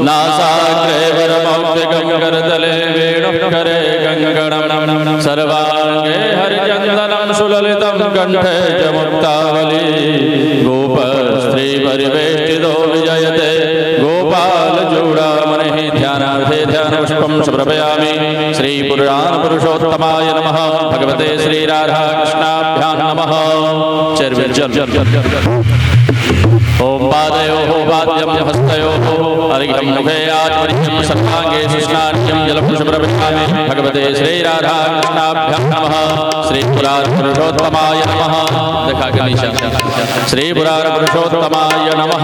नासाग्रे वरमौक्तिकं करतले वेणुकरे गङ्गणं सर्वाङ्गे हरिचन्दनं सुललितं कंठे च मुक्तावली गोपस्त्रीपरिवेष्टितो विजयते गोपालचूडामणिः ध्यानार्थे ध्यानपुष्पं समर्पयामि। श्रीपुराणपुरुषोत्तमाय नमः। भगवते श्रीराधाकृष्णाभ्यां नमः। ओम पादयोः वाद्यं हस्तयोः अर्घ्यं मुखे आचमनित्यं सर्वाङ्गे स्नान्यं जलं समर्पयामि। भगवते श्रीराधाकृष्णाभ्यां नमः। श्रीपुराणपुरुषोत्तमाय नमः। देखा गणेश श्रीपुराणपुरुषोत्तमाय नमः।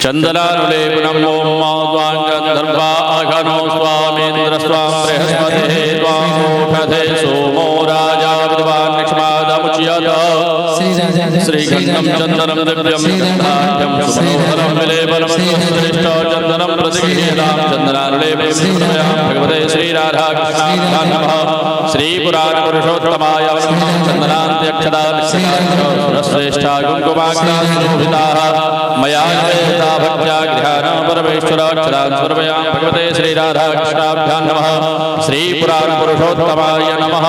चंदनानुलेपनम ओम मौद्वांगंधर्वा अघनो स्वामेन्द्र स्वाम बृहस्पतिः त्वां मोक्षधे सोमो राजा विद्वान् निक्ष्मादमुच्यत। श्रीगन्धं चन्दनं दिव्यं गन्धाढ्यं सुमनोहरं विलेपनं श्रेष्ठ चन्दनं प्रतिगृह्यतां चन्दनानुलेपनं समर्पयामि। भगवते श्रीराधाकृष्णाभ्यां नमः। श्रीपुराणपुरुषोत्तमाय नमः। चन्दनान्त्यक्षता श्रेष्ठा कुङ्कुमाग्राशोभिताः मया भक्त्या ध्यानं परमेश्वराक्षरान् समर्पयामि। भगवते श्रीराधाकृष्णाभ्यां नमः। श्रीपुराणपुरुषोत्तमाय नमः।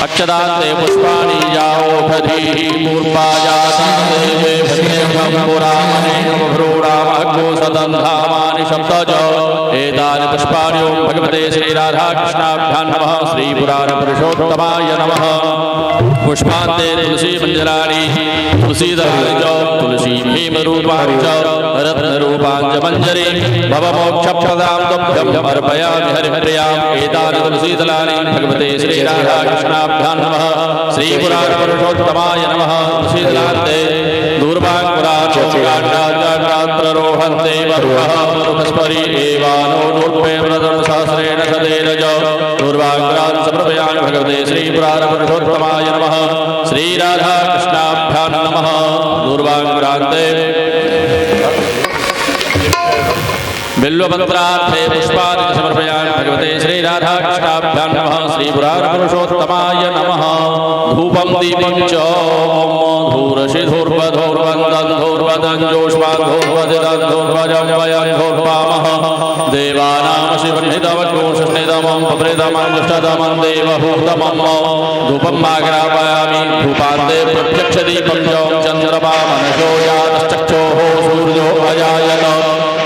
अक्षदान्ते पुष्पाणि याओषधीः पूर्वाजातां देवेभ्यः पुराणेन भ्रूणामग्गोसदन्धामानि सप्तच एतानि पुष्पाणि ओं भगवते श्रीराधाकृष्णाभ्यां नमः। श्रीपुराणपुरुषोत्तमाय नमः। पुष्पान्ते तुलसी मंजराणि तुलसीदलानि च तुलसी भीमरूपाणि च रत्नरूपाञ्च मञ्जरी भवमोक्षप्रदां तुभ्यम् अर्पयामि हरिप्रियाम्। एतानि तुलसीदलानि भगवते श्रीराधाकृष्णाभ्यां नमः। श्रीपुराणपुरुषोत्तमाय नमः। तुलसीदलान्ते दूर्वाङ्कुराचोगाण्डात्रारोहन्ते वरुणः वरुणस्परि एवानो नूर्पे व्रतं सहस्रेण सदेन च दूर्वाङ्कुरान् समर्पयामि। भगवते श्रीपुराणपुरुषोत्तमाय नमः। श्रीराधाकृष्णाभ्यां नमः। दूर्वाङ्कुरान्ते बिल्वपत्रार्थे पुष्पाणि समर्पयामि। भगवते श्रीराधाकृष्णाभ्यां नमः। श्रीपुराणपुरुषोत्तमाय नमः। धूपं दीपं च धूरशिधूर्वधूर्वन्दन्धूर्वदञ्जोष्मान्धूर्वदिदन्धूर्वजं वयं धूर्वामः। देवानां शिवनिधवकोषनिधमं पप्रेधमं दुष्टदमं देवहूतमं धूपम् आग्रापयामि। धूपान्ते प्रत्यक्षदीपं च चन्द्रमा मनसो यातश्चक्षोः सूर्यो अजायत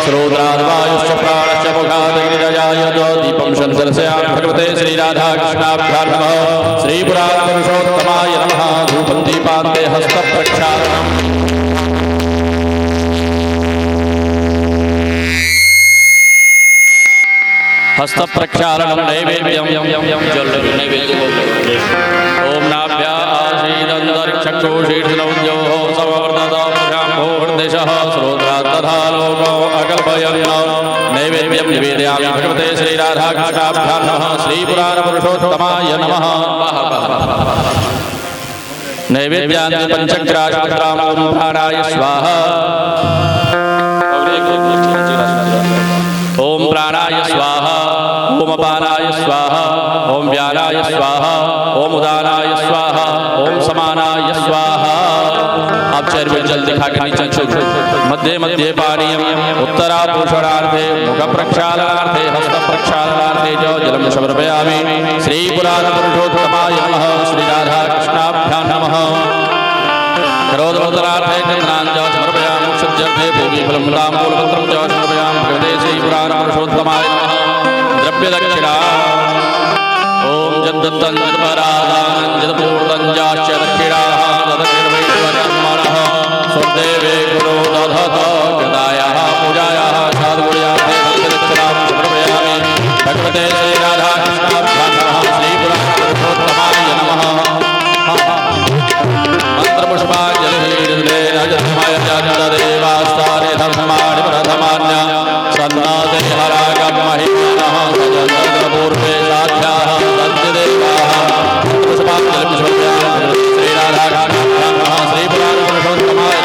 श्रोत्राद्वायुश्च प्राणश्च मुखादग्निरजायत। दीपं दर्शयामि। भगवते श्रीराधाकृष्णाभ्यां नमः। श्रीपुराणपुरुषोत्तमाय नमः। धूपं दीपान्ते हस्तप्रक्षालनम् नैवेद्यं ओम नाभ्या आसीदन्तरिक्षक्षोषीर्षणौद्योः समवर्तताभ्याम्भोर्दिशः श्रोत्रात्तथा लोको अकल्पयन् नैवेद्यं निवेदयामि। भगवते श्रीराधाकृष्णाभ्यां नमः। श्रीपुराणपुरुषोत्तमाय नमः। नैवेद्यान्ते पञ्चग्रासपत्रां ओम प्राणाय स्वाहा। ओम प्राणाय स्वाहा। ओम अपानाय स्वाहा। ओम व्यानाय स्वाहा। ओम उदानाय स्वाहा। ओम समानाय स्वाहा। आप चेयर में जल दिखा के नीचे छुप मध्य मध्य पानीयम उत्तरा पुरुषार्थे मुख प्रक्षालनार्थे हस्त प्रक्षालनार्थे च जलम समर्पयामि। श्रीपुराणपुरुषोत्तमाय नमः। श्रीराधाकृष्णाभ्यां नमः। करोदरोत्तरार्थे चन्द्राञ्च समर्पयामि। शुद्ध्यर्थे भूमिफलं ताम्बूलपत्रं च समर्पयामि। भगवते श्रीपुराणपुरुषोत्तमाय नमः। द्रव्यदक्षिणा ओम जद्दत्तं जद्परादानं जद्पूर्तं जाश्च दक्षिणाः तदक्षिणवैश्वरमणः स्वदेवे गुरो दधत कृतायाः पूजायाः साधुगुण्यार्थे दक्षिणां समर्पयामि। भगवते श्रीराधाकृष्णाभ्यां नमः। श्रीपुराणपुरुषोत्तमाय नमः। मंत्रपुष्पाञ्जलिर्विलेन जन्माय देवास्तारे धर्माणि प्रथमान्य सन्नाते हरागं महिमानः सजनपूर्वे साध्याः सत्यदेवाः पुष्पाञ्जलिं समर्पयामि। श्रीराधाकृष्णाभ्यां नमः। श्रीपुराणपुरुषोत्तमाय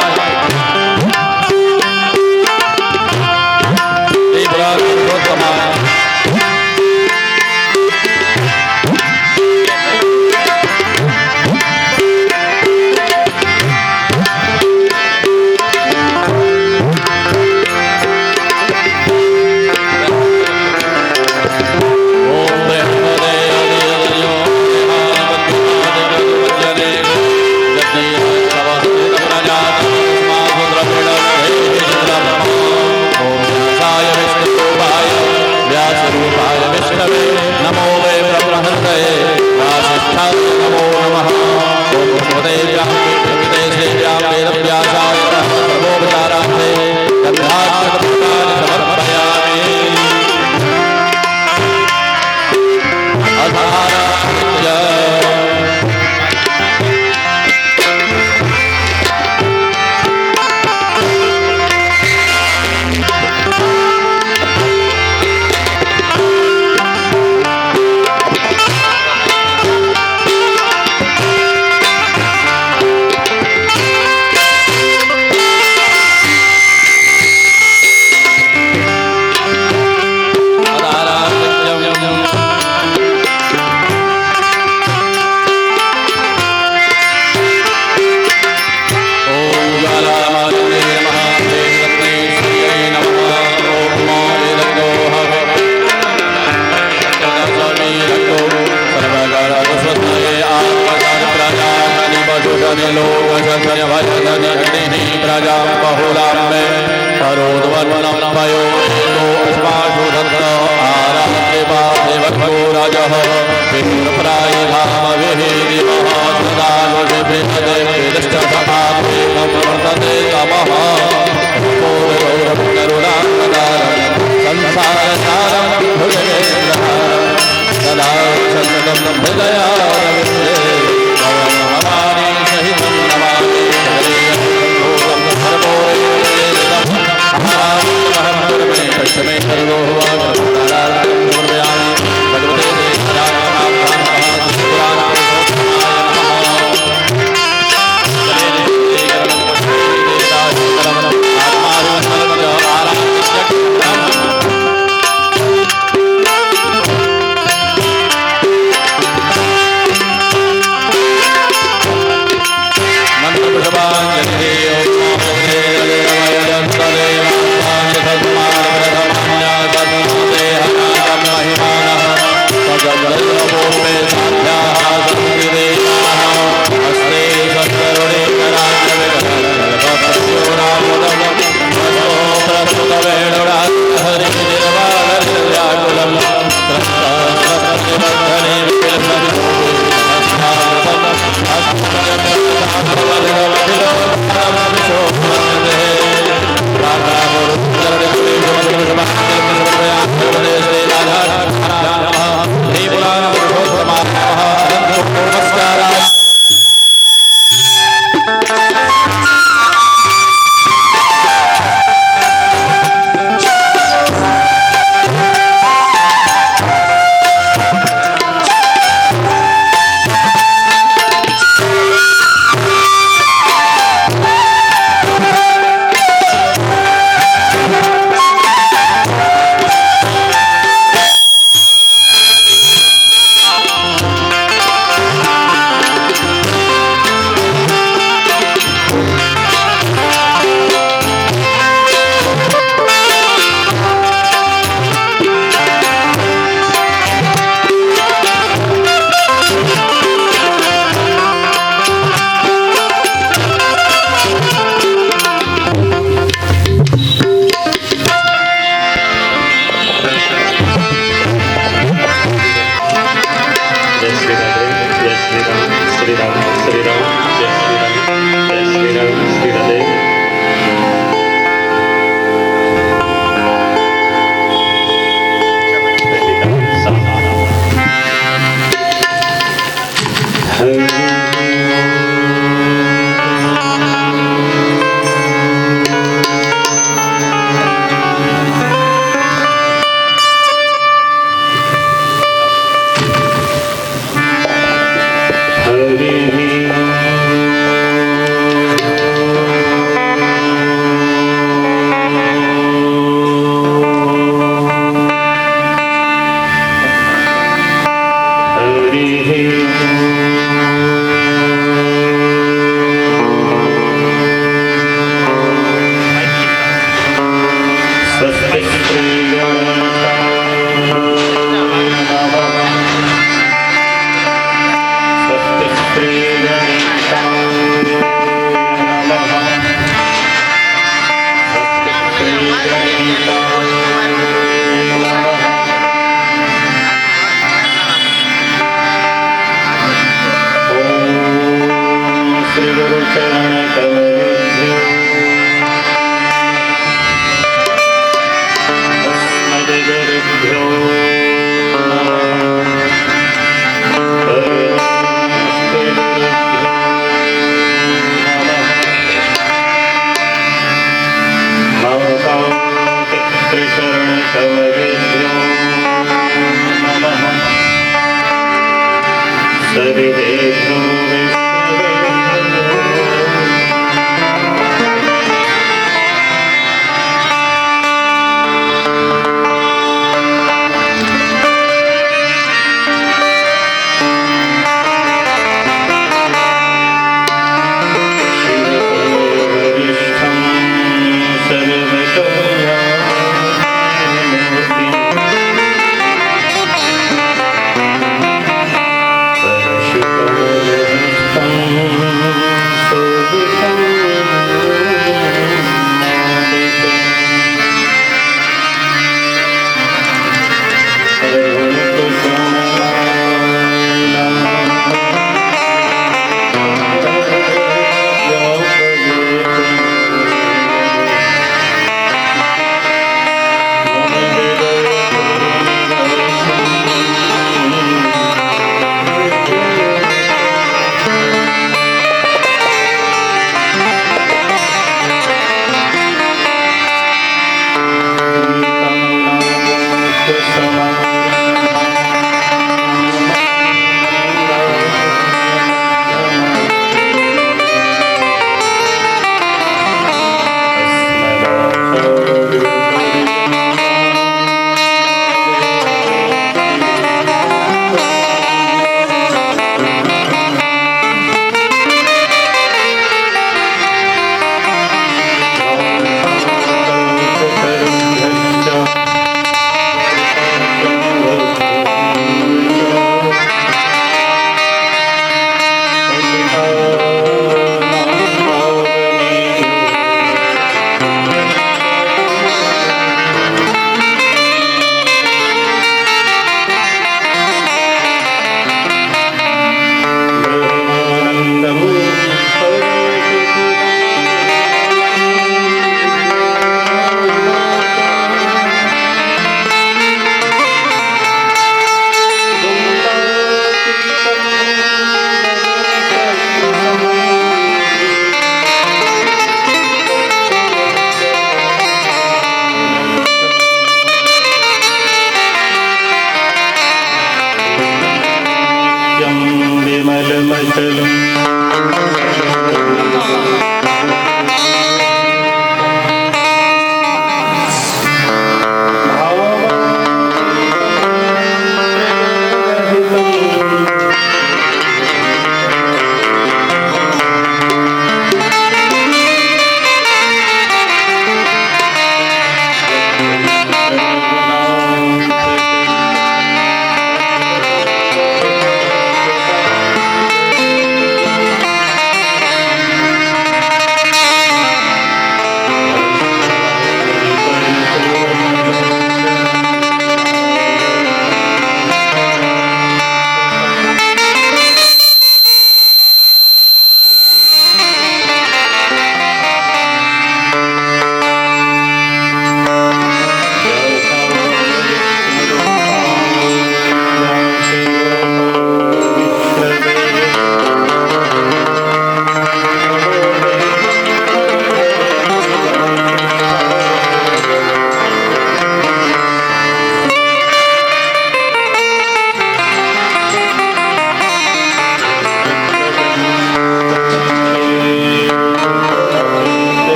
देवः विष्णुप्राय धामविः वर्तते तमः करुणावतारं संसारसारं भुजगेन्द्रहारं सदा सततं हृदयारविन्दे भवं भवानी सहितं नमामि भूतं सर्वोरेदं महाराजं पश्चिमे सर्वो भगवते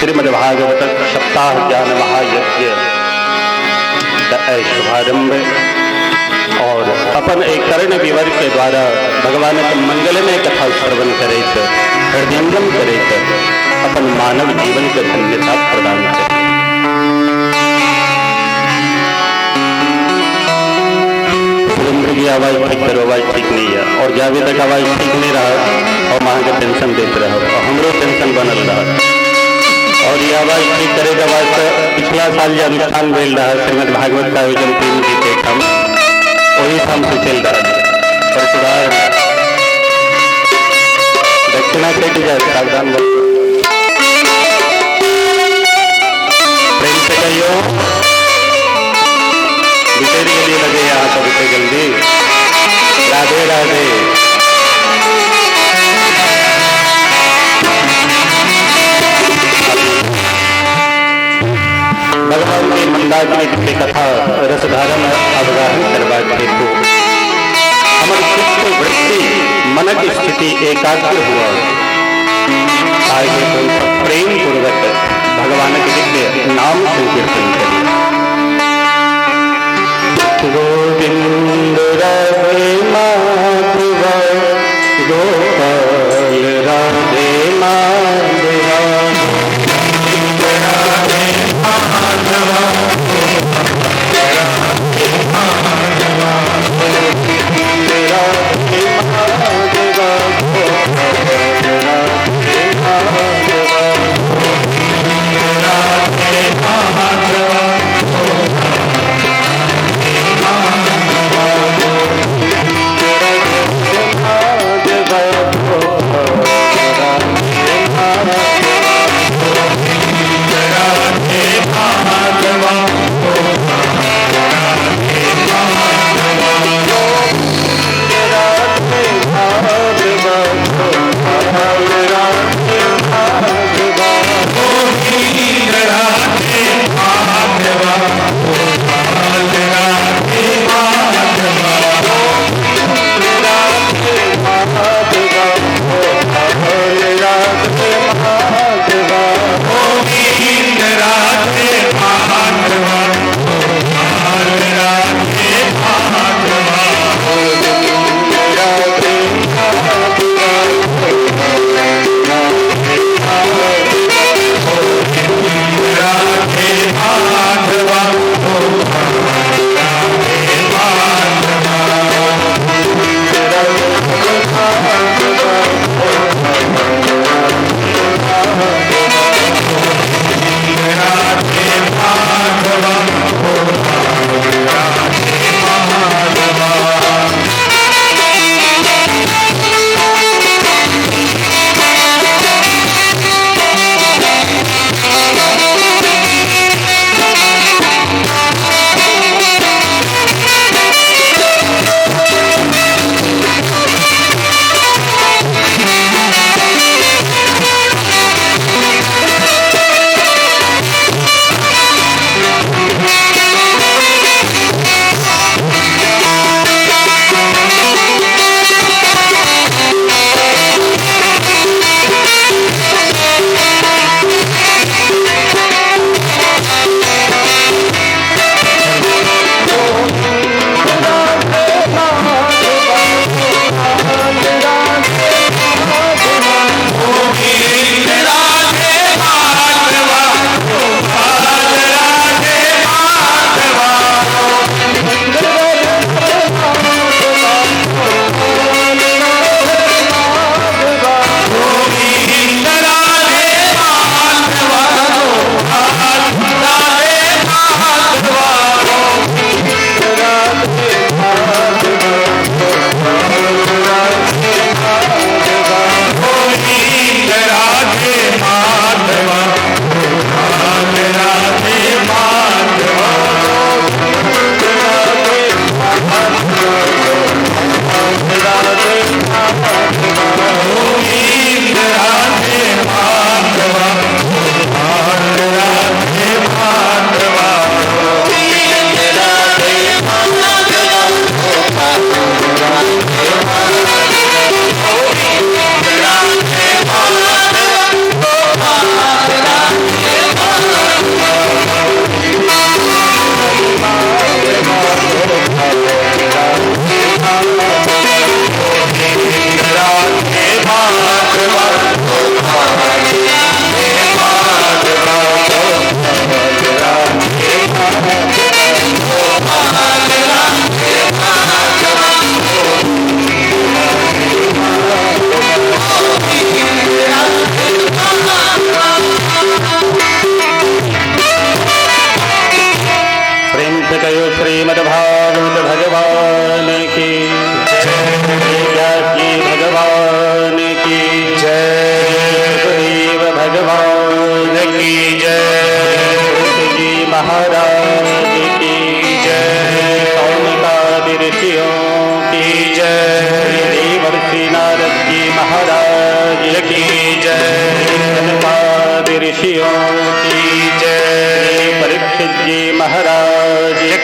श्रीमद्भागवत सप्ताह ज्ञान महायज्ञ शुभारंभ और अपन एक कर्ण विवर के द्वारा भगवान के मंगल में कथा श्रवण करे हृदयंगम करे अपन मानव जीवन के धन्यता प्रदान करे। सुरेंद्र की आवाज ठीक करो, आवाज ठीक नहीं है और जावे तक आवाज ठीक नहीं रहा और वहां का टेंशन देते रहो और हमरो टेंशन बनल रहा और ये आवाज ठीक करेगा वास्ते पिछला साल जो अनुष्ठान भेल रहा श्रीमद भागवत का आयोजन 3 दिन के हम वही हम से चल रहा पर सुधार दक्षिणा कट जाए सावधान प्रेम से कहियो बिटेर के लिए लगे यहाँ पर बिटे जल्दी। राधे राधे। भगवान के मंदाकिनी की कथा रसधारण अवगाहन करवाक हेतु हमर चित्त वृत्ति मनक स्थिति एकाग्र हुआ आगे प्रेम पूर्वक भगवान के दिव्य नाम संकीर्तन करें। गोविंद राधे माधव गोपाल राधे माधव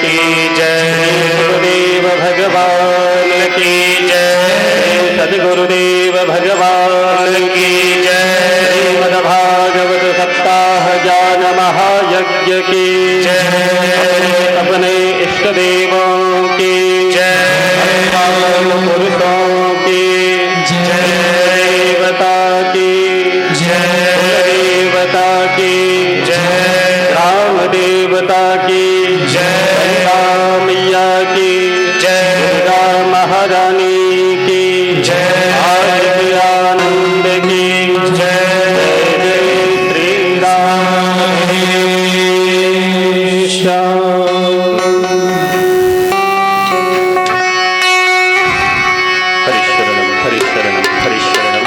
की जय। गुरुदेव भगवान की जय। सद्गुरुदेव भगवान की जय। श्रीमद्भागवत सप्ताह ज्ञान महायज्ञ की जय। अपने इष्ट देवों की जय। पुरुषों की जय। देवता की जय। देवता की जय। राम देवता की जय। गंगा मैया की जय। दुर्गा महारानी की जय। आदित्य आनंद की जय। जय श्री राम। हरिशरणम हरिशरणम हरिशरणम।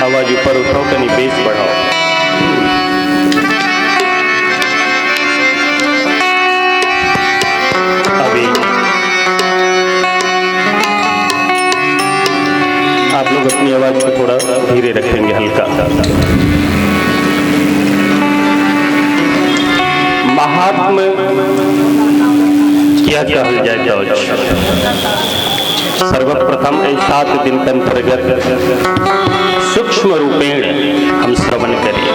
आवाज ऊपर उठाओ, कहीं बेस बढ़ाओ। अभी आप लोग अपनी आवाज को थोड़ा धीरे रखेंगे, हल्का। महात्म क्या कहल जाए तो सर्वप्रथम 7 दिन के अंतर्गत सूक्ष्म रूपेण हम श्रवण करिए।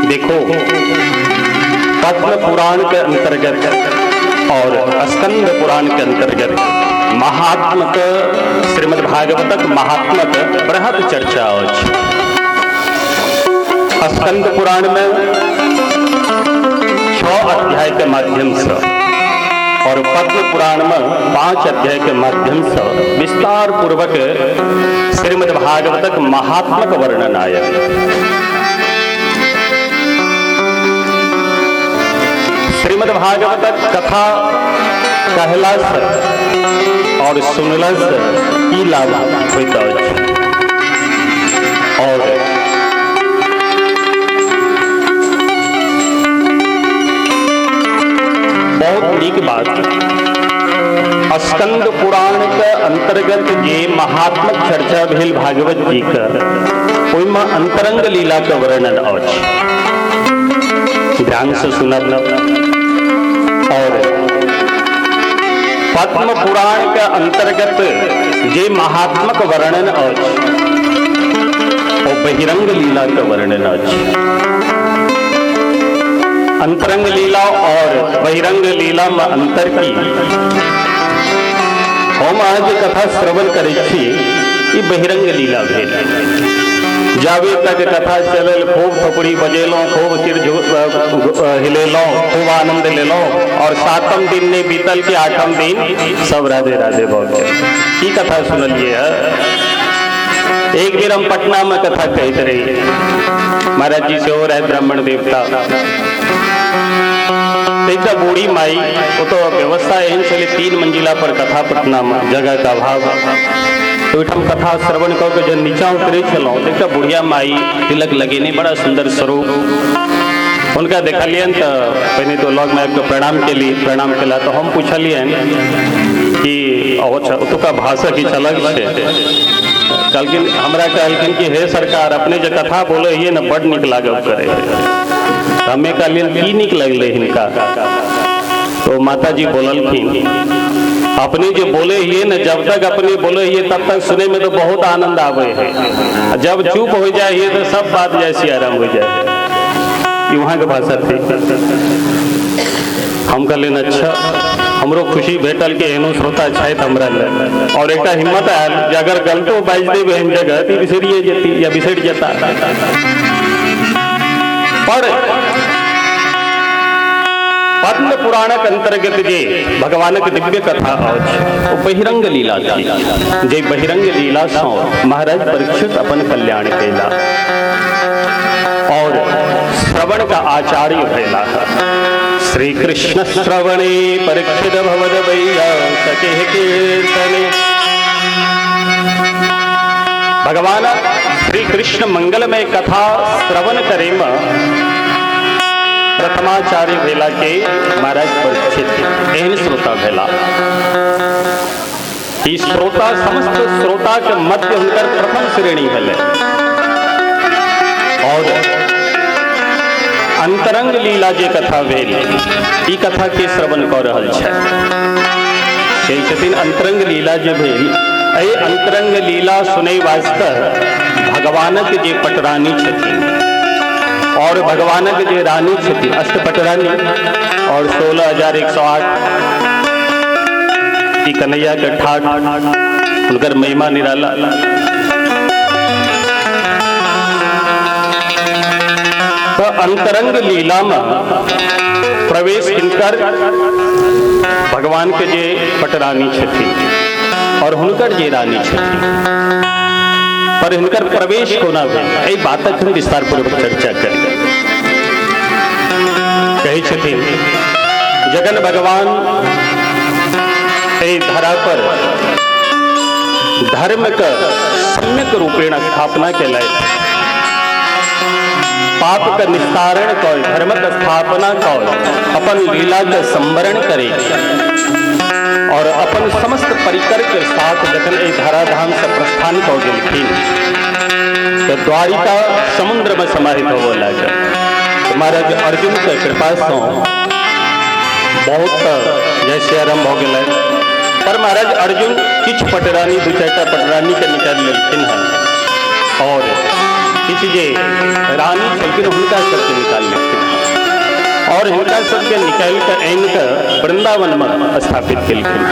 देखो, पद्म पुराण के अंतर्गत और स्कंद पुराण के अंतर्गत महात्मक श्रीमद् भागवतक महात्मक बृहद चर्चा अछि। स्कंद पुराण में 6 अध्याय के माध्यम से और पद्म पुराण में 5 अध्याय के माध्यम से विस्तार पूर्वक श्रीमद् भागवतक महात्मक वर्णन आया। श्रीमद् भागवतक कथा कहला से और सुनला से की लाभ होता है। और बहुत नीक बात, स्कंद पुराण के अंतर्गत जे महात्मक चर्चा भेल भागवत जी के, ओहिमे अंतरंग लीला के वर्णन अछि। ध्यान से सुनब। और पद्म पुराण के अंतर्गत जे महात्मक वर्णन अछि, वो बहिरंग लीला के वर्णन अछि। अंतरंग लीला और बहिरंग लीला में अंतर की हम आज कथा श्रवण करै छी, ई बहिरंग लीला भेल। जावे तक कथा चलल, खूब थोपड़ी बजेलौं, खूब सिर हिलेलौं, खूब आनंद लेलौं, और 7म दिन ने बीतल के 8म दिन सब राधे राधे भऽ गेल। की कथा सुनलिए है। एक दिन हम पटना में कथा कहते रही, महाराज जी से हो रहे ब्राह्मण देवता। एक बूढ़ी माई, वो तो व्यवस्था एहन चले 3 मंजिला पर कथा पटना में जगह का अभाव, तो कथा श्रवण करके जब नीचा उतरे छलौं, एक बुढ़िया माई तिलक लगेने, बड़ा सुंदर स्वरूप। उनका देखलियन तो पहले तो लग में प्रणाम केला, तो हम पूछलियन कि ओतुका भाषा की अलग छे। कहलखिन, हमरा कहलखिन कि हे सरकार, अपने जो कथा बोले हिये न बड़ नीक लागब करे। हमें कहलियन की नीक लगले हिनका। तो माता जी बोललखिन, अपने जो बोले हिये न, जब तक अपने बोले हिये तब तक सुने में तो बहुत आनंद आवे है, जब चुप हो जाए तो सब बात जैसी आराम हो जाए। वहाँ के भाषा थे। हम कहलियन अच्छा, हमरो खुशी भेटल के एहनो श्रोता छथि हमरा लग, और एक हिम्मत आयल जे अगर गलतो बाजि देबै एहन जगह तो बिसरिए जेती या बिसरि जेता। पर पद्म पुराणक अंतर्गत जे भगवानक दिव्य कथा अछि, वो बहिरंग लीला थी। जे बहिरंग लीला से महाराज परीक्षित अपन कल्याण केला और श्रवण का आचार्य भैला। श्री कृष्ण श्रवणे परीक्षित भवद भैया सके कीर्तने। भगवान श्री कृष्ण मंगलमय कथा श्रवण करे में प्रथमाचार्य भेला के महाराज परीक्षित एहन श्रोता भेला। ई श्रोता समस्त श्रोता के मध्य हुनकर प्रथम श्रेणी भेले। और अंतरंग लीला जे कथा भेल, ई कथा के श्रवण कऽ रहल छै। छथिन अंतरंग लीला जे भेल, एहि अंतरंग लीला सुनै वास्ते भगवानक जे पटरानी छथिन और भगवानक जे रानी छथिन अष्टपटरानी और 16,108 की कन्हैया के ठाठ उनकर महिमा निराला। तो अंतरंग लीला में प्रवेश हिनकर भगवान के जे पटरानी छथिन और हुनकर जे रानी छथिन, पर हिनकर प्रवेश कोना भेल, एहि बातक हम विस्तार पूर्वक चर्चा करेंगे। कहै छथिन जगन भगवान एहि धरा पर धर्म के सम्यक रूपेण स्थापना केलथि, पाप के निस्तारण कऽ धर्म के स्थापना कऽ अपन लीला के संवरण करे और अपन समस्त परिकर के साथ जखन एहि धराधाम से प्रस्थान कऽ गेलखिन तो द्वारिका समुद्र में समाहित होबऽ लागल। महाराज अर्जुन के कृपा से बहुत जैसे आरंभ हो गए, पर महाराज अर्जुन किछ पटरानी दू चारिटा पटरानी के निकाल लेलखिन हैं और किछ जे रानी छलखिन हुनका सबके निकाल लेलखिन और हिनका सबके निकाल कर आनि कऽ वृंदावन में स्थापित केलखिन।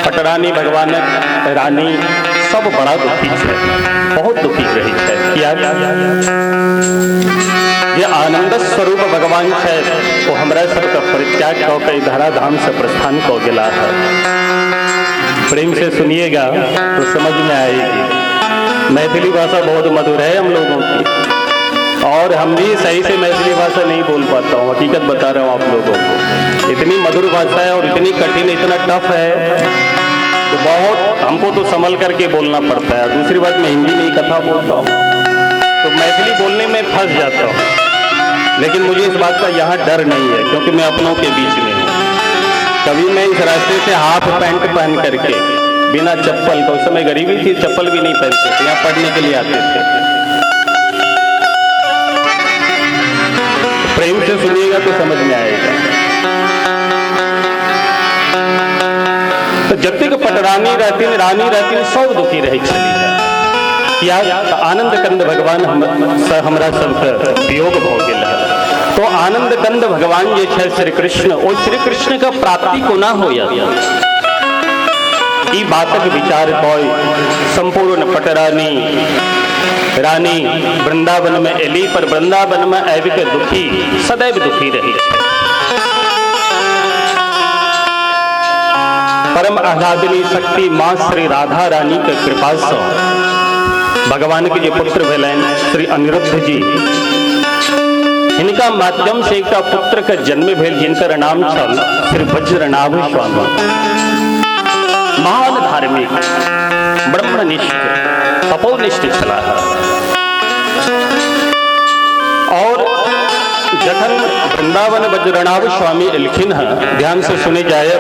पटरानी भगवानक रानी सब बड़ा दुखी है, बहुत दुखी रही है। किया ये आनंद स्वरूप भगवान है वो हमरा सबका परित्याग कऽ के धराधाम से प्रस्थान कऽ गेला है। प्रेम से सुनिएगा तो समझ में आएगी। मैथिली भाषा बहुत मधुर है हम लोगों की और हम भी सही से मैथिली भाषा नहीं बोल पाता हूँ, हकीकत बता रहा हूँ आप लोगों को। इतनी मधुर भाषा है और इतनी कठिन, इतना टफ है तो बहुत हमको तो संभल करके बोलना पड़ता है। दूसरी बात मैं हिंदी में ही कथा बोलता हूँ तो मैथिली बोलने में फंस जाता हूँ, लेकिन मुझे इस बात का यहाँ डर नहीं है क्योंकि मैं अपनों के बीच में हूँ। कभी मैं इस रास्ते से हाफ पैंट पहन करके बिना चप्पल, तो उस समय गरीबी थी, चप्पल भी नहीं पहनते थे, यहाँ पढ़ने के लिए आते थे। प्रेम से सुनिएगा तो समझ में आएगा। तो जब तक पटरानी रहती रानी सब दुखी रही चली है। आनंद कंद भगवान हमरा सबके वियोग भ गेल है। तो आनंद कंद भगवान जे छै श्री कृष्ण, ओ श्री कृष्ण का प्राप्ति कोना होया, ई बातक विचार कऽ संपूर्ण पटरानी रानी वृंदावन में एली, पर वृंदावन में आबि के दुखी सदैव दुखी रही है। परम आह्लादिनी शक्ति माँ श्री राधा रानी के कृपा से भगवान के जे पुत्र भेलैन श्री अनिरुद्ध जी, इनका माध्यम से एक पुत्र का जन्म भेल जिनकर नाम छल श्री वज्रनाभ स्वामी। महान धार्मिक ब्रह्मनिष्ठ तपोनिष्ठ छला और जखन वृंदावन वज्रनाभ स्वामी एलखिन हैं, ध्यान से सुने जाए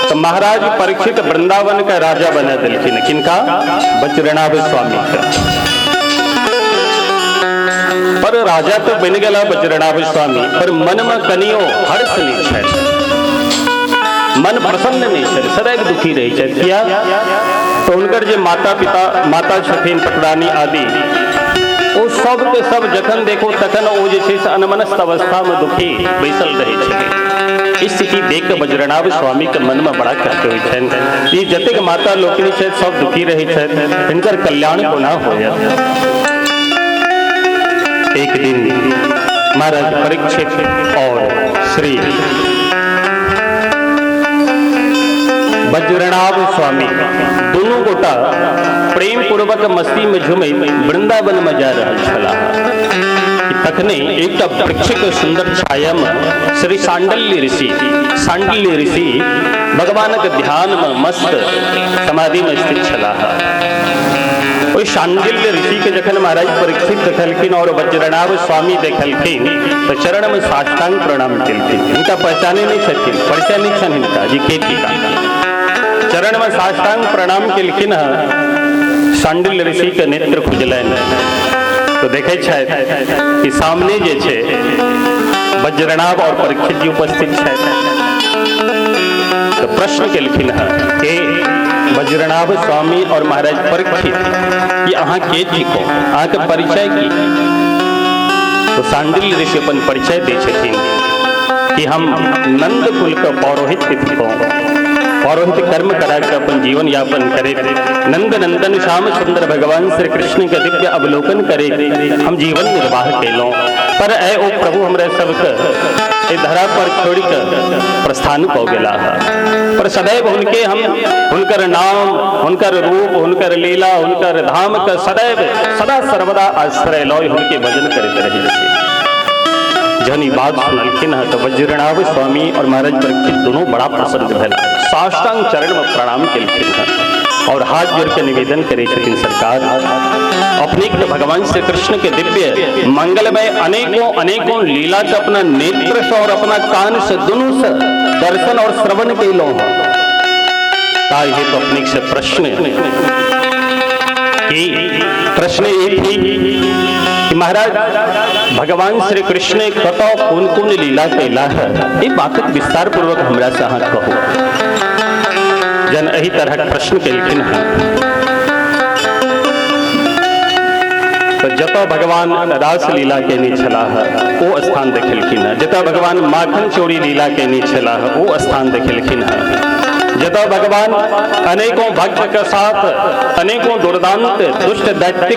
तो महाराज परीक्षित वृंदावन का राजा बना दिलखिन। किनका? वज्रनाभ स्वामी का। पर राजा तो बन गया वज्रनाभ स्वामी, पर मन में कनियो हर्ष नहीं है, मन प्रसन्न नहीं है, सदैव दुखी रही है। किया तो उनकर जे माता पिता माता छथिन पटरानी आदि वो सब के सब जखन देखो तखन वो जे छै से अनमनस्क अवस्था में दुखी बैसल रहे छथिन। इस स्थिति देख के वज्रनाभ स्वामी के मन में बड़ा कष्ट होई छन। ई जतेक माता लोकनि छै सब दुखी रही छथि, हिनकर कल्याण कोना होया। एक दिन महाराज परीक्षित और श्री वज्रनाभ स्वामी दोनों गोटा प्रेम पूर्वक मस्ती में झूमे वृंदावन में जा रहा छला। तखने एक वृक्ष के सुंदर छाया में श्री सांडल्य ऋषि भगवान के ध्यान में मस्त समाधि में स्थित छला। सांडल्य ऋषि के जखन महाराज परीक्षित देखलखिन और वज्रनाभ स्वामी देखलखिन तो चरण में साष्टांग प्रणाम केलखिन। इनका पहचाने नहीं छथिन, परिचय नहीं छन इनका जी के चरण में साष्टांग प्रणाम केलखिन शांडिल्य ऋषि के नेत्र खुजलन तो देखे कि सामने जे छे वज्रनाभ और परीक्षित जी उपस्थित छथि। तो प्रश्न केलखिन कि वज्रनाभ स्वामी और महाराज परीक्षित कि अहाँ के छी को अहाँ के परिचय की। तो शांडिल्य ऋषि अपन परिचय दै छथिन कि हम नंद कुल के पौरोहित को पौरोहित कर्म करा के अपन जीवन यापन करे नंद नंदन श्याम सुंदर भगवान श्री कृष्ण के दिव्य अवलोकन करे हम जीवन निर्वाह केलों। पर ऐ ओ प्रभु हमरे सबके धरा पर छोड़ कर प्रस्थान को गेला पर सदैव उनके हम उनकर नाम उनकर रूप उनकर लीला उनकर धाम का सदैव सदा सर्वदा आश्रय लय उनके भजन करते रहे। जहनी बात सुनलखिन तो वज्रनाभ स्वामी और महाराज परीक्षित दोनों बड़ा प्रसन्न भेला साष्टांग चरण में प्रणाम केलखिन और हाथ जोड़ के निवेदन करे छथिन सरकार अपने के भगवान श्री कृष्ण के दिव्य मंगलमय अनेकों अनेकों लीला के अपना नेत्र से और अपना कान से दोनों से दर्शन और श्रवण के लो ताई है तो अपने से प्रश्न ये थी कि महाराज भगवान श्री कृष्ण कतो कौन कौन लीला कैला है ये बात विस्तार पूर्वक हमरा से अहाँ कहो। जन एही तरह प्रश्न केलखिन है तो जतऽ भगवान रास लीला केने छला है वो स्थान देखेलखिन है, जतऽ भगवान माखन चोरी लीला केने छला है वो स्थान देखेलखिन है, जतऽ भगवान अनेकों भक्त के साथ अनेकों दुर्दांत दुष्ट दैत्य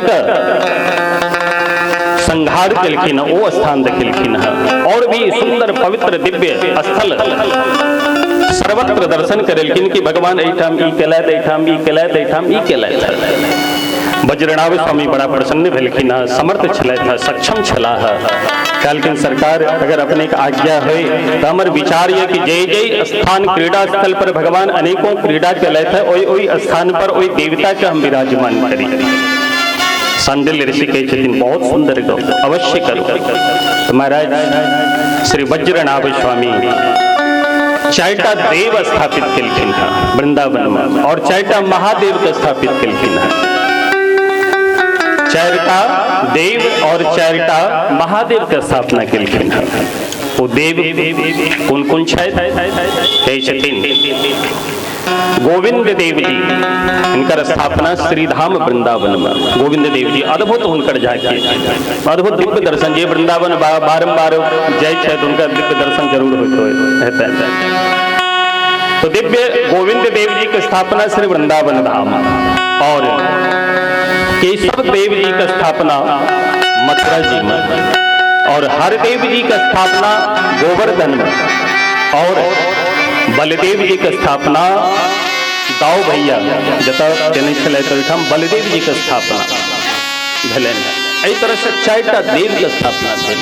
संहार केलखिन वो स्थान देखेलखिन है और भी सुंदर पवित्र दिव्य स्थल सर्वत्र दर्शन करेलखिन कि भगवान एठाम ई केलैथ एठाम ई केलैथ एठाम ई केलैथ। वज्रनाभ स्वामी बड़ा प्रसन्न भेलखिन समर्थ छलैथ सक्षम छला है कहलखिन सरकार अगर अपने के आज्ञा है तो हमर विचार ये कि जय जय स्थान क्रीड़ा स्थल पर भगवान अनेकों क्रीड़ा केलैथ ओई ओई स्थान पर ओई देवता के हम विराजमान करी। शांडिल्य ऋषि कहे छथिन बहुत सुंदर गो अवश्य करो। तो महाराज श्री वज्रनाभ स्वामी चारिटा देव स्थापित केलखिन है वृंदावन में और चारिटा महादेव के स्थापित केलखिन है। चारिटा देव और चारिटा महादेव के स्थापना केलखिन है। वो देव कौन कौन कहे छथिन गोविंद देव जी इनकर स्थापना श्रीधाम वृंदावन में गोविंद देव जी अद्भुत उनकर जाके अद्भुत दिव्य दर्शन जे वृंदावन बारंबार जाय छै उनका दिव्य दर्शन जरूर होता है। तो दिव्य गोविंद देव जी की स्थापना श्री वृंदावन धाम और केशव देव जी की स्थापना मथुरा जी में और हरदेव जी की स्थापना गोवर्धन में और बलदेव जी की स्थापना दाऊ भैया जतऽ देने छलै ओहिठाम बलदेव जी के स्थापना भेलनि। एहि तरह से चारिटा देव के स्थापना भेल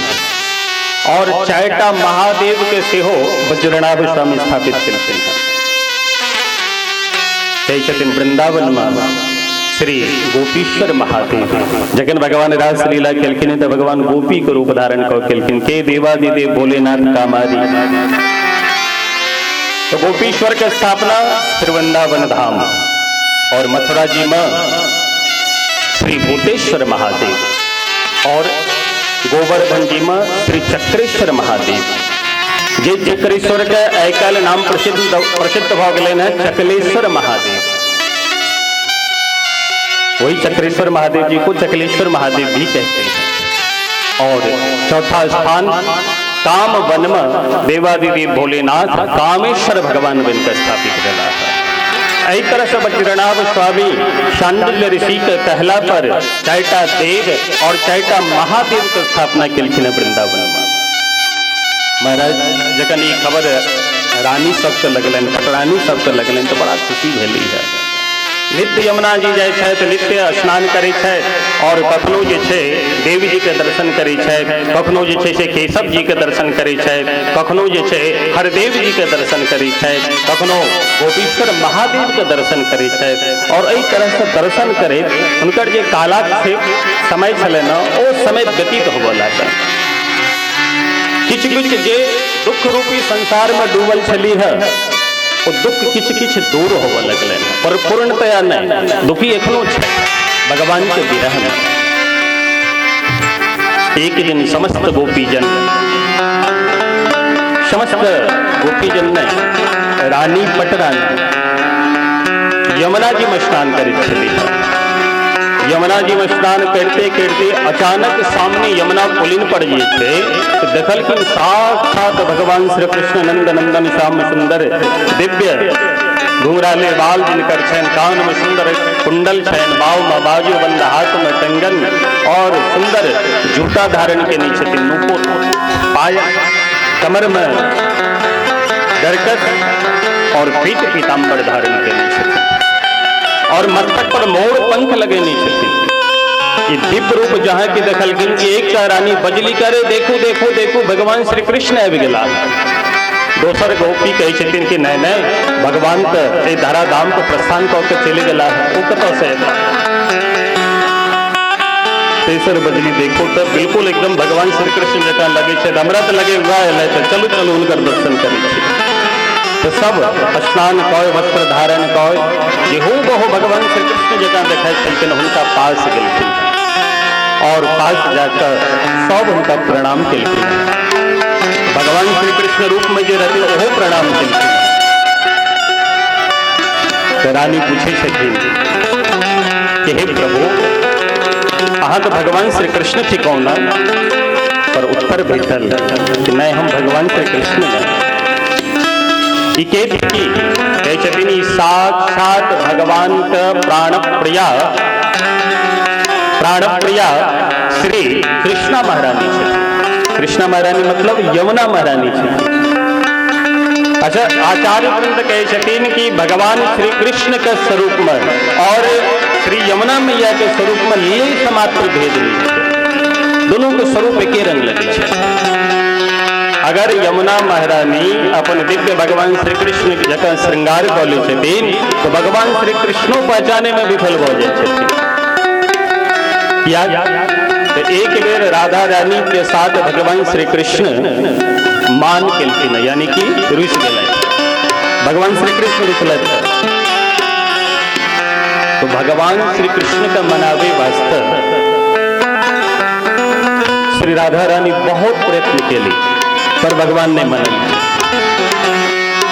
और चारिटा महादेव के सेहो वज्रनाभ स्वामी स्थापित केलखिन। कहै छथिन वृंदावन में श्री गोपीश्वर महादेव जखन भगवान रास लीला केलखिन तो भगवान गोपी के रूप धारण कऽ केलखिन के देवादिदेव भोलेनाथ कामारी। तो गोपीश्वर की स्थापना श्री वृंदावन धाम और मथुरा जी में श्री भूतेश्वर महादेव और गोवर्धन जी में श्री चक्रेश्वर महादेव जे चक्रेश्वर के आइ काल्हि नाम प्रसिद्ध भ गेलनि हैं चकलेश्वर महादेव। वही चक्रेश्वर महादेव जी को चकलेश्वर महादेव भी कहते हैं। और चौथा स्थान काम वन में देवादिदेव भोलेनाथ कामेश्वर भगवान बन कर स्थापित करा है। एही तरह से वज्रनाभ स्वामी शांडिल्य ऋषि के कहला पर चारिटा देव और चारिटा महादेव की स्थापना केलखिन वृंदावन में। महाराज जखन ई खबर रानी सबके लगलन पटरानी सबके लगलन तो बड़ा खुशी भेली है। नित्य यमुना जी जाय छै तो नित्य स्नान करे छै और कखनो जे छै देवी जी के दर्शन करे छै, कखनो जे छै से केशव जी के दर्शन करे छै, कखनो जे छै हरदेव जी के दर्शन करे छै, कखनो गोपीश्वर महादेव के दर्शन करे छै। और एहि तरह से दर्शन करे हुनकर जे कालाक्षेप समय छलै न ओ समय व्यतीत होबऽ लागल। किछ किछ जे दुख रूपी संसार में डूबल छली है वो दुख किछ किछ दूर होबऽ लगलै, पर पूर्णतया नहीं, दुखी एखनो छै भगवान के विरह में। एक दिन समस्त गोपीजन ने रानी पटरानी यमुना जी में स्नान करैत छलीह। यमुना जी में स्नान करते करते अचानक सामने यमुना पुलिन पर जे छै तो देखलखिन साक्षात भगवान श्री कृष्ण नंद नंदन श्याम सुंदर दिव्य घुंघराले बाल जिनकर छन, कान में सुंदर कुंडल छन, बाव में बाजू बंद, हाथ में कंगन और सुंदर जूता धारण के नीचे नूपुर, पायल, कमर में दरकत और पीठ पीताम्बर धारण के नीचे और मस्तक पर मोर पंख लगे नीचे। ये दिव्य रूप जहाँ की देखलखिन कि एक रानी बजली करे देखू देखू देखू भगवान श्री कृष्ण आबि गेला। दोसर गोपी कहै छथिन कि नहीं नहीं भगवान तो धरा धाम को प्रस्थान कऽ के चलि गेला, वो कतऽ से एला। तेसर बजली देखो तो बिल्कुल एकदम भगवान श्री कृष्ण जकाँ लगे छै, हमरा तो लगे हुआ है तो चलू चलू हुनकर दर्शन करै छी। तो सब स्नान कऽ वस्त्र धारण कऽ जेहो बहु भगवान श्री कृष्ण जकाँ देखै छलखिन, हुनका पास गेलखिन और पास जाकर सब हुनका प्रणाम केलखिन। भगवान श्री कृष्ण रूप में जो रहते ओहो प्रणाम केलखिन। तो रानी पूछे छथिन कि हे प्रभु अहाँ तो भगवान श्री कृष्ण थी कौन, पर उत्तर भेटल कि नहीं हम भगवान श्री कृष्ण नहीं। कहे छथिन साक्षात भगवान का प्राण प्रिया श्री कृष्णा महारानी छथिन। कृष्णा महारानी मतलब यमुना महारानी छथिन। अच्छा, आचार्य वृंद कहे छथिन कि भगवान श्री कृष्ण के स्वरूप में और श्री यमुना मैया के स्वरूप में लेश मात्र भेद नहीं है, दोनों के स्वरूप एके रंग लगे छे। अगर यमुना महारानी अपन दिव्य भगवान श्री कृष्ण जकाँ श्रृंगार कऽ लै छथिन तो भगवान श्री कृष्णो पहचाने में विफल भऽ जाइ छथिन। तो एक बेर राधा रानी के साथ भगवान श्री कृष्ण मान केलखिन, यानी कि रुस गेलै, भगवान श्री कृष्ण रुसलैथ। तो भगवान श्री कृष्ण का मनावे वास्ते श्री राधा रानी बहुत प्रयत्न केली, पर भगवान ने मनल।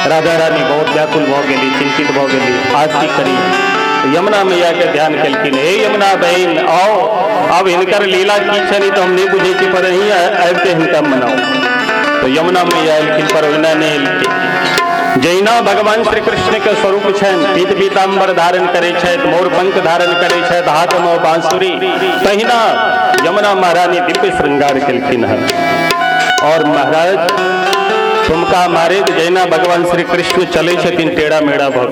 राधा रानी बहुत व्याकुल भ गेली, चिंतित भ गेली, आज की करी। यमुना मैया के ध्यान केलखिन, हे यमुना बहन आओ, अब हिनकर लीला की छनी तो हम नहीं बुझे छी, पर ही आबिते हिनका मनाओ। तो यमुना मैया एलखिन, पर ओहिना नहीं एलखिन। जहिना भगवान श्री कृष्ण के स्वरूप छन, पीत पीताम्बर धारण करे छथि, मोर पंख धारण करे छथि, हाथ में बांसुरी, तहिना यमुना महारानी दिव्य श्रृंगार केलखिन है। और महाराज तुमका मारे जहिना भगवान श्री कृष्ण चले छथिन टेढ़ा मेढ़ा भऽ,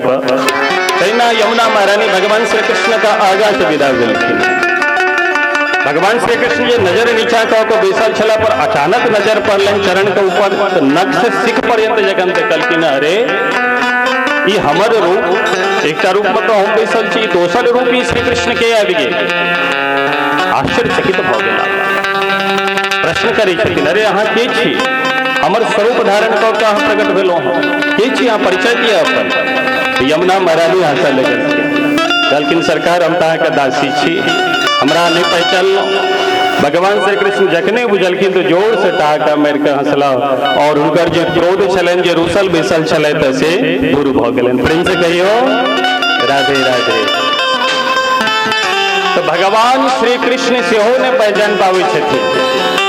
तहिना यमुना महारानी भगवान श्री कृष्ण का आगा से विदा भेलखिन। भगवान श्री कृष्ण ये नजर नीचा कऽ के बैसल छला, पर अचानक नजर पड़लनि चरण के ऊपर, तो नख से सिख पर्यंत जखन देखलखिन, अरे ई हमर रूप, एकटा रूप में तो हम बैसल छी, दोसर रूप ही श्री कृष्ण के आबि गेल। आश्चर्यचकित भऽ गेला, प्रश्न करै छथिन, अरे अहाँ के छी, हमर स्वरूप धारण कऽ के अहाँ प्रकट भेलहुँ हँ, के छी, अहाँ परिचय दिअ अपन। यमुना महारानी हंसऽ लगलखिन, कहलखिन सरकार हम तो अहाँके दासी छी, हमरा नहीं पहचानलहुँ। भगवान श्री कृष्ण जखने बुझलखिन तो जोर से ठहाका मारि के हंसला और हुनकर जे क्रोध छलनि, जे रुसल बैसल छलथि से दूर भऽ गेलनि। प्रेम से कहियो राधे राधे। तो भगवान श्री कृष्ण सेहो ने पहचान पाबै छथिन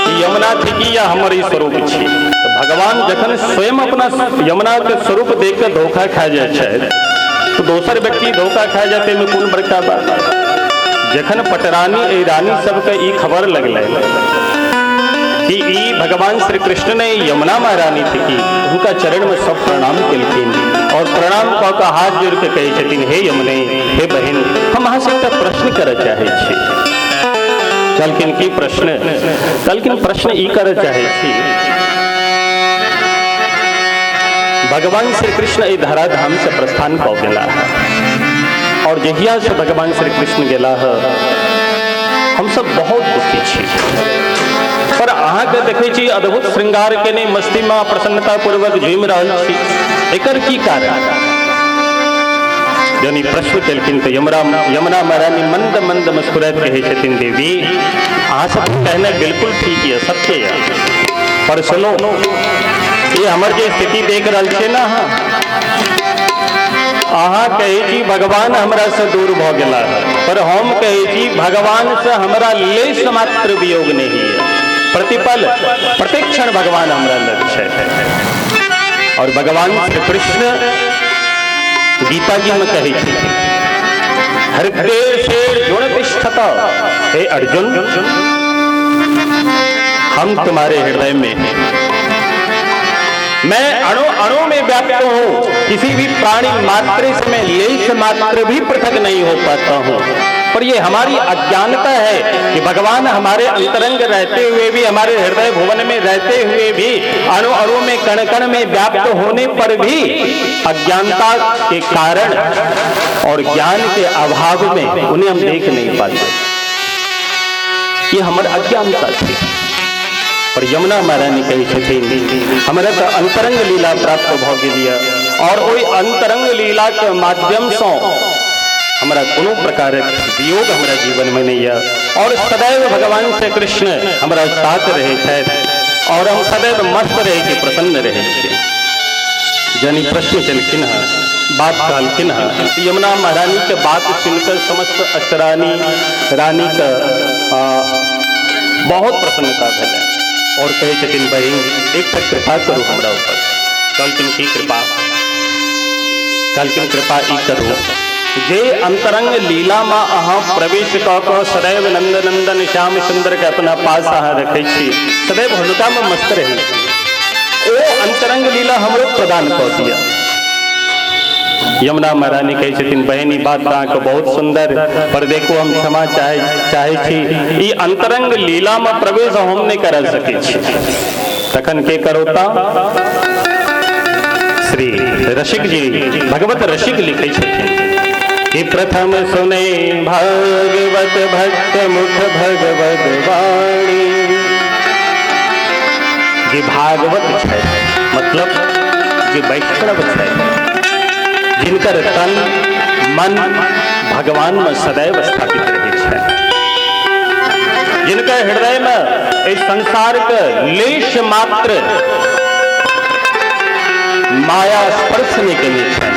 कि यमुना थी या हमर ई स्वरूप छी। तो भगवान जखन स्वयं अपना यमुना के स्वरूप देख के धोखा खा जाए छथि, तो दोसर व्यक्ति धोखा खा जाते में कोन बड़का बात। जखन पटरानी ए रानी सबके ई खबर लगलै कि ई भगवान श्री कृष्ण ने यमुना महारानी थी कि उनका चरण में सब प्रणाम केलखिन और प्रणाम कऽ के हाथ जोड़ के कहै छथिन, हे यमुने, हे बहन, हम अहाँ से एकटा प्रश्न करय चाहै छी। कहलखिन की प्रश्न? कहलखिन प्रश्न ई करय चाहै छी, भगवान श्री कृष्ण ई धराधाम से प्रस्थान कऽ गेला और जहिया से भगवान श्री कृष्ण गेला है हम सब बहुत दुखी छी, पर अहाँके देखै छी अद्भुत श्रृंगार केने मस्ती में प्रसन्नता पूर्वक झूमि रहल छी, एकर की कारण? जनी प्रश्न कलखिन तो यमुना महारानी मंद मंद मुस्कुरात कहे छथिन, देवी अहाँ सब कहना बिल्कुल ठीक है, सत्य है, पर सुनो ये हमर जे स्थिति देख रहल छे ना, अहाँ कहे छी भगवान हमरा से दूर भ गेला है, पर हम कहे छी भगवान से हमरा लेश मात्र वियोग नहीं है। प्रतिपल प्रतिक्षण भगवान हमरा लग है। और भगवान श्री कृष्ण गीता जी में कहे छी, हृदय से जुड़ तिष्ठत, हे अर्जुन हम तुम्हारे हृदय में हैं, मैं अणु अणु में व्याप्त हूँ, किसी भी प्राणी मात्र से लेश मात्र भी पृथक नहीं हो पाता हूँ। पर ये हमारी अज्ञानता है कि भगवान हमारे अंतरंग रहते हुए भी, हमारे हृदय भुवन में रहते हुए भी, अणु अणु में कण कण में व्याप्त होने पर भी अज्ञानता के कारण और ज्ञान के अभाव में उन्हें हम देख नहीं पाते। ये हमारी अज्ञानता थी। पर यमुना महारानी कही छथिन, हमरा तो अंतरंग लीला प्राप्त भ गेलिया, और ओई अंतरंग लीला के माध्यम से हमरा कोनो प्रकार वियोग हमरा जीवन में नहीं है, और सदैव भगवान श्री कृष्ण हमरा साथ रहे छथि, और हम सदैव मस्त रहे के प्रसन्न रहे छे। जनी प्रश्न कलखिन है, बात कहलखिन है, यमुना महारानी के बात सुनकर समस्त अष्टरानी रानी का बहुत प्रसन्नता भेल, और कहे छथिन, बहिन एक तक कृपा करू हमरा ऊपर। कहलखिन की कृपा? कहलखिन कृपा ई करू, जे अंतरंग लीला में अहाँ प्रवेश कऽ कऽ सदैव नंद नंदन श्याम सुंदर के अपना पास अहाँ रखे छी, सदैव हुनका में मस्त रहे, ओ अंतरंग लीला हमरो प्रदान कऽ दिया। यमुना महारानी कहे छथिन, बहनी बात अहाँके बहुत सुंदर, पर देखो हम क्षमा चाहे छी, ई अंतरंग लीला में प्रवेश हम नहीं कर सके छी। तखन के करोता? श्री रसिक जी भगवत रसिक लिखे छथिन कि प्रथम सुने भागवत भक्त मुख भगवत वाणी। जे भागवत है मतलब जे वैष्णव है, जिनकर तन मन भगवान में सदैव स्थापित रहे छे, जिनका हृदय में इस संसार के लेश मात्र माया स्पर्श नहीं करी छे,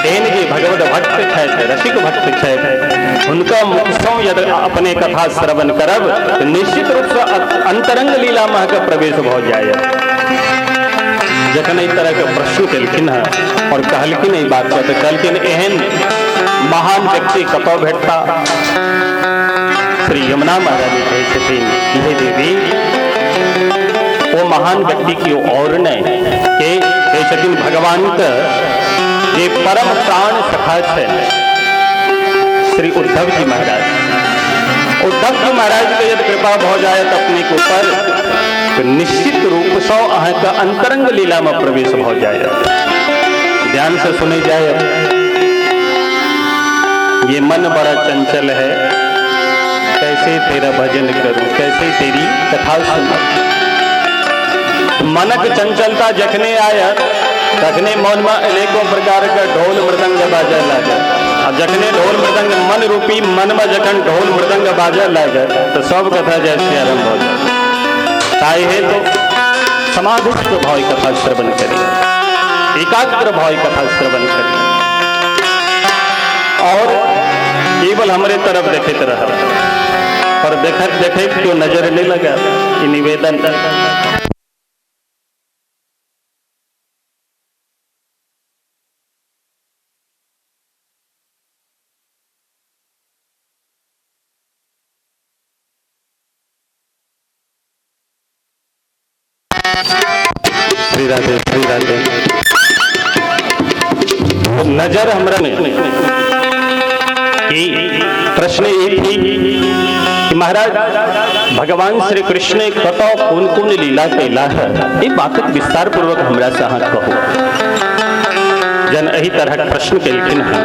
तेन जे भगवत भक्त छथि, रसिक भक्त छथि, उनका मुख से यदि अपने कथा श्रवण करब तो निश्चित रूप से अंतरंग लीला में के प्रवेश भ जाए। जखन इस तरह के प्रश्न कलखिन है और कहलखिन ई बात तो कहलखिन, एहन महान व्यक्ति कतौ भेटता? श्री यमुना महारानी कहे छथिन, हे देवी वो महान व्यक्ति की और नहीं के कहे छथिन, भगवान के जे परम प्राण सखा है श्री उद्धव जी महाराज। उद्धव जी महाराज के यदि कृपा हो जाए तो अपने के ऊपर तो निश्चित रूप से अहाँके अंतरंग लीला में प्रवेश हो जाए। ध्यान से सुने जाए, ये मन बड़ा चंचल है, कैसे तेरा भजन करूं, कैसे तेरी कथा सुनूं। मनक चंचलता जखने आया तखने मन में अनेकों प्रकार का ढोल मृदंग बाजे लगे, और जखने ढोल मृदंग मन रूपी मन में जखन ढोल मृदंग बाजे लगे तो सब कथा जैसे आरंभ हो जाए। ताई है तो समाधिस्थ भाव कथा श्रवण करिए, एकाग्र भाव कथा श्रवण करिए, और केवल हमारे तरफ देखते रह, पर देखे क्यों नजर नहीं लगा। ये निवेदन श्री राधे श्री राधे। नजर हमरा में कि प्रश्न ये थी कि महाराज भगवान श्री कृष्ण कतौ कौन कौन लीला कैला है, ये बात विस्तार पूर्वक हमरा से अहाँ कहू। जन एही तरह प्रश्न केलखिन है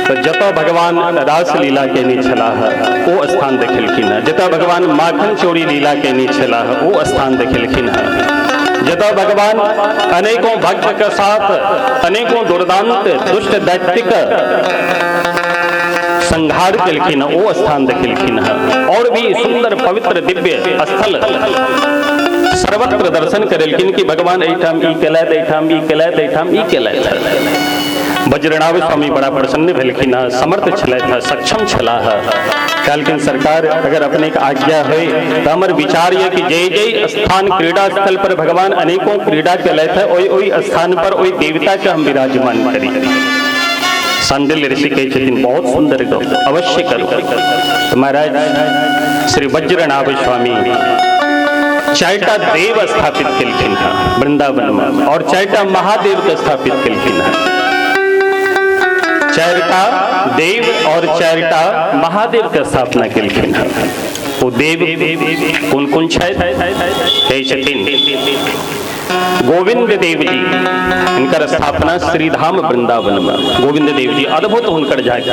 तो जतऽ भगवान रास लीला केने छला है वो स्थान देखेलखिन है, जतऽ भगवान माखन चोरी लीला केने छला है वो स्थान देखेलखिन है। जदा भगवान अनेकों भक्त के साथ अनेकों दुर्दांत दुष्ट दैत्य संहार केलखिन, वो स्थान देखिन और भी सुंदर पवित्र दिव्य स्थल सर्वत्र दर्शन करेलखिन कि भगवान एठाम ई केलैत, एठाम ई केलैत, एठाम ई केलैत। वज्रनाभ स्वामी बड़ा प्रसन्न भेलखिन, समर्थ छलैथ, सक्षम छलाह। कहलखिन सरकार अगर अपने के आज्ञा हो तो हमर विचार ये कि जय जय स्थान क्रीड़ा स्थल पर भगवान अनेकों क्रीड़ा केलैथ ओई ओई स्थान पर ओई देवता के हम विराजमान करी। सांडिल्य ऋषि कहे छथिन बहुत सुंदर गो, अवश्य करो। तो महाराज श्री वज्रनाभ स्वामी चारिटा देव स्थापित केलखिन वृंदावन में और चारिटा महादेव के स्थापित केलखिन। चारिटा देव और चारिटा महादेव के स्थापना केलखिन। वो देव कौन कौन छथिन? गोविंद देव जी, इनकर स्थापना श्रीधाम वृंदावन में। गोविंद देव जी अद्भुत हुनकर जाके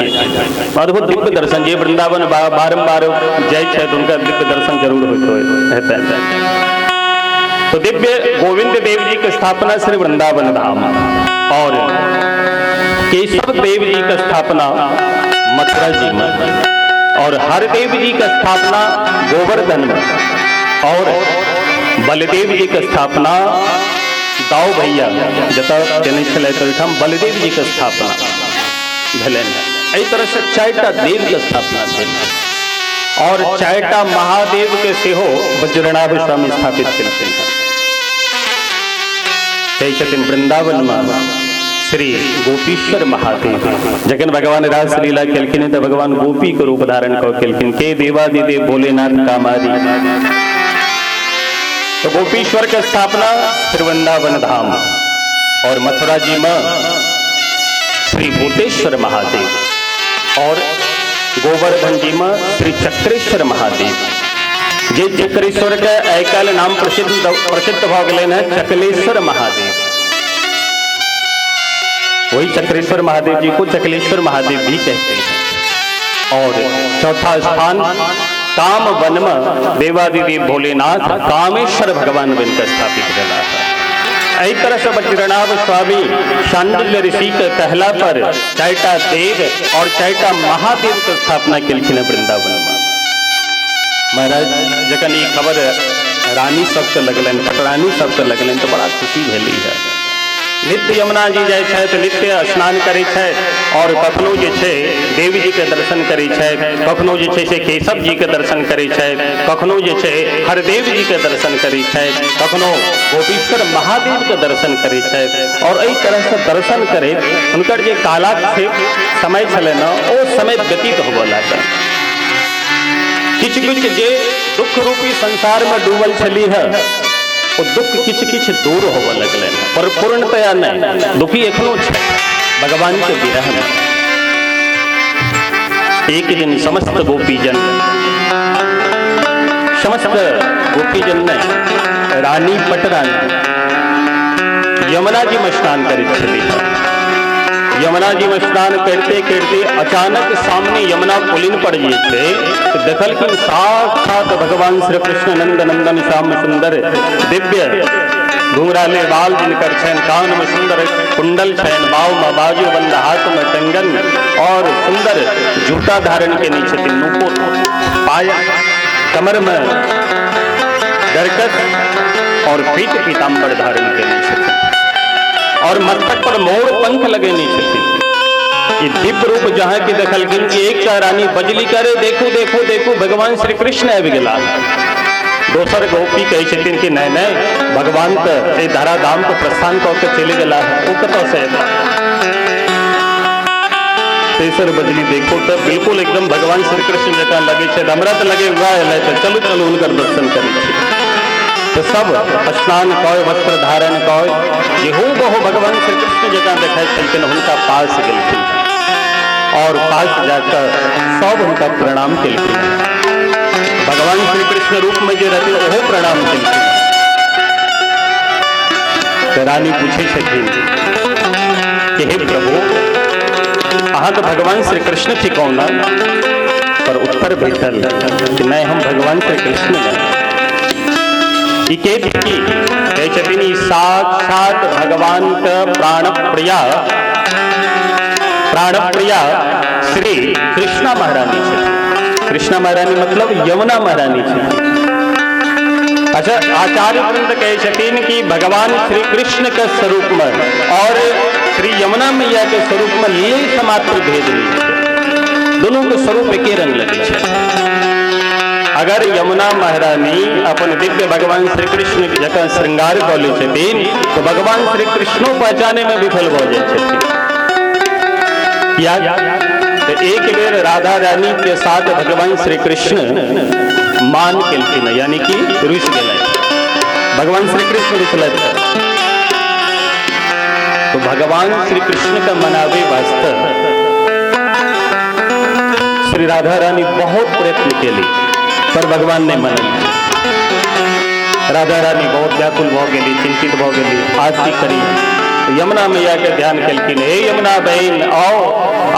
अद्भुत दिव्य दर्शन, जे वृंदावन बारंबार जाय छे तो उनका दिव्य दर्शन जरूर होता है। तो दिव्य गोविंद देव जी की स्थापना श्री वृंदावन धाम और केशव देव जी की स्थापना मथुरा जी में और हरदेव जी की स्थापना गोवर्धन में और बलदेव जी की स्थापना दाऊ भैया जता जने छलै तहिठाम बलदेव जी की स्थापना भेलनि। एहि तरह से चारिटा देव के स्थापना भेल और चारिटा महादेव के सेहो वज्रनाभ स्वामी स्थापित केलखिन। कहै छथिन वृंदावन में श्री गोपीश्वर महादेव जखन भगवान रास लीला केलखिन तो भगवान गोपी के रूप धारण कऽ केलखिन। के देवादिदेव भोलेनाथ कामारी, तो गोपीश्वर के स्थापना श्री वृंदावन धाम और मथुरा जी में श्री भूतेश्वर महादेव और गोवर्धन जी में श्री चक्रेश्वर महादेव। जे चक्रेश्वर के आइ काल्हि नाम प्रसिद्ध भऽ गेलनि हैं चकलेश्वर महादेव। वही चक्रेश्वर महादेव जी को चकलेश्वर महादेव भी कहते हैं। और चौथा स्थान काम वन में देवादिदेव भोलेनाथ कामेश्वर भगवान बन कर स्थापित करा है। एहि तरह से वज्रनाभ स्वामी शांडिल्य ऋषि के कहला पर चारिटा देव और चारिटा महादेव की स्थापना केलखिन वृंदावन में। महाराज जखन ई खबर रानी सबके लगलनि, पटरानी सबके लगलनि तो बड़ा खुशी भेली है। नित्य यमुना जी जाय छै तो नित्य स्नान करै छै और कखनो जे छै देवी जी के दर्शन करै छै, कखनो जे छै से केशव जी के दर्शन करै छै, कखनो जे छै हरदेव जी के दर्शन करै छै, कखनो गोपीश्वर महादेव के दर्शन करै छै। और एहि तरह से दर्शन करे हुनकर जे कालाक्षेप समय छलै न ओ समय व्यतीत होबऽ लागल। किछ किछ जे दुख रूपी संसार में डूबल छली है वो दुख किछ किछ दूर होबऽ लगलै पर पूर्णतया नहीं। दुखी एखनो छै भगवान के विरह में। एक दिन समस्त गोपीजन ने रानी पटरानी यमुना जी में स्नान करैत छली। यमुना जी में स्नान करते करते अचानक सामने यमुना पुलिन पर जे छै तो देखलखिन साक्षात भगवान श्री कृष्ण नंद नंदन श्याम सुंदर दिव्य घुंघराले बाल जिनकर छन, कान में सुंदर कुंडल छन, बाव में बाजू बंद, हाथ में कंगन और सुंदर जूता धारण के नीचे नूपुर, पायल, कमर में गरकस और पीठ पीताम्बर धारण के नीचे और मस्तक पर मोर पंख लगे नीचे। ये दिव्य रूप जहाँ की देखलखिन कि एक रानी बजली करे देखो देखो देखो भगवान श्री कृष्ण आबि गेला। दोसर गोपी कहै छथिन कि नहीं नहीं भगवान तो ए धरा धाम को प्रस्थान कऽ के चले गेला है, वो कतऽ से एता। तेसर बजली देखो तो बिल्कुल एकदम भगवान श्री कृष्ण जकाँ लगे छै। हमरा तो लगे हुआ है तो चलू चलू उनकर दर्शन करै छी। तो सब स्नान कऽ वस्त्र धारण कऽ जेहो बहु भगवान श्री कृष्ण जकाँ देखाइत छलखिन हुनका पास गेलखिन और पास जाकर सब हुनका प्रणाम केलखिन। भगवान श्री कृष्ण रूप में जे रहते ओहो प्रणाम केलखिन। तो रानी पूछे छथिन कि हे प्रभु अहाँ तो भगवान श्री कृष्ण थी कौन? पर उत्तर भेटल कि नहीं हम भगवान श्री कृष्ण नहीं, ई के की कहे छथिन ई साक्षात भगवान का प्राण प्रिया श्री कृष्णा महारानी छथिन। कृष्णा महारानी मतलब यमुना महारानी छथिन। अच्छा, आचार्य वृंद कहे छथिन कि भगवान श्री कृष्ण के स्वरूप में और श्री यमुना मैया के स्वरूप में लेश मात्र भेद नहीं है, दोनों के स्वरूप एके रंग लगे छे। अगर यमुना महारानी अपन दिव्य भगवान श्री कृष्ण के जगह श्रृंगार कऽ लै छथिन तो भगवान श्री कृष्णो पहचाने में विफल भ जाय छथिन। तो एक बेर राधा रानी के साथ भगवान श्री कृष्ण मान केलखिन, यानी कि रुस गेलै, भगवान श्री कृष्ण रुसलैथ। तो भगवान श्री कृष्ण का मनावे वास्ते श्री राधा रानी बहुत प्रयत्न केली पर भगवान ने मनल। राधा रानी बहुत व्याकुल भ गेली, चिंतित भ गेली, आज की करी। तो यमुना मैया के ध्यान केलखिन, हे यमुना बहन आओ,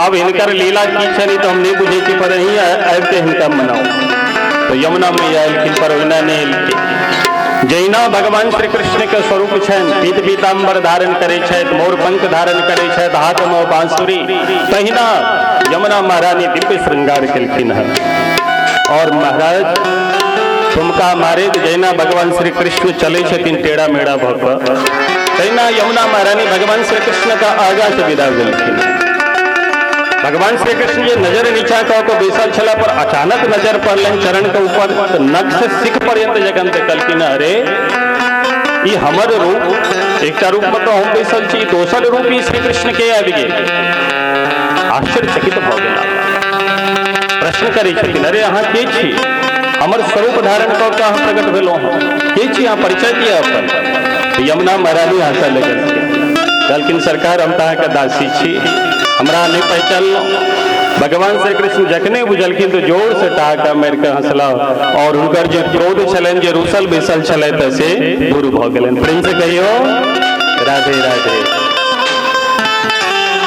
अब हिनकर लीला की छनी तो हम नहीं बुझे कि पर ही आबि के हिनका मनाओ। तो यमुना मैया एलखिन पर ओहिना नहीं एलखिन। जहिना भगवान श्री कृष्ण के स्वरूप छनि, पीत पीताम्बर धारण करे छथि, मोर पंख धारण करे छथि, हाथ में बांसुरी, तहिना यमुना महारानी दिव्य श्रृंगार केलखिन है। और महाराज ठुमका मारे जहिना भगवान श्री कृष्ण चले छथिन टेढ़ा मेढ़ा भऽ कऽ, तहिना यमुना महारानी भगवान श्री कृष्ण का आगा से विदा भेलखिन। भगवान श्री कृष्ण ये नजर नीचा कऽ के बैसल छला पर अचानक नजर पड़लनि चरण के ऊपर, तो नख से सिख पर्यंत जखन देखलखिन, अरे ई हमर रूप, एकटा रूप में तो हम बैसल छी, दोसर रूप ही श्री कृष्ण के आबि गेल। आश्चर्यचकित भऽ गेला, प्रश्न करै छथिन, अरे अहाँ के छी? हमर स्वरूप धारण कऽ के अहाँ प्रकट भेलहुँ हँ, के छी अहाँ? परिचय दिअ अपन। यमुना महारानी हँसऽ लगलखिन, कहलखिन सरकार हम तऽ अहाँके दासी छी, हमरा नहीं पहचानलहुँ। भगवान श्री कृष्ण जखने बुझलखिन तो जोर से ठहाका मारि कऽ हंसला और हुनकर जे क्रोध छलनि, जे रुसल बैसल छलथि से दूर भऽ गेलनि। प्रेम से कहियो राधे राधे।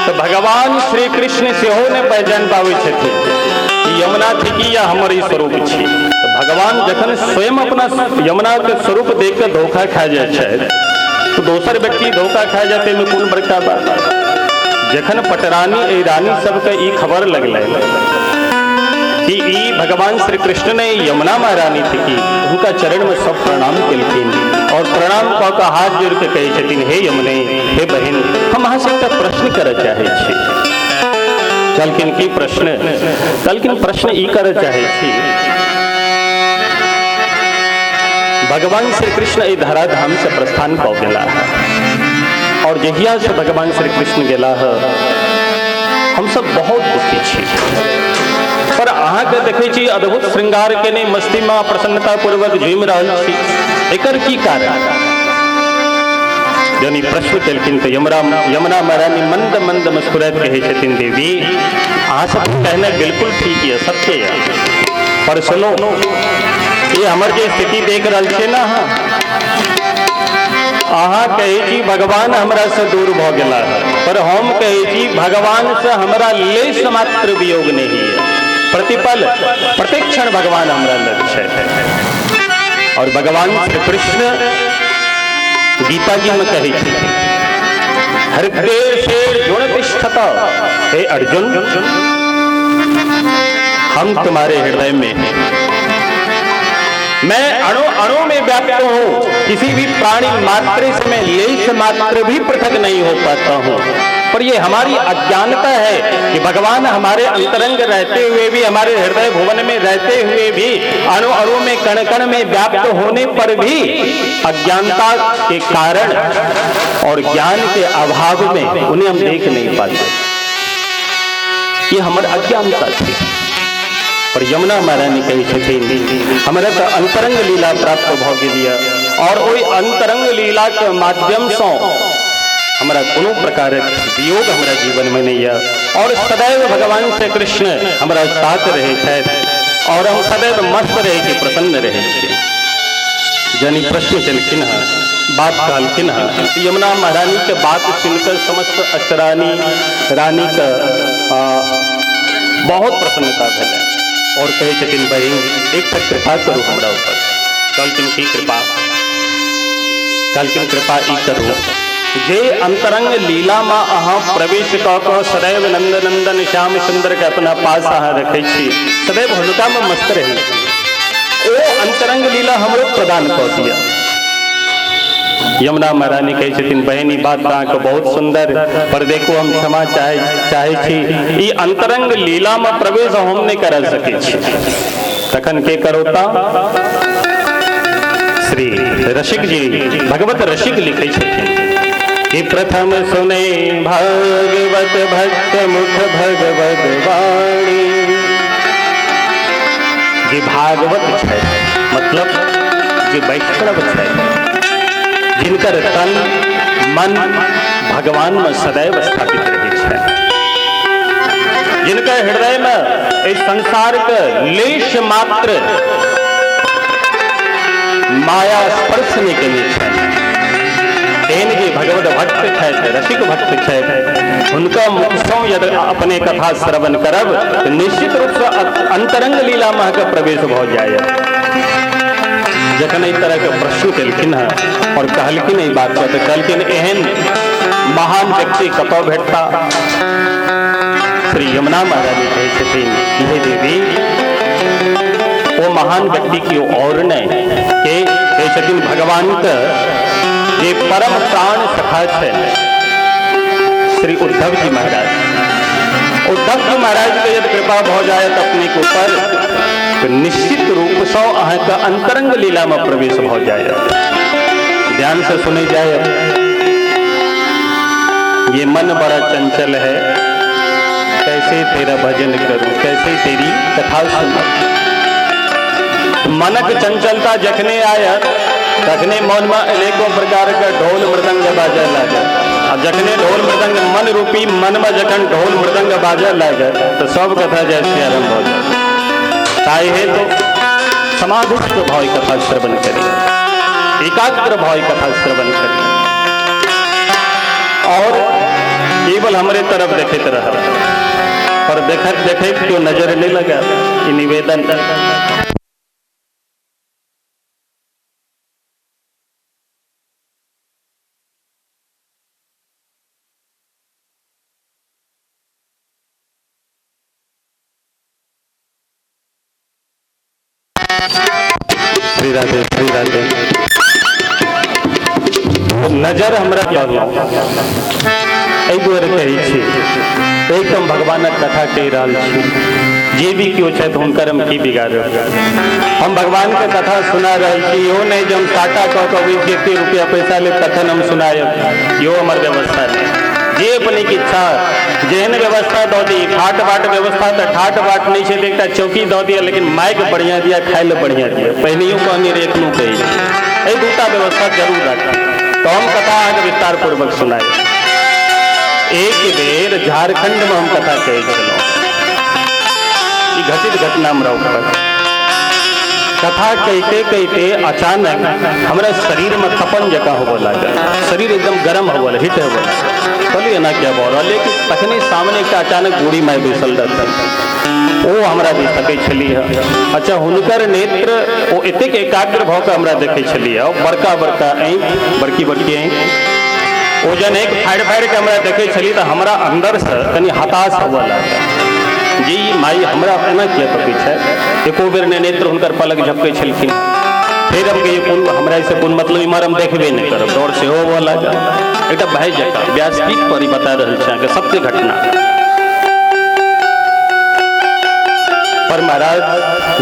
तो भगवान श्री कृष्ण सेहो ने पहचान पाबै छथिन कि यमुना थिकी या हमर ई स्वरूप छी। तो भगवान जखन स्वयं अपना यमुना के स्वरूप देख के धोखा खा जाय छथि तो दोसर व्यक्ति धोखा खा जाते में कोन बड़का बात। जखन पटरानी ए रानी सबके ई खबर लगलै कि ई भगवान श्री कृष्ण ने यमुना महारानी थी कि उनका चरण में सब प्रणाम केलखिन और प्रणाम कऽ के हाथ जोड़ के कहै छथिन, हे यमुने, हे बहन, हम अहाँ से एकटा प्रश्न करऽ चाहै छी। कहलखिन की प्रश्न? कहलखिन प्रश्न ई करऽ चाहै छी, भगवान श्री कृष्ण ई धराधाम से प्रस्थान कऽ गेला और जहिया से भगवान श्री कृष्ण गेला है हम सब बहुत दुखी छी, पर अहाँ के देखे छी अद्भुत श्रृंगार के ने मस्ती में प्रसन्नता पूर्वक झूम रहल छी, एकर की कारण? जनी प्रश्न केलखिन तो यमुना महारानी मंद मंद मुस्कुरात कहै छथिन, देवी अहाँ सब कहना बिल्कुल ठीक है, सत्य है, पर सुनो ये हमर जे स्थिति देख रहल छे ना, अहाँ कहे छी भगवान हमरा से दूर भ गेला है, पर हम कहे छी भगवान से हमरा लेश मात्र वियोग नहीं है। प्रतिपल प्रतिक्षण भगवान हमरा लग छै। और भगवान श्री कृष्ण गीता जी में कहे छी, हृदय से जुड़ तिष्ठत, हे अर्जुन हम तुम्हारे हृदय में हैं, मैं अणु अणु में व्याप्त हूँ, किसी भी प्राणी मात्र से मैं लेश मात्र भी पृथक नहीं हो पाता हूँ। पर ये हमारी अज्ञानता है कि भगवान हमारे अंतरंग रहते हुए भी, हमारे हृदय भुवन में रहते हुए भी, अणु अणु में कण कण में व्याप्त होने पर भी अज्ञानता के कारण और ज्ञान के अभाव में उन्हें हम देख नहीं पाते। ये हमारी अज्ञानता थी। पर यमुना महारानी कही छथिन, हमरा तो अंतरंग लीला प्राप्त भ गेलिए और ओई अंतरंग लीला के माध्यम से हमरा कोनो प्रकारक वियोग हमरा जीवन में नहीं है और सदैव भगवान श्री कृष्ण हमरा साथ रहे छथि और हम सदैव मस्त रहे कि प्रसन्न रहे छी। जनी प्रश्न केलखिन है, बात कहलखिन है, यमुना महारानी के बात सुनकर समस्त अष्टरानी रानी का बहुत प्रसन्नता भेल और कहे छथिन, बहिन एक तक कृपा करू हमरा ऊपर। कहलखिन की कृपा? कहलखिन कृपा ई करू जे अंतरंग लीला में अहाँ प्रवेश कऽ सदैव नंद नंदन श्याम सुंदर के अपना पास अहाँ रखे छी, सदैव हुनका में मस्त रही, ओ अंतरंग लीला हमरो प्रदान कऽ दिया। यमुना महारानी कहे छथिन बहनी बात अहाँके बहुत सुंदर, पर देखो हम क्षमा चाहे छी, ई अंतरंग लीला में प्रवेश हम नहीं कर सके छी। तखन के करोता श्री रसिक जी भगवत रसिक लिखे छथिन कि प्रथम सुने भागवत भक्त मुख भगवत वाणी। जे भागवत है मतलब जे वैष्णव है, जिनकर तन मन भगवान में सदैव स्थापित रहे है, जिनका हृदय में इस संसार के लेश मात्र माया स्पर्श नहीं करी है, तेन जे भगवत भक्त है, रसिक भक्त है, उनका मुखों यदि अपने कथा श्रवण करब तो निश्चित रूप से अंतरंग लीला में का प्रवेश हो जाए। जखन इस तरह के प्रश्न कलखिन है और कहलखिन ई बात तो कहलखिन एहन महान व्यक्ति कतौ भेटता। श्री यमुना महारानी कहे छथिन हे देवी, वो महान व्यक्ति की और नहीं के कहे छथिन भगवान का ये परम प्राण सखा है श्री उद्धव जी महाराज। उद्धव जी महाराज के यदि कृपा हो जाए तो अपने के ऊपर तो निश्चित रूप से अहाँका अंतरंग लीला में प्रवेश हो जाए। ध्यान से सुने जाए, ये मन बड़ा चंचल है, कैसे तेरा भजन करूं, कैसे तेरी कथा सुनूं। मनक चंचलता जखने आया तखने मन में अनेकों प्रकार का ढोल मृदंग बाजे लगे, और जखने ढोल मृदंग मन रूपी मन में जखन ढोल मृदंग बाजे लगे तो सब कथा जैसे आरंभ हो जाए। ताई है तो समाधिस्थ भाव कथा श्रवण करिए, एकाग्र भाव कथा श्रवण करिए, और केवल हमारे तरफ देखते रह, पर देखे क्यों नजर नहीं लगा। ये निवेदन श्री राधे श्री राधे। नजर हमरा दुआरे कही छी, एकदम भगवानक कथा कही रहा छी, जे भी क्यों छे हुनकर हम की बिगाड़। हम भगवान के कथा सुना रहे छी, यो नहीं जो हम टाटा कह के रुपया पैसा ले तखन हम सुनाए, यो हमार व्यवस्था नहीं। जे अपने की इच्छा जेहन व्यवस्था दो दी, ठाट बाट व्यवस्था तो ठाट बाट नहीं है, एक चौकी दो दिया लेकिन माइक बढ़िया दिया, खाए ले बढ़िया दिया, पहले कहनी रे एक कही दूटा व्यवस्था जरूर रखा। तो हम कथा आगे विस्तार पूर्वक सुनाए। एक बेर झारखंड में हम कथा कहे चलो, घटित घटना में ऊपर कथा कहते कहते अचानक हमारा शरीर में खपन जका हो लगा, शरीर एकदम गर्म हो हिट हो बोलिए ना क्या बोल रहा, लेकिन तखने सामने का अचानक बूढ़ी माई बैसल रहता, वो हमारा देख सके छली है। अच्छा हुनकर नेत्र वो एतेक एकाग्र भाव के हमरा देखे छली है, बड़का बड़का आँख बड़की बड़की आँख, वो जन एक फाड़ फाड़ के हमरा देखे छली तो हमारा अंदर से कनी हताश हुआ लगा, जी माई हमरा एना किया तो पीछे एको बेर ने नेत्र हुनकर पलक झपके छलखिन। फिर हम कहिए पुन हमरा से पुन मतलब इमर हम देखबे नहीं करब, दौड़ से हो लगा एक भाई जका व्यासपीठ पर ही बता रहे सत्य घटना। पर महाराज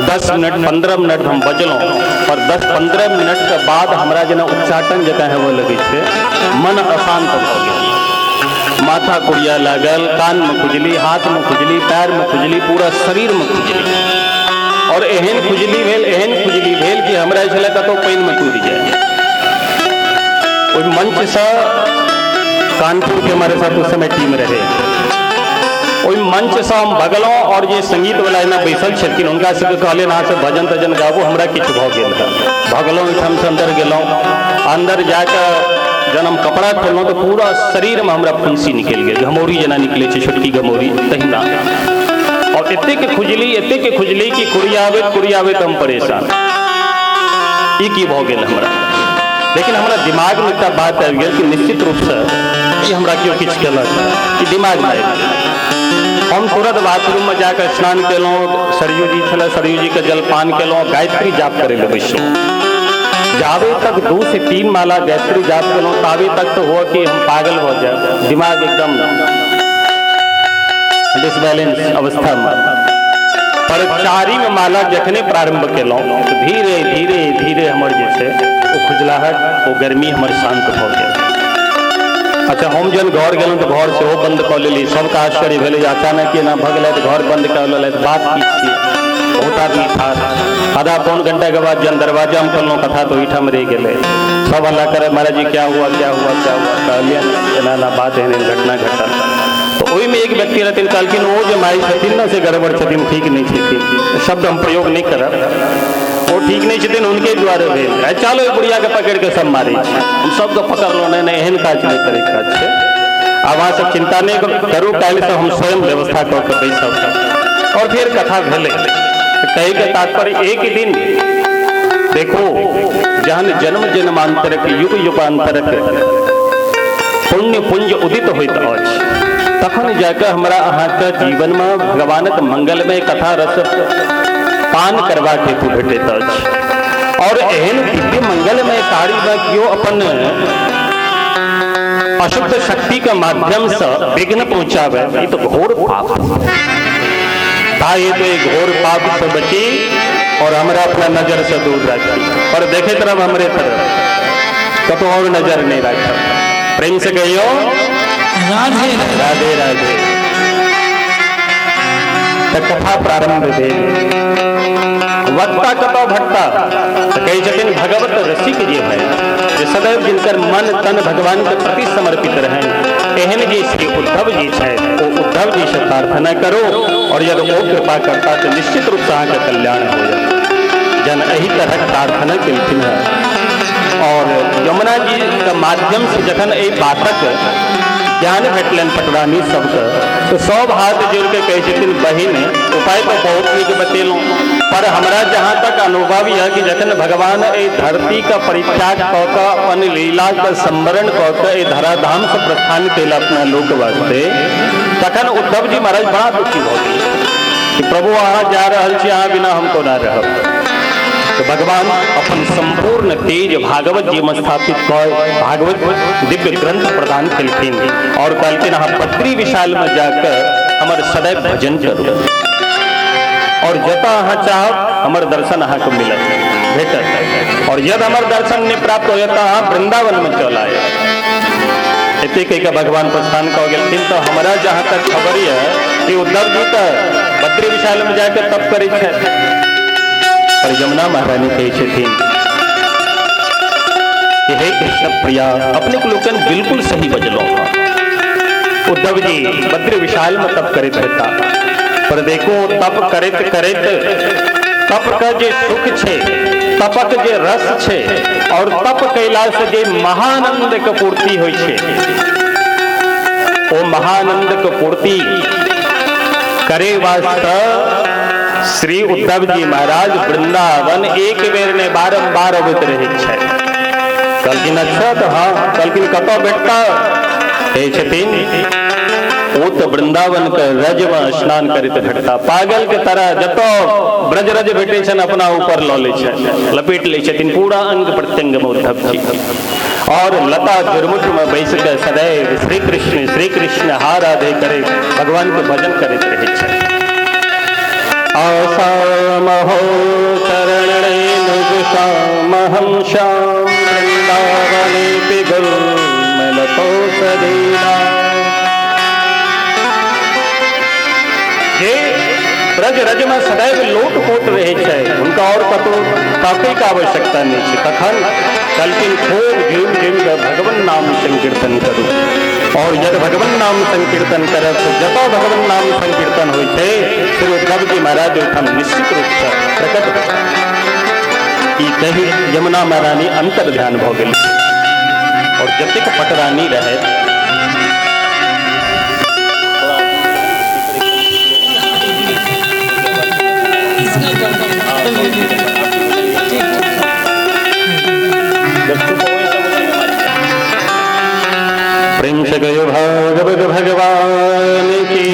10 मिनट 15 मिनट हम बजलों, और 10-15 मिनट के बाद हमरा जना उच्चाटन जका है वो लगे थे, मन अशांत हो गया, माथा कुड़िया लागल, कान में खुजली, हाथ में खुजली, पैर में खुजली, पूरा शरीर में खुजली, और एहन खुजली भेल कि हमरा छले कतो पानी में कूद जाए। ओइ मंच से कानपुर के हमारे साथ उस समय टीम रहे, ओइ मंच से हम भगलों, और ये संगीत वाला एना बैसल छलखिन उनका से कहले ना से भजन तजन गाबू, हमरा किछु भ गेल भगलों, ठाम से अंदर गेलों, अंदर जाकर जन हम कपड़ा खोलना तो पूरा शरीर में हमरा फुंसी निकल गए, घमौरी जना निकले छोटकी घमौरी तहिना, और एते के खुजली कि कुरियावे तो हम परेशान, ई की भ गेल हमरा। लेकिन हमारा दिमाग में एकटा बात आबि गेल कि निश्चित रूप से ई हमरा केओ किछु केलक, ई दिमाग में आबि गेल। हम तुरंत बाथरूम में जाकर स्नान केलहुँ, सरयू जी छलै, सरयू जी के जलपान केलहुँ, गायत्री जाप करे लए बैसलहुँ। जावे तक 2 से 3 माला गायत्री जाप केलहुँ, तावे तक तो हुआ कि हम पागल हो जाए, दिमाग एकदम डिसबैलेंस अवस्था में। पर 4वीं माला जखने प्रारंभ केलहुँ तो धीरे धीरे धीरे हमर जे छै ओ खुजलाहट, ओ गर्मी हमर शांत भऽ गेल। अच्छा, हम जन घर गेलहुँ तो घर सेहो बंद कऽ लेली। सबके आश्चर्य भेलै, अचानक एना भऽ गेलै तऽ घर बंद कऽ लेलथि, बात की छियै? बहुत आदमी था। आधा पौन घंटा के बाद जन दरवाजा में खोलना कथा तो ईठाम रह गए। सब हल्ला करे, महाराज जी क्या हुआ क्या हुआ क्या हुआ? कहलिए एना बात है, घटना घटल। तो ओहि में एक व्यक्ति रहथिन, कहलखिन वो जो माई छथिन ना से गड़बड़ छथिन, ठीक नहीं छथिन। शब्द हम प्रयोग नहीं करब, वो ठीक नहीं छथिन, उनके द्वारे भेल। चलो बुढ़िया के पकड़ के सब मारे, हम सबके पकड़ लो, नहीं एहन काज नहीं करे काज छै। आब अहाँ सब चिंता नहीं करू, काल्हि से हम स्वयं व्यवस्था कऽ के बैसब। और फिर कथा भेलै। कहे के तात्पर्य एक दिन देखो, जहन जन्म जन्मांतरक युग युगांतरक पुण्य पुंज उदित होइत अछि, तखन जाकर हमरा अहाँके जीवन में भगवानक मंगलमय कथा रस पान करबाक हेतु भेटैत अछि। और एहन दिव्य मंगलमय कार्य में केओ अपन अशुद्ध शक्ति के माध्यम से विघ्न पहुंचावे, ये तो घोर पाप। ये तो एक घोर पाप से बची और हमरा अपना नजर से दूर रखी। और देखे तरफ हमरे तरफ कतो और नजर नहीं रखा। प्रेम से कहियो राधे राधे राधे। तो कथा प्रारंभ भेल। वक्ता कतो भट्टा कही छथिन भगवत रसिक जे है, जे सदैव जिनकर मन तन भगवान के प्रति समर्पित रहे, एहन जे श्री उद्धव जी है, वो उद्धव जी से प्रार्थना करो और यदि वो कृपा करता तो निश्चित रूप से अहाँके कल्याण हो जाए। जन यही तरह प्रार्थना केलखिन है। और यमुना जी के माध्यम से जखन एहि बातक ज्ञान भेटलनि पटरानी सबके, तो सब हाथ जोड़ के कहे छथिन बहिन उपाय तो बहुत नीक बतेलहुँ, पर हमरा जहाँ तक अनुभव है कि जखन भगवान ए धरती का परित्याग कऽ के अपन लीला के संवरण कऽ के धराधाम से प्रस्थान कैल अपना लोक वास्ते, तखन उद्धव जी महाराज बड़ा दुखी भऽ गेल कि प्रभु अहाँ जा रहल छी, अहाँ बिना हम कोना रहब। तो भगवान अपन संपूर्ण तेज भागवत जी में स्थापित कर भागवत दिव्य ग्रंथ प्रदान कलखिन और कहलखिन अहाँ बद्री विशाल में जाकर हमर सदैव भजन करू और जतऽ अहाँ चाहब हमर दर्शन अहाँके मिलत भेटत। और यदि हमर दर्शन नहीं प्राप्त हो जाता अहाँ वृंदावन में चल आए। एते कह के भगवान प्रस्थान कऽ गेलखिन। तो हमारा जहाँ तक खबर है कि उद्धव जी तो बद्री विशाल में जाकर तप करे छथि। और यमुना महारानी कहे छथिन कि हे कृष्ण प्रिया, अपने को लोकन बिल्कुल सही बजलो। उद्धव जी बद्री विशाल में तप करित रहता, पर देखो तप करित करित तप का जे सुख छे, तपक जे रस छे और तप कैला से जे महानंद के पूर्ति होय छे, ओ महानंद के पूर्ति करे वास्ते श्री उद्धव जी महाराज वृंदावन एक बेर ने बारंबार अबैत रहे छे। कहलखिन अच्छा तो हाँ, कहलखिन कतौ भेटता कहे छथिन ओ तो वृंदावन के रज में स्नान करित भेटता। पागल के तरह जतो ब्रज रज भेटे छन अपना ऊपर लऽ ले छन, लपेट ले छथिन पूरा अंग प्रत्यंग में उद्धव जी। और लता जुर्मुट में बैस के सदैव श्री कृष्ण हा राधे करे भगवान के भजन करित रहे छन। आसाम हो चरण रेणुकामहं श्याम वृंदावने पिगुल मिलतो सदेना। ये ब्रज रज में सदैव लोट पोट रहे छे, उनका और कतो ताके का आवश्यकता नहीं है। तखन कलकिन खूब झूम झूम कर भगवान नाम संकीर्तन करू और यदि भगवान नाम संकीर्तन करब तो जतो भगवान नाम संकीर्तन होय छे फिर उद्धव जी महाराज ओहिठाम निश्चित रूप से प्रकट ई कही यमुना महारानी अंतर ध्यान भऽ गेल और जतेक पटरानी रहे जब भागवत भगवान की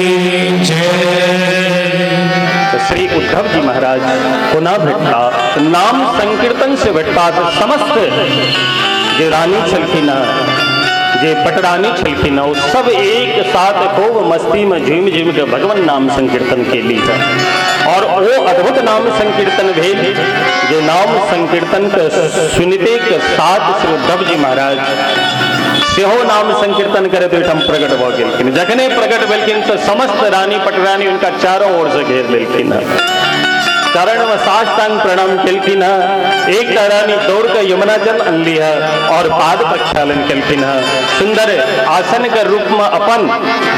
जय। श्री उद्धव जी महाराज पुनः भेटता नाम संकीर्तन से भेटता समस्त जे रानी छलखिन जे पटरानी छलखिन वो सब एक साथ खूब मस्ती में झूम झूम के भगवान नाम संकीर्तन के लिए और वो अद्भुत नाम संकीर्तन भेल जे नाम संकीर्तन के सुनते के साथ श्री उद्धव जी महाराज सेहो नाम संकीर्तन करे तो हम प्रकट भ गेलखिन। जखने प्रकट भेलखिन तो समस्त रानी पटरानी उनका चारों ओर से घेर लेलखिन, चरण में साष्टांग प्रणाम केलखिन। एक रानी दौड़ कर यमुना जल अनली है और पाद प्रक्षालन केलखिन। सुंदर आसन के रूप में अपन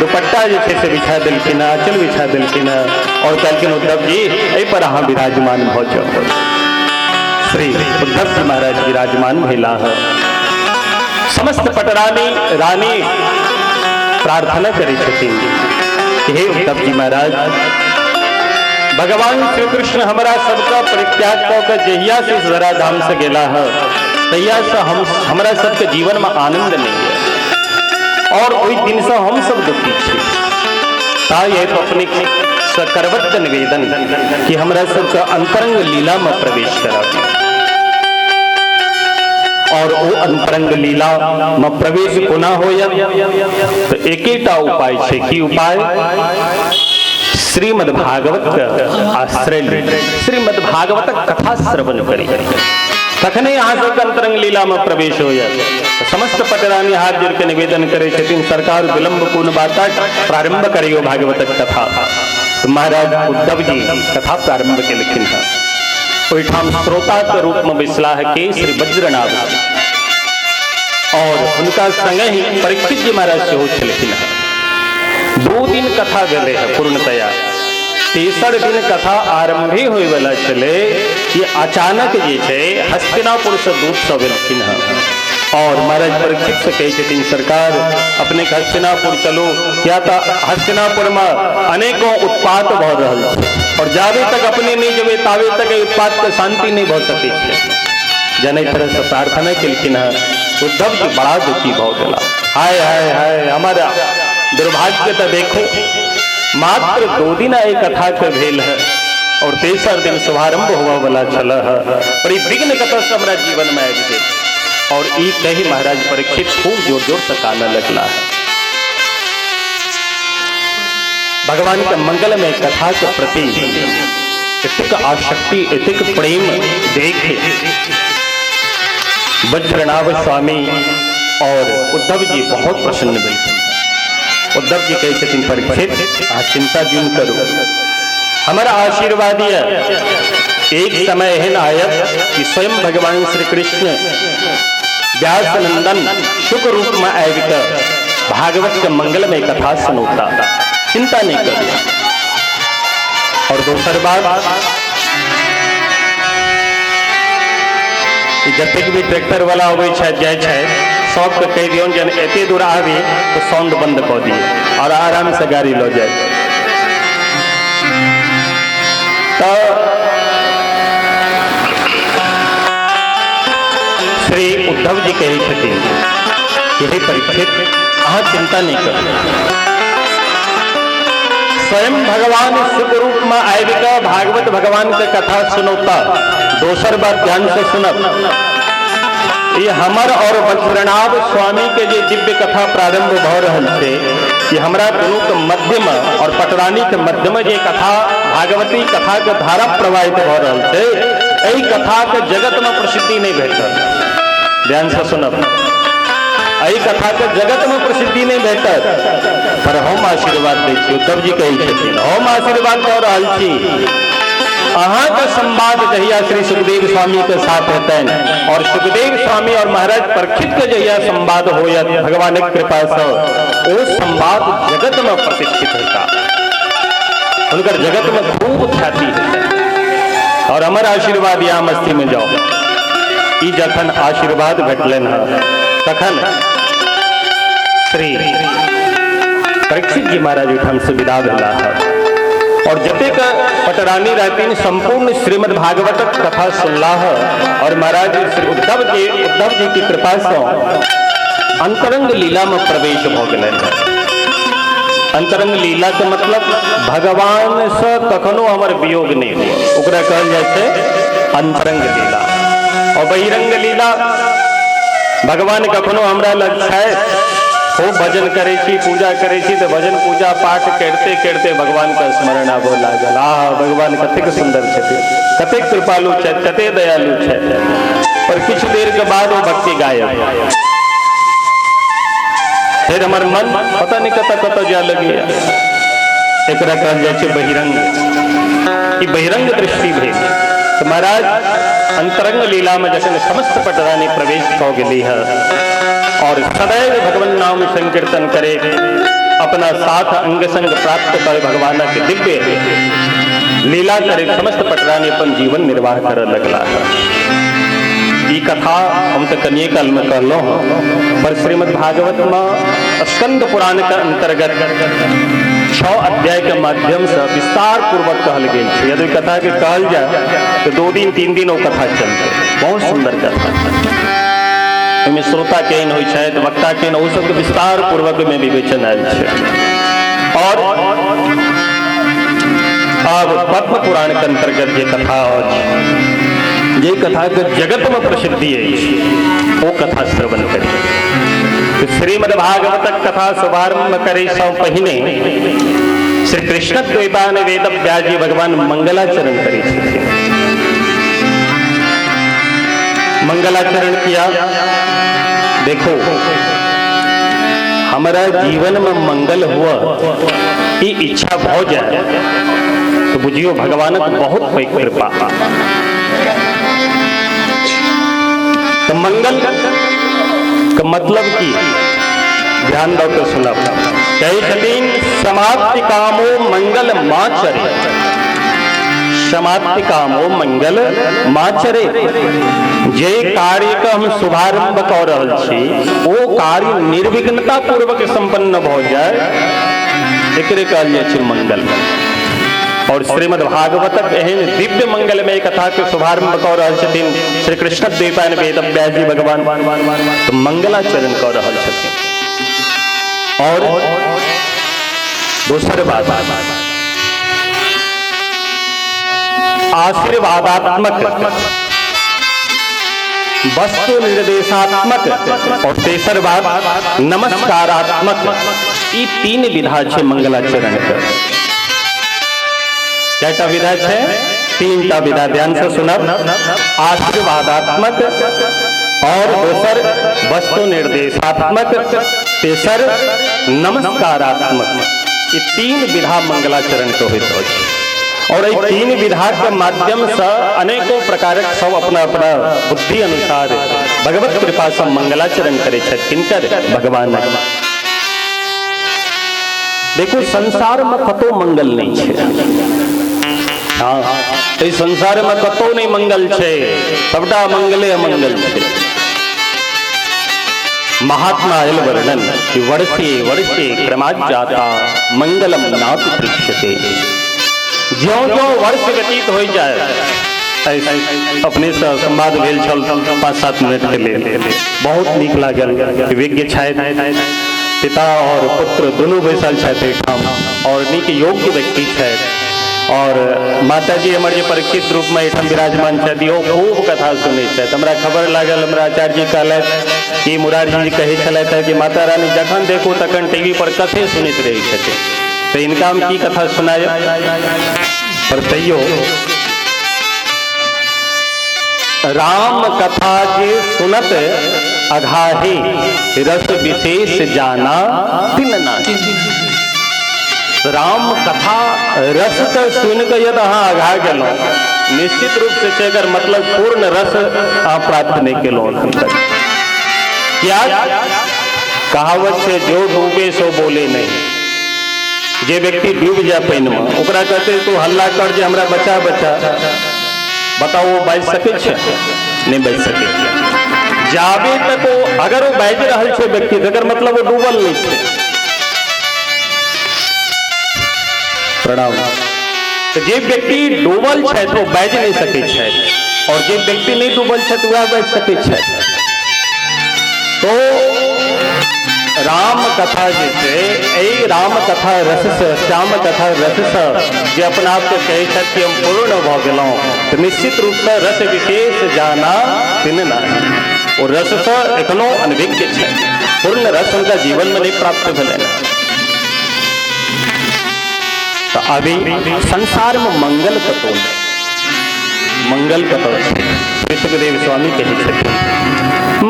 दुपट्टा जैसे से बिछा दिलखिन, आंचल बिछा दिलखिन और कहलखिन उद्धव जी एहि पर अहाँ विराजमान भ जाओ। श्री उद्धव जी महाराज विराजमान भेला है। समस्त पटरानी रानी प्रार्थना करी छथिन कि हे उद्धव जी महाराज भगवान श्री कृष्ण हमारा सबका परित्याग कर जहिया से जरा धाम से गेला है तहिया से हमारा सबके जीवन में आनंद नहीं है और वही दिन से हम सब दुखी छे। ताये तो अपने सकरवत निवेदन कि हमारा सबका अंतरंग लीला में प्रवेश करा और वो अंतरंग लीला में प्रवेश पुनः हो तो एकेटा उपाय छे कि उपाय श्रीमद् भागवत का आश्रय श्रीमद् भागवत कथा श्रवण करी तखने यहाँ से अंतरंग लीला में प्रवेश हो तो समस्त पटरानी हाथ जोड़ के निवेदन करे छथिन सरकार विलंब पूर्ण बाता प्रारंभ करियो भागवत कथा। तो महाराज उद्धव जी कथा प्रारंभ के लिखिन है ओहिठाम श्रोता के रूप में विश्लाह के श्री वज्रनाभ और उनका संग ही परीक्षित जी महाराज से हो छलखिन। 2 दिन कथा गले है पूर्णतया, तेसर दिन कथा आरंभी होय वाला चले कि अचानक जे छे हस्तिनापुर से दूत सब एलखिन है और महाराज परीक्षित से कहे छथिन सरकार अपने हस्तिनापुर चलो क्या था हस्तिनापुर में अनेकों उत्पात भ रहल छै और जावे तक अपने नहीं जबे तावे तक उत्पात के शांति नहीं भ सके छे। जने तरह से प्रार्थना केलखिन है उद्धव जी बड़ा दुखी भ गेला। हाय हाय हाय हमारा दुर्भाग्य तो देखो मात्र 2 दिन एक कथा के भेल है और तेसर दिन शुभारंभ हुआ वाला चल है बड़ी विघ्न कथा से हमारा जीवन में आबि गेल और ई कही महाराज परीक्षित खूब जोर जोर से काना लगला है। भगवान के मंगल में कथा के प्रति इतिक आसक्ति इतिक प्रेम देखे वज्रनाभ स्वामी और उद्धव जी बहुत प्रसन्न हुए। उद्धव जी कहे छथिन परीक्षित आ चिंता क्यों करो हमारा आशीर्वाद एक समय एहन आयत कि स्वयं भगवान श्री कृष्ण व्यास नंदन शुभ रूप में आबिक भागवत के मंगल में कथा सुनौता चिंता नहीं करिए। और दोसर बात जतेक भी ट्रैक्टर वाला अबै छै जाय छै सबके कह दियौन जन एते दूर आबी तो साउंड बंद कर दिए और आराम से गाड़ी लो जाए। तो श्री उद्धव जी कहे छथिन कि हे परीक्षित अहाँ चिंता नहीं करू स्वयं भगवान शुभ रूप में आबिक भागवत भगवान के कथा सुनौता। दोसर बात ध्यान से सुनब ये हमर और वज्रनाभ स्वामी के जे दिव्य कथा प्रारंभ भ रहल छै कि हमरा दोनों के मध्य में और पटरानी के मध्य में जे कथा भागवती कथा के धारा प्रवाहित भ रहल छै एहि कथा के जगत में प्रसिद्धि नहीं भेटल। ध्यान से सुनब एहि कथा के जगत में प्रसिद्धि नहीं भेटल पर हम आशीर्वाद दै छी। उद्धव जी कहै छथिन हम आशीर्वाद दऽ रहल छी अहाँ के संवाद जहिया श्री सुखदेव स्वामी के साथ हेतन और सुखदेव स्वामी और महाराज परीक्षित के जहिया संवाद होयत भगवान की कृपा से वो संवाद जगत में प्रतिष्ठित होता उनकर जगत में खूब ख्याति है और हमारा आशीर्वाद यहाँ मस्ती में जाओ। ई जखन आशीर्वाद भेटलन है तखन श्री परीक्षित जी महाराज उठम से विदा भेला है और जतेक पटरानी रहतीन संपूर्ण श्रीमद् भागवत कथा सुनला है और महाराज श्री उद्धव जी की कृपा से अंतरंग लीला में प्रवेश भ गेलै। अंतरंग लीला के मतलब भगवान से कखनो हमर वियोग नहीं हुआ, ओकरा कहल जाय छै अंतरंग लीला। और बहिरंग लीला भगवान कखनो हमरा लग छै, खूब भजन करे छी, पूजा करे छी, तो भजन पूजा पाठ करते करते भगवान का स्मरण आबो लागल। भगवान कतेक सुंदर छथिन, कतेक कृपालु छथि, कतेक दयालु छथि। पर किछ देर के बाद वो भक्ति गायब। फिर हमार मन पता नहीं कत कत जा लगे। एकरा कहल जाय छै बहिरंग। ई बहिरंग दृष्टि भेल। तो महाराज अंतरंग लीला में जखन समस्त पटरानी प्रवेश क गेली है और सदैव भगवान नाम संकीर्तन करे, अपना साथ अंग संग प्राप्त कर भगवान के दिव्य लीला करे, समस्त पटरानी अपन जीवन निर्वाह कर लगला है। ई कथा हम तो कनिए काल में कहलो, पर श्रीमद् भागवत में स्कंद पुराण के अंतर्गत 6 अध्याय के माध्यम से विस्तार पूर्वक कहल गेल छै। यदि कथा के कहल जाए तो 2 दिन 3 दिन वो कथा चलते। बहुत सुंदर कथा, ओहिमे श्रोता केहन होइ छै, वक्ता केहन, ओ सबके विस्तार पूर्वक में विवेचन आयल छै। और अब पद्म पुराण के अंतर्गत ये कथा जे कथा के जगत में प्रसिद्धि है, वो कथा श्रवण करी। श्रीमद् भागवत कथा शुभारंभ करे सौ पहिने श्री कृष्ण द्वैपायन वेद व्यास जी भगवान मंगलाचरण करे। मंगलाचरण किया। देखो हमारा जीवन में मंगल हुआ, ये इच्छा हो जाए तो बुझियो भगवान बहुत पैघ कृपा। तो मंगल का मतलब की ध्यान दो तो सुना। कहे छथिन समाप्ति कामो मंगल माचरे, समाप्ति कामो मंगल माचरे। जे कार्य का हम शुभारंभ कर रहल छी वो कार्य निर्विघ्नता पूर्वक संपन्न हो जाए, एकरे कहल जाय छै मंगल। और श्रीमद् भागवत एहन दिव्य मंगल में कथा के शुभारंभ कर रहे छथिन श्री कृष्ण द्वैपायन वेद व्यास जी भगवान, तो मंगलाचरण कर रहे छथिन। और दूसरी बात, आशीर्वादात्मक, वस्तु निर्देशात्मक और तीसर बात नमस्कारात्मक, ये 3 विधा है मंगलाचरण के। क्या विधा है? 3टा विधा, ध्यान से सुना। आशीर्वादात्मक और दूसर वस्तु निर्देशात्मक, तीसर नमस्कारात्मक। ये 3 विधा मंगलाचरण के होइत अछि। और ये 3 विधा के माध्यम से अनेकों प्रकार सब अपना अपना बुद्धि अनुसार भगवत कृपा से मंगलाचरण करे छथि। किनकर? भगवान। देखो संसार में कतो मंगल नहीं है। हाँ, इस संसार में कतो नहीं मंगल छे, सबटा मंगले अमंगल छे। महात्मा आयल वर्णन कि वर्षे वर्षे क्रमात् जाता मंगलम नापि पृच्छते। ज्यों ज्यों वर्ष व्यतीत हो जाए, अपने से संवाद भेल छल 5-7 मिनट के लिए, बहुत नीक लागल। विज्ञ छथि, पिता और पुत्र दोनों बैसल छथि ठाम, और नीक योग्य व्यक्ति छथि। और माता जी हमारे जे परीक्षित रूप में एठाम विराजमान छथि, ओ खूब कथा सुनै छथि। हमरा खबर लागल, हमरा आचार्य जी कहलथि कि मुरारी जी कहै छलथि कि माता रानी जखन देखो तखन टीवी पर कथे सुनैत रहै छथिन, तो इनका हम की कथा सुनाय। पर तैयो राम कथा के सुनत अघाही, रस विशेष जाना दिन नाही। राम कथा रस के सुन के यदि अहाँ आगा गेलौं, निश्चित रूप से अगर मतलब पूर्ण रस आप प्राप्त नहीं केलौं अखन तक। क्या कहावत से जो डूबे सो बोले नहीं। जे व्यक्ति डूब जाए पानि में, ओकरा कहते तू हल्ला कर जे हमरा बचा बचा, बताओ वो बाजि सकै छै? नहीं बाजि सकै छै। जाबे तक वो अगर वो बाजि रहल छै व्यक्ति, तकर मतलब वो डूबल नहीं छै। प्रणाम। तो जे व्यक्ति डूबल है तो बाजि नहीं सकै छै, और जे व्यक्ति नहीं डूबल है तो वह बाजि सकै छै। तो राम कथा जे छै एहि राम कथा रस से श्याम कथा रस से जे अपना आप के कहै छथि कि हम पूर्ण भऽ गेलहुँ तऽ निश्चित रूप से रस विशेष जाना तिन नाही ओ रस से एखनो अनभिज्ञ छै पूर्ण रस उनका जीवन में नहीं प्राप्त भेलै तो अभी संसार में मंगल कतौ नहीं मंगल कतौ श्री सुखदेव स्वामी कहै छथिन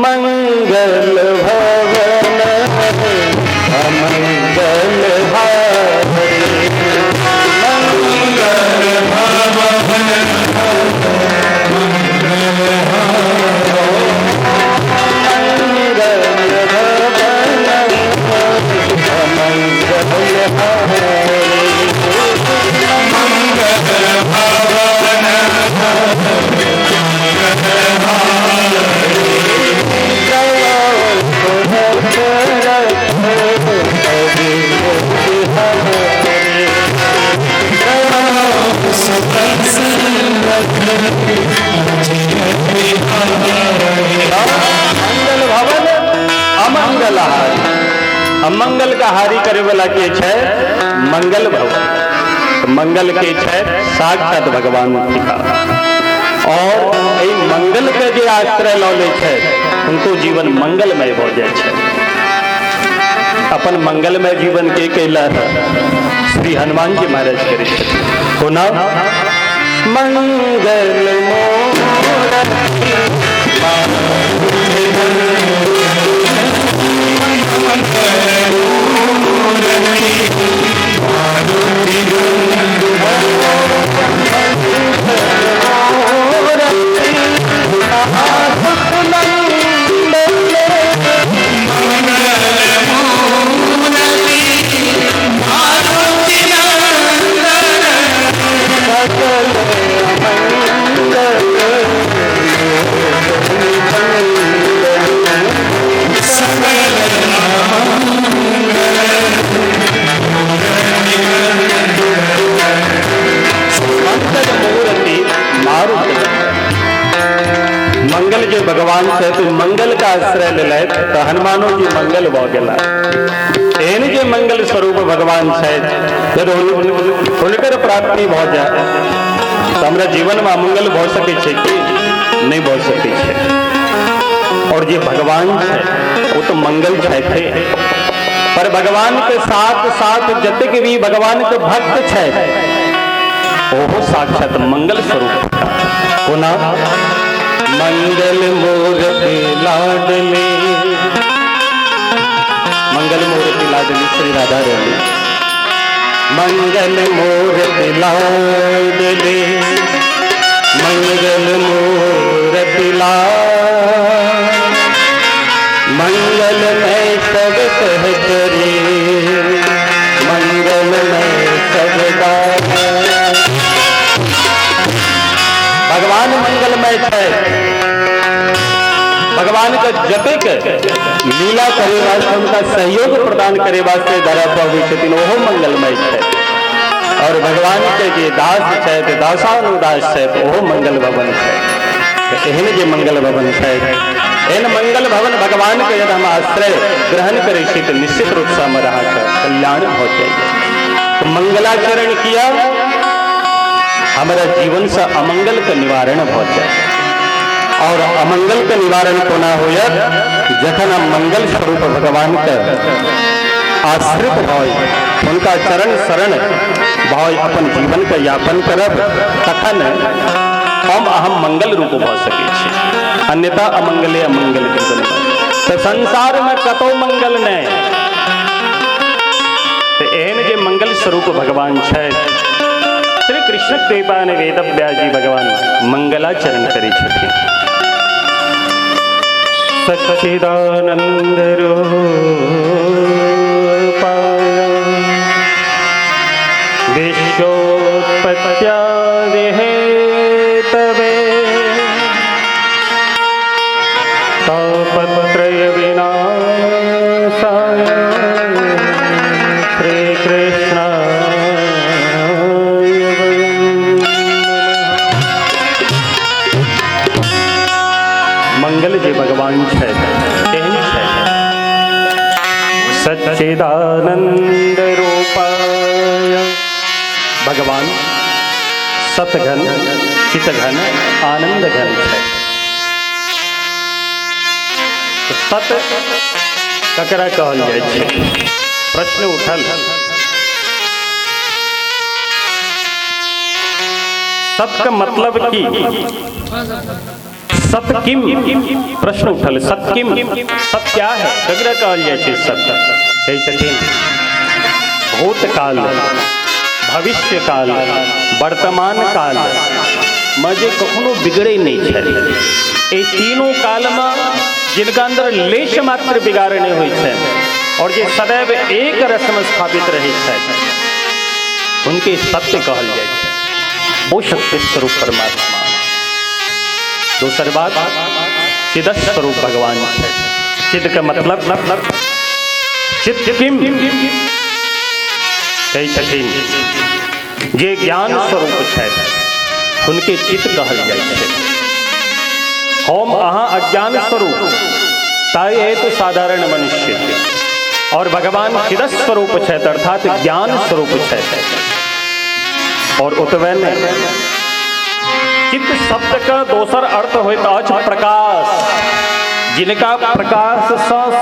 मंगल भवन अमंगल हारी मंगल भवन अमंगल का हारी करे वाला के छै मंगल भवन मंगल के छै साक्षात भगवान टीका और एहि मंगल के जे आश्रय लऽ लै छै उनको जीवन मंगलमय भऽ जाइ छै अपन मंगलमय जीवन के कैला श्री हनुमान जी महाराज करै छथिन कोना मंगल मंगल जो भगवान से तो मंगल का आश्रय ले तो हनुमानो जी मंगल भ गेला एहन जे मंगल स्वरूप भगवान फिर हुनकर प्राप्ति भ जाए तो हमरा जीवन में अमंगल भ सके छै कि नहीं भ सके छै और जे भगवान है वो तो मंगल चाहते पर भगवान के साथ साथ जतेक भी भगवान के भक्त है वो साक्षात मंगल स्वरूप कोना मंगल मूर्ति लाडली मंगल मूर्ति लाडली श्री राधा रानी मंगल मूर्ति लाडली मंगल मूर्ति लाड मंगल में सब सहचरी मंगल में सब भगवान मंगलमय है भगवान का जपेक लीला करे वास्ते उनका सहयोग प्रदान करे वास्ते धरा प्रभु छथिन ओहो मंगलमय है और भगवान के जे दास है दासानुदास है ओहो मंगल भवन है एहन जे मंगल भवन है एहन मंगल भवन भगवान के यदि हम आश्रय ग्रहण करे तो निश्चित रूप से हमारा कल्याण हो जाएगा तो मंगलाचरण किया हमारा जीवन से अमंगल का निवारण हो जाए और अमंगल का निवारण कोना हो जखन हम मंगल स्वरूप भगवान का आश्रित भाव उनका चरण शरण भाव अपन जीवन का यापन करब तखन हम अहम मंगल रूप भ सके अन्यथा अमंगले अमंगल के तो संसार में कतो मंगल नहीं तो एहन जे मंगल स्वरूप भगवान है श्री कृष्ण कृपा ने वेद व्यास जी भगवान मंगलाचरण करे छथिन सच्चिदानंद विश्वोत्पत्त्यादि हेतवे तापत्रय विनाशाय श्री कृष्ण मंगल जे भगवान है सच्चिदानंद रूपाय भगवान सतघन चितघन आनंद घन है। तो सत ककरा कहल जाय छै? प्रश्न उठल सत का मतलब की सत किम? प्रश्न उठल सत किम, सत क्या है? ककरा कहल जाय छै सत? कहै छथिन भूतकाल, भविष्य काल, वर्तमान काल में जे कखनो बिगड़े नहीं है। ये तीनों काल में जिनका अंदर लेश मात्र बिगाड़ नहीं हुई है और जे सदैव एक रस में स्थापित रहे है, उनके सत्य कहल जाए है। वो शक्ति स्वरूप परमात्मा। दूसरी बात चिद स्वरूप भगवान है। चिद का मतलब चित्त किम? कही छथिन जे ज्ञान स्वरूप है, उनके चित्त कहल जाए है। हम अहाँ अज्ञान स्वरूप ताई है तो साधारण मनुष्य और भगवान चिद स्वरूप है अर्थात ज्ञान स्वरूप है। और उतवे में चित्त शब्द का दोसर अर्थ होता अछि प्रकाश, जिनका प्रकाश से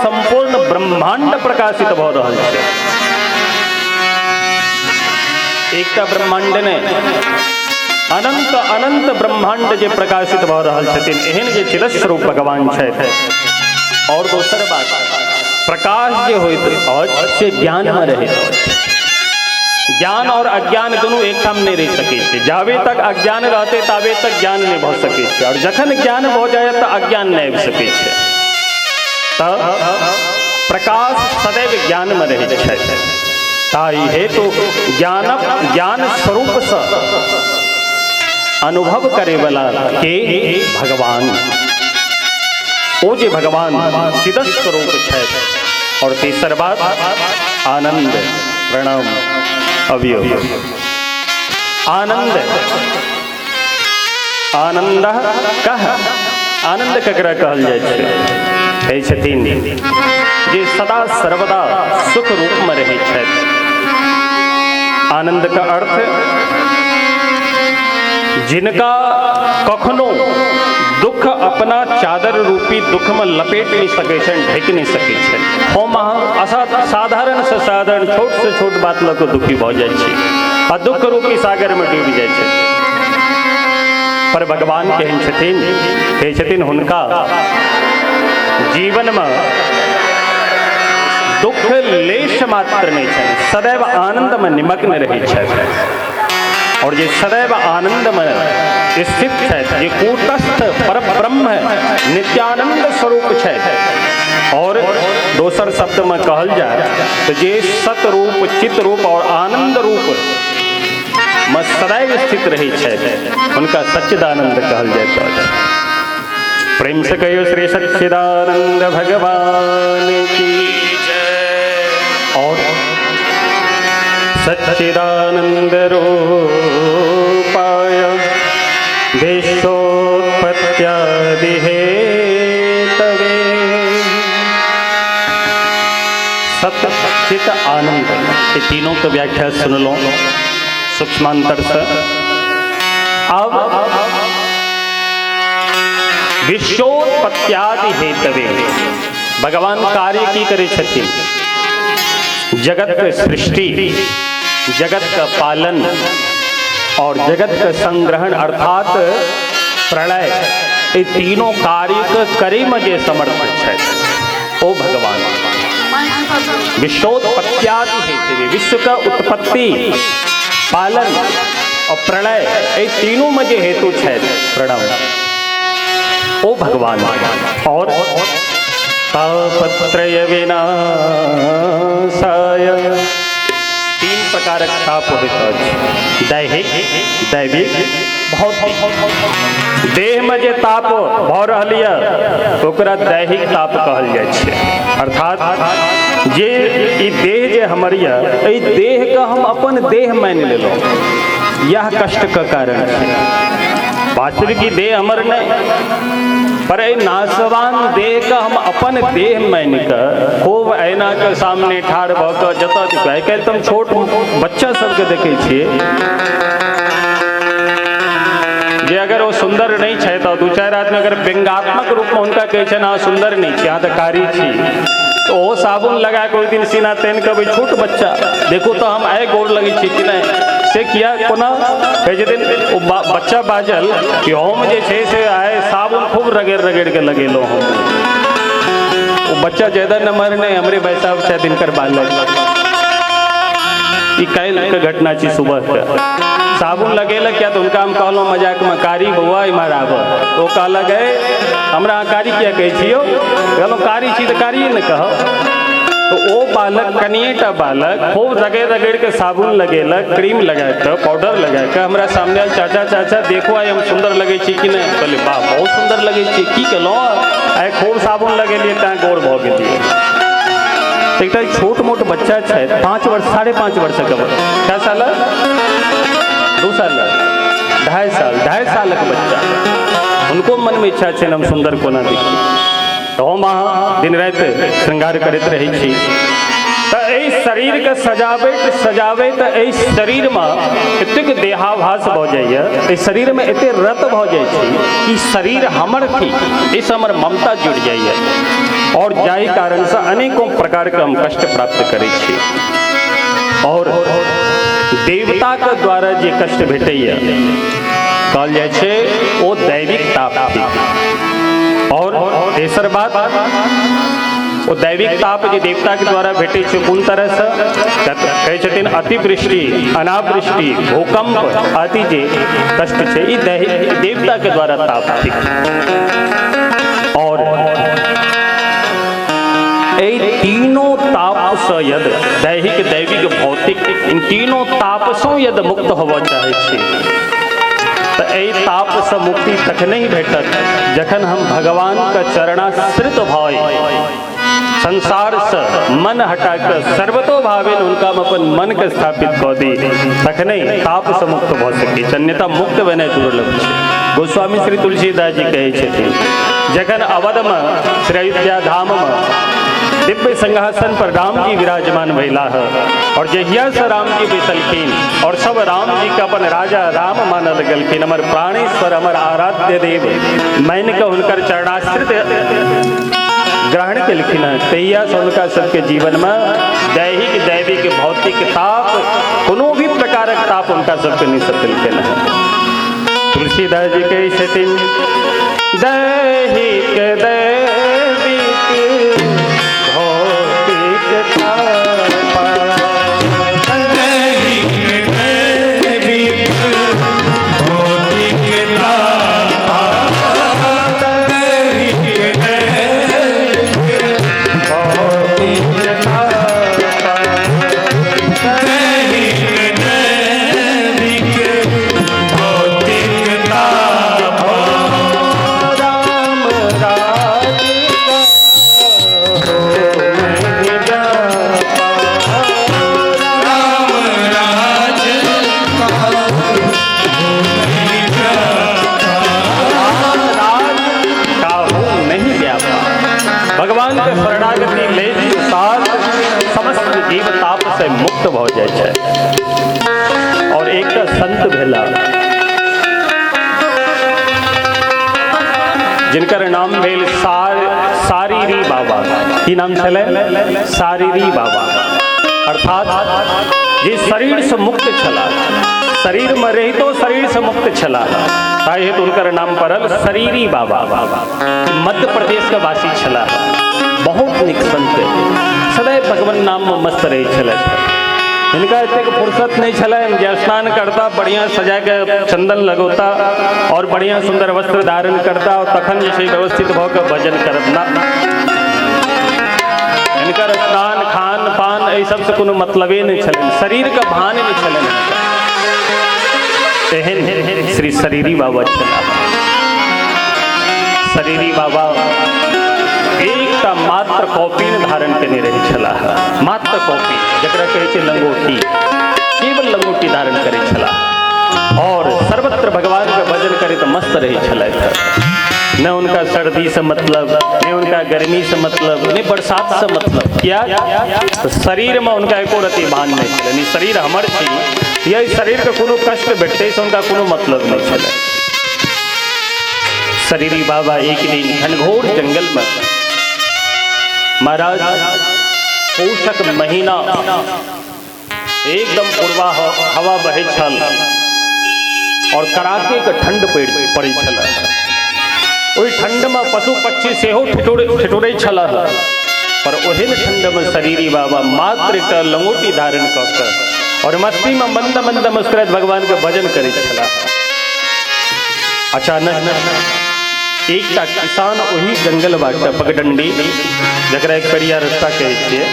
संपूर्ण ब्रह्मांड प्रकाशित भ रहल छै। एकटा ब्रह्मांड ने अनंत अनंत ब्रह्मांड जे प्रकाशित भ रहल छथिन, एहन जे चिद स्वरूप भगवान छथि। और दोसर बात प्रकाश जे होइत अछि से ज्ञान में रहैत अछि। ज्ञान और अज्ञान दोनों एक ठाम नहीं रह सके छे। जावे तक अज्ञान रहते तावे तक ज्ञान नहीं भ सके छे और जखन ज्ञान हो जाए तो अज्ञान नहीं आबि सके छे। तो प्रकाश सदैव ज्ञान में रहै छै। ताई हेतु ज्ञान स्वरूप से अनुभव करे वाला के भगवान, ओ जे भगवान चिद स्वरूप है। और तीसर बात आनंद प्रणाम अवयव। आनंद आनंद कह आनंद ककरा कहल जाय छै? कहै छथिन जे सदा सर्वदा सुख रूप में रहै छथि। आनंद का अर्थ जिनका कखनो दुख अपना चादर रूपी दुख में लपेट नहीं सके छन, ढक नहीं सके छन। हम साधारण से साधारण छोट से छोट बात लग दुखी भ जाय छी आ दुख रूपी सागर में डूब जाय छै। पर भगवान कहन छथिन, कहै छथिन हुनका जीवन में दुख लेश मात्र नहीं छन, सदैव आनंद में निमग्न रहै छथि। और ये सदैव आनंद में स्थित है, ये कूटस्थ पर ब्रह्म है, नित्यानंद स्वरूप है। और दोसर शब्द में कहल जाए तो ये सत रूप, चित रूप और आनंद रूप में सदैव स्थित रही है, उनका सच्चिदानंद कहल जाता है। प्रेम से कहो श्री सच्चिदानंद भगवान की जय। और सच्चिदानंद रूपाय विश्वोत्पत्त्यादि हेतवे सत चित आनंद, ये तीनों की व्याख्या सुन लो सूक्ष्मांतर से। अब विश्वोत्पत्त्यादि हेतवे भगवान कार्य की करे छथिन? जगत का सृष्टि, जगत का पालन और जगत का संग्रहण अर्थात प्रलय, ये तीनों कार्य करे में जे समर्थ है ओ भगवान। विश्वोत्पत्त्यादि हेतु, विश्व का उत्पत्ति, पालन और प्रलय, ये तीनों में जे हेतु है प्रणव ओ भगवान। और तापत्रय विनाशाय तीन प्रकार ताप होता है, दैहिक, दैविक, भौतिक। देह में जे ताप भ रहल है ओकरा दैहिक ताप कहल जाय छै। अर्थात जे ई देह जे हमर है, ई देह का हम अपन देह मान लेलो, यह कष्ट का कारण है। वास्तविक देह हमर नहीं, पर ए नासवान देह का हम अपन देह मान कर खूब ऐना के सामने ठाढ़ भ के जतऽ दिखाई काल्हि तुम छोट बच्चा सबके देखे छियै जे अगर वो सुंदर नहीं है तो दू चार आदमी अगर व्यंगात्मक रूप में उनका कहे छे ना सुंदर नहीं है, यहाँ तो कारी छी, तो वो साबुन लगा के दिन सीना तेन के भाई छोट बच्चा देखो तो हम आए गोर लगे छी कि नहीं से किया कोना कहे दिन बच्चा बाजल कि हम जे छे से आए साबुन खूब रगड़ रगड़ के लगेलो हम वो बच्चा ज्यादा न मरने हमरे वैसा छह दिन कर बालक ई काल के घटना छी सुबह के साबुन लगेला क्या तो उनका हम कहलो मजाक में कारी बउआ इमहर आब तो कहला गए हमरा कारी क्या कहे छियो कहलो कारी छी तो कारी न कहो तो ओ बालक कनिएटा बालक खूब रगड़ रगड़ के साबुन लगेला क्रीम लगा के पाउडर लगा के हमरा सामने चाचा चाचा देखो आई हम सुंदर लगे छी कि नहीं कहले बा बहुत सुंदर लगे छी की कहलो आइ खूब साबुन लगेलिए ता गोर भ गेलिए एक छोट मोट बच्चा है 5 वर्ष 5.5 वर्ष का क्या साल 2 साल 2.5 साल का बच्चा उनको मन में इच्छा है हम सुंदर को ना देखी तो हम वहाँ दिन रात श्रृंगार करते रहे छी तो शरीर के सजावे तो शरीर में एतेक देहाभास भ जाइए शरीर में एते रत भ जाए कि शरीर हमर थी इस हमर ममता जुड़ जाइए और जाहि कारण से अनेकों प्रकार के हम कष्ट प्राप्त करै छी और देवता के द्वारा जे कष्ट भेटैया कहल जाय छे ओ दैविक ताप थी और तेसर बात वो दैविक ताप जे देवता के द्वारा भेटे छे कोन तरह से कहे छथिन अतिवृष्टि अनावृष्टि भूकंप आदि जे कष्ट छे ई देवता के द्वारा ताप थी और तीनों ताप से यद दैहिक दैविक भौतिक इन तीनों ताप से यद मुक्त होवा चाहे छी तो ताप से मुक्ति तखने ही भेटत जखन हम भगवान का चरणाश्रित भाव संसार से मन हटा कर सर्वतो भावेन उनका अपन मन के स्थापित कर दी तखने ताप से मुक्त भ सके अन्यथा मुक्त बने दुर्लभ है। गोस्वामी श्री तुलसीदास जी कहे छथिन जखन अवध में श्री अयोध्या धाम में दिव्य सिंहासन पर राम जी विराजमान भैला है और जहिया से राम जी बैसलखिन और सब राम जी का अपन राजा राम मानल गलखिन हमर प्राणेश्वर हमर आराध्य देव मैंने का उनकर चरणाश्रित ग्रहण केलखिन है तहिया से उनका सबके जीवन में दैहिक दैविक भौतिक ताप कोनो भी प्रकारक ताप उनका सबके नहीं सकलखिन है। तुलसीदास जी कहे छथिन दैहिक दैविक मुक्त हो जाए और एक संत भेला जिनकर नाम भेल सारीरी बाबा की नाम चले सारीरी बाबा अर्थात ये शरीर से मुक्त छला शरीर में रही तो शरीर से मुक्त छला ताहि हेतु उनकर नाम पड़ल शरीरी बाबा मध्य प्रदेश का वासी छला बहुत निक संत सदैव भगवान नाम में मस्त रहे छल इनका इतने फुर्सत नहीं छला स्नान करता बढ़िया सजा के चंदन लगोता और बढ़िया सुंदर वस्त्र धारण करता और तखन जैसे व्यवस्थित होकर भजन करना इनका स्नान खान पान ये सब से कोनो मतलबे नहीं छल शरीर का भान नहीं छल श्री शरीरी बाबा छला शरीरी बाबा एक मात्र कॉपी धारण करने रही छला मात्र कॉपी जकरा कहे छे लंगोटी केवल लंगोटी धारण करे छला और सर्वत्र भगवान के भजन करे तो मस्त रही छला। न उनका सर्दी से मतलब, न उनका गर्मी से मतलब, न बरसात से मतलब। क्या तो शरीर में उनका एको रति भान नहीं चले। शरीर हमर छी, यह शरीर के कोनो कष्ट भेटते से उनका कोनो मतलब नहीं चले। शरीरी बाबा एक दिन घनघोर जंगल में, महाराज पोषक महीना, एकदम पूर्वा हवा बहे छल और कड़ाके के ठंड पड़े छल। ओहि ठंड में पशु पक्षी सेहो ठिठुरै छल, पर ओहन ठंड में शरीरी बाबा मात्र एक लंगोटी धारण कऽ और मस्ती में मंद मंद मुस्कुराइत भगवान के भजन करै छला। अचानक एकटा किसान ओही जंगल बाट पगडंडी, जकरा एक करिया रास्ता कहै छियै,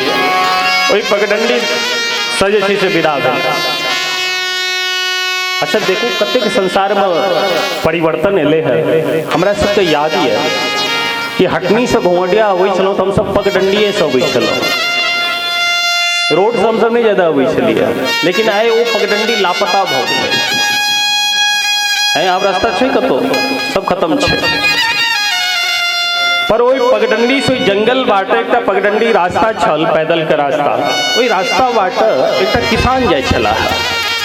ओहि पगडंडी से जे छै से विदा भेल। अच्छा देखो कतेक संसार में परिवर्तन एले है। हमरा सबके याद है कि हटनी से घोंडिया अबै छलौं तो हम सब पगडंडिये से अबै छलौं, रोड से हमसब नहीं ज्यादा अबै छलियै। लेकिन आइ वो पगडंडी लापता भऽ गेलै। आब रास्ता छै कतौ, सब खत्म छै। पर ओहि पगडंडी से जंगल बाट एकटा पगडंडी रास्ता छल, पैदल के रास्ता। ओहि रास्ता बाट एकटा किसान जाय छला।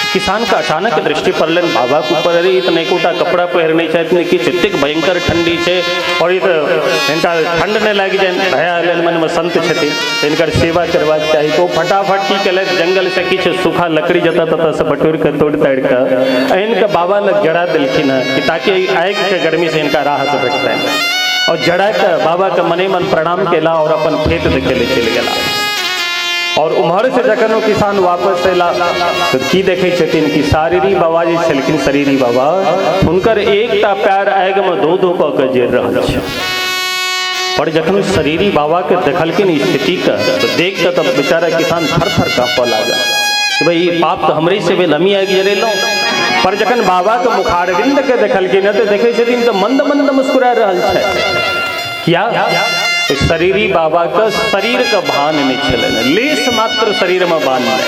किसान का अचानक दृष्टि पड़लन बाबा के ऊपर। अरे इतने कोटा कपड़ा पहरने छथि, किछु एतेक भयंकर ठंडी छै और ई हिनका ठंड नहीं लागि जाए, भया मन में संत छथिन, हिनकर सेवा करबाक चाही। तो फटाफट की केलक, जंगल से किछु सूखा लकड़ी जतऽ ततऽ से बटोरि कऽ तोड़ि ताड़ि कऽ इनके बाबा लग जड़ा देलखिन है, ताकि आगि के गर्मी से इनका राहत भेटतनि। और जड़ा के बाबा के मने मन प्रणाम केला और अपन खेत देखे ले चलि गेला। और उम्हर से जखन वो किसान वापस अयला तो की देखे छथिन कि शरीरी बाबा जे छलखिन, शरीरी बाबा, हुनकर एकटा पैर आगि में धो धो कऽ के जरि रहल छै। पर जखन शरीरी बाबा के देखलखिन स्थिति के तो देख के तब बेचारा किसान थर थर काँपऽ लागल कि भाई पाप तो हमरे से भेल, हमी आगि जरेलहुँ। पर जखन बाबा के मुखारविंद के देखलखिन तो देखे छथिन तो मंद मंद मुस्कुरा रहल छै। क्या तो शरीरी बाबा का शरीर का भान नहीं चले, लेस मात्र शरीर में भान नहीं,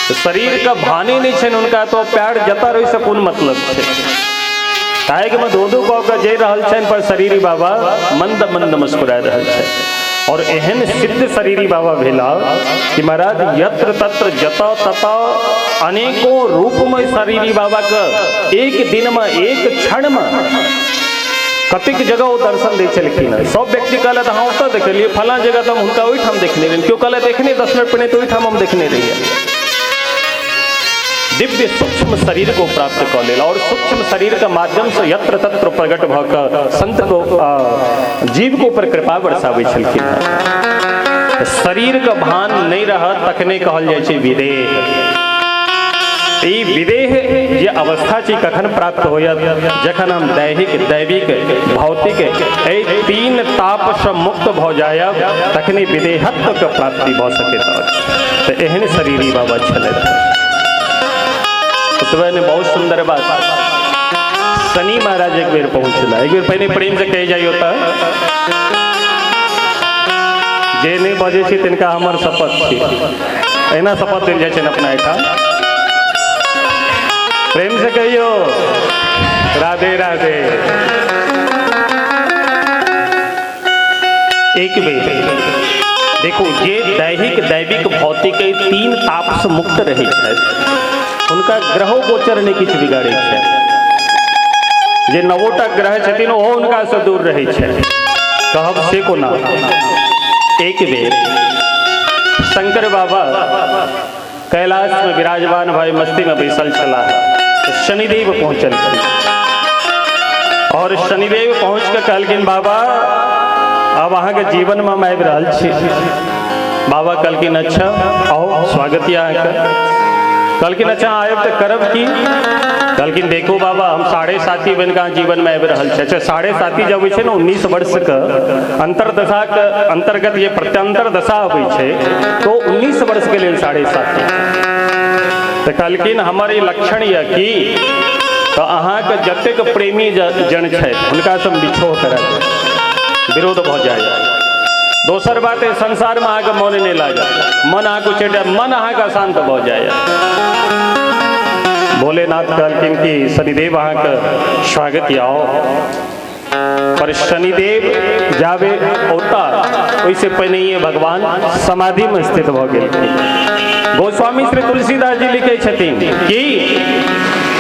तो शरीर का भाने नहीं छे उनका। तो पैर जता रही से कोन मतलब छे, आगि में धो धो कऽ के जरि रहल छनि, पर शरीरी बाबा मंद मंद मुस्कुरा रहल छे। और एहन सिद्ध शरीरी बाबा भेला कि महाराज यत्र तत्र जता तता अनेकों रूप में शरीरी बाबा का एक दिन में, एक क्षण में कतिक जगह वो दर्शन दे चलखिन। सब व्यक्ति कहले हाँ ओतऽ देखलिए, फला जगह तो हम हुनका ओहिठाम देखने रहिए, क्यों कहले देखने 10 मिनट पहिने तो ओहिठाम हम देखने रहिए। दिव्य सूक्ष्म शरीर को प्राप्त कर लेला और सूक्ष्म शरीर के माध्यम से यत्र तत्र प्रकट भऽ कऽ संत को जीव को ऊपर कृपा बरसाबै छलखिन। शरीर का भान नहीं रह तखने कहल जाइ छै विदेह। ई विदेह जे अवस्था छै कखन प्राप्त होयत, जखन हम दैहिक, दैविक, भौतिक एहि तीन ताप से मुक्त भऽ जायब, तखने विदेहत्व के प्राप्ति भऽ सकैत अछि। तऽ एहन शरीरी बाबा छलथि। ओतबे ने बहुत सुंदर बात, शनि महाराज एक बेर पहुँचला। एक बेर पहिने प्रेम से कहि जाइयो तऽ जे नहि बजै छै तिनका हमर शपथ छी, एना शपथ देल जाइ छै अपना एहिठाम। प्रेम से कहियो राधे राधे। एक बेर देखो जे दैहिक, दैविक, भौतिक तीन ताप से मुक्त रहे छथि, उनका ग्रहो गोचर नहीं किछु बिगाड़े छै। जे 9टा ग्रह छथिन ओहो उनका से दूर रहे छै। कहब से कोना। एक बेर शंकर बाबा कैलाश में विराजमान भाई मस्ती में बैसल छला, शनिदेव पहुँचल और शनिदेव पहुँच के कहलखिन बाबा अब अहाँ के जीवन में हम आबि रहल छी। बाबा कहलखिन अच्छा आओ, स्वागत है अहाँ के। कहलखिन अच्छा आयब तो करब की। कहलखिन देखो बाबा हम 7.5 बन के जीवन में आबि रहल छै। अच्छा 7.5 जब होइ छै ने 19 वर्ष के अंतरदशा के अंतर्गत ये प्रत्यंतर दशा अबै छै, तो 19 वर्ष के लेल 7.5। तो कहलखिन हमर ई लक्षण यऽ कि तो अहाँ के जतेक प्रेमी जन छथि हुनका से बिछोह करत, विरोध भऽ जाए। दोसर बात है संसार में अहाँ के मन नहीं लागत, मन अहाँ को चढ़, मन अहाँ का शांत भऽ जाए। भोलेनाथ कहलखिन कि शनिदेव अहाँ के स्वागत आओ, पर शनिदेव जावे ओता ओइसे पहले ही भगवान समाधि में स्थित भ गेल। गोस्वामी श्री तुलसीदास जी लिखे छथिन कि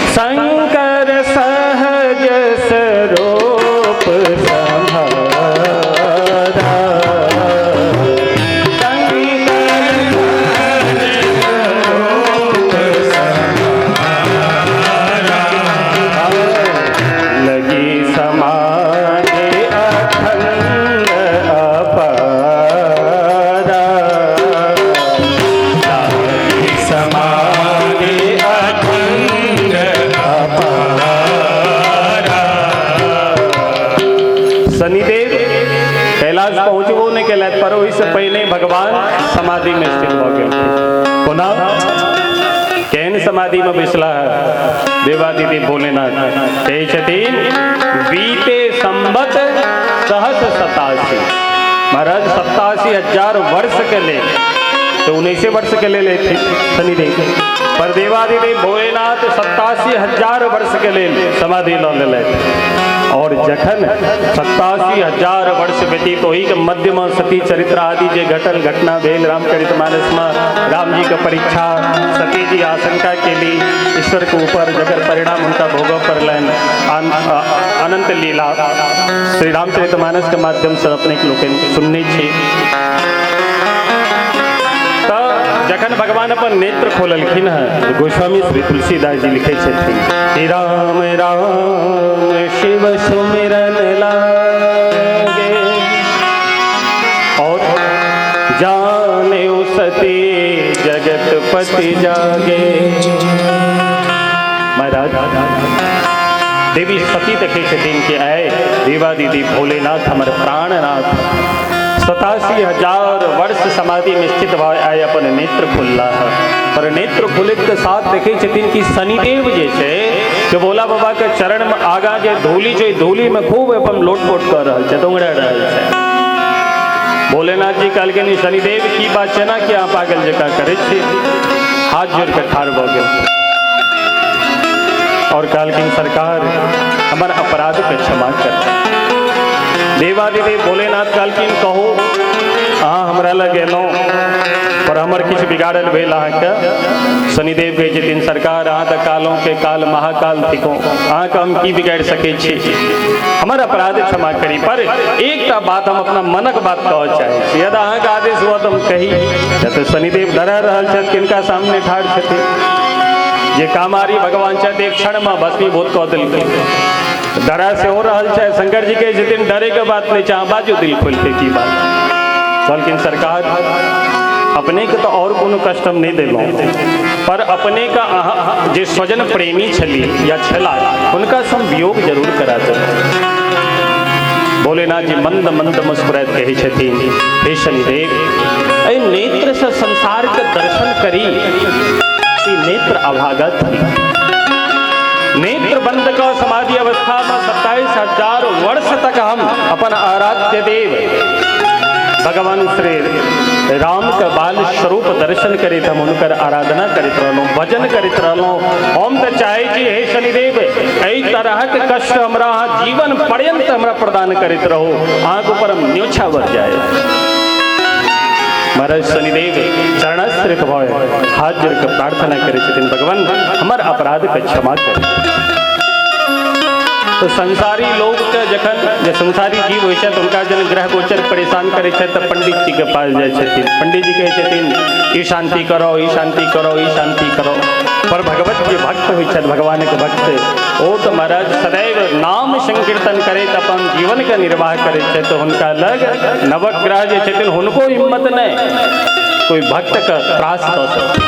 शंकर सहज स्वरूप संहारा, लगी समाधि अखंड अपारा, लगी समाधि अखंड अपारा। शनिदेव कैलाश पहुंचबो नहीं कैलाश पर ओहिसे पहले भगवान समाधि में स्थित हो गए। पुनः कैन समाधि में बैसला है देवादिदेव भोलेनाथ कहे छथिन बीते संबत सहस 87। महाराज 87,000 वर्ष के ले तो 19 वर्ष के ले थे शनिदेव, पर देवादिदेव भोलेनाथ 87,000 वर्ष के ले समाधि ल ले। और जखन 87,000 वर्ष व्यतीत होई के मध्य में सती चरित्र आदि जे घटल घटना भेल रामचरितमानस में राम जी का परीक्षा, सती जी आशंका के लिए ईश्वर के ऊपर जगर परिणाम उनका भोग पर लेन अनंत लीला श्री रामचरितमानस के माध्यम से अपने लोग सुनने छे। जखन भगवान अपन नेत्र खोललखिन है तो गोस्वामी श्री तुलसीदास जी लिखे छथिन कि राम राम शिव सुमिरन लागे, और जाने सती जगतपति जागे। महाराज देवी सती देखे छथिन कि आए देवादिदेव भोलेनाथ हमारे प्राणनाथ 87,000 वर्ष समाधि में स्थित आए अपन नेत्र खुलला है, पर नेत्र खुले के साथ देखे छथिन कि शनिदेव जे छे कि भोला बाबा के चरण में आगा जे धूली जो धूली में खूब अपन लोटपोट कर रहा है, दोंगड़ा रहा है। भोलेनाथ जी कहलखिन शनिदेव की बात है ना कि आप पागल जका करे छे, हाथ जोड़ के ठाड़ भ गेल और कहलखिन सरकार हमार अपराध के क्षमा कर। देवादिदेव भोलेनाथ कहलखिन कहो अहाँ हमरा लग एलौं पर हमर किछु बिगाड़ल भेल अहाँके। शनिदेव कहै छथिन सरकार अहाँ तऽ कालों के काल महाकाल थिको, अहाँके हम की बिगाड़ि सकै छी, हमर अपराध क्षमा करी। पर एकटा बात हम अपना मनक बात कहऽ चाहै छी, यदि अहाँके आदेश हुआ तऽ हम कही। तऽ शनिदेव डरा रहल छथि, किनका सामने ठाढ़ छथिन जे कामारी भगवान छथि, एक क्षण में भस्मीभूत कऽ देलकै। डरा से हो रहा है। शंकर जी के दिन डरे के बात नहीं चाह बाजू दिल खोल के की बात। लेकिन सरकार अपने के तो और कोनो कष्ट हम नहीं दिलों, पर अपने का जे स्वजन प्रेमी छली या छला उनका सम वियोग जरूर करा दे। भोलेनाथ जी मंद मंद मुस्कुरात कहे छथिन हे शनिदेव ऐ नेत्र से संसार के दर्शन करी, नेत्र अभागत नेत्र बंद का समाधि अवस्था में 27,000 वर्ष तक हम अपन आराध्य देव भगवान श्री राम का बाल स्वरूप दर्शन करित हम उनकर आराधना करित रहलों, भजन करित रहलों। हम तो चाहे छी हे शनिदेव एई तरह के कष्ट हमरा जीवन पर्यंत हमरा प्रदान करित रहो, आँख ऊपर हम न्योछावर जाए। महाराज शनिदेव चरणाश्रित भय हाथ जोड़ के प्रार्थना करे छथिन भगवान हमार अपराध के क्षमा कर। तो संसारी लोग के जखन जे संसारी जीव होइ छै उनका जन ग्रह गोचर परेशान करे छै तो पंडित जी के पास जाय छथिन। पंडित जी कहे छथिन ई शांति करो, ई शांति करो, ई शांति करो। पर भगवत जे भक्त होइ छै भगवान के भक्त ओ तो महाराज सदैव नाम संकीर्तन करे अपन जीवन के निर्वाह करे छै, तो उनका लग नवग्रह जे छथिन उनको हिम्मत नहीं कोई भक्त का त्रास दो सकते,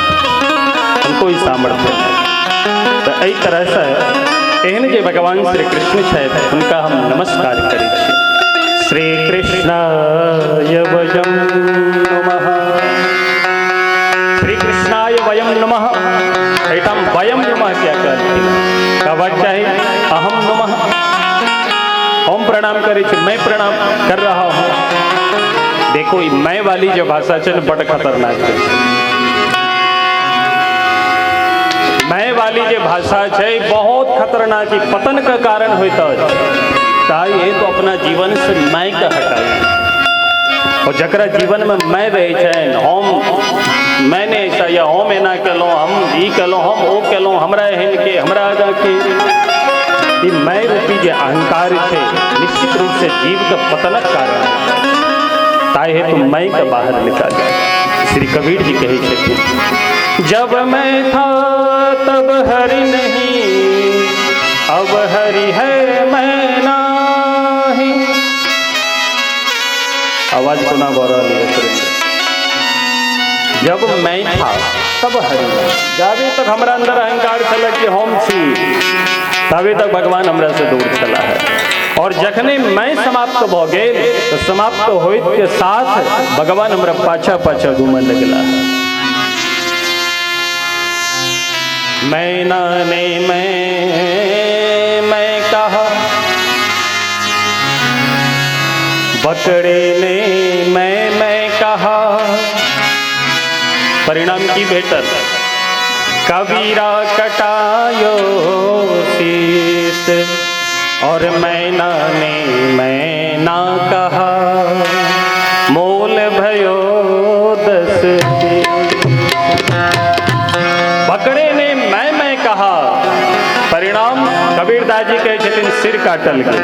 उनको ही सामर्थ्य नहीं। तो एहि तरह से एहन जे भगवान श्री कृष्ण छथि उनका हम नमस्कार करै छी। श्री कृष्णाय वयं नमः, श्री कृष्णाय वयं नमः। एठाम वयं नमः क्या कहते कहबाक चाही अहम नमः, हम प्रणाम करै छी, मैं प्रणाम कर रहा हूँ। देखो मैं वाली जो भाषा है बड़ खतरनाक है। मैं वाली वाली जो भाषा है बहुत खतरनाक पतन का कारण होता है। ये तो अपना जीवन से मैं का हटाई और जकरा जीवन में मैं रहे छन हम मैंने ऐसा या हम एना कलो हम ई कलो हम ओ कलो हमरा एहन के हमरा आगा के ये मैं रूपी जो अहंकार है निश्चित रूप से जीव का पतनक कारण है। ताई है तो मैं का बाहर निकाल श्री कबीर जी कहे छे जब मैं था तब हरि नहीं अब हरि है मैं नहीं। आवाज को ना गौरा लिया जब मैं था तब हरि जावे तक हमारा अंदर अहंकार चला कि हम छी तभी तक भगवान हमरा से दूर चला है। और जखने मैं समाप्त हो गए तो समाप्त होइत के साथ भगवान हमरा पाछा पाछा घूमने लगला। मैं नाने मैं कहा बकड़े ने मैं कहा परिणाम की बेहतर कबीरा कटायो शीस और मैना ने मैं ना कहा मोल भयो 10 बकड़े ने मैं कहा परिणाम कबीरदास जी कहे सिर काटल गए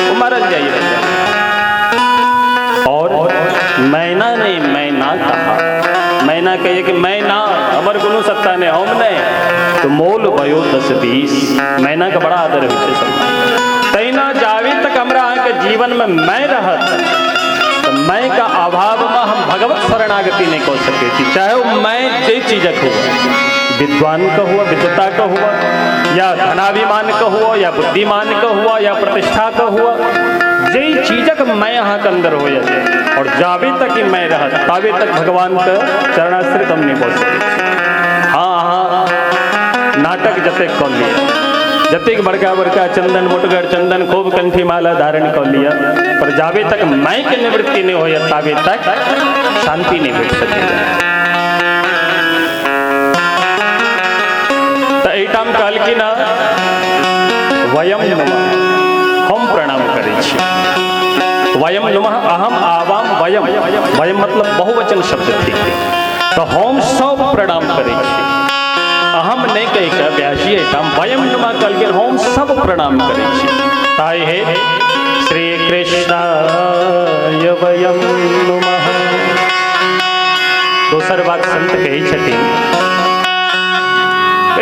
वो मरल जाइए। और मैना ने मैं ना कहा मैना कहिए कि मैं ना अमर गुरु सत्ता ने हम ने तो मोल भयो 10-20 मैना का बड़ा आदर है। तैना जावे तक हमरा के जीवन में मैं रहत तो मैं का अभाव में हम भगवत शरणागति नहीं कर सके चाहे वो मैं जे चीजक हुआ विद्वान का हुआ विद्वता का हुआ या धनाभिमान का हुआ या बुद्धिमान का हुआ या प्रतिष्ठा का हुआ यही चीजक मैं यहाँ के अंदर हो जाए और जावे तक ही मैं रह तावे तक भगवान का चरणाश्रित हम नहीं पहुँच सके। हाँ नाटक जते कर लिया जतेक बड़का बड़का चंदन मुटगर चंदन खूब कंठी माला धारण कर लिया पर जावे तक मैं के निवृत्ति नहीं हो तावे तक शांति नहीं मिल सके। तो एटाम कहल की ना वयम हम प्रणाम करे वयम नुमः अहम आवाम वयम वयम मतलब बहुवचन शब्द थी तो हम सब प्रणाम करे अहम नहीं कह व्यासी वयम नुमा कल के हम सब प्रणाम करे ताई है श्री कृष्णाय वयम नुमः। दोसर बात संत कही छथिन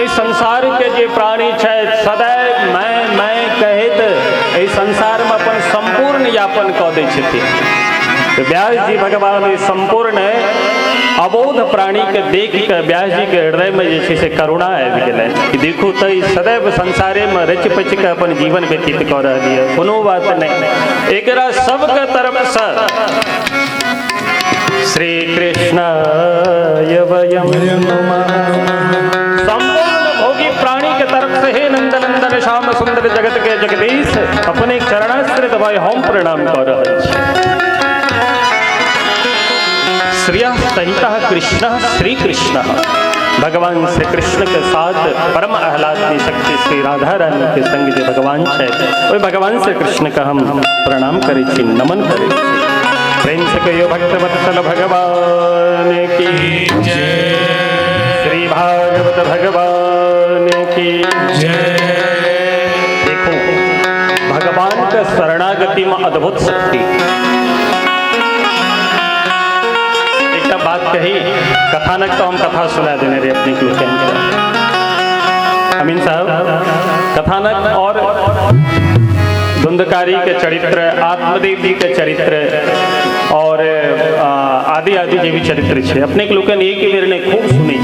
संसार के जे प्राणी है सदैव मैं कहत इस संसार में अपन संपूर्ण यापन कऽ दै छथिन। तो व्यास जी भगवान संपूर्ण अबोध प्राणी के देख के व्यास जी के हृदय में जे से करुणा आबि गेलै कि देखू तो सदैव संसारे में रच पच के अपन जीवन व्यतीत कऽ रहल है कोनो बात नहीं एकरा सबके तरफ से श्री कृष्णाय वयम नुमः प्राणी के तरफ से हे नंदन नंदन श्याम सुंदर जगत के जगदीश अपने चरणाश्रित भाई हम प्रणाम कर रहे श्रिय सहित कृष्ण श्री कृष्ण भगवान श्री कृष्ण के साथ परम आह्लादनी शक्ति श्री राधा रानी के संग जो भगवान है वही भगवान श्री कृष्ण का हम प्रणाम करे नमन करे प्रेम से कहियो भक्तवत्सल भगवान की जय श्री भागवत भगवान की जय। देखो भगवान का शरणागति में अद्भुत शक्ति एक बात कही कथानक तो हम कथा सुना देने रहे अपने क्यों अमीन साहब कथानक और धुंधकारी के चरित्र आत्मदेव जी के चरित्र और आदि आदि जे भी चरित्र है अपने के लोग एक बेर ने खूब सुनी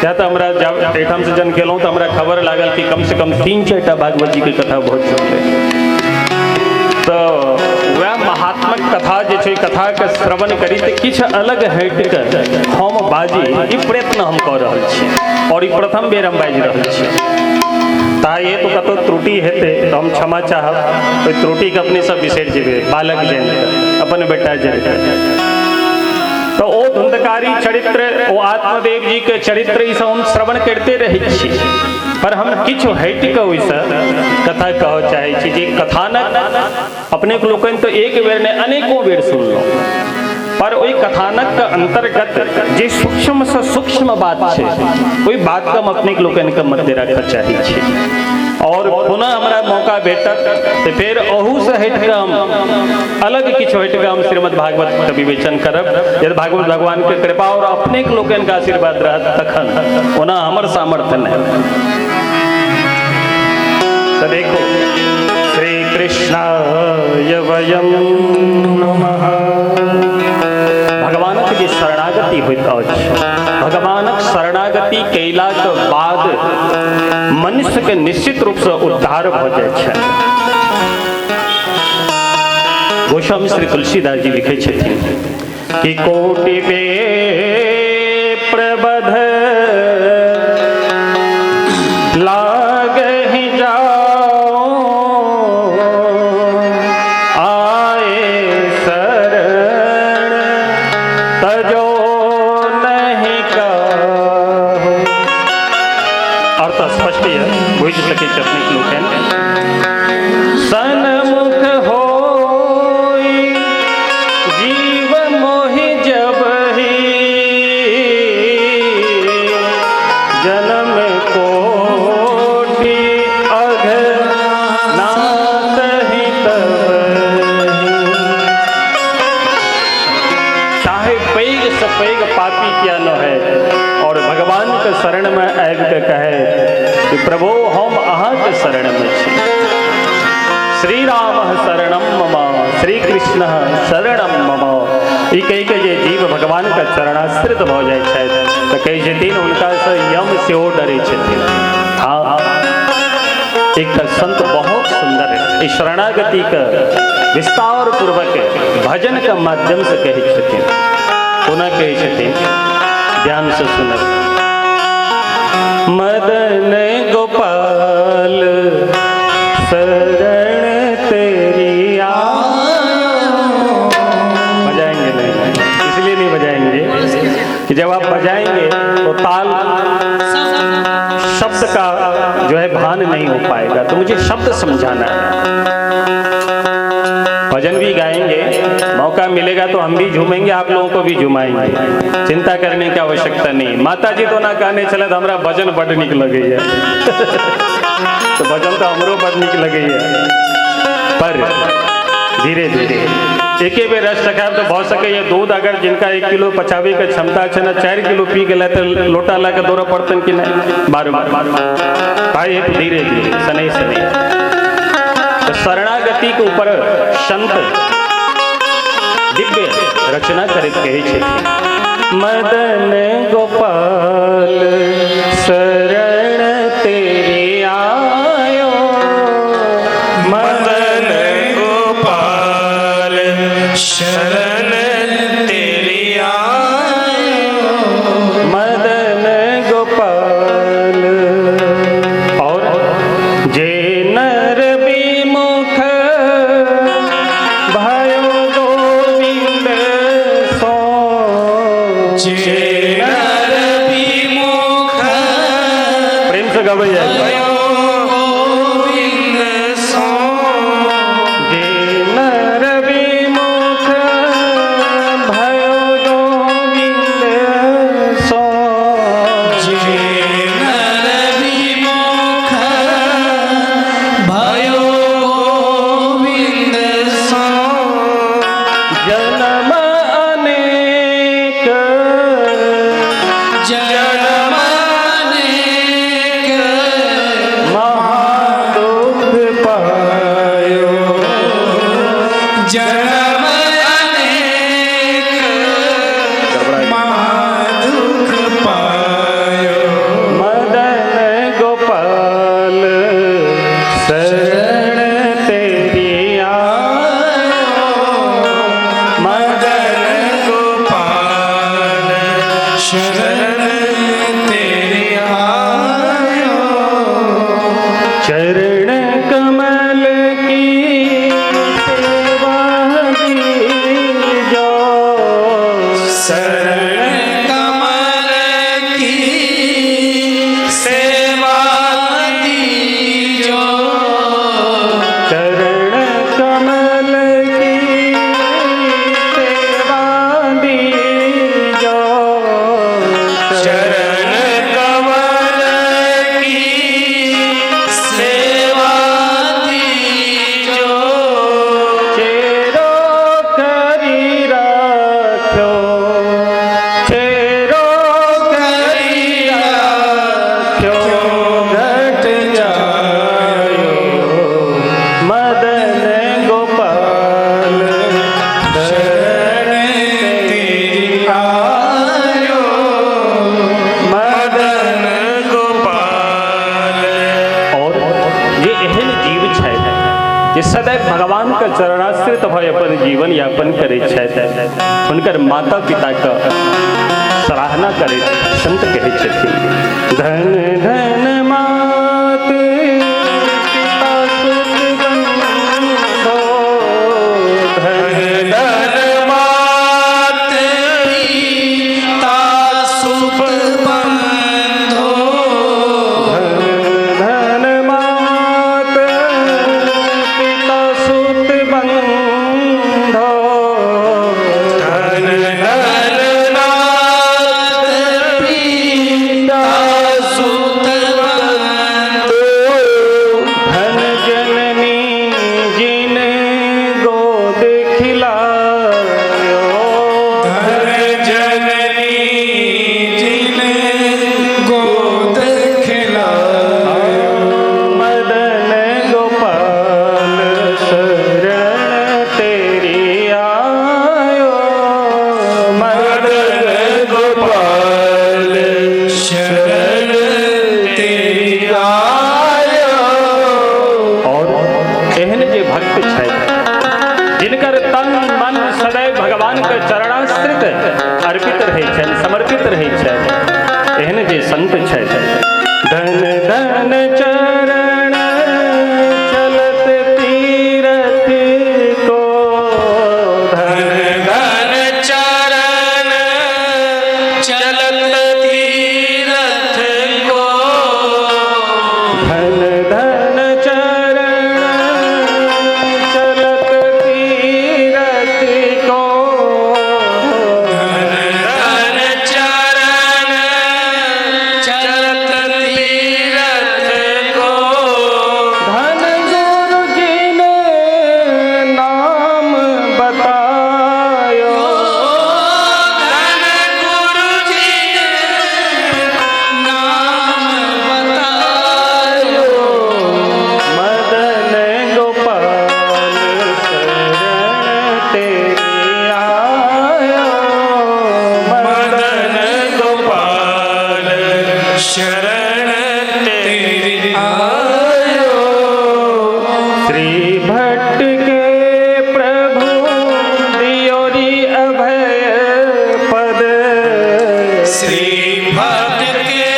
या तो हमारा जब एठाम से जन गेलों तो हमारा खबर लागल कि कम से कम 3-4 भागवत जी की कथा बहुत सुनते तो वह महात्मक कथा जो है कथा के श्रवण करी तो किछ अलग हट कर हम बाजी ई प्रयत्न हम कर रहे छी और ई प्रथम बेर हम बाजि रहे छी ता ये तो कतो त्रुटि हेते तो हम क्षमा चाहब तो त्रुटि के अपने सब बिसर जेबे बालक जन अपन बेटा जन तो ओ धुंधकारी चरित्र ओ आत्मदेव जी के चरित्र ई सब हम श्रवण करते रहे छी, पर हम किछु हट के ओइसे कथा कह चाहे छी जे कथानक अपने के लोकन तो एक बेर ने अनेकों बेर सुनलो, पर ओई कथानक के अंतर्गत जे सूक्ष्म से सूक्ष्म बात छे ओई बात के हम अपने के लोकन के मध्य रखना चाहे छी। और पुनः हमारा मौका भेटत तो फिर अहू से हट के हम अलग किछु हट के हम श्रीमद् भागवत के विवेचन करब, यदि भागवत भगवान के कृपा और अपने के लोकन का आशीर्वाद रहत तखन, ओना हमर सामर्थ्य नहीं। तो देखो, श्री कृष्णाय वयम नमः। भगवानक जे शरणागति होइत अछि, भगवानक शरणागति कैला के बाद मनुष्य के निश्चित रूप से उद्धार भ जाय छै। गोस्वामी श्री तुलसीदास जी लिखे छथिन कि कोटि पे प्रबध लागहि जाओ, आए शरण तजो नहीं कहो। अर्थ स्पष्ट है, बुझ सके अपने लोग सन्मुख होई जीव मोहि जब ही, जन्म कोटि अघनात ही तब ही। चाहे पैग से पैग पापी क्या न है, और भगवान के शरण में आबि के कहे कि प्रभु हम अहाँ के शरण में छी। श्री राम शरणम मम, श्री कृष्ण शरणम मम। ई कह के जे जीव भगवान का चरणाश्रित भ जाय छै तो कहे छथिन हुनका से यम सेहो डरे छथिन। हाँ, एक संत बहुत सुंदर है इस शरणागति का विस्तार पूर्वक भजन के माध्यम से कहे छथिन। पुनः कहे छथिन, ध्यान से सुनब। मदन गोपाल शरण तेरी बजाएंगे नहीं, इसलिए नहीं बजाएंगे कि जब आप बजाएंगे तो ताल शब्द का जो है भान नहीं हो पाएगा, तो मुझे शब्द समझाना है। भजन भी गाएंगे, मौका मिलेगा तो हम भी झूमेंगे, आप लोगों को भी झुमाएंगे, चिंता करने की आवश्यकता नहीं। माता जी तो ना गाने चले तो हमारा भजन बड़ निक लगे है तो भजन तो हमरो बड़ निक लगे है, पर धीरे धीरे एके बेर रस चखाब तो बहुत सके ये दूध अगर जिनका 1 किलो पचावे के क्षमता है ना 4 किलो पी गए तो लोटा ला के दौड़ पड़तन कि नहीं बार बार भाई धीरे धीरे सनई सनई। तो शरणागति के ऊपर संत दिव्य रचना करित कहे छथिन। मदन गोपाल शरण तेरी आयो, मदन गोपाल शरण तेरी आयो, मदन गोपाल। और जे नर विमुख भयो गोविंद सो, जे नर विमुख प्रेम से गवैया चरण कमल की सेवा शरण कमल की सेवा दीजो, चरण कमल की सेवा दीजो, शरण कमल की सेवा दीजो, चेरो करी राख्यो, चेरो करी राख्यो, घट जायो मदन गोपाल, शरण तेरी आयो मदन गोपाल। और ये एहन जीव छै जे सदैव भगवान के चरणाश्रित भय अपन जीवन यापन करे छथि, हुनकर माता पिता के सराहना करे संत कहै छथिन, धन धन मात पिता सुत बंधो, धन धन मात पिता सुख बंधो, धन मात पिता सुत बंधो, धन धन नाथ पिता सुत बंधो, धन जननी जिन गोद खिलायो, धन जननी जिन गोद खिलायो, मदन गोपाल शरण तेरी आयो, मदन गोपाल शरण तेरी आयो। और एहन जे भक्त छै जिनकर तन मन सदैव भगवान के चरणाश्रित अर्पित रहै छनि, समर्पित रहै छनि, एहन जे संत छै, धन धन चरण चलत तीरथ को, धन धन चरण चलत तीरथ को, धन धन चरण चलत तीरथ को, धन धन चरण चलत तीरथ को, धन गुरु जी ने नाम बतायो, धन गुरु जी नाम बतायो, मदन गोपाल शरण तेरी आयो, मदन गोपाल शरण तेरी आयो। श्री भट्ट के प्रभु दियोरी अभय पद, श्री भक्त के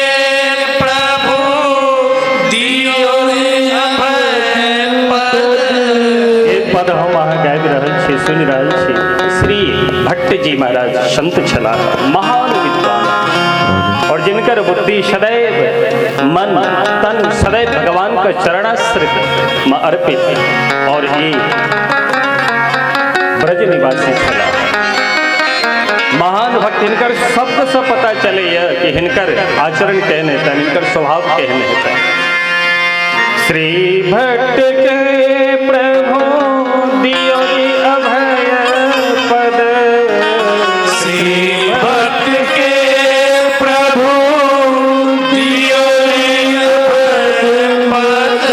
प्रभु दियो रे अभय पद। ये पद हम अहाँ गाबि रहल छी, सुनि रहल छी। श्री भट्ट जी महाराज संत छला, महान विद्वान, और जिनकर बुद्धि सदैव मन तन सदैव भगवान के चरणाश्रित में अर्पित, और ये ब्रज निवासी छला महान भक्त। हिनकर शब्द से पता चले कि हिनकर आचरण केहन हेतनि, हिनकर स्वभाव केहन हेतनि। श्री भट्ट के प्रभु दियो अभय पद, श्री भक्त के प्रभु दियो रे अभय पद।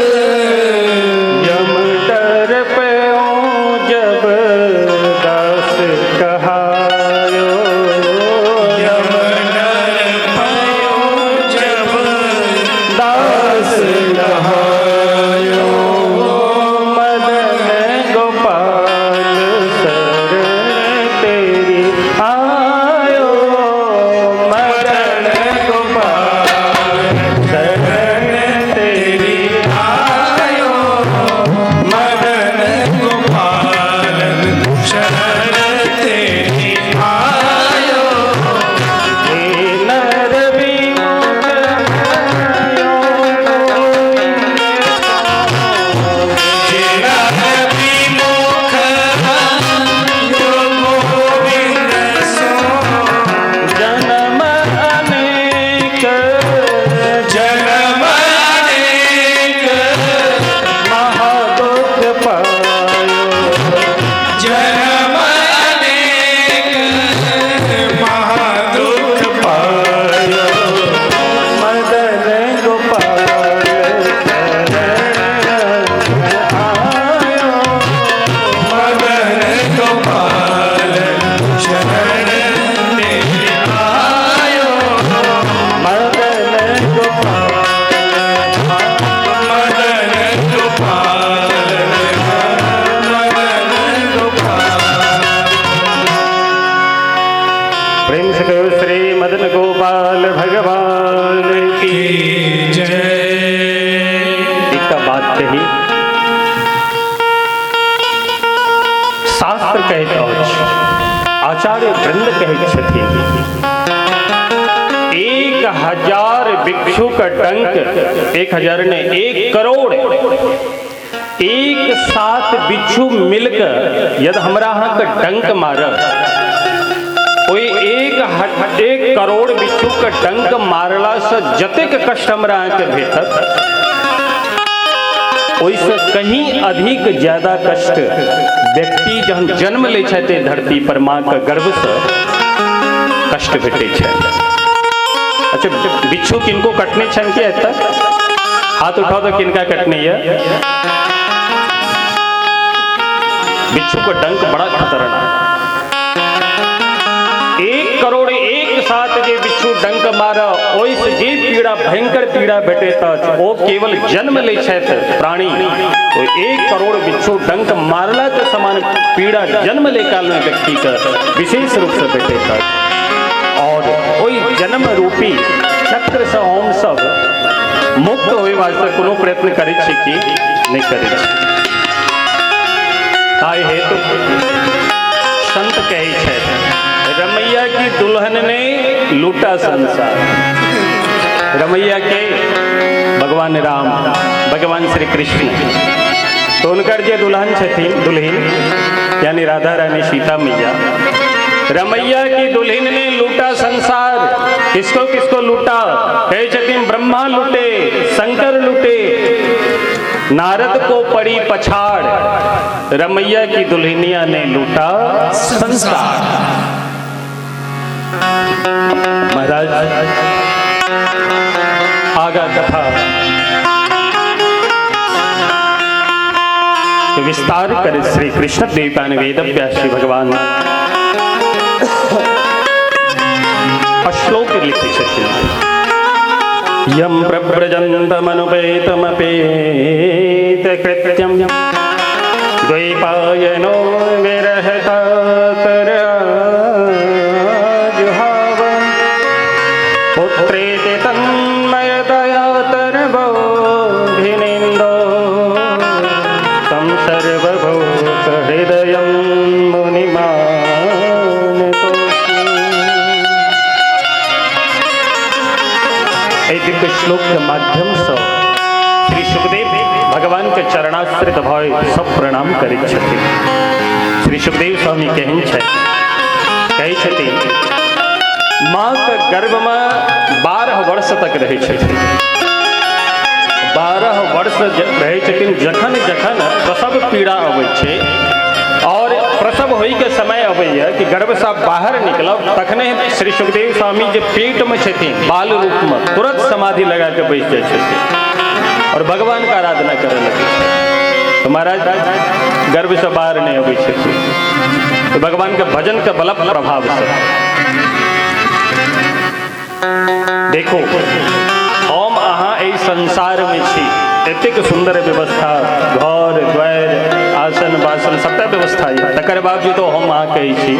यम डर प्यो जब दास कहायो, यम डर भयो जब दास कहायो, मदन गोपाल प्रेम से कहो श्री मदन गोपाल भगवान की जय। एक बात कही शास्त्र कहत अछि, आचार्य वृंद कहत छथिन, 1000 भिक्षु का डंक, 1000 ने 1 करोड़ एक साथ बिच्छू मिलकर यदि हमरा यहाँ का डंक मारब, कोई 1 करोड़ बिच्छू का डंक मारला से जतेक कष्ट हमरा यहाँ के भेटत, ओइसे कहीं अधिक ज्यादा कष्ट व्यक्ति जहन जन्म ले छथि धरती पर माँ के गर्भ से कष्ट भेटे छै। अच्छा, बिच्छू किनको कटने छन कि एतऽ हाथ उठाओ तो किनका कटने है? बिच्छू का डंक बड़ा खतरनाक। 1 करोड़ एक साथ जे बिच्छू डंक मारा, ओइसे जे पीड़ा भयंकर पीड़ा भेटे ओ केवल जन्म ले छथि प्राणी, 1 करोड़ बिच्छू डंक मारला के समान पीड़ा जन्म ले काल में व्यक्ति का विशेष रूप से भेटे। और ओई जन्म रूपी चक्र से हम सब मुक्त होए वास्ते कोनो प्रयत्न करै छी कि नहीं करै छी? ताहि हेतु संत कहै छथि, रमैया की दुल्हन ने लूटा संसार। रमैया के भगवान राम, भगवान श्री कृष्ण, तो उनकर जे दुल्हन छथिन, दुल्हन यानी राधा रानी सीता मैया, रमैया की दुल्हन ने लूटा संसार। किसको किसको लूटा? कहे छथिन, ब्रह्मा लूटे, शंकर लूटे, नारद को पड़ी पछाड़, रमैया की दुल्हनिया ने लूटा संसार। महाराज आगा कथा विस्तार करे श्री कृष्ण देवपान वेद व्यास श्री भगवान श्लोक लिखे छथिन, यम प्रव्रजन्तमनुपेतमपेत कृत्यम द्वैपायनो विरहतातराजुहाव पुत्रेति तन्मयतयातर्बोधिनिन्दो तं सर्वभूतहृदयं मुनिमानतोऽस्मि। दिव्य श्लोक के माध्यम से श्री सुखदेव भगवान के चरणाश्रित भाव सब प्रणाम करै छथिन। श्री सुखदेव स्वामी कहन छथिन, माँ के गर्भ में 12 वर्ष तक रहे छथिन। 12 वर्ष रहे छथिन। जखन जखन प्रसव पीड़ा अबै छै और प्रसव होई के समय अबैया कि गर्भ से बाहर निकलब, तखने श्री सुखदेव स्वामी जे पेट में छथिन बाल रूप में तुरंत समाधि लगा के बैठ जाए छथिन और भगवान का आराधना करे लगे। तो महाराज गर्भ से बाहर नहीं अबै छथिन, तो भगवान के भजन के बल प्रभाव से देखो हम अहाँ एहि संसार में छी, एतेक सुंदर व्यवस्था, घर द्वार, आसन बासन सबटा व्यवस्था है, तकर बावजूद हम अहाँ कहै छी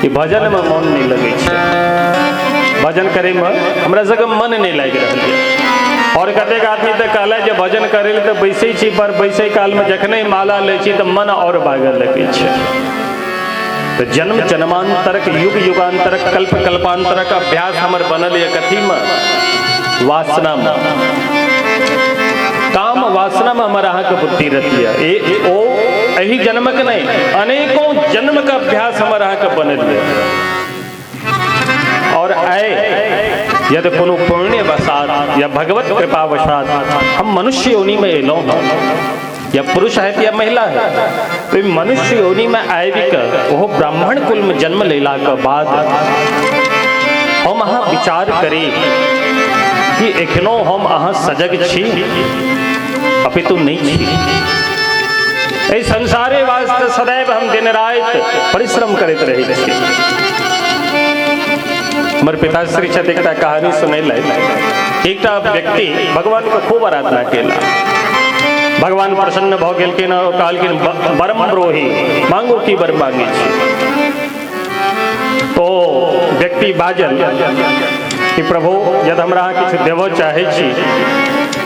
कि भजन में मन नहीं लगे छै। भजन करे में हमरा सबके मन नहीं लागि रहल है। और कतेक आदमी तो कहला जे भजन करे तो बैसै छी, पर बैसै काल में जखने माला लै छी तो मन और भागल लगे छै। तो जन्म जन्मांतरक, युग युगांतरक, कल्प कल्पांतरक अभ्यास हमर बनल है कथी में? वासना में, काम वासना में हमारा अहाँ के बुद्धि रहती है। यही जन्म के नहीं, अनेकों जन्म का अभ्यास हमारा अहाँ के बनल है। और आए यदि कोनो पुण्य वसात या भगवत कृपा वसात हम मनुष्य योनि में एलौं, या पुरुष है या महिला है, तो मनुष्य योनि में आबिक वो ब्राह्मण कुल में जन्म लेला के बाद हम अहाँ विचार करी कि एखनो हम अहाँ सजग छी अपितु नहीं छी। एहि संसारे वास्ते सदैव हम दिन रात परिश्रम करते रहे छी। हमर पिताश्री छथि एकटा कहानी सुनैले। एकटा व्यक्ति भगवान को खूब आराधना केला, भगवान प्रसन्न भ गेलखिन और कहलखिन बरम ब्रोही, मांगो की बर मांगे छी। तो व्यक्ति बाजल कि प्रभु यदि हमरा किछु देव चाहे छी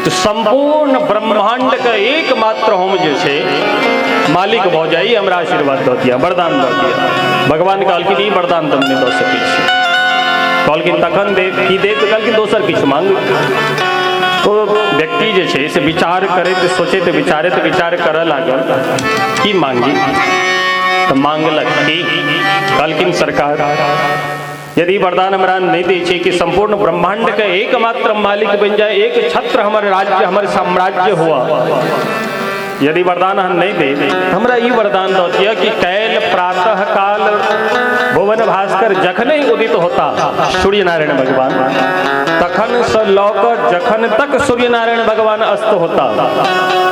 तो संपूर्ण ब्रह्मांड का एकमात्र हम जे छे मालिक भ जाई, हमरा आशीर्वाद दऽ दिया, वरदान दऽ दिया। भगवान कहलखिन ई वरदान तुम नहीं दऽ सकै छी। कहलखिन तखन देव की देव, कहलखिन दोसर किछु मांगू। तो व्यक्ति जे छे से विचार करैत सोचैत विचार करऽ लागल की मांगी। तो मांगलक की, कहलखिन सरकार यदि वरदान हमरा नहीं दै छै कि संपूर्ण ब्रह्मांड के एकमात्र मालिक बन जाए, एक छत्र हमर राज्य हमर साम्राज्य हुआ, यदि वरदान हम नहीं दे हमरा ई वरदान दऽ दिया कि कैल प्रातः काल भुवन भास्कर जखने उदित होता सूर्य नारायण भगवान, तखन से लऽ कऽ जखन तक सूर्य नारायण भगवान अस्त होता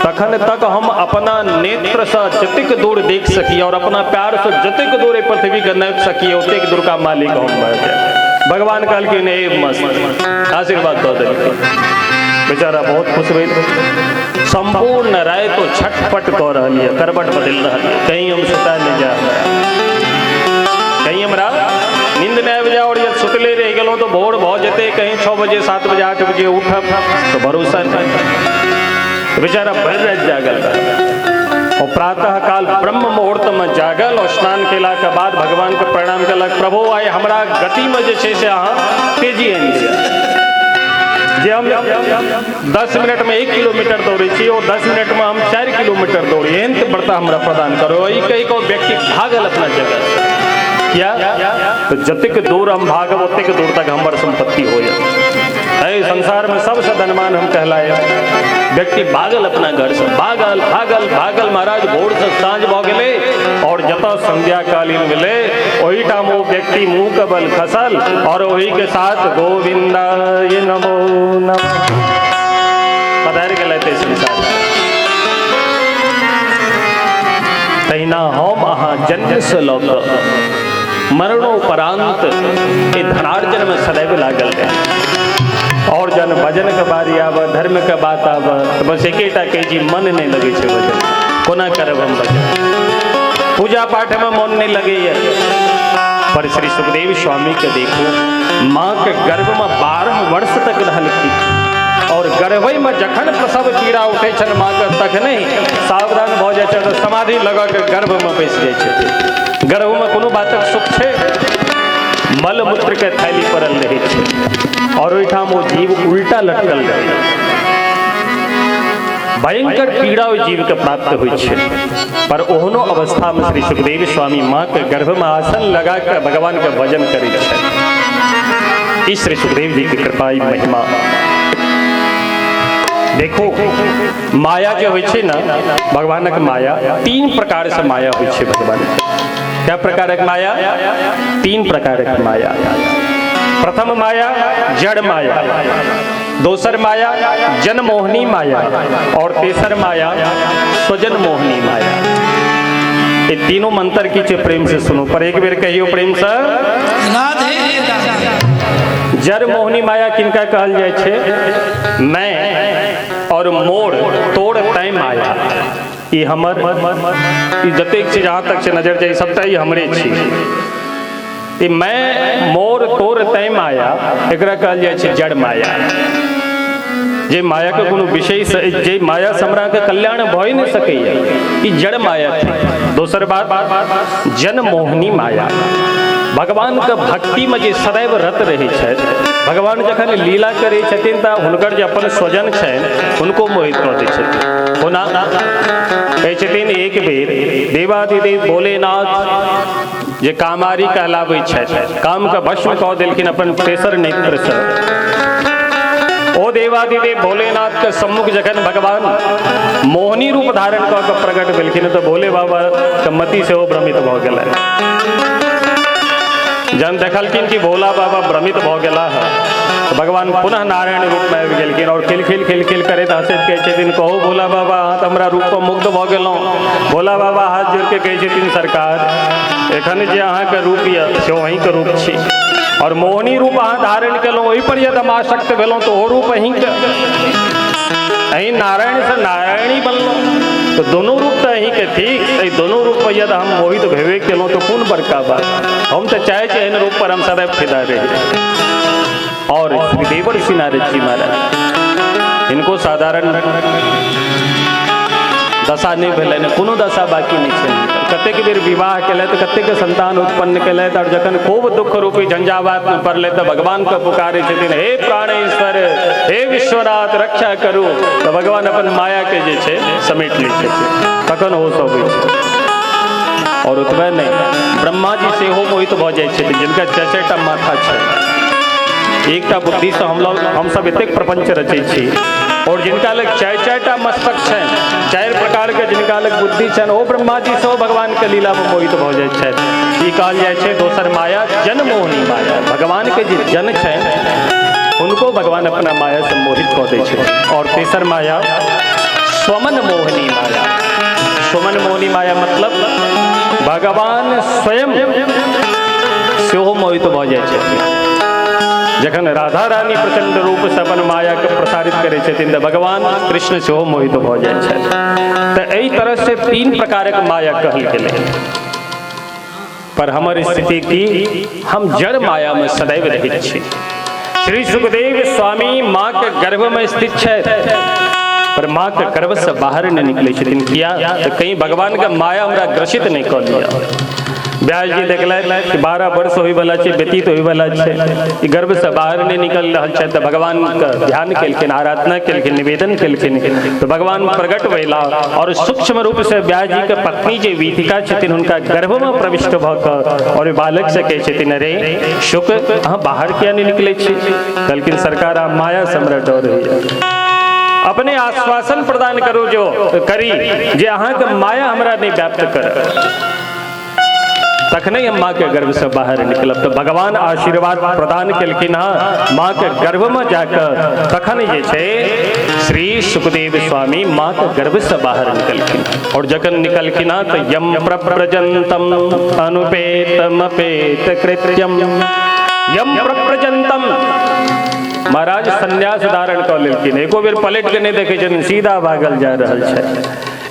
तखन तक हम अपना नेत्र से जतेक दूर देख सकी और अपना प्यार से जतेक दूर पृथ्वी के नापि सकी ओतेक दूर का मालिक हम बन जाए। भगवान कहलखिन ए मस्त आशीर्वाद दऽ देलखिन। बेचारा बहुत खुश भेल। संपूर्ण राय तो छटपट कऽ रहल है, करबट बदल रहा है, कहीं हम सुता नहीं जा, कहीं हमरा नींद नहीं आबि जाए और यदि सुतले रह गेलहुँ तो भोर भऽ जेतै, कहीं 6 बजे 7 बजे 8 बजे उठब तो भरोसा नहीं। बेचारा भर रात जागल और प्रातः काल ब्रह्म मुहूर्त में जागल और स्नान केला के बाद भगवान के प्रणाम कलक। प्रभु आइ हमरा गति में जे छै से अहाँ तेजी आनि दिअ। जे हम 10 मिनट में 1 किलोमीटर दौड़े छी और 10 मिनट में हम 4 किलोमीटर दौड़ी, एहन व्रता हमरा प्रदान करो। ई कही को व्यक्ति भागल अपना जगह क्या, तो जतेक दूर हम भागब ओतेक दूर तक हमार संपत्ति हो जाए। संसार में सबसे धनवान हम कहलाए। व्यक्ति भागल अपना घर से, भागल भागल भागल महाराज, भोर से साँझ भ गेले और जतऽ संध्या कालीन मिले वही टाइम वो व्यक्ति मुंह के बल खसल और वही के साथ गोविंदाय नमो नमः पधार गेल संसार। तहिना हम अहाँ जन्म से लऽ कऽ मरणोपरांत ए धनार्जन में सदैव लागल है। और जन भजन के बारी आब, धर्म के बात आब तो बस एकेटा कही जी मन नहीं लगे छे भजन, कोना करब हम भजन। पूजा पाठ में मन नहीं लगे है। पर श्री सुखदेव स्वामी के देखो, माँ के गर्भ में 12 वर्ष तक रहलखिन और गर्भई में जखन प्रसव पीड़ा उठे छन माँ के तखने सावधान भ जाए तो समाधि लगा के गर्भ में बैस जाए छथिन। गर्भ में कोनो बातक सुख छे, मल मूत्र के थैली पड़ल रहे छे और ओहिठाम वो जीव उल्टा लटकल रहे। भयंकर पीड़ा ओहि जीव के प्राप्त होइ छे। पर ओहनो अवस्था में श्री सुखदेव स्वामी माँ के गर्भ में आसन लगा कर भगवान के भजन करे छे। इस श्री सुखदेव जी की कृपा महिमा देखो। माया जो होइ छे ना, भगवानक माया 3 प्रकार से माया होइ छे। भगवान क्या प्रकारक माया? 3 प्रकारक माया। प्रथम माया जड़ माया, दोसर माया जनमोहनी माया और तेसर माया स्वजन मोहनी माया। ये तीनों मंत्र की चे प्रेम से सुनो, पर एक बेर कहियो प्रेम से राधे राधे। जड़ मोहनी माया किनका कहल जाय छे? मैं और मोड़ तोड़ तय माया। ई हमर ई जतेक चीज जहाँ तक से नजर जाए सबटा ई हमरे छी। ई मैं मोड़ तोड़ तय माया एकरा कहल जाय छे जड़ माया। जे माया के कोनो विशेष, जे माया से हमरा के कल्याण भय नहीं सकैया, ई जड़ माया थी। दोसर बात जन मोहनी माया, भगवान के भक्ति में जे सदैव रत रहे छथि। भगवान जखन लीला करे छथिन त हुनकर जे अपन स्वजन छनि हुनको मोहित कऽ दै छथिन। होना कहै छथिन एक बेर देवाधिदेव भोलेनाथ जे कामारी कहलाबै छथि, काम के भस्म कऽ देलखिन अपन तेसर नेत्र से। ओ देवाधिदेव भोलेनाथ के सम्मुख जखन भगवान मोहनी रूप धारण कऽ के प्रकट भेलखिन तो भोले बाबा के मति से ओ भ्रमित भऽ गेलनि। जन देखलखिन कि भोला बाबा भ्रमित भ गेला है तो भगवान पुनः नारायण रूप में आबि गेलखिन और खिल करैत हंसैत कहै छथिन, कहू भोला बाबा अहाँ तऽ हमरा रूप पर मुग्ध भ गेलहुँ। भोला बाबा हाथ जोड़ के कहै छथिन, सरकार एखन जे अहाँके रूप यऽ से अहीं के रूप छी और मोहनी रूप अहाँ धारण केलहुँ, ओहि पर यदि हम आसक्त भेलहुँ तो ओ रूप अहीं के, अहीं नारायण से नारायणी बनलहुँ। तो दोनों रूप तो यही के ठीक, दोनों रूप पर यदि हम मोहित भेवे केलों तो कौन बड़का बात। हम तो चाहे कि इन रूप पर हम सदैव फिदा रहे। और देवर्षि नारद जी महाराज इनको साधारण दशा नहीं भेल, कोनो दशा बाकी नहीं है। कतेक बेर विवाह केलत, कतेक संतान उत्पन्न केलत, और जखन खूब दुख रूपी झंझावात में पड़ले तो भगवान को पुकारे छथिन, हे प्राणेश्वर, हे विश्वनाथ रक्षा करू, तो भगवान अपन माया के जे छे समेट लै छथिन, तखन हो सब होइ छै। और ओतबे नहीं, ब्रह्मा जी सेहो मोहित भऽ जाइ छथिन, जिनका चारिटा माथा छै। एकटा बुद्धि से हम सब एतेक प्रपंच रचै छी, और जिनका लग चारिटा मस्तक छनि, 4 प्रकार के जिनका लग बुद्धि छनि, ओ ब्रह्मा जी सेहो भगवान के लीला में मोहित भऽ जाइ छथि। ई कहल जाइ छै दोसर माया जन मोहिनी माया। भगवान के जे जन छनि उनको भगवान अपना माया से मोहित कऽ दै छथिन। और तेसर माया स्वमन मोहिनी माया। स्वमन मोहिनी माया मतलब भगवान स्वयं सेहो मोहित भऽ जाइ छथिन। जखन राधा रानी प्रचंड रूप से अपन माया के प्रसारित करे छथिन तो भगवान कृष्ण सेहो मोहित भऽ जाइ छथि। तो एहि तरह से 3 प्रकारक माया कहल गेलै। पर हमर स्थिति की, हम जड़ माया में सदैव रहैत छी। श्री सुखदेव स्वामी माँ के गर्भ में स्थित छथि, पर माँ के गर्भ से बाहर नहीं निकले छथिन। किया तो कहीं भगवान के माया हमरा ग्रसित नहीं कर लिया। व्यास जी देखलथि कि 12 वर्ष होय वाला छै, व्यतीत होय वाला छै, गर्भ से बाहर नहीं निकल रहल छै, तो भगवान का ध्यान केलखिन, आराधना केलखिन, निवेदन केलखिन, तो भगवान प्रकट भेला और सूक्ष्म रूप से व्यास जी के पत्नी जे वीथिका छथिन उनका गर्भ में प्रविष्ट भऽ कऽ और बालक से कहै छथिन, अरे शुक अहाँ बाहर किया नहीं निकले छी? कहलखिन सरकार आ माया से हमरा डर होइए। अपने आश्वासन प्रदान करू जो करी जे अहाँ के माया हमरा नहीं व्याप्त कर। तखने हम माँ के गर्भ से बाहर निकलब। तो भगवान आशीर्वाद प्रदान केलखिन हँ माँ के गर्भ में जाकर, तखन जे छै श्री सुखदेव स्वामी माँ के गर्भ से बाहर निकलखिन। और जखन निकलखिन हँ तो यम प्रव्रजंतम अनुपेतम अपेत कृत्यम, यम प्रव्रजंतम महाराज संन्यास धारण कर लेलखिन, एको बेर पलट के नहीं देखे छथिन, सीधा भागल जा रहल छै।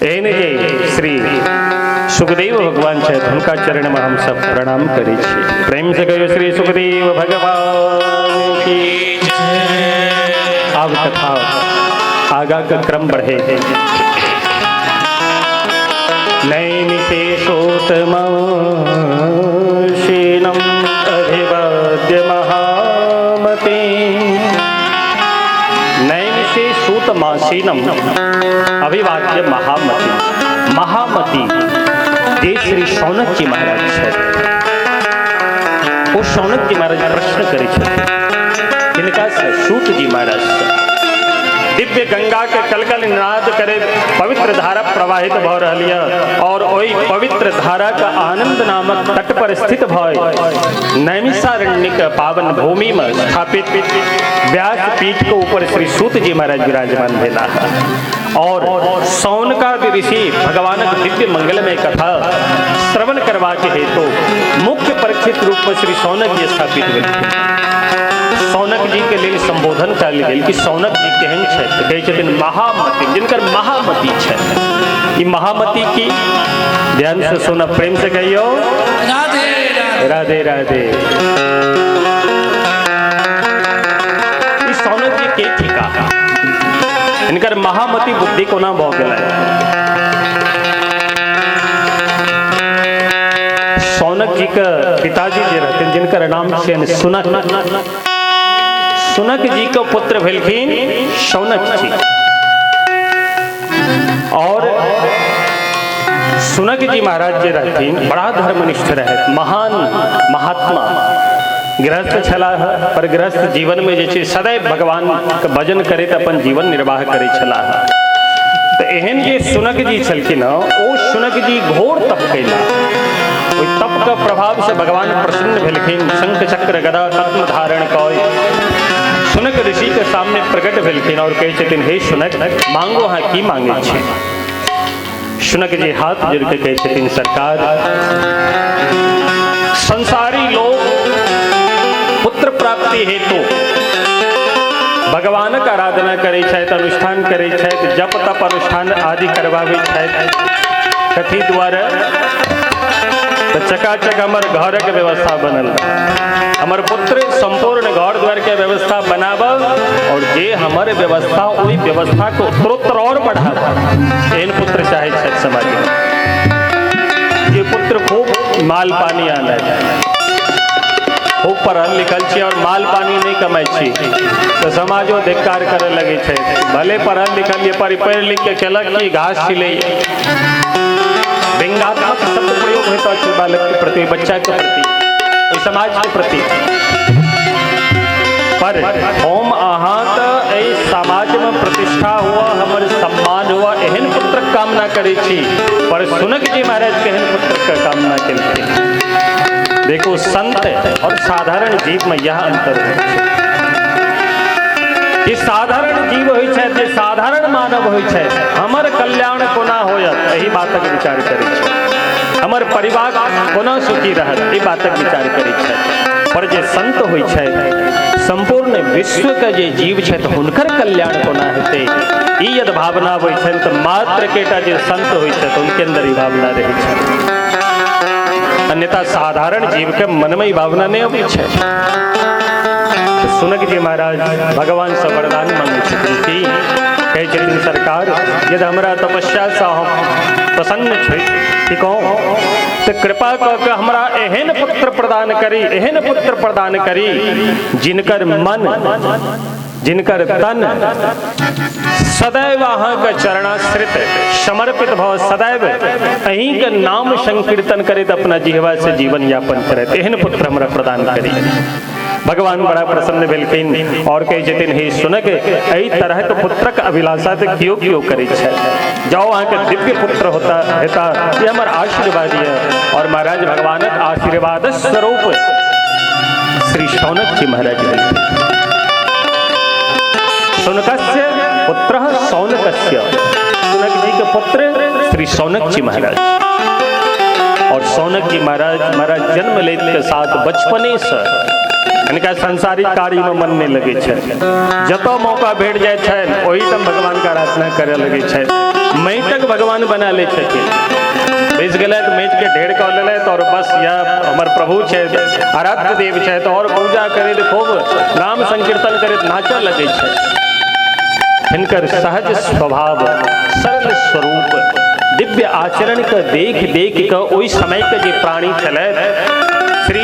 एहन जे श्री सुखदेव भगवान छथि हुनका चरण में हम सब प्रणाम करै छी। प्रेम से कहियो श्री सुखदेव भगवान की जय। आब कथा आगा का क्रम बढ़े। नैमिषेषोत्तमं शीनं अभिवाद्य महामते, नैमिषेषोत्तमासीनं अभिवाद्य महामते। महामती जे श्री शौनक जी महाराज छथि, वो शौनक जी महाराज प्रश्न करे छथि हिनका से, सूत जी महाराज से। दिव्य गंगा के कलकल निनाद करे पवित्र धारा प्रवाहित भऽ रहल यऽ, और ओहि पवित्र धारा का आनंद नामक तट पर स्थित भऽ नैमिषारण्यक पावन भूमि में स्थापित व्यास पीठ के ऊपर श्री सूत जी महाराज विराजमान भेला। और सौनकादि ऋषि भगवानक दिव्य मंगलमय कथा श्रवण करवा के हेतु मुख्य परीक्षित रूप में श्री सौनक जी स्थापित भेलखिन। सौनक जी के लिए संबोधन कल गेल कि सौनक जी केहन छथि, कहै छथिन महामती, जिनकर महामती छथि। ई महामती की ध्यान से सुना, प्रेम से कहियो राधे राधे राधे। ई सौनक जी के थिका, इनकर महामती बुद्धि कोना भऽ गेलै। सौनक जी के पिताजी जे रहथिन जिनकर नाम छियनि सुनक, सुनक जी के पुत्र भेलखिन शौनक जी। और सुनक जी महाराज जे रहथिन बड़ा धर्मनिष्ठ रहत, महान महात्मा गृहस्थ छलाह, पर गृहस्थ जीवन में जे छै सदैव भगवान के भजन करैत अपन जीवन निर्वाह करै छलाह। तो एहन जे सुनक जी छलखिन ओ सुनक जी घोर तप कैला। ओहि तप के प्रभाव से भगवान प्रसन्न भेलखिन, शंख चक्र गदा पद्म धारण कय सुनक ऋषि के सामने प्रकट भेलखिन और कहै छथिन, हे सुनक मांगो अहाँ की मांगे छी? सुनक जी हाथ जोड़ के कहै छथिन, सरकार संसारी लोग पुत्र प्राप्ति हेतु भगवानक आराधना करै छथि, अनुष्ठान करै छथि, जप तप अनुष्ठान आदि करवाबै छथि। कथी द्वारा? तो चकाचक हमर घरक व्यवस्था बनल, हमर पुत्र संपूर्ण घर द्वार के व्यवस्था बनाब और जे हमर व्यवस्था ओई व्यवस्था को उत्तरोत्तर और बढ़ाब, एहन पुत्र चाहे छथि समाज में। जे पुत्र खूब माल पानी आना, खूब पढ़ल लिखल छी और माल पानी नहीं कमाई छी तो समाजो धिक्कार करे लगे छे। भले पढ़ल लिखल ये पर पढ़ लिख के केलक कि घास छिलै, व्यंग्यात्मक शब्द प्रयोग होता है बालक के प्रति, बच्चा के प्रति, समाज के प्रति। पर हम अहाँ तो समाज में प्रतिष्ठा हुआ, हमारे सम्मान हुआ, एहन पुत्र कामना करे छी। पर सुनक जी महाराज के एहन पुत्र का कामना केलखिन। देखो संत और साधारण जीव में यह अंतर है कि साधारण जीव होय छै, जे साधारण मानव होय छै, हमर कल्याण कोना होयत एही बातक विचार करै छै, हमर परिवार कोना सुखी रहत एही बातक विचार करै छै। पर जे संत होय छै, संपूर्ण विश्व के जे जीव छै हुनकर कल्याण कोना हेतै ई यदि भावना होय छै तऽ मात्र केटा जे संत होय छै उनके अंदर ई भावना रहै छै। अन्यथा साधारण जीव के मन में ई भावना नहीं होय छै। सुनक जी महाराज भगवान से वरदान मांगे छथिन कि कहे छथिन सरकार यदि हमरा तपस्या से हम प्रसन्न छै कि कहूँ तो कृपा कऽ के हमरा एहन पुत्र प्रदान करी, एहन पुत्र प्रदान करी जिनकर मन जिनकर तन सदैव अहाँ के चरणाश्रित समर्पित भव, सदैव अहीं के नाम संकीर्तन करैत अपना जिह्वा से जीवन यापन करैत, एहन पुत्र हमरा प्रदान करी। भगवान बड़ा प्रसन्न भेलखिन और कहे छथिन हे सुनक एहि तरह के पुत्रक अभिलाषा तो क्यों क्यों करे छै, जाओ अहाँ के दिव्य पुत्र होता हेता ये हमार आशीर्वाद है। और महाराज भगवानक आशीर्वाद स्वरूप श्री शौनक जी महाराज भेलखिन। शुनकस्य पुत्र शौनकस्य, शुनक जी के पुत्र श्री शौनक जी महाराज। और शौनक जी महाराज जन्म लेने के साथ बचपने से इनका सांसारिक कार्य में मन नहीं लगे छे, जतो मौका भेट जाए छे वही तम भगवान का आराधना करे लगे छे। मैटक भगवान बना ले छथिन, बेच गए तो मैट के ढेर कर ले और बस यह हमार प्रभु छे, आराध्य देव छे तो और पूजा करे खूब नाम संकीर्तन करे नाचा लगे छे। इनकर सहज स्वभाव, सरल स्वरूप, दिव्य आचरण के देख देख के ओई समय के जे प्राणी चले श्री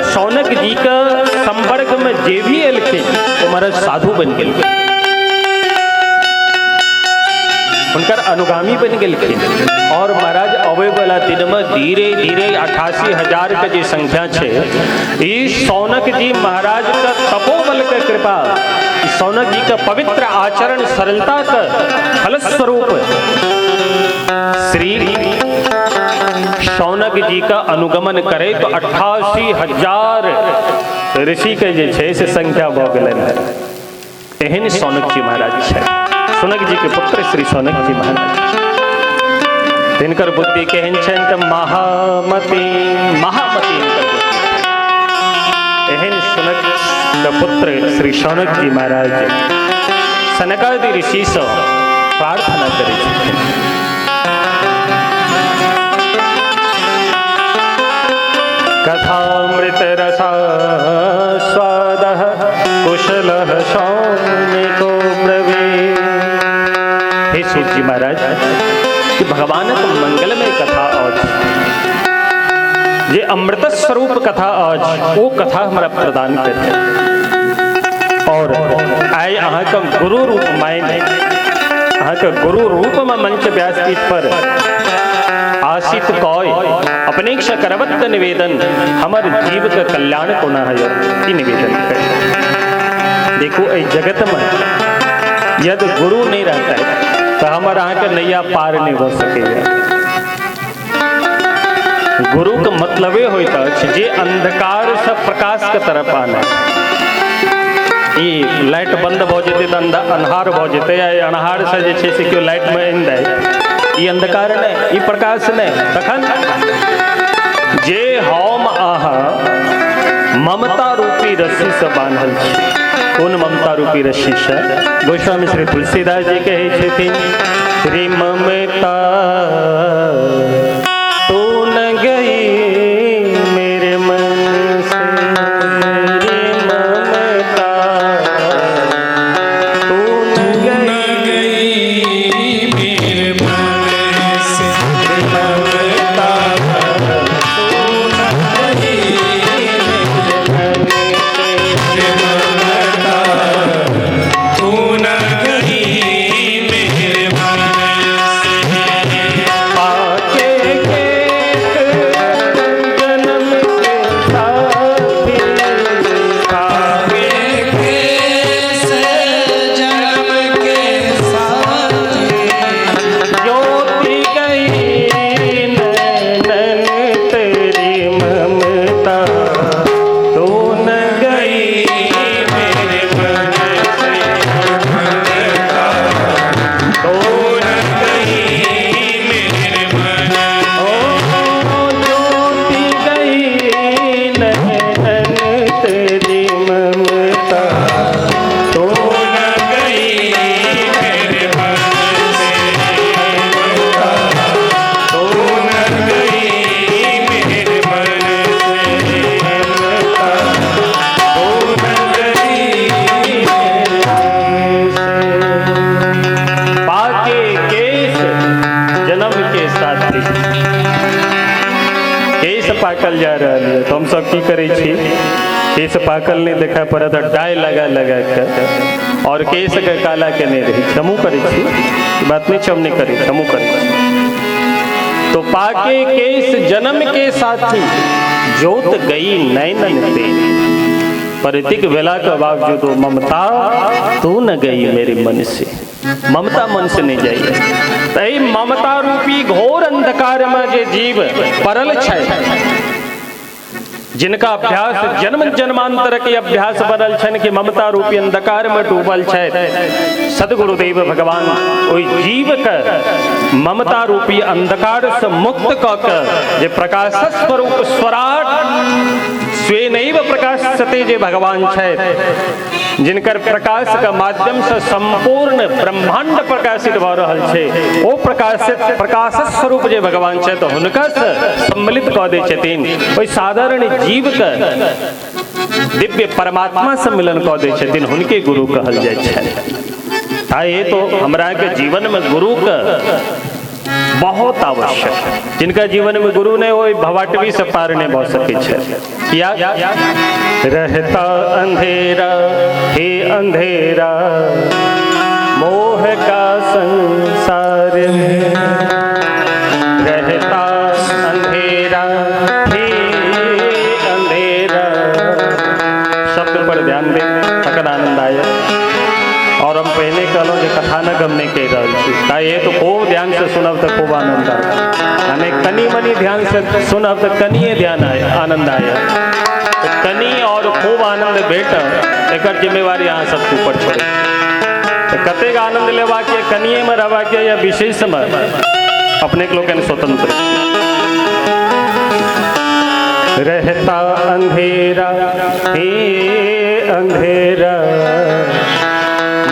शौनक जी का संपर्क में जे भी एलखिन वो महाराज साधु बन गए, उनकर अनुगामी बन गए। और महाराज अवे वाला दिन में धीरे धीरे 88,000 के जी संख्या छे। इस शौनक जी महाराज का तपोबल के कृपा, शौनक जी का पवित्र आचरण सरलता का फलस्वरूप श्री शौनक जी का अनुगमन करे तो 88,000 ऋषि के जे छे से संख्या भ गेलन। एहन शौनक जी महाराज छे, शौनक जी के पुत्र श्री शौनक जी महाराज। इनकर बुद्धि केहन छन त महामती महामती एहन शौनक का पुत्र श्री शौनक जी महाराज सनकादि ऋषि से प्रार्थना करे छथिन। कथामृत रसा स्वादः कुशलः शौनिको ब्रवीत्। हे सूत जी महाराज कि भगवान मंगलमय कथा आज ये अमृत स्वरूप कथा आज वो कथा हमारा प्रदान करते और आए अहाँ का गुरु रूप मायन अहाँ का गुरु रूप में मंच व्यासपीठ पर आशित कौय अपनेक्षा करवत निवेदन हमारे जीव का कल्याण को न है निवेदन करे। देखो इस जगत में यदि गुरु नहीं रहता है तो हमारा यहाँ का नैया पार नहीं हो सकेगा। गुरु का मतलब ये होता है जे अंधकार से प्रकाश की तरफ आना। ये लाइट बंद हो जाते तो अन्हार हो जाते या अन्हार से जे से क्यों लाइट में इन दे ये अंधकार ने ये प्रकाश ने तखन जे हम आहा ममता रूपी रस्सी से बांधल छी उन ममता रूपी रस्सी से गोस्वामी श्री तुलसीदास जी कहे छथिन, श्री ममता तू न गई मेरे मन से, रे ममता तू न गई मेरे मन से, ममता तू न गई मेरे मन से। पाके जन्म के साथी, आगे कैसे जन्म के साथी, ज्योति गई नैनन तेरी ममता तू न गई मेरे मन से, ममता तो न गई मेरे मन ओ ज्योति गई नैनन तेरी ममता तो न गई मेरे मन से, ममता तो न गई मेरे मन से, ममता न गई पाके केस जन्म के साथी, केस पाकल जा रहा है तो हम सब की करे छी, केस पाकल नहीं देखा पड़ा तो डाय लगा लगा कर और केस के काला के नहीं रही छमू करे छी, बात नहीं छम नहीं करे छमू करे छी। तो पाके केस जन्म के साथी, जोत गई नैनन तेरी, परितिक वेला के बावजूद ममता तू न गई मेरे मन से, ममता मन से नहीं जाइए। तई ममता रूपी घोर अंधकार में जे जीव परल छै, जिनका अभ्यास जन्म जन्मांतर के अभ्यास बनल छन कि ममता रूपी अंधकार में डूबल छै, सदगुरुदेव भगवान ओई जीव के ममता रूपी अंधकार से मुक्त क के जे प्रकाश स्वरूप स्वराट स्वेनैव प्रकाशते जे भगवान छै, जिनकर प्रकाश के माध्यम से संपूर्ण ब्रह्मांड प्रकाशित भ रहल छै, ओ प्रकाश स्वरूप जे भगवान छै तो हुनका से सम्मिलित क दै छथिन, ओई साधारण जीव के दिव्य परमात्मा से मिलन क दै छथिन, हुनके गुरु कहल जाय छै। आए तो हमरा के जीवन में गुरु के बहुत आवश्यक, जिनका जीवन में गुरु ने वो भवाटवी से पार नहीं भऽ सकै छै। किया रहता अंधेरा हे अंधेरा मोह का संसार में, रहता अंधेरा हे अंधेरा, शब्द पर ध्यान दे तखन आनंद आया। और हम पहले कहलों जो कथानक हमने कह रहा था ये तो खूब ध्यान से सुनब तो खूब आनंद आया, हमें कनी मनी ध्यान से सुनब तो कनिए ध्यान आया आनंद आया, तो कनी और खूब आनंद भेट एक जिम्मेवारी यहाँ सबके ऊपर छोड़े। तो कतेक आनंद लेवा के कनिए में रहवा के या विशेष में अपने के लोग स्वतंत्र। रहता अंधेरा हे अंधेरा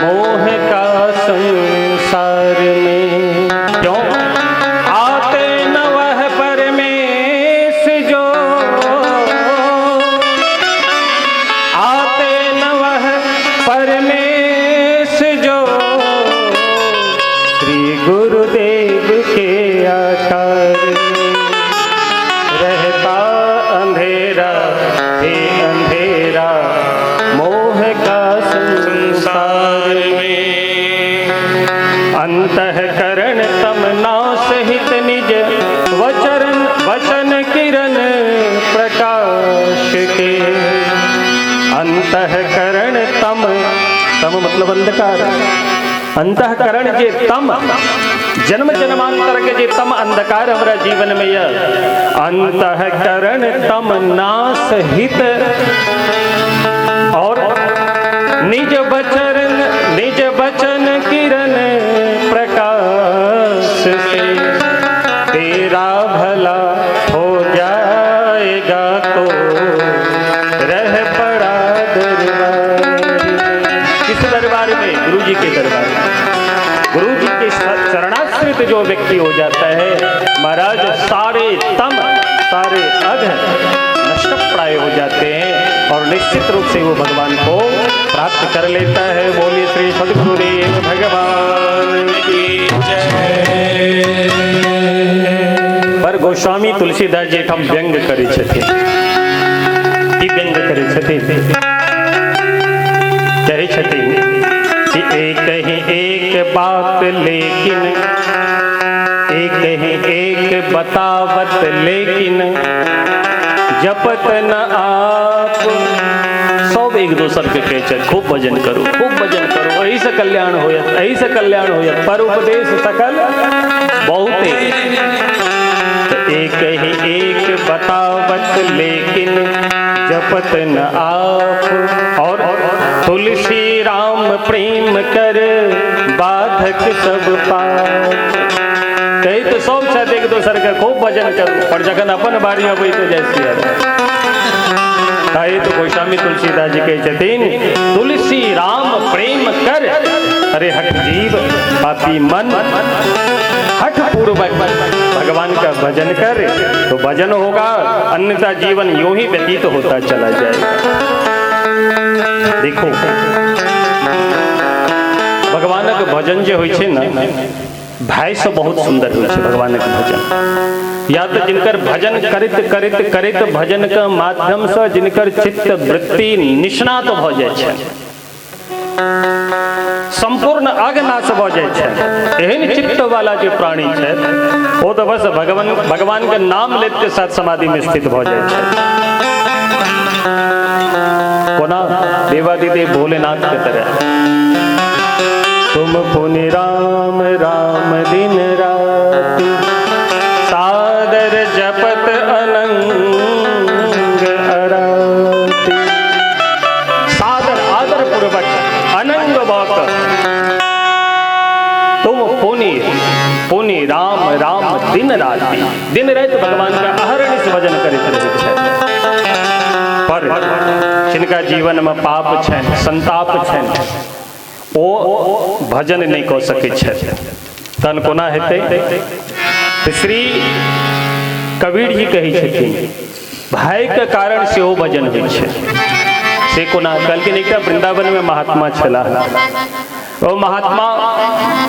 मोह का संसार में, क्यों आते न वह परमेश जो, आते न वह परमेश जो, श्री गुरुदेव के आकार में। रहता अंधेरा हे अंधेरा मोह का संसार में, अंतःकरण तमना सहित निज वचन किरण प्रकाश के, अंतःकरण तम मतलब अंधकार, अंतःकरण जे तम जन्म जन्मांतर के जे तम अंधकार हमारा जीवन में यह अंतःकरण तम नाश हित, और निज बचन किरण प्रकाश से तेरा भला हो जाएगा तो रह पड़ा दरबार। जो व्यक्ति हो जाता है महाराज, सारे तम सारे अध नष्ट प्राय हो जाते हैं और निश्चित रूप से वो भगवान को प्राप्त कर लेता है। बोलिए श्री सद्गुरुदेव भगवान की जय। पर गोस्वामी तुलसीदास जी हम व्यंग करे छथिन, ई व्यंग करे छथिन, कहे छथिन कि एक ही एक बात लेकिन, एक ही एक बतावत लेकिन, जपत न आप। सब एक दोसर के कहे छे खूब भजन करो, खूब भजन करो, यही से कल्याण होयत, यही से कल्याण होयत। पर उपदेश सकल बहुते, एक ही एक बतावत लेकिन जपत न आप। और तुलसी राम प्रेम कर बाधक सब पाप। कही तो सब छत एक दोसर के खूब भजन करू, पर जखन अपन बारी अबै तो जैसी है। तो गोस्वामी तुलसीदास जी कहे छथिन तुलसी राम प्रेम कर, अरे हठ जीव पापी मन, हठ पूर्वक भगवान का भजन कर तो भजन होगा, अन्यथा जीवन यूं ही व्यतीत होता चला जाएगा। देखो भगवान के भजन जो होय छे ना, भाई से बहुत सुंदर होय छे भगवान के भजन। या तो जिनकर भजन करित करित करित भजन के माध्यम से जिनकर चित्त वृत्ति निष्णात भ जाय छे, संपूर्ण अज्ञानाश भ जाय छे, एहन चित्त वाला जो प्राणी छे वो तो बस भगवान के नाम लेते के साथ समाधि में स्थित भ जाय छे। कोना देवादिदेव भोलेनाथ के तरह, तुम पुनि राम राम दिन रात, सादर जपत अनंग अराती। सादर आदर पूर्वक अनंग बात तुम पुनि पुनि राम राम दिन राति, दिन रात भगवान का अहरनिश भजन करते रहे छे। पर जिनका जीवन में पाप छे, संताप छे, ओ भजन नहीं कऽ सकै छे, तन कोना हेतै। श्री कबीर जी कही छथिन भाई के कारण से वो भजन होइ छे से कोना। कहलखिन एकटा वृंदावन में महात्मा छला, वो महात्मा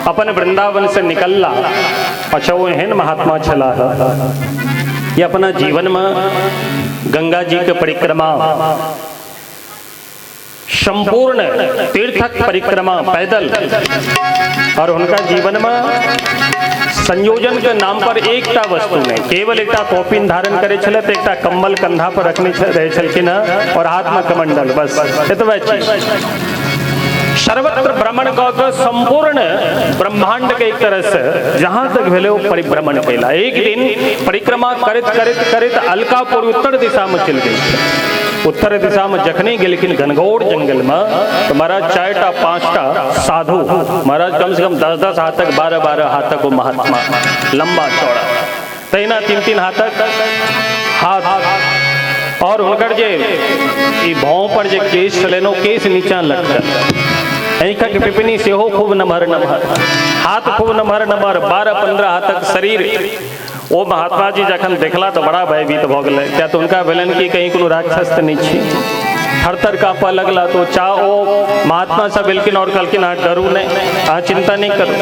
अपन वृंदावन से निकलला। अच्छा वो एहन महात्मा छला ये अपना जीवन में गंगा जी के परिक्रमा, संपूर्ण तीर्थक परिक्रमा पैदल, और उनका जीवन में संयोजन के नाम पर एकटा वस्तु नहीं, केवल एकटा कॉपिन धारण करे छले, तो एकटा कम्बल कंधा पर रखने रहे छलखिन और हाथ में कमंडल, बस एतबे चीज। सर्वत्र भ्रमण कऽ के संपूर्ण ब्रह्मांड के एक तरह से जहां तक भेले वो परिभ्रमण कैला। एक दिन परिक्रमा करत करत करत अलकापुर उत्तर दिशा में चल गई। उत्तर दिशा में जखने गेलखिन घनघोर जंगल में, तो महाराज 4टा 5टा साधु, महाराज कम से कम 10-10 हाथ तक 12-12 हाथ तक वो महात्मा, लंबा चौड़ा, तैना 3-3 हाथ तक हाथ, और उनकर जे ई भाव पर जे केश छलेनो केश नीचा लटकल, आँखि के पिपनी से हो खूब नमहर नमहर, हाथ खूब नमहर नमहर, 12-15 हाथ तक शरीर। वो महात्मा जी जखन देखला तो बड़ा भयभीत भ गेलै, क्या तो उनका भेलन कि कहीं कोनो राक्षस तो नहीं छी, थर-थर काँपा लगला। तो ओ महात्मा सब एलखिन और कहलखिन अहाँ डरू नहीं, अहाँ चिंता नहीं करू,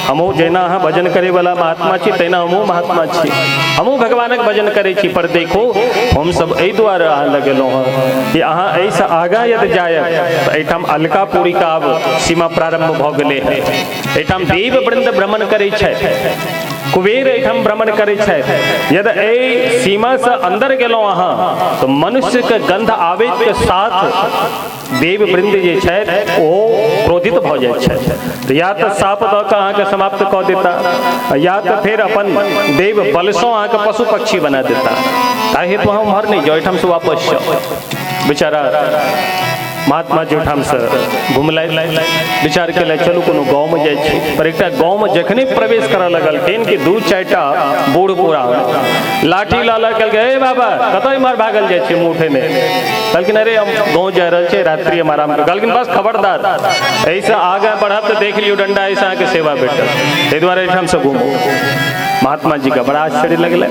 हमहूँ जेना अहाँ भजन करे वाला महात्मा छी तेना हमहूँ महात्मा छी, हमहूँ भगवानक भजन करे छी। पर देखो हम सब एहि दुआरे अहाँ लगेलहुँ हँ कि अहाँ एहिसँ आगाँ यदि जायब तो एहिठाम अलकापुरी का आब सीमा प्रारंभ भ गेलै है। एहिठाम देव वृंद भ्रमण करे छै, कुबेर एहिठाम भ्रमण करे छै। यदि एहि सीमा से अंदर गेलहुँ अहाँ तो मनुष्य के गंध आवे के साथ देव वृंद जे छै ओ क्रोधित भ जाय छै, तो या तो साप दऽ कऽ अहाँके समाप्त कऽ देता, या तो फिर अपन देव बलसँ अहाँके पशु पक्षी बना देता। ताहि हेतु हम उम्हर नहीं जाओ, एहिठाम से वापस जाओ। बेचारा महात्मा जी ठाम से घुमल विचार के चलू कोनो गाँव में जाए पर एक गाँव में जखने प्रवेश करऽ लगलखिन कि दू चारिटा बूढ़ पुरान लाठी लाला कहल हे बाबा कतऽ इम्हर भागल जाए मुँह में कहलखिन अरे हम गाँव जा रहे थे रात्रि हम आराम कर कहलखिन बस खबरदार ऐसा आगे बढ़ब तो देख लियो डंडा ऐसा के सेवा भेटल ताहि दुआरे एहिठाम से घूमू। महात्मा जी का बड़ा आश्चर्य लगल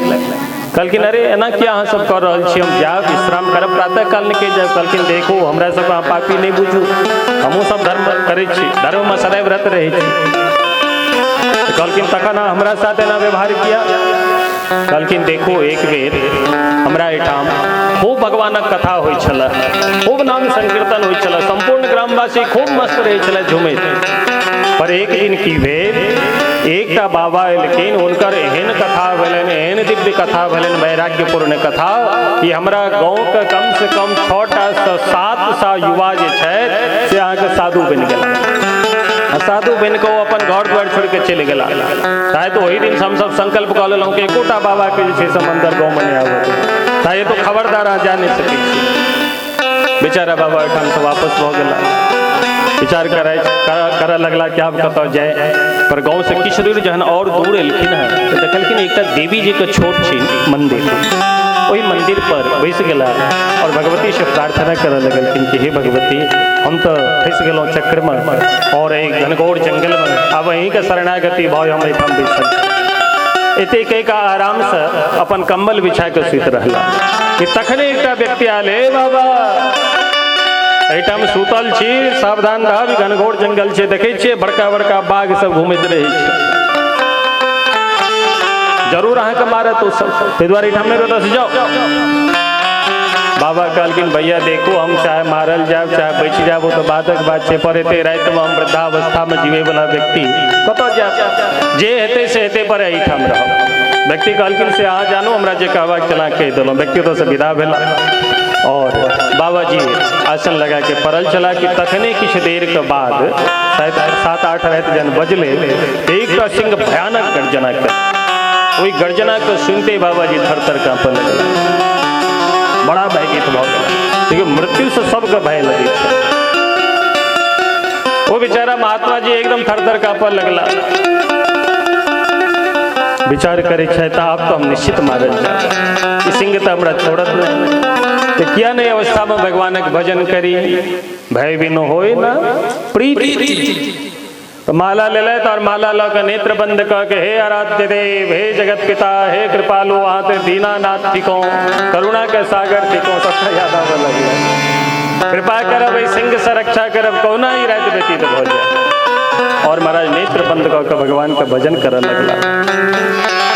कहलखिन अरे एना किया अहाँ सब कर रहल छी हम जायब विश्राम करब प्रातः काल निकल जायब कहलखिन देखो हमरा सब अहाँ पापी नहीं बुझू हमहूँ सब धर्म करै छी धर्म में सदैव व्रत रहे छी कहलखिन तखन हमरा साथ एना व्यवहार किया कहलखिन देखो एक बेर हमरा एहिठाम खूब भगवानक कथा होइ छलै खूब नाम संकीर्तन होइ छलै संपूर्ण ग्रामवासी खूब मस्त रहै छलै झुमैत पर एक दिन की भेल एकटा बाबा एलखिन हुनकर एहन कथा भेलनि एहन दिव्य कथा भेलनि वैराग्यपूर्ण कथा कि हमरा गाँव के कम से कम 6टा से 7टा युवा जे छथि से अहाँके साधु बनि गेला साधु बनि कऽ ओ अपन घर द्वार छोड़ि कऽ चलि गेला शायद ओहि दिन हमसब संकल्प कऽ लेलहुँ कि एकोटा बाबा के जे छै से मंदिर गाँव में नहि आबऽ शायद तो खबरदार अहाँ जा नहि सकै छी। बेचारा बाबा ओहिठाम से वापस भऽ गेला विचार करऽ लगला कि आब कतऽ जाए पर गाँव से किछु दूर जहन और दूर एलखिन है तो देखलखिन एकटा देवी जी के छोट छिन मंदिर ओहि मंदिर पर बैस गेला और भगवती से प्रार्थना करऽ लगलखिन कि हे भगवती हम तो फंस गेलहुँ चक्र में और एक घनघोर जंगल में अब अहीं के शरणागति भाव हम एहिठाम बैसल एते कहि कऽ आराम से अपन कम्बल बिछा के सुति रहला कि तखने एकटा व्यक्ति आयल हे बाबा एहिठाम सुतल छी सावधान रहब घनघोर जंगल छै देखै छियै बड़का बड़का बाघ सब घूमैत रहै छै जरूर अहाँके मारत ओ सब ताहि दुआरे एहिठाम नहि रहत जाओ। बाबा कहलखिन भैया देखो हम चाहे मारल जाब चाहे बचि जाब वो तो बातक बात छै पर एते राति में हम वृद्धावस्था में जीवे वाला व्यक्ति कतऽ जायब जे हेतै से हेतै पर एहिठाम रहब। व्यक्ति कहलखिन से अहाँ जानू हमरा जे कहबाक चला कहि देलहुँ व्यक्ति तो से विदा भेला और बाबा जी आसन लगा के पड़ल चला कि तखने किछु देर के बाद शायद 7-8 राति जन बजले एक सिंह भयानक गर्जना कर वही गर्जना को सुनते बाबा जी थर थर काँपे लगल बड़ा भयभीत भऽ गेल देखिए मृत्यु से सबके भय लगे वो बेचारा महात्मा जी एकदम थर थर काँपे लगला विचार करे तो आप तो हम निश्चित मारल जाए सिंह तो हमरा छोड़त नहीं तो किया नहीं अवस्था में भगवानक भजन करी भय बिनु होय ना प्रीति तो माला ले लेत और माला ला के नेत्र बंद कह के हे आराध्य देव हे जगत पिता हे कृपालु आते दीनानाथ ठिको करुणा के सागर ठिको सबका याद आवे लगे कृपा करब सिंह से रक्षा करब कौना ही रात व्यतीत हो जाए और महाराज नेत्र बंद कह के भगवान का भजन करे लगला।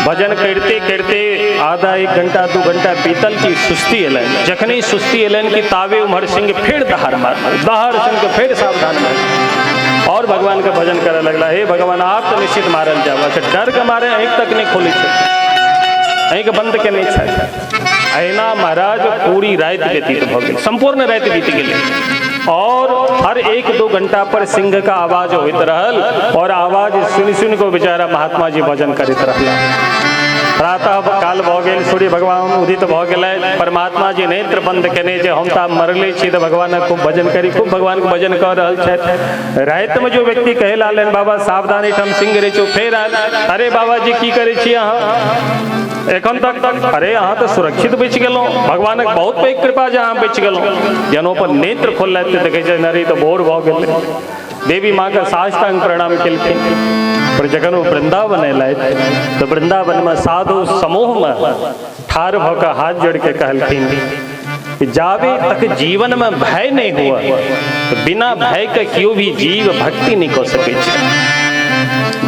भजन करते करते आधा 1 घंटा 2 घंटा बीतल की सुस्ती एलन जखनी सुस्ती एलन की तावे उमर सिंह फिर दहाड़ सिंह फिर सावधान और भगवान का भजन करे लगला हे भगवान आप तो निश्चित मारल जाओ अच्छा डर के मारे अहीं तक नहीं खोली अहीं के बंद के नहीं छा अहिना महाराज पूरी रात व्यतीत भ गेल संपूर्ण रात बीत गेल और हर 1-2 घंटा पर सिंह का आवाज होइत रहल और आवाज सुन को बेचारा महात्मा जी भजन करते रहला। प्रातः काल भ गेल सूर्य भगवान उदित भ गेल परमात्मा जी नेत्र बंद केने जे हम तो मरले छी तो भगवान खूब भजन करी खूब भगवान के भजन कर रहल छथि। रात में जो व्यक्ति कहे लालन बाबा सावधानी हम सिंह रे छो फेर आयल अरे बाबा जी की करे छी अहाँ एखन तक अरे अहाँ तो सुरक्षित बच गेलहुँ भगवानक बहुत पैघ कृपा जे अहाँ बच गेलहुँ जनो पर नेत्र खोललथि तऽ देखै छै नरी तो भोर भऽ गेलै देवी माँ का साष्टांग प्रणाम केलखिन पर जखन वो वृंदावन अयलथि तो वृंदावन में साधु समूह में ठाढ़ भऽ कऽ हाथ जोड़ के कहलखिन कि जावे तक जीवन में भय नहीं हुआ तो बिना भय के क्यों भी जीव भक्ति नहीं कर सके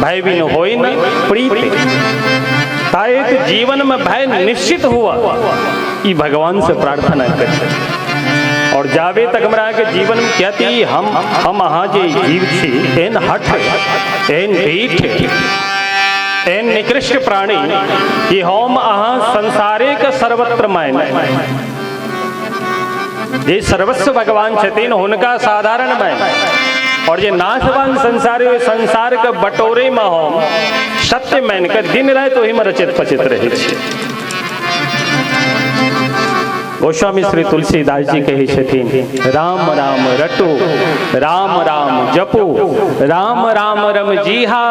भय भी न होई न प्रीति तायत जीवन में भय निश्चित हुआ कि भगवान से प्रार्थना करें और जावे तक हमरा के जीवन में कहती हम अहाँ जे जीव छी एहन हठ एहन ढीठ एहन निकृष्ट प्राणी कि हम अहाँ संसारे के सर्वत्र मान जे सर्वस्व भगवान छथिन हुनका साधारण मान और जे नाशवान संसार के बटोरे में हम सत्य मान के दिन रात वही में रचित पचित रहे गोस्वामी श्री तुलसीदास जी कहे छथिन, राम राम रटो राम राम जपो राम राम रम जीहा,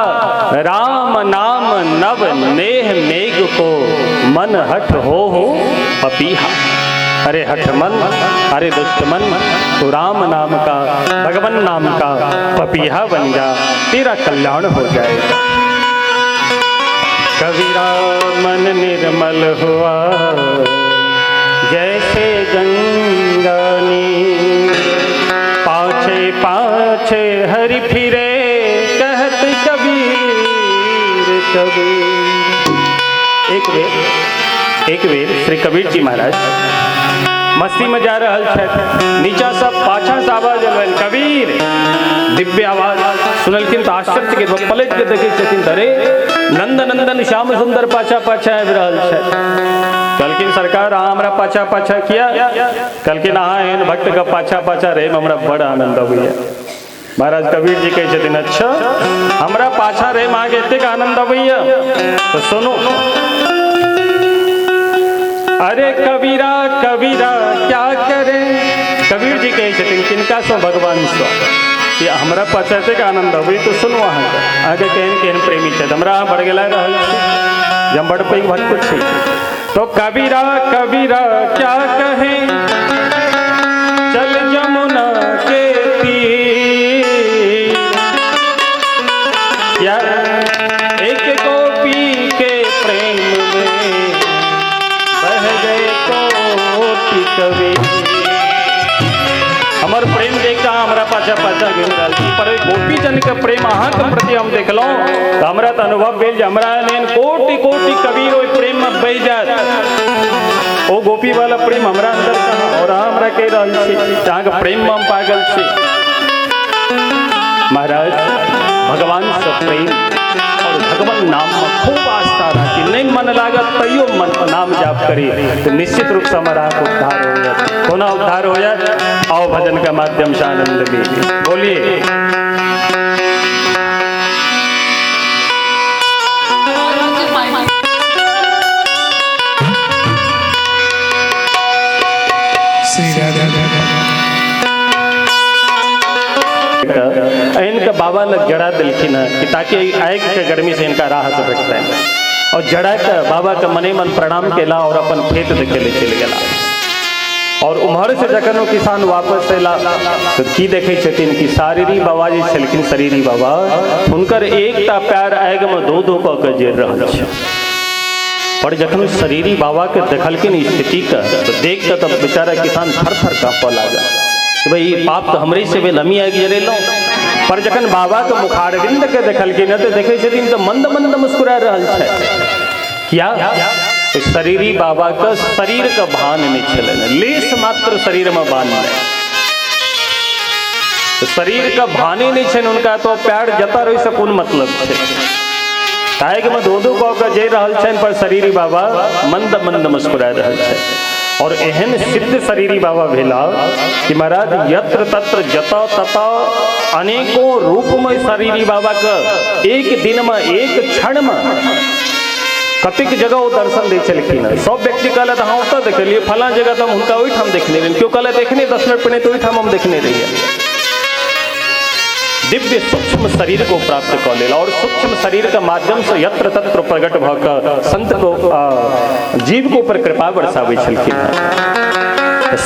राम नाम नव नेह मेघ को मन हठ हो पपीहा। अरे हठ मन, अरे दुष्ट मन, तो राम नाम का, भगवान नाम का पपीहा बन जा, तेरा कल्याण हो जाएगा। कबीरा मन निर्मल हुआ जैसे गंगा नीर, पाछे पाछे हरि फिरे कहत कबीर कबीर। एक बेर श्री कबीर जी महाराज मस्ती में जा रहा है, नीचा सब पाछा से आवाज अलवन कबीर, दिव्य आवाज सुनलखिन तो आश्चर्य के पलट के देखे छथिन, अरे नंद नंदन श्याम सुंदर पाछा पाछा आबि रहल छै। कहलखिन सरकार अहाँ हमरा पाछा पाछा किया? कहलखिन अहाँ एहन भक्त का पाछा पाछा रहे में हमरा बड़ आनंद अबैया। महाराज कबीर जी कहे छथिन, अच्छा हमरा पाछा रहे में अहाँके एतेक आनंद अबैया तो सुनो। अरे कबीरा कबीरा क्या करे? कबीर जी कहे छथिन, किनका सो? भगवान सो। कि हमरा पाछा एतेक आनंद अबै तो सुनू अहाँके, अहाँके केहन केहन प्रेमी छथि, हमरा अहाँ बड़गेला रहल छी जे हम बड़ पैघ भक्त छी। तो कबीरा कबीरा क्या कहे, चल जमुना के तीर, या एक गोपी के प्रेम में बह गए कोटि कबीर। हमर प्रेम देखा हमरा पाछा पाछा घूम रहल छी, पर गोपी जन के प्रेम अहाँ के प्रति हम देखलहुँ तो हमरा तो अनुभव भेल जे हमरा एहन कोटि कोटि कबीर ओहि प्रेम में बहि जायत। ओ गोपी वाला प्रेम हमरा अंदर कहाँ, और अहाँ हमरा कहि रहल छी अहाँ के प्रेम में हम पागल छी। महाराज भगवान से प्रेम और भगवान नाम में खूब आस्था रखी, नहीं मन लागत तैयो मन नाम जाप करी तो निश्चित रूप से हमारा उद्धार हो जाए। कोना उद्धार हो जाए? आओ भजन के माध्यम से आनंद लीजिए। बोलिए इनका बाबा लग जड़ा दिलखिन है कि ताकि आग के गर्मी से इनका राहत भेटता है, और जड़ा के बाबा के मने मन प्रणाम केला और अपन खेत देखे ले चल गया। और उम्हर से जखन वो किसान वापस अला तो की देखे छथिन कि शारीरी बाबा जे छलखिन, शरीरी बाबा हुनकर एकटा पैर आग में दो दो कऽ के जरि रहल छै। पर जखन शरीरी बाबा के देखलखिन स्थिति के तो देख के तब बेचारा किसान थर थर काँपऽ लागल कि भाई पाप तो हमरे से भेल, हमी आगि जरेलहुँ। पर जखन बाबा के मुखारविंद के देखलखिन तो देखे छथिन तो मंद मंद मुस्कुरा रहल छै। क्या? तो शरीरी बाबा का शरीर का भान नहीं छलन, लेस मात्र शरीर में बान नहीं, तो शरीर का भाने नहीं छन उनका, तो पैर जता रही से कोन मतलब छै। काहे में दो दो कऽ के जइ रहल छन पर शरीरी बाबा मंद मंद मुस्कुरा रहल छै। और एहन सिद्ध शरीरी बाबा भेला कि महाराज यत्र तत्र जता तता अनेकों रूप में शरीरी बाबा का एक दिन में एक क्षण में कतिक जगह वो दर्शन दे चलखिन। सब व्यक्ति कहलत हाँ ओतऽ देखलिए फला जगह तो हम हुनका ओहिठाम देखने रही, क्यों कहलत देखने 10 मिनट पहले तो ओहिठाम हम देखने रहिए। दिव्य सूक्ष्म शरीर को प्राप्त कर लेला, और सूक्ष्म शरीर के माध्यम से यत्र तत्र प्रकट भऽ संत को जीव को ऊपर कृपा बरसाबै छलखिन।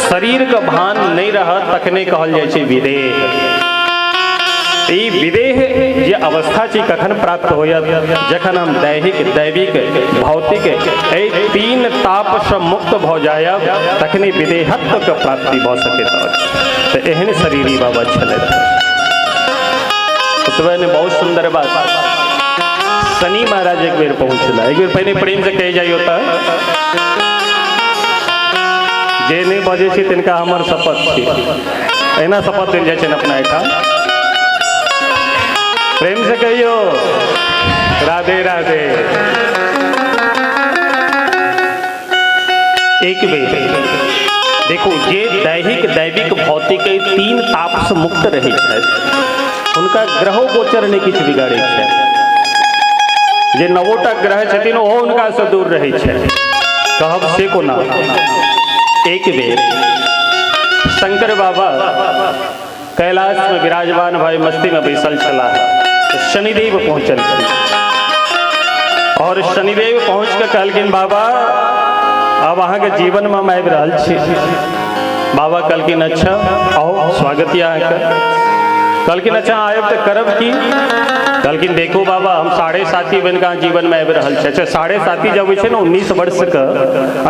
शरीर का भान नहीं रहा तखने कहल जाइ छै विदेह। ई विदेह जे अवस्था छै कखन प्राप्त होयत? जखन हम दैहिक दैविक भौतिक एहि तीन ताप से मुक्त भऽ जायब तखने विदेहत्व के प्राप्ति भऽ सकैत अछि। तऽ एहन शरीरी बाबा छलथि। ओतबे ने बहुत सुंदर बात, शनि महाराज एक बेर पहुँचला, एक बेर पहले प्रेम से कहि जाइयो तऽ जे नहीं बजे छी तिनका हमर शपथ छी, एना शपथ देल जाइ छै अपना एहिठाम। प्रेम से कहियो राधे राधे। एक बेर देखो जे दैहिक दैविक भौतिक तीन ताप से मुक्त रहे उनका ग्रहो गोचर नहीं किछु बिगाड़े छै। जे 9टा ग्रह छथिन ओहो उनका से दूर रहे छै। कहब से कोना एक बेर शंकर बाबा कैलाश में विराजमान भाई मस्ती में बैसल चला है तो शनिदेव पहुंचल और शनिदेव पहुंच के कहलकिन बाबा अब अहाँ के जीवन में मैं आबि रहल छी। बाबा कहलकिन अच्छा आओ स्वागत है अहाँके। कहलकिन अच्छा आयब तो करब की। कहलकिन देखो बाबा हम 7.5 बन का जीवन में आबि रहल छै। अच्छा 7.5 जब होइ छै ने 19 वर्ष के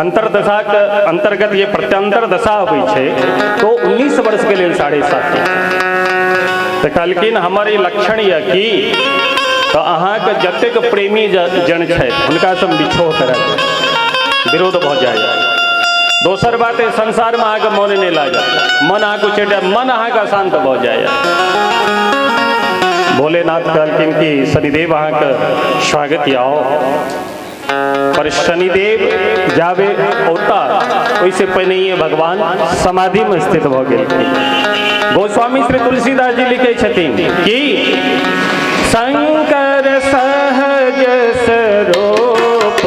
अंतरदशा के अंतर्गत ये प्रत्यंतर दशा होइ छै तो 19 वर्ष के लेल 7.5। तो कहलकिन हमर ई लक्षण यऽ कि तो अहाँके जतेक प्रेमी जन छै हुनका सब बिछोह करत विरोध भ जाए। दोसर बात है संसार में अहाँके मन नहीं लागे, मन अहाँके उचेट मन अहाँके अशांत भ जाए। भोलेनाथ कहलकिन कि शनिदेव अहाँके स्वागत आओ। पर शनिदेव जावे ओता ओइसे पहले ही भगवान समाधि में स्थित भ गेल। गोस्वामी श्री तुलसीदास जी लिखे छथिन कि शंकर सहज स्वरूप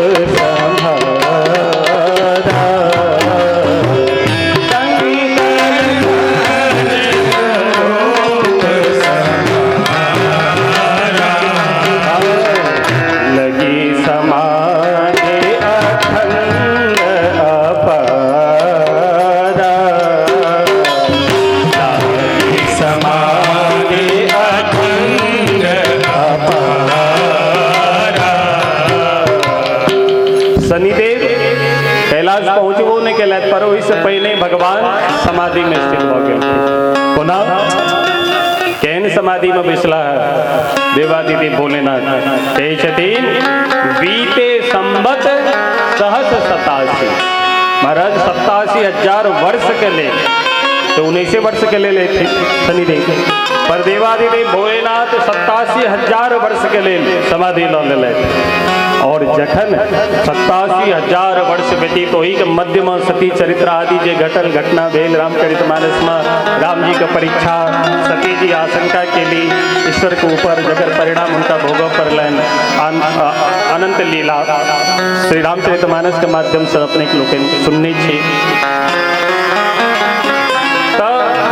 पर इससे पहले भगवान समाधि में स्थित हो गए। पुनः केन समाधि में बैसला है देवादिदेव भोलेनाथ कहे छथिन बीते संबत सहस 87। महाराज 87,000 वर्ष के ले तो 19 वर्ष के ले थे शनिदेव, पर देवादिदेव भोलेनाथ 87,000 वर्ष के ले समाधि ले। और जखन 87,000 वर्ष व्यतीत होई के मध्य में सती चरित्र आदि जे घटल घटना भेल रामचरितमानस में राम जी का परीक्षा सती जी आशंका के लिए ईश्वर के ऊपर जगर परिणाम उनका भोगव पड़लन अनंत लीला श्री रामचरितमानस के माध्यम से अपने लोग सुनने छी।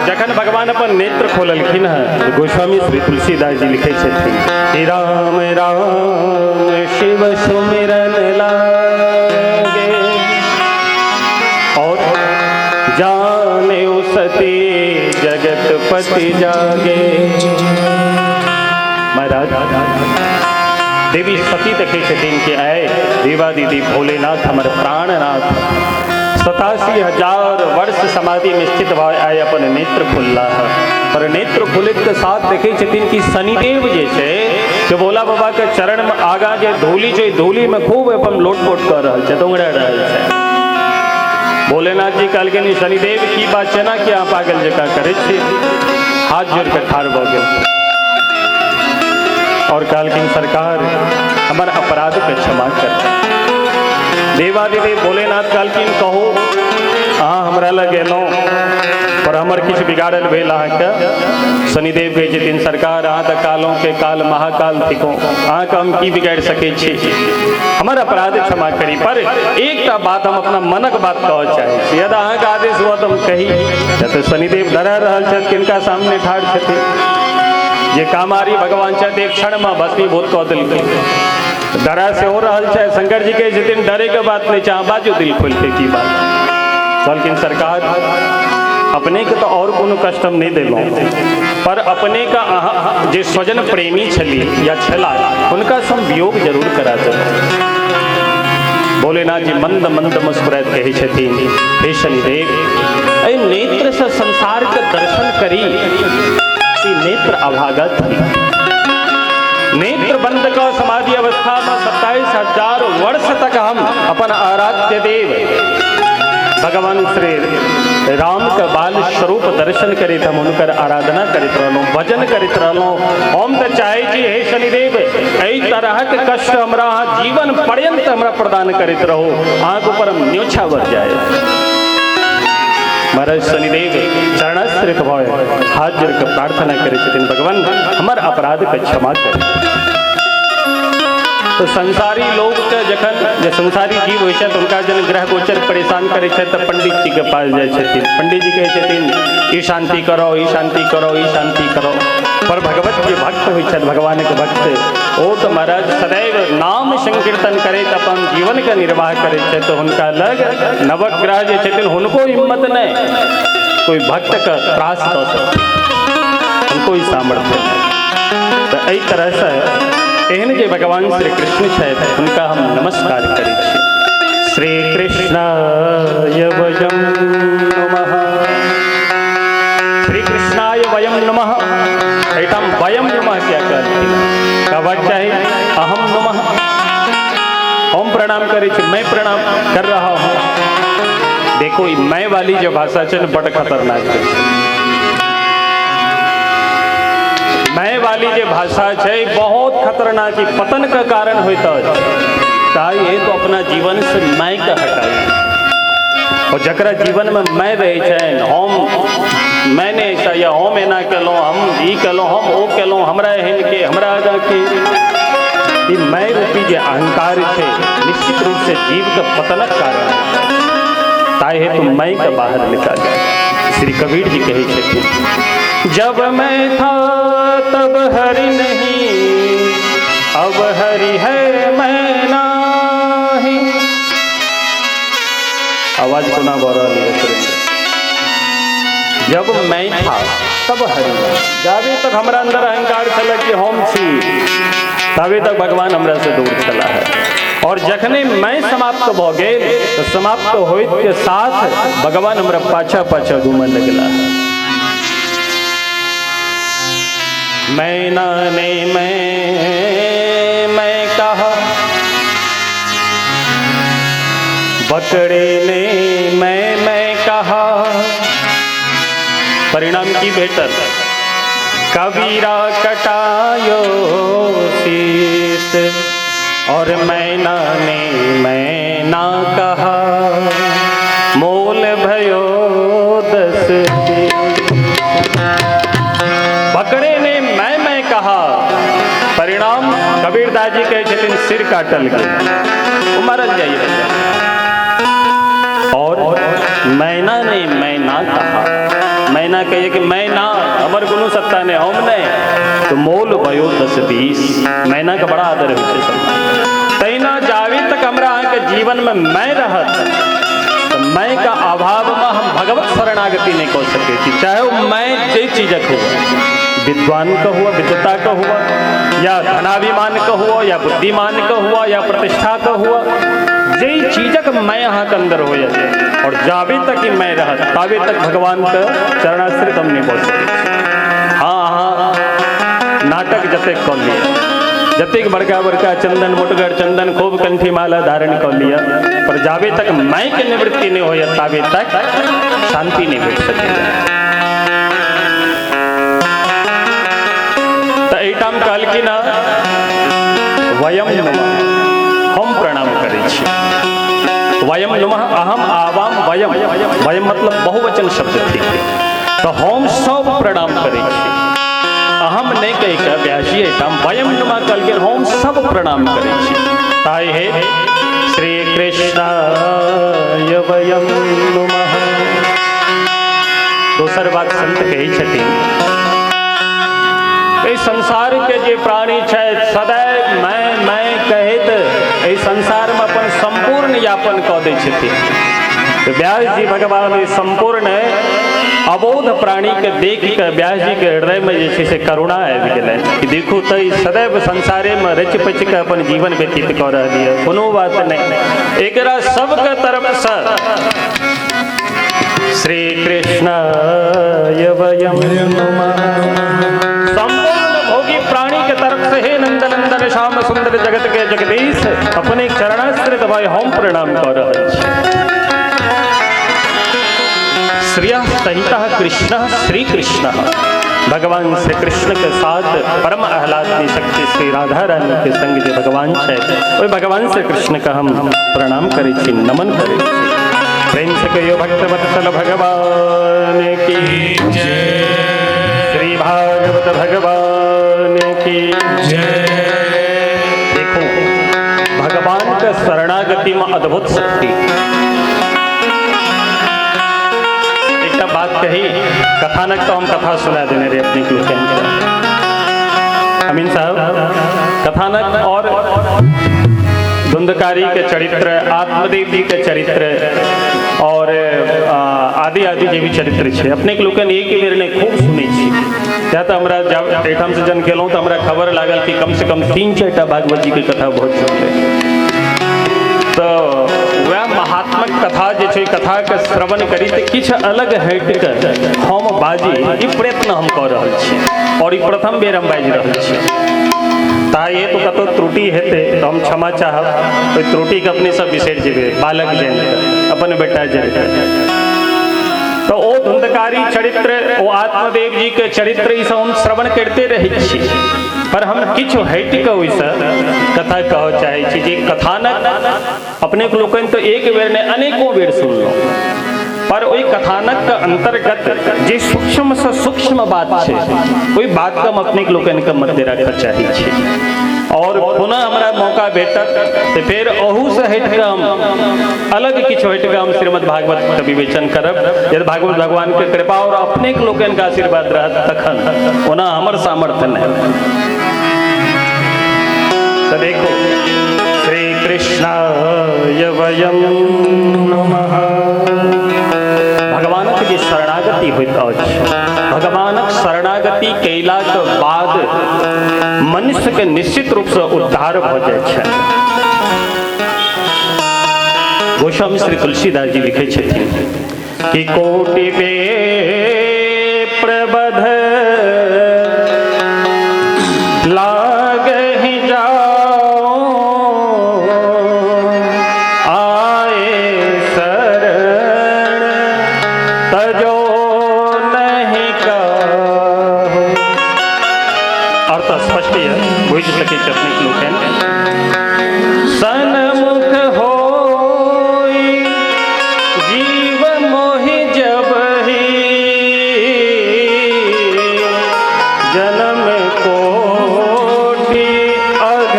जखन भगवान अपन नेत्र खोललखिन है गोस्वामी श्री तुलसीदास जी लिखे छथिन राम राम शिव सुमिरन लागे और जाने सती जगतपति जागे। महाराज देवी सती देखे छथिन कि आए देवादिदेव भोलेनाथ हमर प्राणनाथ 87,000 वर्ष समाधि में स्थित आए अपन नेत्र खुलला है। पर नेत्र खुलित के साथ देखे छथिन कि शनिदेव जे छै जो भोला बाबा के चरण में आगा जे धूली छै धूली में खूब अपन लोटपोट कर रहल छै उंगड़ा रहल छै। भोलेनाथ जी कहलखिन शनिदेव की बात छै ना कि अहाँ पागल जकाँ करे छी। हाथ जोड़ के ठाड़ भ गेल और कहलखिन सरकार हमर अपराध के क्षमा कर। देवादिदेव भोलेनाथ कहलखिन कहू अहाँ हमरा लग एलहुँ पर हमर किछु बिगाड़ल भेल अहाँके। शनिदेव कहै छथिन सरकार अहाँ तऽ कालों के काल महाकाल थिको, अहाँके हम की बिगाड़ि सकैत छी, हमर अपराध क्षमा करी। पर एकटा बात हम अपना मनक बात कहऽ चाहै छी, यदि अहाँके आदेश हुआ तऽ हम कही। तऽ शनिदेव डरा रहल छथि किनका सामने ठाढ़ छथिन जे कामारी भगवान छथि एक क्षण में भस्मीभूत कऽ देलकै। डरा से हो रहा है शंकर जी कहै छथिन डरे के बात नहीं चाह बाजू दिल खोल के की बात। कहलखिन सरकार अपने के तो और कोनो कष्ट हम नहीं देलहुँ पर अपने का जे स्वजन प्रेमी छली या छला हुनका से हम वियोग जरूर करा देबौ। भोलेनाथ जी मंद मंद मुस्कुराइत कहै छथिन हे शनिदेव एहि नेत्र से संसार के दर्शन करी ई नेत्र अभागा थी। नेत्र बंद का समाधि अवस्था में 27,000 वर्ष तक हम अपन आराध्य देव भगवान श्री राम के बाल स्वरूप दर्शन करित हम उनकर आराधना करित रहलहुँ भजन करित रहलहुँ। हम तो चाहे छी हे शनिदेव एहि तरह के कष्ट हमरा जीवन पर्यंत हमरा प्रदान करित रहो, अहाँके ऊपर हम न्योछावर जाए। महाराज शनिदेव चरणाश्रित भय हाथ जोड़ के प्रार्थना करे छथिन भगवान हमर अपराध के क्षमा कर। तो संसारी लोग के जखन जे संसारी जीव होइ छै उनका जन ग्रह गोचर परेशान करे छै तो पंडित जी के पास जाय छथिन। पंडित जी कहे छथिन ई शांति करो, ई शांति करो, ई शांति करो। पर भगवत के भक्त होइ छै, भगवान के भक्त ओ तो महाराज सदैव नाम संकीर्तन करे अपन जीवन के निर्वाह करे छै। तो हुनका लग नवग्रह जे छथिन हुनको हिम्मत नहीं कोई भक्त का त्रास दऽ सकै, उनको ही सामर्थ्य नहीं। तो एहि तरह से एहन जे भगवान श्री कृष्ण छथि हुनका हम नमस्कार करै छी। श्री कृष्णाय वयं नमः, श्री कृष्णाय वयं नमः। एहिठाम वयं नमः क्या कहलखिन, कहबाक चाही अहम नमः, हम प्रणाम करै छी, मैं प्रणाम कर रहा हूँ। देखो ये मैं वाली जो भाषा है बड़ खतरनाक है। मैं वाली जो भाषा है बहुत खतरनाक है, पतन का कारण होता है। चाहिए तो अपना जीवन से मैं का हटाई, और जकरा जीवन में मैं रहे छन, हम मैंने ऐसा या हम एना कलो, हम ई कलो, हम ओ कलो, हमरा एहन के, हमरा आगा के, ये मैं रूपी जो अहंकार है निश्चित रूप से जीव का पतनक कारण है। ताई है तो मैं का बाहर निकाले। श्री कबीर जी कहे छथिन जब मैं था तब हरि नहीं, अब हरि है मैं नाही। आवाज को ना गौरव नहीं। जब मैं था तब हरि, जावे तक हमरा अंदर अहंकार चला कि हम छी, तबे तक भगवान हमरा से दूर चला है। और जखने मैं समाप्त हो गए तो समाप्त होइत के साथ भगवान हमरा पाछा पाछा घूमने लगला। मैं नाने मैं कहा, बकड़े ने मैं कहा। परिणाम की भेटल कबीरा कटायो शीस, और मैना ने मैं ना कहा, मोल भयो 10 बकड़े ने मैं कहा। परिणाम कबीरदास जी कहे छथिन सिर काटल गए, मरल जाइए। और मैना ने मैं ना कहा, मैना कहे कि मैं ना अमर गुरु सत्ता ने हम नहीं, तो मोल भयो 10-20। मैना का बड़ा आदर है। तैना जावे तक हमरा के जीवन में मैं रहत, तो मैं का अभाव में हम भगवत शरणागति नहीं कर सके थी। चाहे वो मैं जे चीजक हुआ, विद्वान का हुआ, विद्वता का हुआ, या धनाभिमान का हुआ, या बुद्धिमान का हुआ, या प्रतिष्ठा का हुआ, जे चीजक मैं यहाँ के अंदर हो जाए। और जावे तक ही मैं रहत, तावे तक भगवान का चरणाश्रित हम नहीं बोल सके। हाँ हाँ नाटक जते कर लिया, जतेक बड़का बड़का चंदन मुटगर चंदन खूब कंठी माला धारण कर लिया, पर जावे तक मैं के निवृत्ति नहीं हो जाए तावे तक शांति नहीं मिल सके। तो एटाम कहल कि ना वयम नमः, हम प्रणाम करै छी। वयम नमः अहम आवाम वयम, वयम मतलब बहुवचन शब्द थी, तो हम सब प्रणाम करै छी। अहम नहीं कह के व्यासी एटाम वयम नमः कहल के हम सब प्रणाम करै छी। ताई है श्री कृष्णाय वयम नमः। दोसर बात संत कही छथिन, इस संसार के जे प्राणी छै सदैव मैं कहत इस संसार में अपन संपूर्ण यापन कऽ दै छथिन। तो व्यास जी भगवान इस संपूर्ण अबोध प्राणी के देख के व्यास जी के हृदय में जे से करुणा आबि गेलै कि देखू तो सदैव संसारे में रच पच के अपन जीवन व्यतीत कऽ रहल है, कोनो बात नहीं। एकरा सबके तरफ से श्री कृष्णाय वयम नमः। भोगी प्राणी के तरफ से हे नंदन नंदन श्याम सुंदर जगत के जगदीश अपने चरणाश्रित भाई हम प्रणाम कर रहे हैं। श्रिय सहिता कृष्ण श्री कृष्ण, भगवान श्री कृष्ण के साथ परम आह्लादनी शक्ति श्री राधा रानी के संग जो भगवान है वही भगवान श्री कृष्ण का हम प्रणाम करे छी, नमन करे छी। प्रेम से कहियो भक्तवत्सल भगवान की जय, श्री भागवत भगवान की जय। देखो शक्ति में अद्भुत शक्ति। एक बात कही, कथानक तो हम कथा सुना देने रे अपने लोग अमीन साहब। कथानक और धुंधकारी के चरित्र, आत्मदेव जी के चरित्र और आदि आदि जे भी चरित्र है अपने के लोगन एक बेर ने खूब सुनी छी। या तो हमरा जब एठम से जन केलहुँ तो हमरा खबर लागल कि कम से कम 3-4टा भागवत जी के कथा बहुत सुनले। तो वह महात्मक कथा जे छै, कथा के श्रवण करी तो किछ अलग हटि के हम बाजी ई प्रयत्न हम कर रहल छी और ई प्रथम बेर हम बाजि रहल छी। ताये तो कतो त्रुटि हेते तो हम क्षमा चाहब, ओहि त्रुटि के अपने सब बिसरि जेबे, बालक जन अपन बेटा जन। तो ओ धुंधकारी चरित्र, ओ आत्मदेव जी के चरित्र ई सब हम श्रवण करते रहे छी, पर हम किछु हटि के ओहिसँ कथा कह चाहे छी। जे कथानक अपने के लोकनि तो एक बेर ने अनेकों बेर सुनलहुँ, पर ओहि कथानक के अंतर्गत जे सूक्ष्म से सूक्ष्म बात छै ओहि बात के हम अपने के लोकनि के मध्य रखऽ चाहै छी। और पुनः हमरा मौका भेटत तो फिर अहू से हटि के हम अलग किछु हटि के हम श्रीमद् भागवत के विवेचन करब। यदि भागवत भगवान के कृपा और अपने के लोकनि के आशीर्वाद रहत तखन, ओना हमर सामर्थ्य नहीं। तो देखो, श्री कृष्णाय वयं नमः। भगवानक जे शरणागति होइत अछि, भगवानक शरणागति कयला के बाद मनुष्य के निश्चित रूप से उद्धार भ जाय छै। गोस्वामी श्री तुलसीदास जी लिखे छथिन कि कोटि पे प्रबध लागहि जाओ, आए शरण तजो नहीं कहो। अर्थ स्पष्ट है, बुझ सके अपने लोग सन्मुख होई जीव मोहि जब ही, जन्म कोटि अघ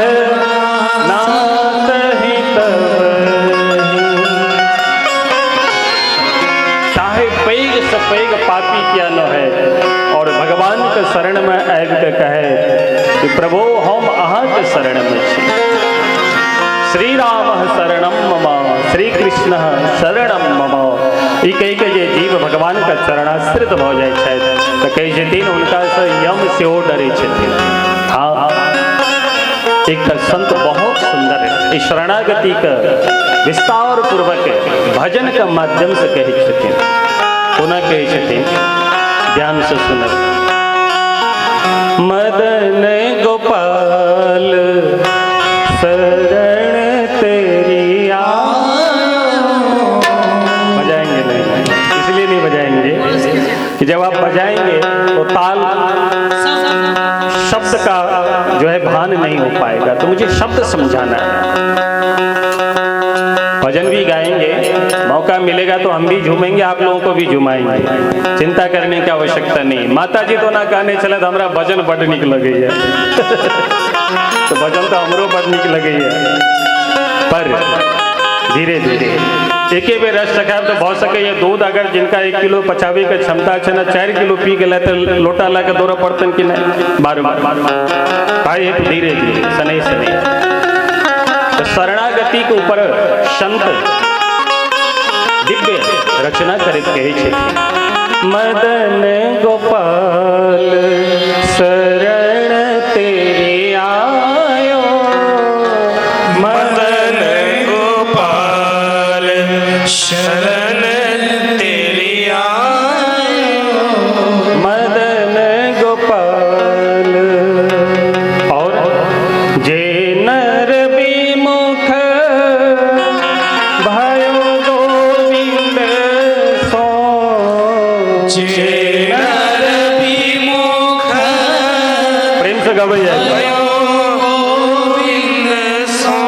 नाथ ही तब ही। चाहे पैघ से पैघ पापी क्या न है और भगवान के शरण में आबि के कहे कि प्रभु हम अहाँ के शरण में छी। श्री राम शरणम मम, श्री कृष्ण शरणम मम। ई कहि के जे जीव भगवान का चरणाश्रित भ जाय छथि तो कहै छथिन हुनका से यम सेहो डरै छथिन। हाँ, एक संत बहुत सुंदर है इस शरणागति का विस्तार पूर्वक भजन के माध्यम से कहै छथिन। पुनः कहै छथिन, ध्यान से सुनब। मदन गोपाल शरण तेरी बजाएंगे नहीं, इसलिए नहीं बजाएंगे कि जब आप बजाएंगे तो ताल शब्द का जो है भान नहीं हो पाएगा, तो मुझे शब्द समझाना है। भजन भी गाएंगे, मौका मिलेगा तो हम भी झूमेंगे, आप लोगों को भी झुमाएंगे, चिंता करने की आवश्यकता नहीं। माता जी तो ना कहने चले तो हमारा भजन बड़ निक लगे है तो भजन तो हमरो बड़ निक लगे है, पर धीरे धीरे एके बेर रस चखाब तो भऽ सके ये दूध अगर जिनका 1 किलो पचावे के क्षमता छै ना 4 किलो पी गेला तो लोटा ला के दौड़ पड़तन कि नहीं बार बार भाई है। तो धीरे धीरे सनई सनई तो शरणागति के ऊपर संत दिव्य रचना करैत कहै छथिन। मदन गोपाल शरण तेरी आयो, मदन गोपाल शरण तेरी आयो, मदन गोपाल। और जे नर विमुख भयो गोविंद सो, जे नर विमुख प्रेम से गवैया गोविंद सो,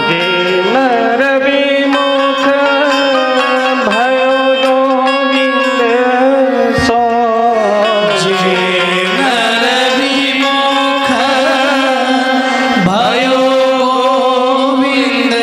जे नर विमुख भयो गोविंद सो, जे नर विमुख भयो गोविंद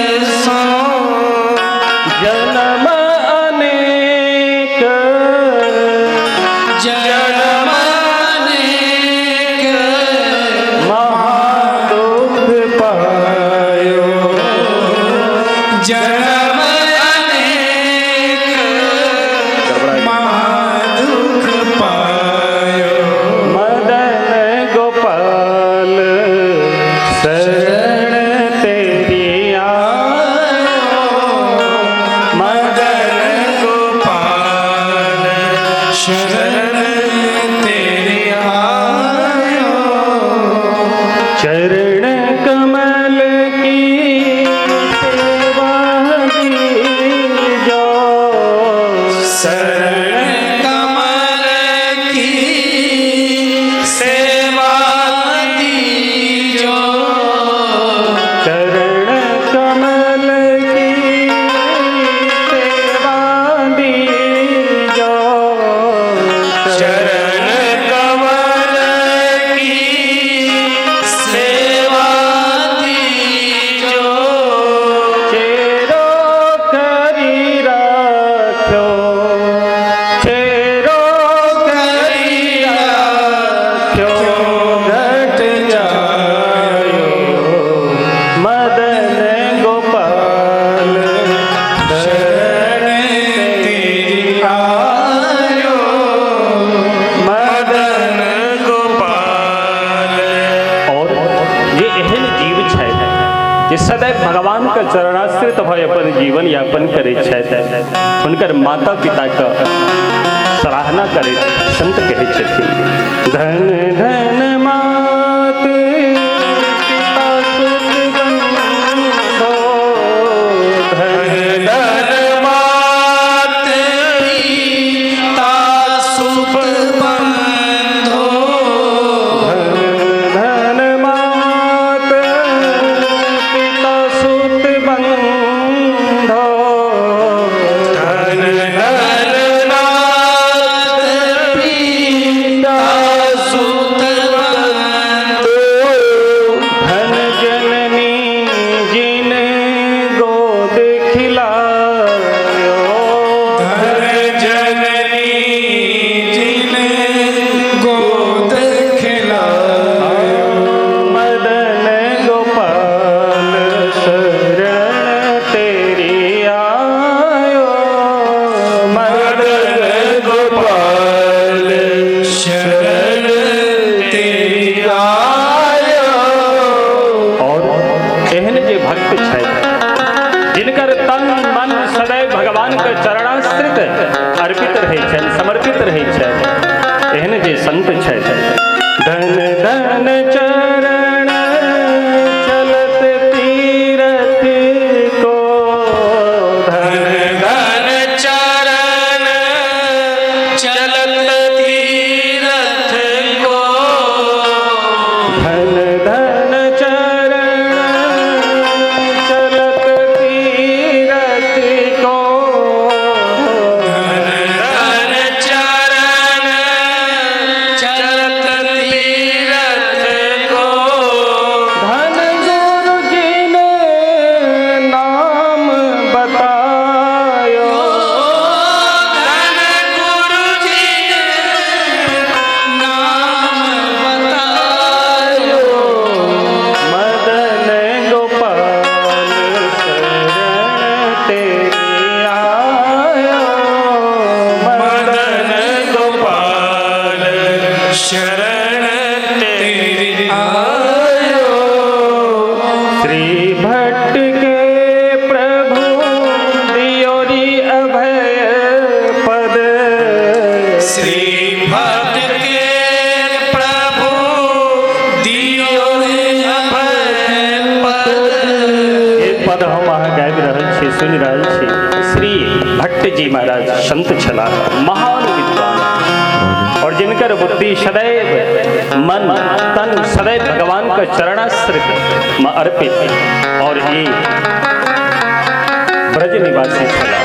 कि सदैव भगवान का चरणाश्रित भय अपन जीवन यापन करे छथि, हुनकर माता पिता का सराहना करे संत कहे छथिन। धन धन मात पिता सुत बंधो, धन धन मात पिता सुत बंधो, धन मात पिता सुत बंधो, धन धन नाथ पिता सुत बंधो, धन जननी जिन गोद खिलायो, धन जननी जिन गोद खिलायो, मदन गोपाल शरण तेरी आयो, मदन गोपाल शरण तेरी आयो। और एहन जे भक्त छथि जिनकर तन मन सदैव भगवान के चरणाश्रित अर्पित रहै छनि, समर्पित रहै छनि, एहन जे संत छथि, धन धन चरण चलत तीरथ को, धन धन चरण चलत तीरथ को, धन धन चरण चलत तीरथ को, धन चरण चलत तीरथ को, धन गुरु जी ने नाम बतायो, धन गुरु जी नाम बतायो, मदन गोपाल शरण तेरी आयो, मदन गोपाल शरण तेरी आयो। श्री भट्ट के प्रभु दियोरी अभय पद, श्री भक्त के प्रभु दियो अभय पद। ये पद हम अहाँ गाबि रहल छी, सुनि रहल छी। श्री भट्ट जी महाराज संत छला, महान विद्वान, और जिनकर बुद्धि सदैव मन तन सदैव भगवान का चरणाश्रित में अर्पित, और ये ब्रज निवासी छला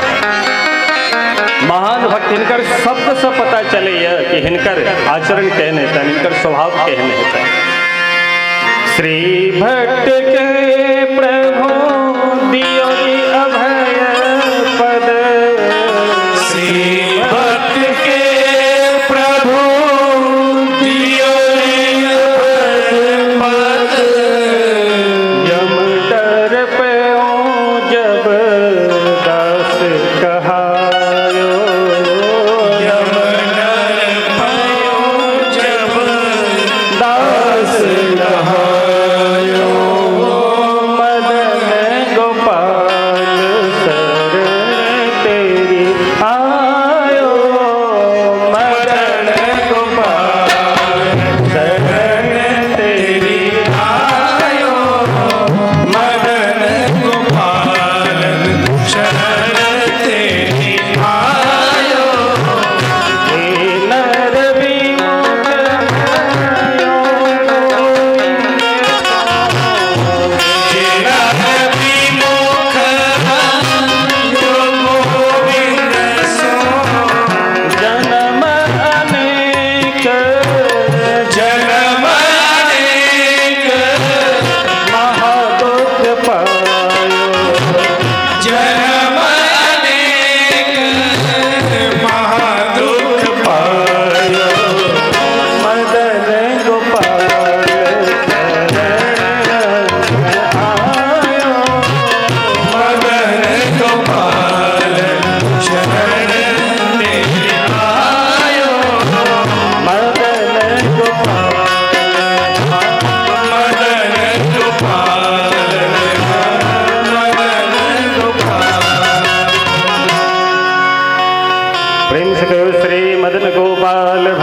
महान भक्त। हिनकर शब्द से पता चले कि हिनकर आचरण केहन हेतनि, हिनकर स्वभाव केहन हेतनि। श्री भट्ट के प्रभु दियो अभय पद, श्री भक्त के प्रभु दियो अभय पद। यम डर प्यो जब दास कहायो, यम डर पयो जब दास कहायो, मदन गोपाल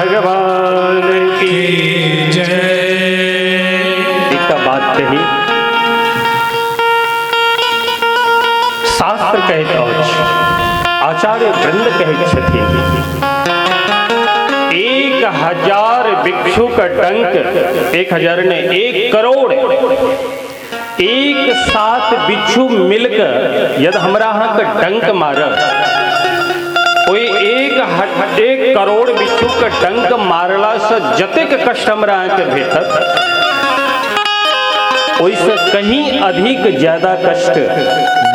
भगवान की जय। एक बात कही शास्त्र कहत अछि, आचार्य वृंद कहत छथिन, 1000 भिक्षु का डंक, 1000 ने 1 करोड़ एक साथ बिच्छू मिलकर यदि हमरा यहाँ का डंक मारब, कोई 1 करोड़ बिच्छू का डंक मारला से जतेक कष्ट हमरा यहाँ के भेटत, ओइसे कहीं अधिक ज्यादा कष्ट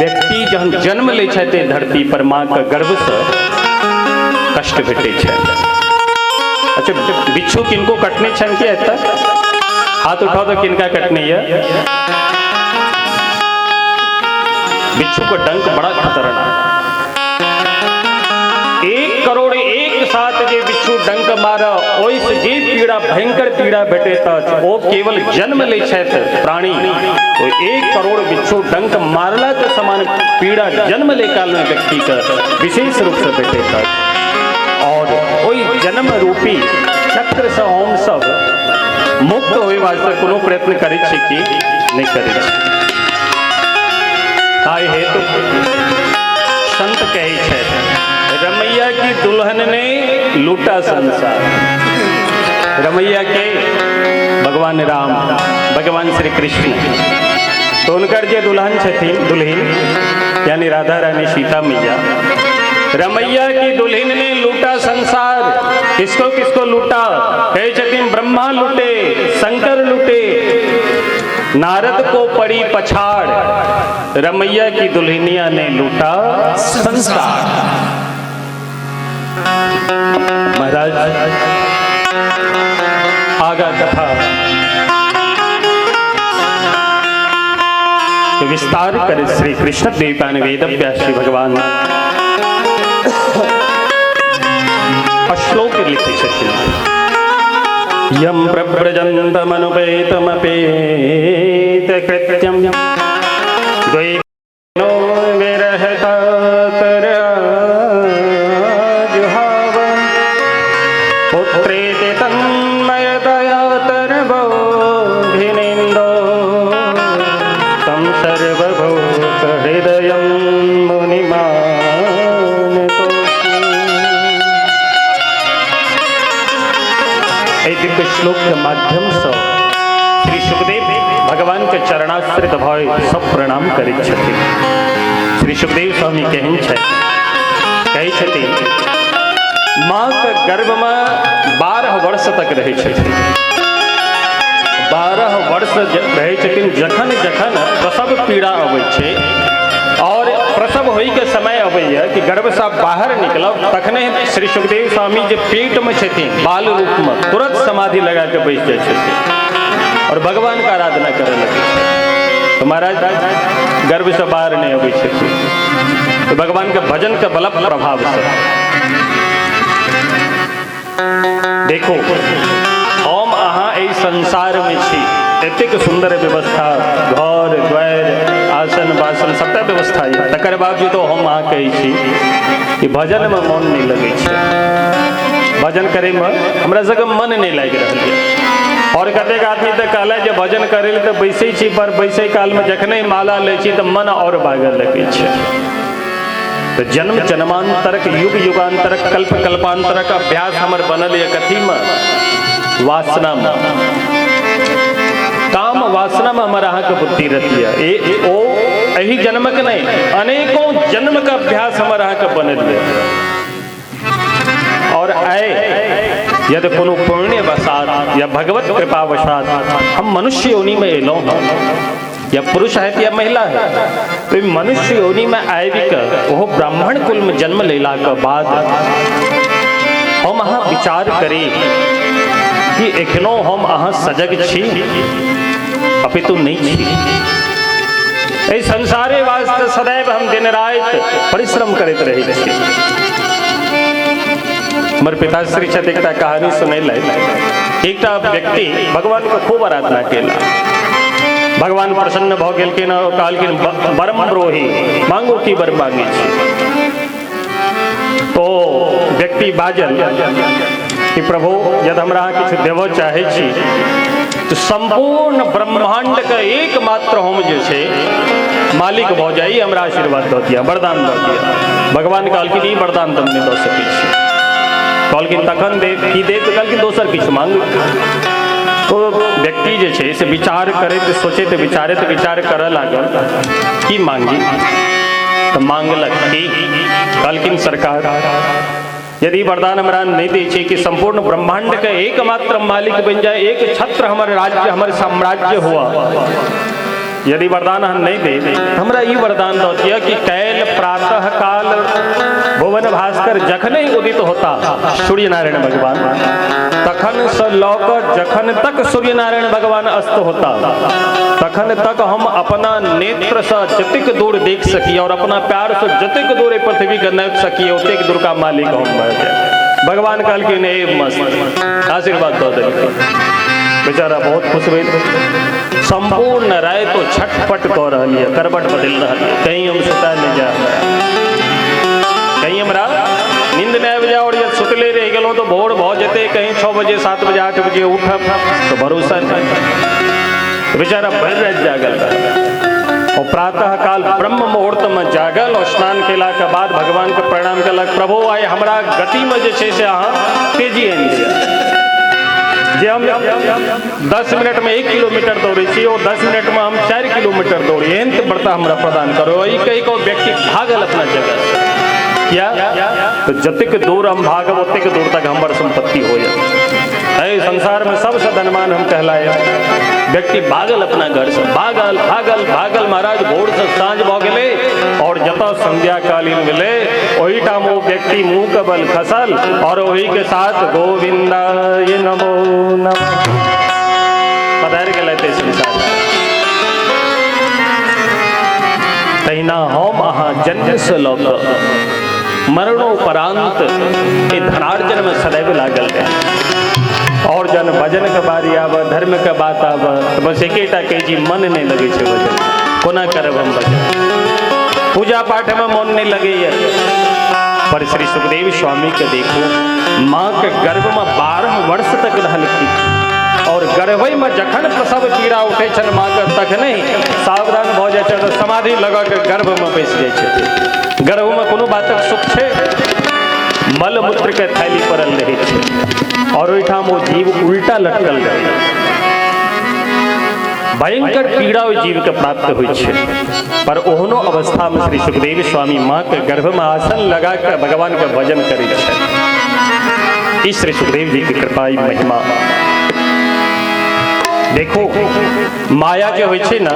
व्यक्ति जहन जन्म ले छथि धरती पर माँ के गर्भ से कष्ट भेटे छै। अच्छा, बिच्छू किनको कटने छन कि एतऽ हाथ उठाओ तो किनका कटने है? बिच्छू का डंक बड़ा खतरनाक। 1 करोड़ एक साथ जे बिच्छू डंक मारा, ओइसे जे पीड़ा भयंकर पीड़ा भेटे वो केवल जन्म ले छथि प्राणी, तो 1 करोड़ बिच्छू डंक मारला के समान पीड़ा जन्म ले काल में व्यक्ति का विशेष रूप से भेटे। और कोई जन्म रूपी चक्र से हम सब मुक्त होए वास्ते कोनो प्रयत्न करे छी कि नहीं करे छी? ताहि हेतु संत कहे छे, रमैया की दुल्हन ने लूटा संसार। रमैया के भगवान राम, भगवान श्री कृष्ण, तो उनकर जे दुल्हन छथिन, दुल्हन यानी राधा रानी सीता मैया, रमैया की दुल्हन ने लूटा संसार। किसको किसको लूटा? कहे छथिन, ब्रह्मा लूटे, शंकर लूटे, नारद को पड़ी पछाड़, रमैया की दुल्हनिया ने लूटा संसार। महाराज आगा कथा विस्तार कर श्री कृष्ण द्वैपायन वेद व्यास श्री भगवान श्लोक लिखे छथिन, यम प्रव्रजन्तमनुपेतमपेत कृत्यम द्वैनो विरहकातराजुहाव पुत्रेति तन्मयतया तर्वोऽभिनेन्दो तं सर्वभूतहृदयं मुनिमानतोऽस्मि। दिव्य श्लोक के माध्यम से श्री सुखदेव भगवान के चरणाश्रित भय सब प्रणाम करै छथिन। श्री सुखदेव स्वामी कहै छथिन, माँ के गर्भ में 12 वर्ष तक रहे छथिन। 12 वर्ष रहे छथिन। जखन जखन प्रसव पीड़ा अबै छै और प्रसव होई के समय अबैया कि गर्भ से बाहर निकलब, तखने श्री सुखदेव स्वामी जे पेट में छथिन बाल रूप में तुरंत समाधि लगा के बैठ जाए छथिन और भगवान का आराधना करे लगे। तो महाराज गर्भ से बाहर नहीं अबै छथिन, तो भगवान के भजन के बल प्रभाव से देखो हम अहाँ एहि संसार में छी, एतेक सुंदर व्यवस्था, घर द्वार, आसन बासन सबटा व्यवस्था है, तकर बावजूद तो हम अहाँ कहै छी कि भजन में मन नहीं लगे छै। भजन करे में हमरा सबके मन नहीं लागि रहल है। और कतेक आदमी तो कहला जे भजन करे तो बैसे छी, पर बैसे काल में जखने माला ले छी तो मन और भागल लगे छै। तो जन्म जन्मांतरक, युग युगांतरक, कल्प कल्पांतरक अभ्यास हमर बनल है कथी में? वासना में, काम वासना में हमारा अहाँ के बुद्धि रहती है। यही जन्म के नहीं, अनेकों जन्म का अभ्यास हमारा अहाँ के बनल है। और आए यदि कोनो पुण्य वसात या भगवत कृपा वसात हम मनुष्य योनि में एलो, या पुरुष है या महिला है, तो मनुष्य योनि में आबि कर वो ब्राह्मण कुल में जन्म लेला के बाद हम अहाँ विचार करी कि एखनो हम अहाँ सजग छी अपितु नहीं छी। एहि संसारे वास्ते सदैव हम दिन रात परिश्रम करते रहे छी। हमर पिताश्री छथि एकटा कहानी सुनैले। एकटा व्यक्ति भगवान के खूब आराधना केला, भगवान प्रसन्न भ गेलखिन और कहलखिन बरम ब्रोही, मांगो की बर मांगे छी। तो व्यक्ति बाजल कि प्रभु यदि हमरा किछु देव चाहे छी तो संपूर्ण ब्रह्मांड के एकमात्र हम जे छै मालिक भ जाई, हमरा आशीर्वाद दऽ दिया, वरदान दऽ दिया। भगवान कहलखिन ई वरदान तुम नहि दऽ सकै छी। कहलखिन तखन देव की देव, कहलखिन दोसर किछु मांगू। तो व्यक्ति जे छै से विचार करैत सोचैत विचार करऽ लागल की मांगी, तो मांगलक की, कहलखिन सरकार यदि वरदान हमरा नहीं दै छै कि संपूर्ण ब्रह्मांड के एकमात्र मालिक बन जाए, एक छत्र हमारे राज्य हमारे साम्राज्य हुआ, यदि वरदान हम नहीं दे हमरा ई वरदान दऽ दिया कि कैल प्रातः काल भुवन भास्कर जखन ही उदित होता सूर्य नारायण भगवान, तखन से लऽ कऽ जखन तक सूर्य नारायण भगवान अस्त होता तखन तक हम अपना नेत्र से जतेक दूर देख सकी और अपना प्यार से जतेक दूर पृथ्वी के नापि सकी ओतेक दूर का मालिक हम भऽ जाए। भगवान कहलखिन ए मस्त आशीर्वाद दऽ देलखिन। बेचारा बहुत खुश भेल। संपूर्ण राय तो छटपट कऽ रहल है, करबट बदल रहा है, कहीं हम सुता नहीं जा, कहीं हमरा नींद नहीं आबि जाए और जब सुतले रह गेलहुँ तो भोर भऽ जेतै, कहीं 6 बजे 7 बजे 8 बजे उठब तो भरोसा नहीं। बेचारा भर रात जागल और प्रातः काल ब्रह्म मुहूर्त में जागल और स्नान केला के बाद भगवान के प्रणाम कलक। प्रभु आइ हमरा गति में जे छै से अहाँ तेजी आनि दिअ, जे हम 10 मिनट में 1 किलोमीटर दौड़े छी और 10 मिनट में हम 4 किलोमीटर दौड़ी, एहन व्रता हमरा प्रदान करो। ई कही को व्यक्ति भागल अपना जगह से, क्या तो जतेक दूर हम भागब ओतेक दूर तक हमर संपत्ति हो जाए। संसार में सबसे धनवान हम कहलाए। व्यक्ति भागल अपना घर से, भागल भागल भागल महाराज, भोर से साँझ भऽ गेलै और जतऽ संध्या कालीन भेलै ओही ठाम वो व्यक्ति मुँह के बल खसल और वही के साथ गोविंदाय नमो नमः पधार गेलै संसार। तहिना हम अहाँ जन्म से लऽ कऽ मरणोपरांत ए धनार्जन में सदैव लागल रहे और जन भजन के बारी आब, धर्म के बात आब तो बस एकेटा कहे जी मन नहीं लगे छै भजन, कोना करब हम भजन, पूजा पाठ में मन नहीं लगैए। पर श्री सुखदेव स्वामी के देखो, माँ के गर्भ में 12 वर्ष तक रहलखिन और गर्भई में जखन प्रसव पीड़ा उठे छन माँ के तखने सावधान भऽ जाए छै, समाधि लगा के गर्भ में बैस जाए छै। गर्भ में कोनो बातक सुख छै, मल मूत्र के थैली पड़ल रहे छै और ओहिठाम वो जीव उल्टा लटकल रहे, भयंकर पीड़ा ओहि जीव के प्राप्त होइ छै। पर ओहनो अवस्था में श्री सुखदेव स्वामी माँ के गर्भ में आसन लगा के भगवान के भजन करै छै। इस श्री सुखदेव जी की कृपा महिमा देखो। माया जो होइ छै ना,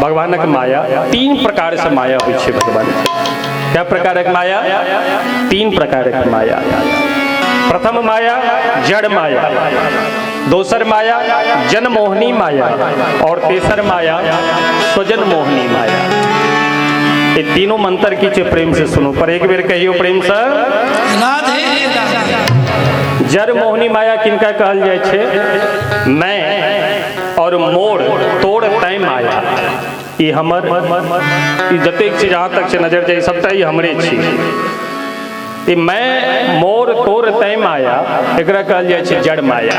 भगवानक माया 3 प्रकार से माया होइ छै भगवान। क्या प्रकारक माया? 3 प्रकारक माया। प्रथम माया जड़ माया, दोसर माया जन मोहनी माया और तेसर माया स्वजन मोहनी माया। ये तीनों मंत्र की प्रेम से सुनो, पर एक बेर कहियो प्रेम से। जड़ मोहनी माया किनका कहल जाय छै? मैं और मोड़ तोड़ तय माया, ई हमर ई जतेक छै जहाँ तक से नजर जाए सबटा ई हमरे छी। ई मैं मोर तोड़ तय माया एकरा कहल जाय छै जड़ माया।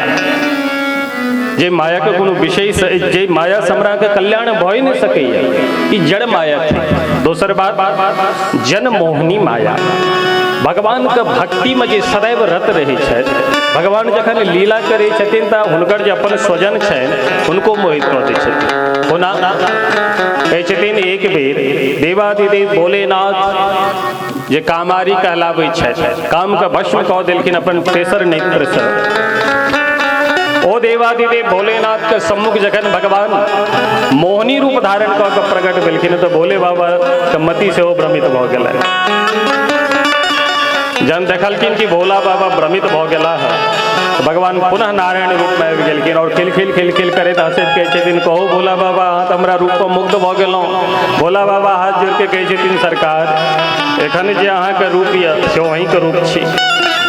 जे माया के कोनो विशेष जे माया से हमरा के कल्याण भऽ नहीं सकैया, ई जड़ माया छै। दोसर बात जन मोहनी माया, भगवान के भक्ति में जे सदैव रत रहे छथि, भगवान जखन लीला करे छथिन तऽ हुनकर जे अपन स्वजन छनि हुनको मोहित कऽ दै छथिन। होना कहै छथिन एक बेर देवाधिदेव भोलेनाथ जे कामारी कहलाबै छथि, काम के भस्म कऽ देलखिन अपन तेसर नेत्र से। ओ देवाधिदेव भोलेनाथ के सम्मुख जखन भगवान मोहनी रूप धारण कऽ के प्रकट भेलखिन तऽ भोले बाबा के मति सेहो भ्रमित भऽ गेलनि। जन देखलखिन कि भोला बाबा भ्रमित भऽ गेला है तो भगवान पुनः नारायण रूप में आबि गेलखिन और खिलखिल करैत हंसैत कहै छथिन, कहू भोला बाबा अहाँ तऽ हमरा रूप पर मुग्ध भऽ गेलहुँ। भोला बाबा हाथ जोड़ के कहै छथिन, सरकार एखन जे अहाँके रूप यऽ से अहीं के रूप छी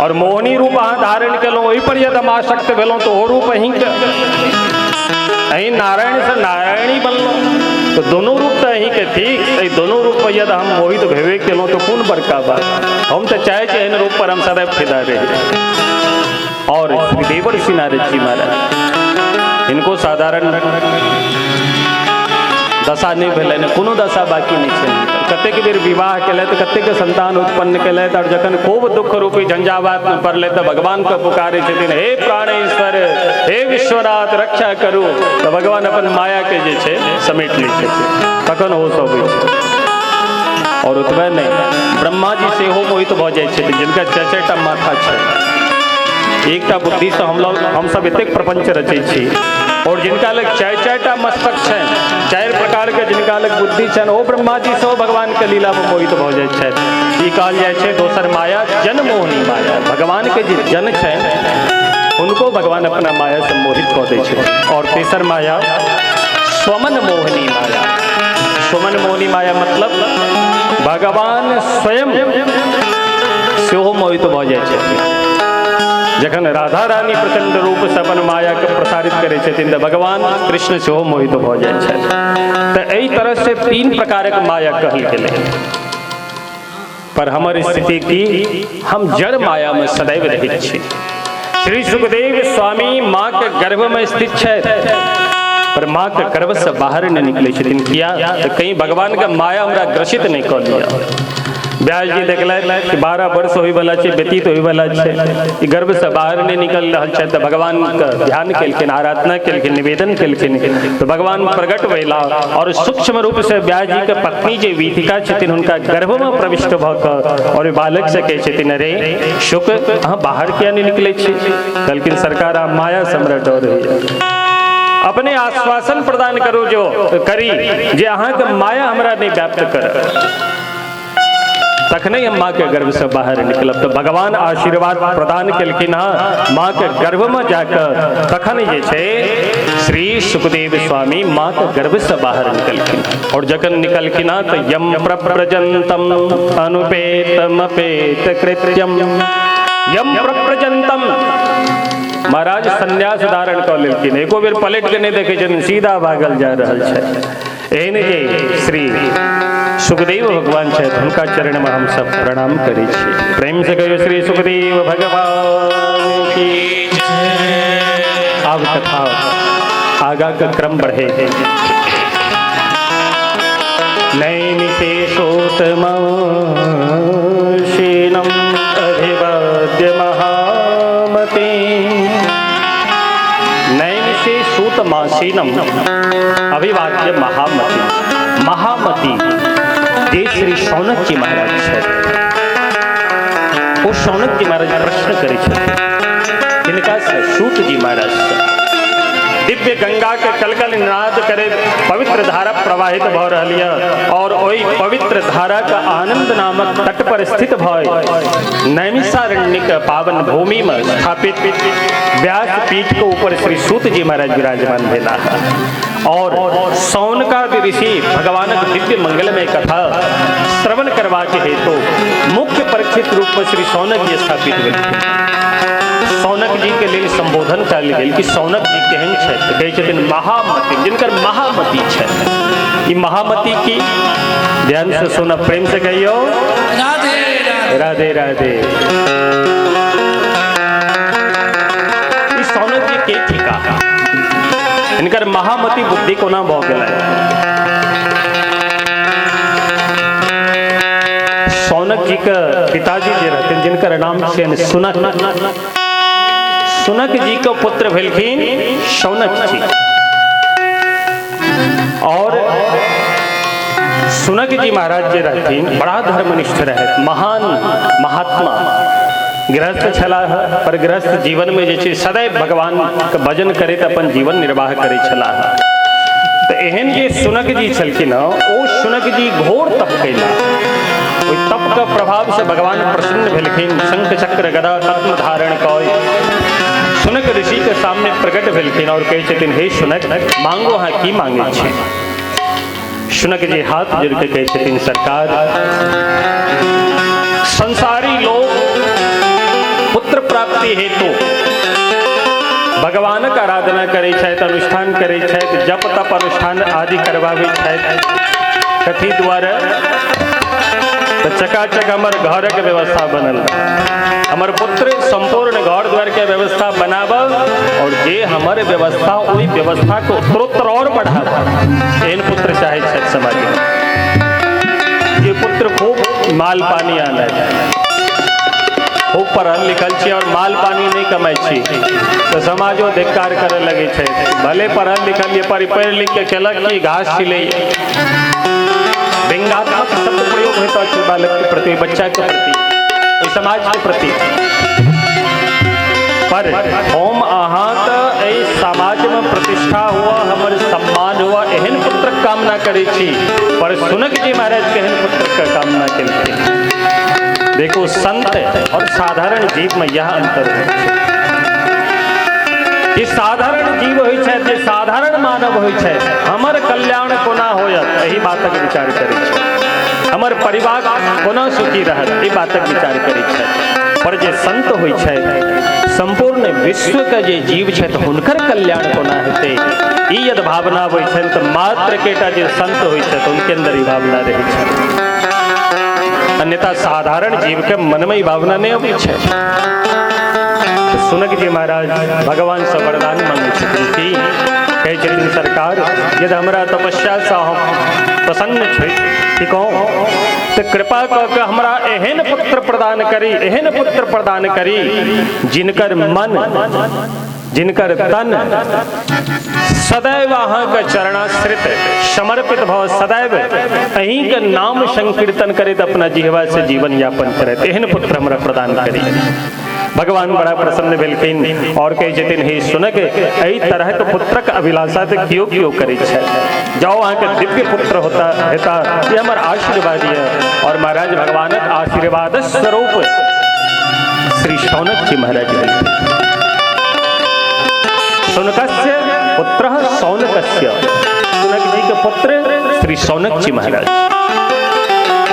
और मोहनी रूप अहाँ धारण केलहुँ, ओहि पर यदि हम आसक्त भेलहुँ तो ओ रूप अहीं के, अहीं नारायण से नारायणी बनलहुँ तो दोनों रूप तो अहीं के ठीक, दोनों रूप पर यदि हम मोहित भेबे केलहुँ तो कोन बड़का बात। हम तो चाहे एहन रूप पर हम सदैव फिदा रही। और श्री देवर्षि नारद जी महाराज इनको साधारण दशा नहीं भेल, कोनो दशा बाकी नहीं है। कतेक बेर विवाह केल तो कतेक संतान उत्पन्न केल और जखन खूब दुख रूपी झंझावात में पड़ले तो भगवान को पुकारे छथिन, हे प्राणेश्वर, हे विश्वनाथ रक्षा करू, तो भगवान अपन माया के जे छे समेट लै छथिन, तखन ओ सब होइ छै। और ओतबे नहीं, ब्रह्मा जी सेहो मोहित भ जाइ छथिन, जिनका चारि टा माथा छै, एकटा बुद्धि से हम सब एतेक प्रपंच रचै छी, और जिनका लग चारि टा मस्तक छनि, चारि प्रकार के जिनका लग बुद्धि छनि, ओ ब्रह्मा जी सेहो भगवान के लीला में मोहित भ जाइ छथि। ई कहल जाइ छै दोसर माया जन मोहनी माया, भगवान के जे जन छनि उनको भगवान अपना माया से मोहित कऽ दै छथिन। और तेसर माया स्वमन मोहनी माया। स्वमन मोहनी माया मतलब भगवान स्वयं सेहो मोहित भ जाइ छथिन। जखन राधा रानी प्रचंड रूप से अपन माया के प्रसारित करे छथिन तो भगवान कृष्ण सेहो मोहित भ जाइ छथि। तो एहि तरह से तीन प्रकारक माया कहल गेलै, पर हमर स्थिति की, हम जड़ माया में सदैव रहैत छी। श्री सुखदेव स्वामी माँ के गर्भ में स्थित छथि, पर माँ के गर्भ से बाहर नहीं निकले छथिन। किया तो कहीं भगवान के माया हमरा ग्रसित नहीं कर लिया। व्यास जी देखल कि 12 वर्ष होय वाला छै, व्यतीत होय वाला छै, गर्भ से बाहर नहीं निकल रहल छै, तो भगवान का ध्यान केलखिन, आराधना केलखिन, निवेदन केलखिन, तो भगवान प्रकट भेला और सूक्ष्म रूप से व्यास जी के पत्नी जे वीथिका छथिन हुनका गर्भ में प्रविष्ट भ क और बालक से कहै छथिन, अरे शुक अहाँ बाहर किया नहीं निकले छी? कहलखिन सरकार आ माया से हमरा डर होइए, अपने आश्वासन प्रदान करू जो करी जे अहाँ के माया हमरा नहीं व्याप्त कर। तखने हम माँ के गर्भ से बाहर निकलब। तो भगवान आशीर्वाद प्रदान केलखिन हाँ माँ के गर्भ में जाकर, तखन जे छै श्री सुखदेव स्वामी माँ के गर्भ से बाहर निकलखिन। और जखन निकलखिन हाँ तो यम प्रप्रजंतम अनुपेतम अपेत कृत्यम, यम प्रप्रजंतम महाराज संन्यास धारण कर लेलखिन, एको बेर पलट के नहीं देखे छथिन, सीधा भागल जा रहल छै। एहन जे श्री सुखदेव भगवान छथि हुनका चरण में हम सब प्रणाम करै छी। प्रेम से कहियो श्री सुखदेव भगवान की जय। आब कथा आगा का क्रम बढ़े। नैमिषेषोत्तमशीनं अभिवाद्य महामते, नैमिषेषोत्तमासीनम अभिवाद्य महामति। महामति जे श्री शौनक जी महाराज छथि, वो शौनक जी महाराज प्रश्न करै छथिन हिनका से, सूत जी महाराज से, दिव्य गंगा के कलकल नाद करे पवित्र धारा प्रवाहित भ रहल यऽ, और ओहि पवित्र धारा का आनंद नामक तट पर स्थित भय नैमिषारण्य के पावन भूमि में स्थापित व्यास पीठ के ऊपर श्री सूत जी महाराज विराजमान भेला। और सौनकादि ऋषि भगवानक दिव्य मंगलमय कथा श्रवण करबाक हेतु मुख्य परीक्षित रूप में श्री सौनक जी स्थापित भेलखिन। सौनक जी के लिए संबोधन कल गेल कि सौनक जी केहन छथि, कहै छथिन महामति, जिनकर महामति छथि। ई महामति की ध्यान से सुना, प्रेम से कहियो राधे राधे राधे। ई सौनक जी के थिका, इनकर महामति बुद्धि कोना भ गेलै। सौनक जी के पिताजी जे रहथिन जिनकर नाम छियन सुनक, सुनक जी के पुत्र भेलखिन शौनक जी। और सुनक जी महाराज जे रहथिन बड़ा धर्मनिष्ठ रहत, महान महात्मा गृहस्थ छलाह, पर गृहस्थ जीवन में जे छै सदैव भगवान के भजन करैत अपन जीवन निर्वाह करै छलाह। तो एहन जे सुनक जी छलखिन ओ सुनक जी घोर तप कैला, ओहि तप के प्रभाव से भगवान प्रसन्न भेलखिन, शंख चक्र गदा पद्म धारण कय सुनक ऋषि के सामने प्रकट भेलखिन और कहै छथिन, हे सुनक मांगो हाँ की मांगे छी? सुनक जी हाथ जोड़ के कहै छथिन, सरकार संसारी लोग पुत्र प्राप्ति हेतु भगवानक आराधना करै छथि, अनुष्ठान करै छथि, जप तप अनुष्ठान आदि करवाबै छथि। कथी द्वारा? तो चकाचक हमार घर के व्यवस्था बनल हमार पुत्र संपूर्ण घर द्वार के व्यवस्था बनाब और जे हमारे व्यवस्था वही व्यवस्था को उत्तरोत्तर और बढ़ाव एहन पुत्र चाहे छठ समाज में। ये पुत्र खूब माल पानी आना खूब पढ़ल लिखल छी और माल पानी नहीं कमाई छी तो समाजो धिक्कार करे लगे छे। भले पढ़ल लिखल ये पर पढ़ लिख के केलक कि घास छिले व्यंग्यात्मक शब्द प्रयोग होता है बालक के प्रति बच्चा के प्रति समाज के प्रति पर हम अहाँ समाज में प्रतिष्ठा हुआ हमारे सम्मान हुआ एहन पुत्र कामना करे छी पर सुनक जी महाराज के एहन पुत्र का कामना के देखो संत और साधारण जीव में यह अंतर है कि साधारण जीव होई छै जे साधारण मानव होई छै हमर कल्याण कोना होयत एही बातक विचार करै छै हमर परिवार कोना सुखी रहत एही बातक विचार करै छै पर जे संत होई छै संपूर्ण विश्व के जे जीव छै तऽ हुनकर कल्याण कोना हेतै ई यदि भावना होई छै तऽ मात्र केटा जे संत होई छै तऽ उनके अंदर ई भावना रहै छै अन्यथा साधारण जीव के मन में भावना नहीं अबै छै। तो सुनक जी महाराज भगवान से वरदान मांगे छथिन कि कहे छथिन सरकार यदि हमरा तपस्या से हम प्रसन्न छै कि कहूँ तो कृपा कऽ के हमरा एहन पुत्र प्रदान करी जिनकर मन जिनकर तन सदैव अहाँ के चरणाश्रित समर्पित भव सदैव अहीं के नाम संकीर्तन करैत अपना जिहवा से जीवन यापन करैत एहन पुत्र हमरा प्रदान करी। भगवान बड़ा प्रसन्न भेलखिन और कहे छथिन हे सुनक एहि तरह के पुत्रक अभिलाषा तो कियो कियो करै छै जाओ अहाँ के दिव्य पुत्र होता हेता ये हमर आशीर्वाद है। और महाराज भगवानक आशीर्वाद स्वरूप श्री शौनक जी महाराज भेलखिन। शुनकस्य पुत्र शौनकस्य शुनक जी के पुत्र श्री शौनक जी महाराज।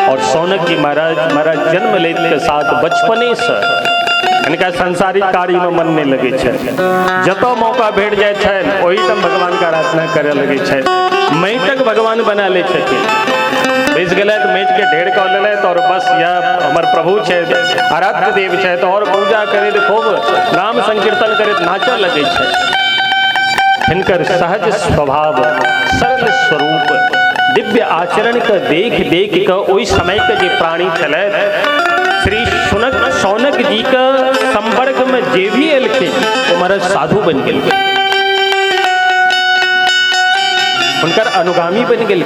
और शौनक जी महाराज जन्म लेने के साथ बचपने से इनका संसारिक कार्य में मन नहीं लगे छे जतो मौका भेट जाए छे वही तम भगवान का आराधना करे लगे छे मैटक भगवान बना ले छथिन बेच गए तो मैट के ढेर कर ले और बस यह हमार प्रभु छे आराध्य देव छे तो और पूजा करे खूब नाम संकीर्तन करे नाचा लगे छे। इनकर सहज स्वभाव सरल स्वरूप दिव्य आचरण का देख देख कर ओई समय के जे प्राणी चले श्री शौनक जी का संपर्क में जे भी एलखिन वो महाराज साधु बन गए उनकर अनुगामी बन गए।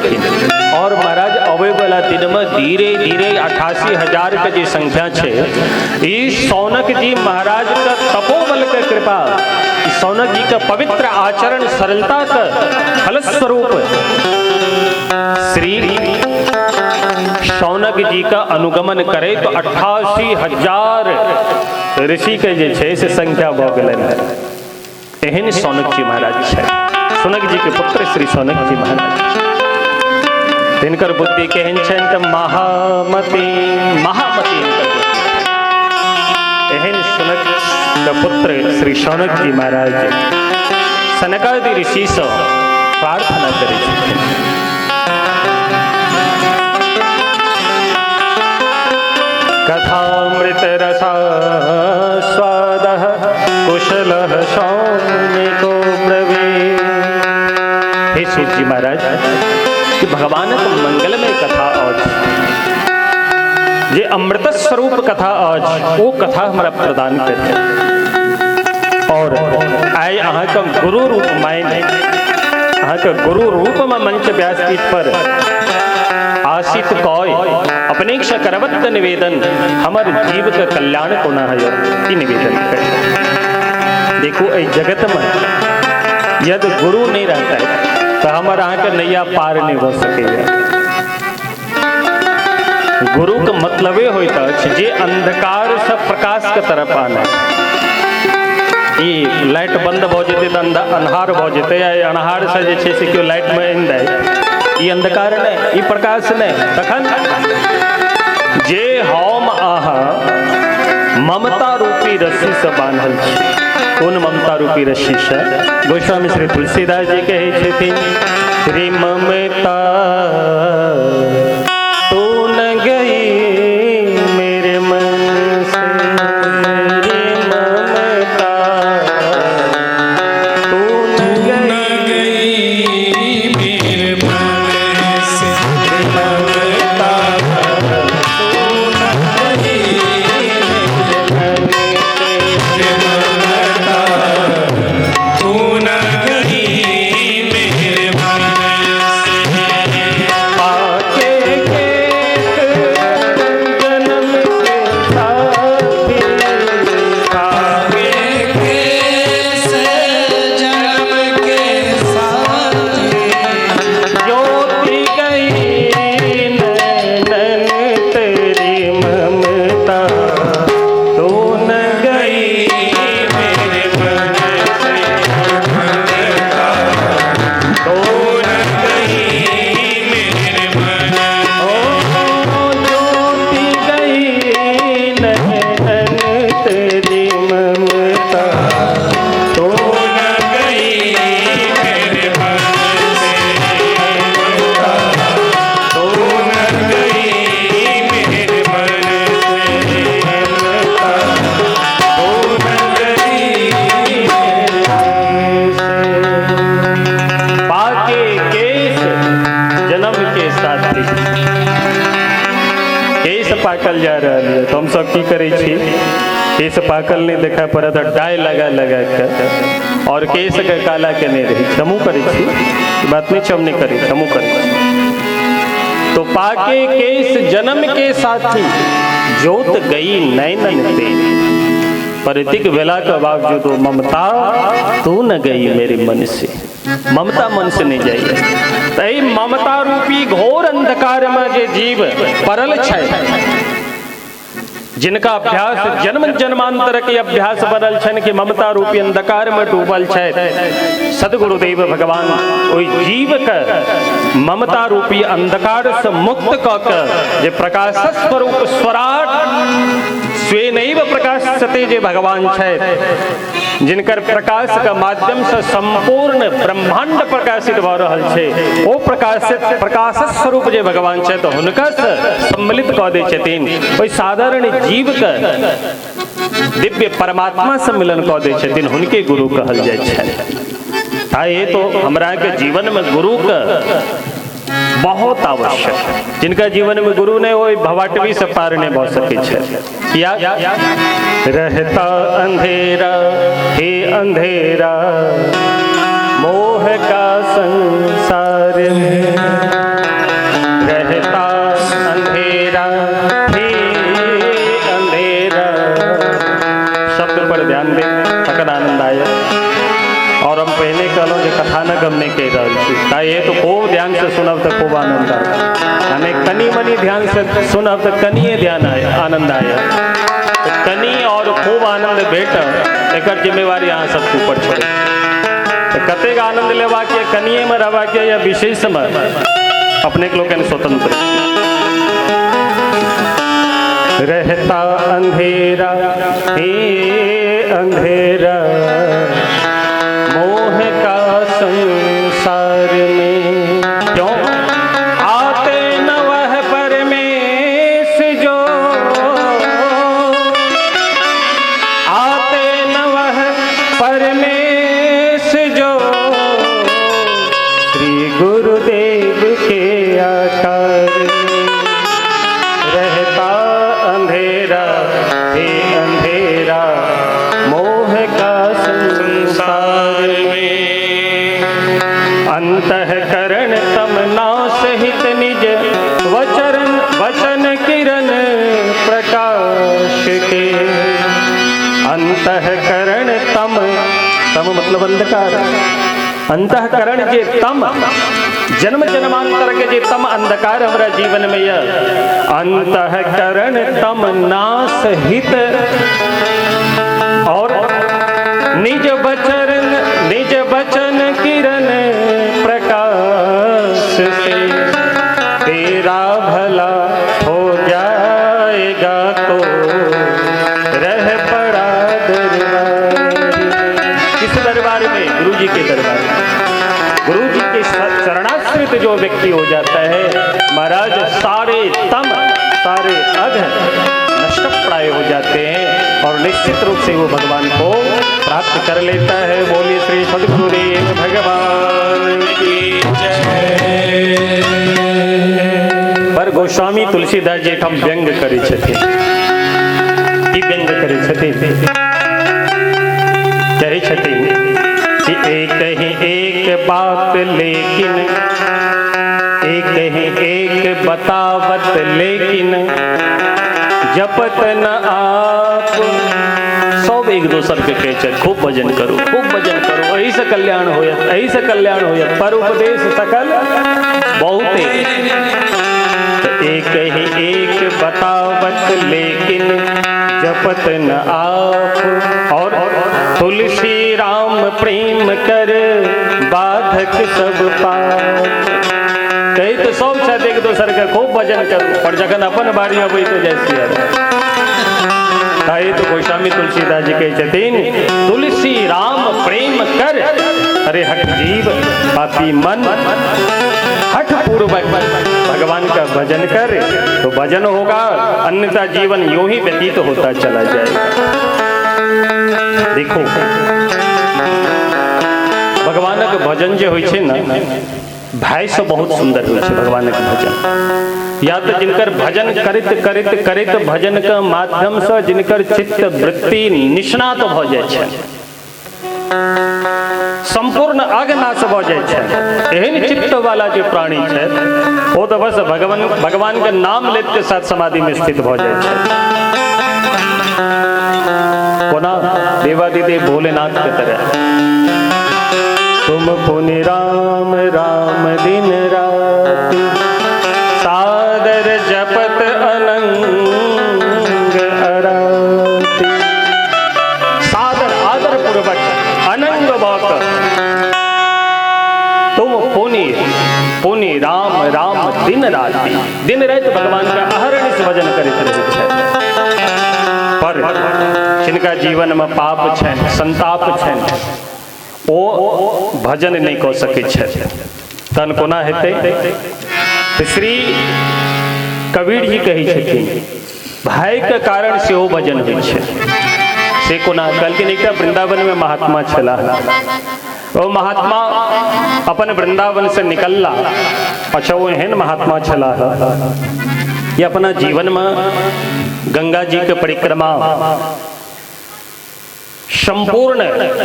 और महाराज अवे वाला दिन में धीरे धीरे 88,000 के जो संख्या छे इस शौनक जी महाराज का तपोबल का कृपा शौनक जी का पवित्र आचरण सरलता का फलस्वरूप श्री शौनक जी का अनुगमन करे तो 88,000 ऋषि के जे छे से संख्या भ गेलन एहन शौनक जी महाराज छे। शौनक जी के पुत्र श्री शौनक जी महाराज इनकर बुद्धि केहन छन त महामती एहन शौनक का पुत्र श्री शौनक जी महाराज सनकादि ऋषि से प्रार्थना करे छथिन कथामृत रसा स्वादः कुशलः शौनिको ब्रवे। हे सूत जी महाराज कि भगवान मंगलमय कथा आज ये अमृत स्वरूप कथा आज वो कथा हमारा प्रदान करते और आए अहाँ का गुरु रूप मायने अहाँ का गुरु रूप में मंच व्यासपीठ पर आशित कौय अपनेक्षा करवत निवेदन हमारे जीव का कल्याण को न है निवेदन कर। देखो ए जगत में यदि गुरु नहीं रहता है तो हमारा अहाँ का नैया पार नहीं हो सकेगा। गुरु का मतलब होता है जे अंधकार से प्रकाश के तरफ आना ये लाइट बंद हो जाते तो अन्हार हो जाते या अन्हार से जे से क्यों लाइट में इन जाए ये अंधकार नहीं ये प्रकाश नहीं तखन जे हम आहा ममता रूपी रस्सी से बांधल कौन ममता रूपी रस्सी से गोस्वामी श्री तुलसीदास जी कहे छथिन श्री ममता तू न गई पाकल जा रहा है तो हम सब की करे छी केस पाकल नहीं देखा पड़त डाय लगा लगा के और केस के काला के नहीं रही हमू करे छी बात नहीं हम नहीं करे हमू करे तो पाके केस जन्म के साथी जोत गई नैनन तेरी परितिक वेला का बावजूद ममता तू न गई मेरे मन से ममता मन से नहीं जाइए तई ममता रूपी घोर अंधकार में जे जीव परल छै जिनका अभ्यास जन्म जन्मांतर के अभ्यास बनल छन कि ममता रूपी अंधकार में डूबल छै सदगुरुदेव भगवान ओई जीव के ममता रूपी अंधकार से मुक्त क के जे प्रकाश स्वरूप स्वराट स्वेनैव प्रकाशते जे भगवान छै जिनकर प्रकाश का माध्यम से संपूर्ण ब्रह्मांड प्रकाशित भ रहल छै ओ प्रकाश स्वरूप जे भगवान छै तो हुनका से सम्मिलित क दै छथिन ओई साधारण जीव के दिव्य परमात्मा से मिलन क दै छथिन हुनके गुरु कहल जाय छै आए तो हमरा के जीवन में गुरु का बहुत आवश्यक जिनका जीवन में गुरु ने वो भवाटवी से पार नहीं बहुत सके छे किया रहता अंधेरा हे अंधेरा मोह का संसार में रहता अंधेरा हे अंधेरा शब्द पर ध्यान दे सकल आनंद आया और हम पहले कहलों जो कथानक हम नहीं कह रहा ये तो खूब ध्यान से सुनब तो खूब आनंद आया कनी मनी ध्यान से सुनब तो कनिए ध्यान आया आनंद आया तो कनी और खूब आनंद भेट एक जिम्मेवारी यहाँ सबके ऊपर छोड़े तो कतेक आनंद लेवा के कनिए में रहवा के या विशेष में अपने लोग स्वतंत्र रहता अंधेरा हे अंधेरा मोह का संसार में क्यों आते न वह परमेश जो आते न वह परमेश जो श्री गुरुदेव के आकार में रहता अंधेरा हे अंधेरा मोह का संसार में अंतःकरण तमना सहित निज वचन किरण प्रकाश के अंतःकरण तम मतलब अंधकार अंतःकरण जे तम जन्म जन्मांतर के जे तम अंधकार हमारा जीवन में यह अंतःकरण तम नाश हित और निज बचन किरण प्रकाश से तेरा भला हो जाएगा तो रह पड़ा दरबार किस दरबार में गुरु जी के दरबार में गुरु जी के चरणाश्रित जो व्यक्ति हो जाता है महाराज सारे तम सारे अध नष्ट प्राय हो जाते हैं और निश्चित रूप से वो भगवान को प्राप्त कर लेता है। बोलिए श्री सद्गुरुदेव भगवान की जय। पर गोस्वामी तुलसीदास जी हम व्यंग करे छथिन की व्यंग करे छथिन कहे छथिन कि एक ही एक बात लेकिन एक ही एक बतावत लेकिन जपत न आप सब एक दोसर के कहे खूब भजन करो यही से कल्याण होयत पर उपदेश सकल बहुते तो एक ही एक बतावत लेकिन जपत न आप और तुलसी राम प्रेम कर बाधक सब पाप कही तो सब छत एक दोसर के खूब भजन करू पर जखन अपन बारी अबै तो जैसे कहे तो गोस्वामी तुलसीदास जी कहे छथिन तुलसी राम प्रेम कर अरे हठ जीव पापी मन हठ पूर्वक भगवान का भजन कर तो भजन होगा अन्यथा जीवन यूं ही व्यतीत होता चला जाएगा। देखो भगवान के भजन जो होय छे ना भाई से बहुत सुंदर होय छे भगवान के भजन या तो जिनकर भजन करित करित करित भजन के माध्यम से जिनकर चित्त वृत्ति निष्णात भ जाय छै, संपूर्ण अज्ञानाश भ जाय छै, एहन चित्त वाला जो प्राणी छै वो तो बस भगवान के नाम लेते के साथ समाधि में स्थित भ जाय छै। कोना देवादिदेव भोलेनाथ के तरह तुम पुनि राम राम दिन रात सादर जपत अनंग अराती। सादर आदर पूर्वक अनंग वाक तुम पुनि राम राम दिन राति, दिन रात भगवान का अहरनिश भजन करैत रहै छै। पर जिनका जीवन में पाप छन, संताप छन, ओ भजन नहीं कऽ सकै छै। तन कोना हेतै? तऽ श्री कबीर जी कहै छथिन भय के कारण से ओ भजन होइ छै। से कोना कहलखिन, एकटा वृंदावन में महात्मा छला, ओ महात्मा अपन वृंदावन से निकलला। अच्छा, वो एहन महात्मा छला ये अपना जीवन में गंगा जी के परिक्रमा, संपूर्ण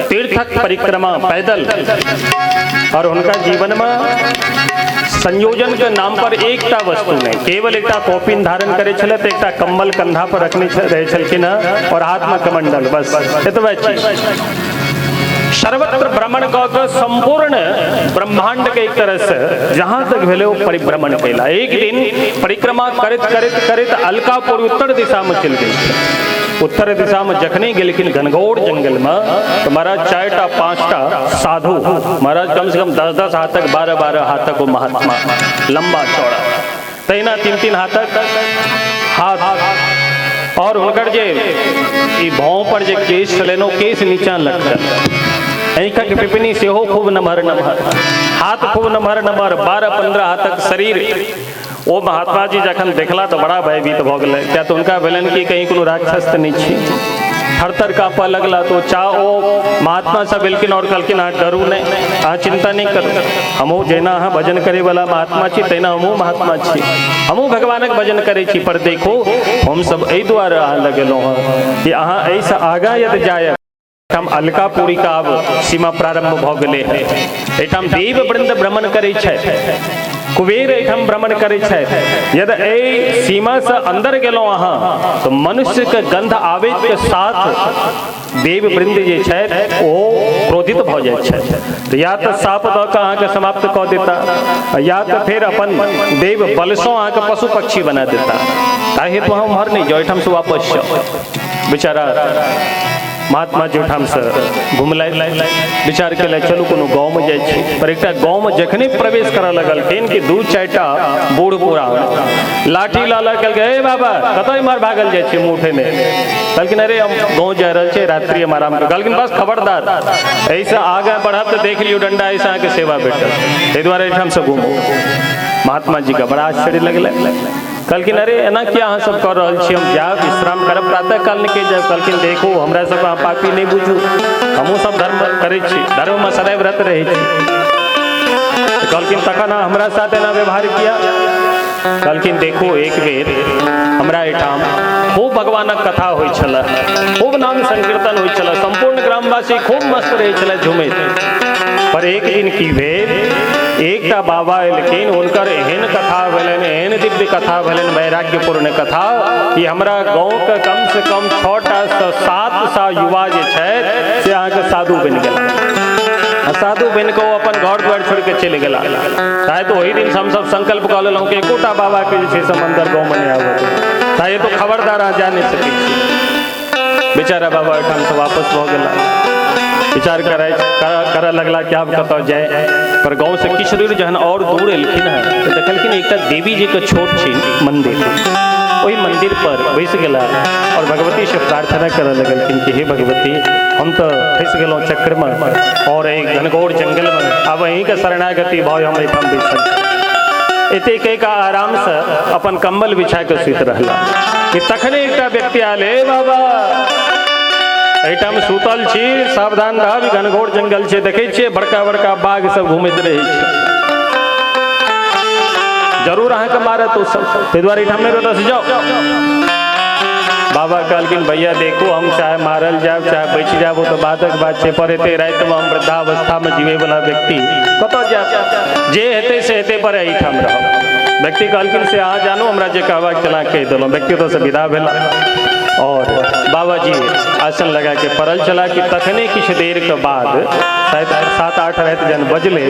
तीर्थक परिक्रमा पैदल, और उनका जीवन में संयोजन के नाम पर एकटा वस्तु नहीं, केवल एकटा कॉपिन धारण करे छले, तो एकटा कम्बल कंधा पर रखने रहे छलखिन और हाथ में कमंडल, बस एतबे चीज। सर्वत्र भ्रमण कऽ संपूर्ण ब्रह्मांड के एक तरह से जहां तक भेले वो परिभ्रमण कैला। एक दिन परिक्रमा करत करत करत अलकापुर उत्तर दिशा में चल गई। उत्तर दिशा में जखने गेलखिन घनघोर जंगल में, तो महाराज 4टा 5टा साधु, महाराज कम से कम 10-10 हाथ तक 12-12 हाथ तक वो महात्मा, लंबा चौड़ा, तैना 3-3 हाथ तक हाथ, और उनकर जे भाव पर जे केस चलेनो केस नीचा लटकल, आँखक पिपनी से हो खूब नमहर नमहर, हाथ खूब नमहर नमहर, 12-15 हाथ तक शरीर। ओ महात्मा जी जखन देखला तो बड़ा भयभीत भ गेलै, क्या तो उनका भेलन कि कहीं कोनो राक्षस तऽ नहीं छी, थरथर काँपऽ लगला। तो ओ महात्मा सब एलखिन और कहलखिन अहाँ डरू नहीं, अहाँ चिंता नहीं करू, हमहूँ जेना अहाँ भजन करे वाला महात्मा छी तहिना हमहूँ महात्मा छी, हमहूँ भगवानक भजन करे छी। पर देखो हम सब एहि दुआरे अहाँ लगेलहुँ हँ कि अहाँ एहिसँ आगाँ यदि जायब, हम अलकापुरी का आब सीमा प्रारंभ भ गेले है। एठाम देव वृंद भ्रमण करे छै, कुबेर एठाम भ्रमण करे छै। यदि ए सीमा से अंदर गेलौं अहाँ, तो मनुष्य के गंध आवे के साथ देव वृंद जे छै ओ क्रोधित भ जाय छै। तो या तो साप दऽ कऽ अहाँ के समाप्त कऽ देता, या तो फिर अपन देव बलसों अहाँ के पशु पक्षी बना देता। ताहि हेतु हम हर नहीं जाओ, एठाम से वापस जाओ। बेचारा महात्मा जी ओठाम से घुमला विचार के चलू कोनो गाँव में जाए। पर एक गाँव में जखने प्रवेश करऽ लगलखिन कि 2-4टा बूढ़ पुरान लाठी लाला कहलकै, हे बाबा कतऽ इम्हर भागल जाइ छी मुँह उठेने? कहलखिन अरे हम गाँव जा रहल छी, रात्रि हम आराम कर। कहलखिन बस खबरदार, ऐसे आगे बढ़ब तो देख लियो डंडा ऐसा अहाँके सेवा भेटल, ताहि दुआरे एहिठाम से घूमू। महात्मा जी का बड़ा आश्चर्य लगलै। कहलखिन अरे एना किया अहाँ सब कर रहल छी, हम जायब विश्राम करब, प्रातः काल निकल जायब। कहलखिन देखो हमरा सब अहाँ पापी नहीं बुझू, हमहूँ सब धर्म करै छी, धर्म में सदैव व्रत रहै छी। कहलखिन तखन हमरा साथ एना व्यवहार किया? कहलखिन देखो एक बेर हमरा एठाम खूब भगवानक कथा होइ छलै, खूब नाम संकीर्तन होइ छलै, संपूर्ण ग्रामवासी खूब मस्त रहै छलै झुमैत। पर एक दिन की भेल, एकटा बाबा एलखिन, हुनकर एहन कथा भेलनि, एहन दिव्य कथा भेलनि, वैराग्यपूर्ण कथा, कि हमरा गाँव के कम से कम 6टा से 7 युवा जे छै से अहाँके साधु बनि गेला। साधु बनि कऽ ओ अपन घर द्वार छोड़ के चलि गेला। ताहि तो ओहि दिन हम सब संकल्प कऽ लेलहुँ कि एकोटा बाबा के जे छै से मंदिर गाँव में नहीं आबऽ। ताहि तो खबरदार अहाँ जा नहीं सकै छी। बेचारा बाबा ओहिठाम से वापस भऽ गेला। विचार करऽ लगला कि आब कतऽ जाए। पर गाँव से किछु दूर जहन और दूर एलखिन है, तो देखलखिन एकटा देवी जी के छोट छिन मंदिर, ओहि मंदिर पर बैस गेला और भगवती से प्रार्थना करऽ लगलखिन कि हे भगवती, हम तो फंस गेलौं चक्र में और एक घनघोर जंगल में, अब अहीं के शरणागति भाव हम एहिठाम बैसल। एते कहि कऽ आराम से अपन कम्बल बिछा के सुति रहला कि तखने एकटा व्यक्ति आयल, हे बाबा एहिठाम सुतल छी, सावधान रहब, घनघोर जंगल छै, देखै छियै बड़का बड़का बाघ सब घूमैत रहै छै। जरूर अहाँ के मारे तो सब ते द्वारे हमने बता से जाओ। बाबा कहलखिन भैया देखो हम चाहे मारल जाए चाहे बच जाए वो तो बातक बात छे, पर एते रात में हम वृद्धावस्था में जीवे वाला व्यक्ति कत जाए जे हेते से हेते पर एहिठाम रह। व्यक्ति कहलखिन से अहाँ जानू हमरा जे कहबाक चला कह देलहुँ। व्यक्ति तो से विदा भेला और बाबा जी आसन लगा के पड़ल चला कि तखने किछ देर के बाद शायद 7-8 रात जन बजले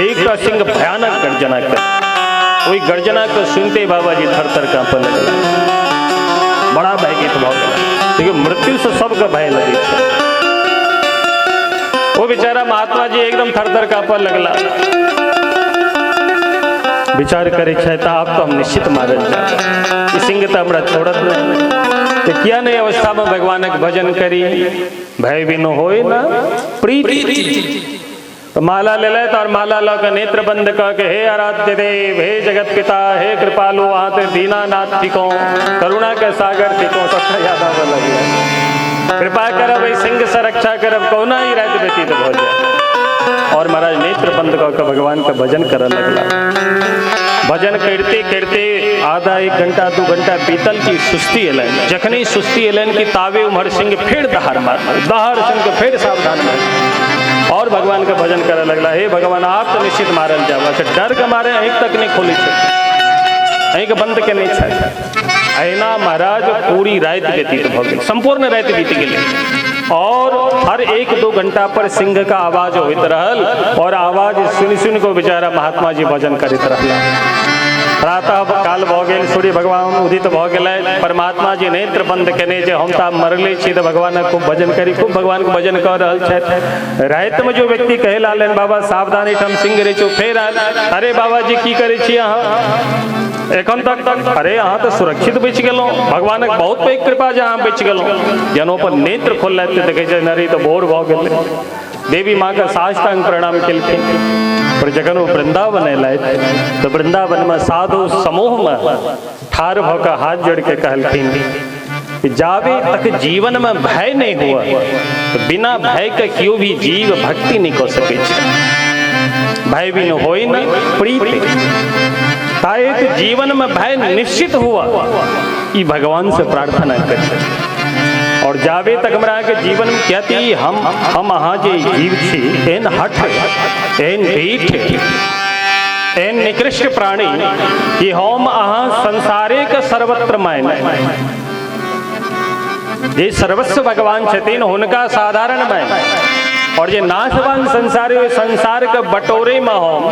एक सिंह भयानक गर्जना कर। वही गर्जना को सुनते बाबा जी थर थर कांपे लगल, बड़ा भयभीत भ गेल, क्योंकि मृत्यु से सबके भय लगे। वो बेचारा महात्मा जी एकदम थर थर कांपे लगला। विचार करे तो आप तो हम निश्चित मारल जाए, सिंह तो हमरा छोड़त नहीं, तो किया नहीं अवस्था में भगवान के भजन करी, भय भी न होए ना प्रीति। तो माला ले लेत और माला ला के नेत्र बंद कर के हे आराध्य देव, हे जगत पिता, हे कृपालु आते दीनानाथ टिको, करुणा के सागर टिको, सबका याद आवे लगे। कृपा करब सिंह से रक्षा करब, कौना ही रात व्यतीत हो जाए। और महाराज नेत्र बंद कर भगवान का भजन करे लगला। भजन करते करते आधा 1 घंटा 2 घंटा बीतल की सुस्ती एलन। जखनी सुस्ती एलन की तावे उमर सिंह फिर दहाड़ मार, दहाड़ सिंह फिर सावधान मार और भगवान का भजन करे लगला। हे भगवान आप तो निश्चित मारल जाओ। अच्छा डर के मारे अहीं तक नहीं खोली छे, अहीं के बंद के नहीं छे। अहिना महाराज पूरी रात व्यतीत भ गेल, संपूर्ण रात बीत गेल और हर 1-2 घंटा पर सिंह का आवाज होइत रहल और आवाज सुन को बेचारा महात्मा जी भजन करते रहला। प्रातः काल भ गेल, सूर्य भगवान उदित भ गेल, परमात्मा जी नेत्र बंद केने जे हम ता मरले छी तो भगवान खूब भजन करी, खूब भगवान के भजन कर रहल छथि। रात में जो व्यक्ति कहे लालन बाबा सावधानी ठम सिंह रे चो फेर आल। अरे बाबा जी की करे छी अहाँ एखन तक? अरे अहाँ तो सुरक्षित बच गेलहुँ, भगवान के बहुत पैघ कृपा जे अहाँ बच गेलहुँ। जनो पर नेत्र खोललथि तऽ देखै छै नरी तो भोर भ गेलै। देवी माँ का साष्टांग प्रणाम केलखिन। पर जखन वो वृंदावन अयलथि तो वृंदावन में साधु समूह में ठाढ़ भ के हाथ जोड़ के कहलखिन कि जावे तक जीवन में भय नहीं हुआ तो बिना भय के क्यों भी जीव भक्ति नहीं कर सके। भय भी न होई न प्रीति, तायत जीवन में भय निश्चित हुआ कि भगवान से प्रार्थना करें। और जावे तक हमरा के जीवन में कहती हम अहाँ जे जीव छी, एहन हठ, एहन ढीठ, एहन निकृष्ट प्राणी कि हम अहाँ संसारे के सर्वत्र मान। जे सर्वस्व भगवान छथिन हुनका साधारण मान और जे नाशवान संसार के बटोरे में हम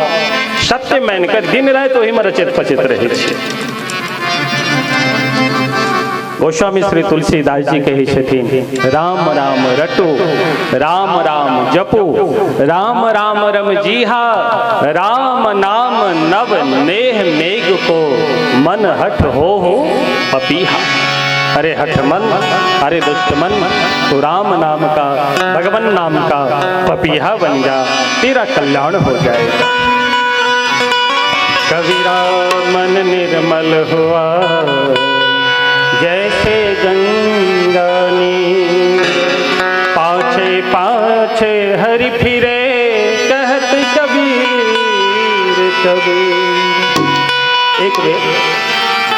सत्य मान के दिन रात वही में रचित पचित रहे छी। गोस्वामी श्री तुलसीदास जी कहे छथिन राम राम रटो, राम राम जपो, राम राम रम जीहा, राम नाम नव नेह मेघ को, मन हठ हो पपीहा। अरे हठ मन, अरे दुष्ट मन, तो राम नाम का, भगवान नाम का पपीहा बन जा, तेरा कल्याण हो जाएगा। कबीरा मन निर्मल हुआ जैसे गंगा नीर, पाछे पाछे हरि फिरे कहत कबीर कबीर।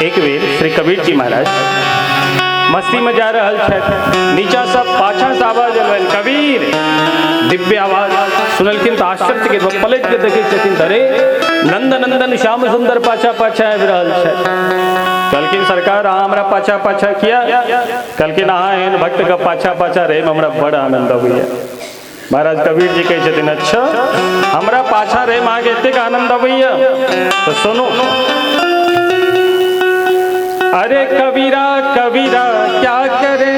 एक बेर श्री कबीर जी महाराज मस्ती में जा रहल छथि, नीचा सब पाछा से आवाज आयल कबीर, दिव्य आवाज सुनलखिन तो आश्चर्य के पलट के देखे छथिन, अरे नंद नंदन श्याम सुंदर पाछा पाछा आबि रहल छथि। कहलखिन सरकार अहाँ हमरा पाछा पाछा किया? कहलखिन अहाँ एहन भक्त के पाछा पाछा रहे में हमरा बड़ आनंद अबैया। महाराज कबीर जी कहै छथिन अच्छा हमरा पाछा रहे में अहाँके एतेक आनंद अबैया तो सुनू। अरे कबीरा कबीरा क्या करे,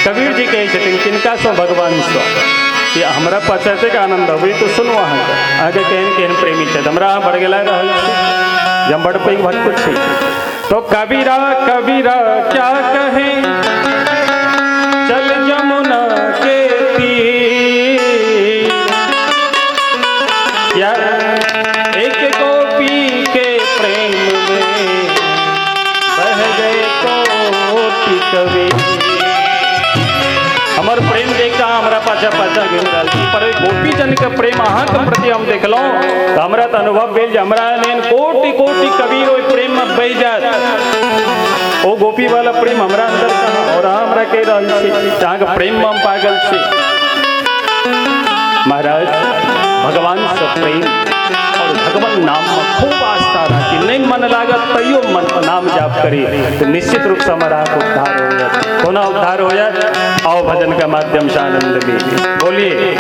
कबीर जी कहै छथिन किनका सो भगवान सो कि हमरा पाछा एतेक आनंद अबै तो सुनू अहाँके, आगे केहन केहन प्रेमी छथि, हमरा अहाँ बड़गेला रहल छी, हम बड़ पैघ भक्त छी। तो कबीरा कबीरा क्या कहे, चल जमुना के तीर, या एक गोपी के प्रेम में बह गए कोटि कबीर। हमर प्रेम देखा हमरा पास पाछा पाछा घेर रहल छी, पर ओइ गोपी जन के प्रेम अहाँ के प्रति हम देखलहुँ तऽ हमरा तऽ अनुभव भेल जे हमरा एहन कोटि कोटि कबीर ओहि प्रेम में बहि जायत। ओ गोपी वाला प्रेम हमरा अंदर कहाँ, और अहाँ हमरा कहि रहल छी जे अहाँके प्रेम में हम पागल छी। महाराज भगवान से प्रेम और भगवान नाम में खूब आस्था राखी, नहीं मन लागत तैयो मन नाम जाप करी तो निश्चित रूप से हमारा उद्धार हो जाए। कोना उद्धार हो जाए, आओ भजन के माध्यम से आनंद लीजिए। बोलिए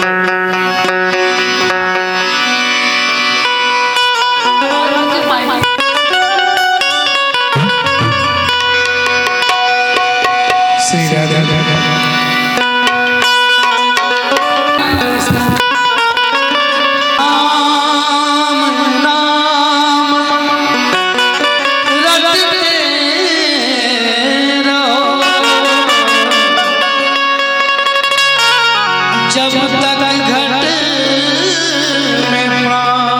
श्री राधा जब तक घट में प्राण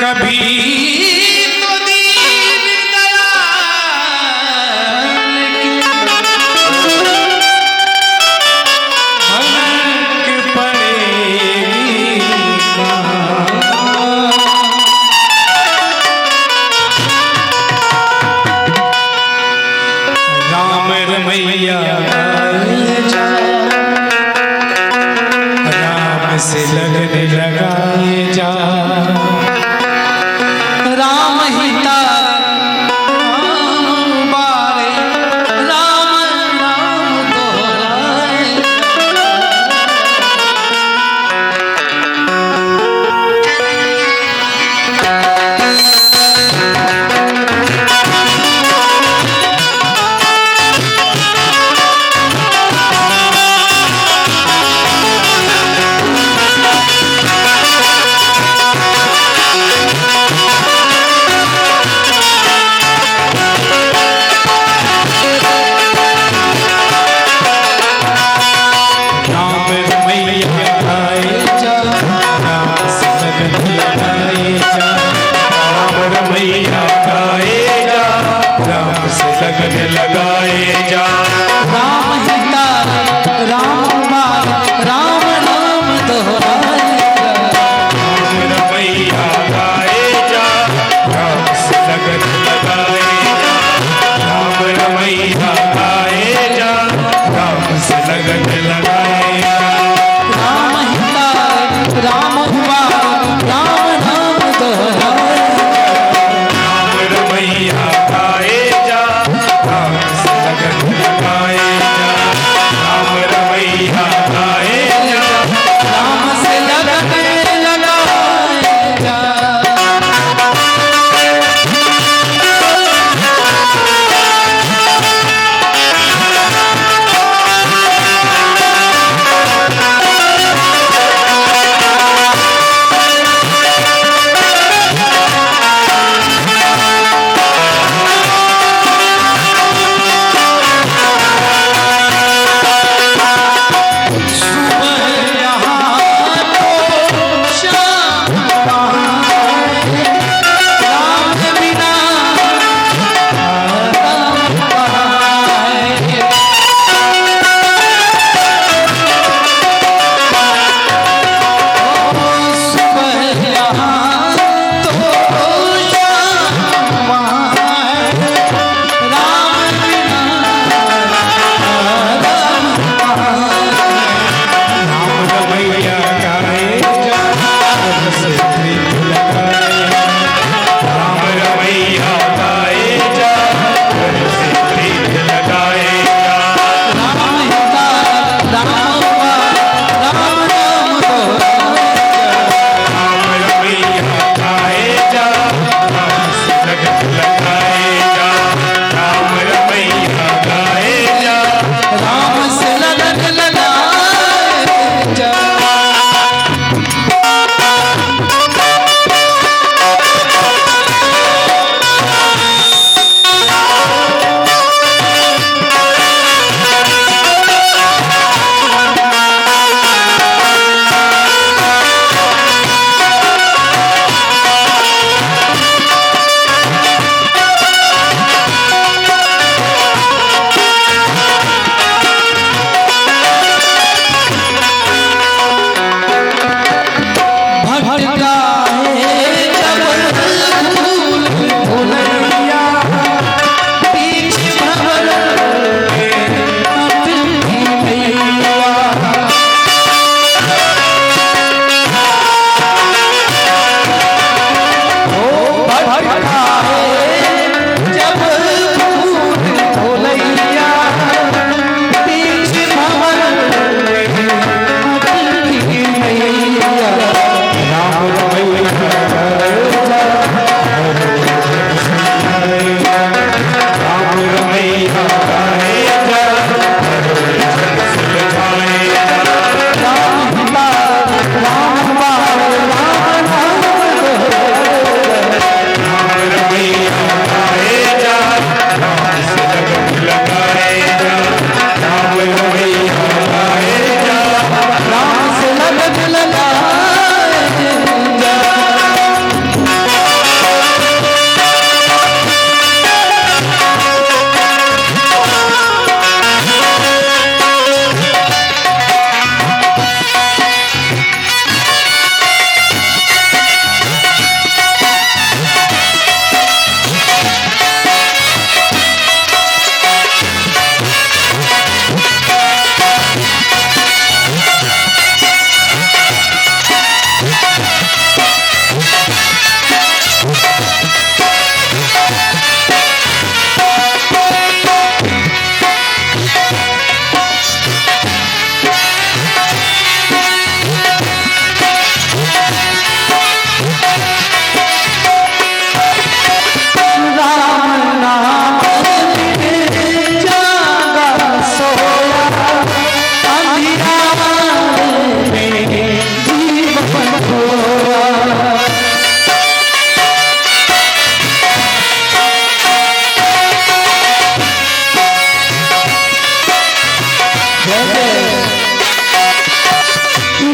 कभी तो दीन दयाल की भनक पड़ेगी राम रमैया राम से लगने लगाए जा राम ही राम बारे राम नाम दोहराए। राम रमैया आए जा राम से लगन लगाए जा राम रमैया आए जा राम से लगन लगाए जा राम ही राम बारे राम नाम दोहराए। राम रमैया आए जा राम से लगन लगाए जा राम रमैया आए जा राम से लगन लगाए जा राम ही राम बारे राम नाम दोहराए। राम रमैया आए जा राम से लगन लगाए जा राम रमैया आए जा राम से लगन लगाए जा।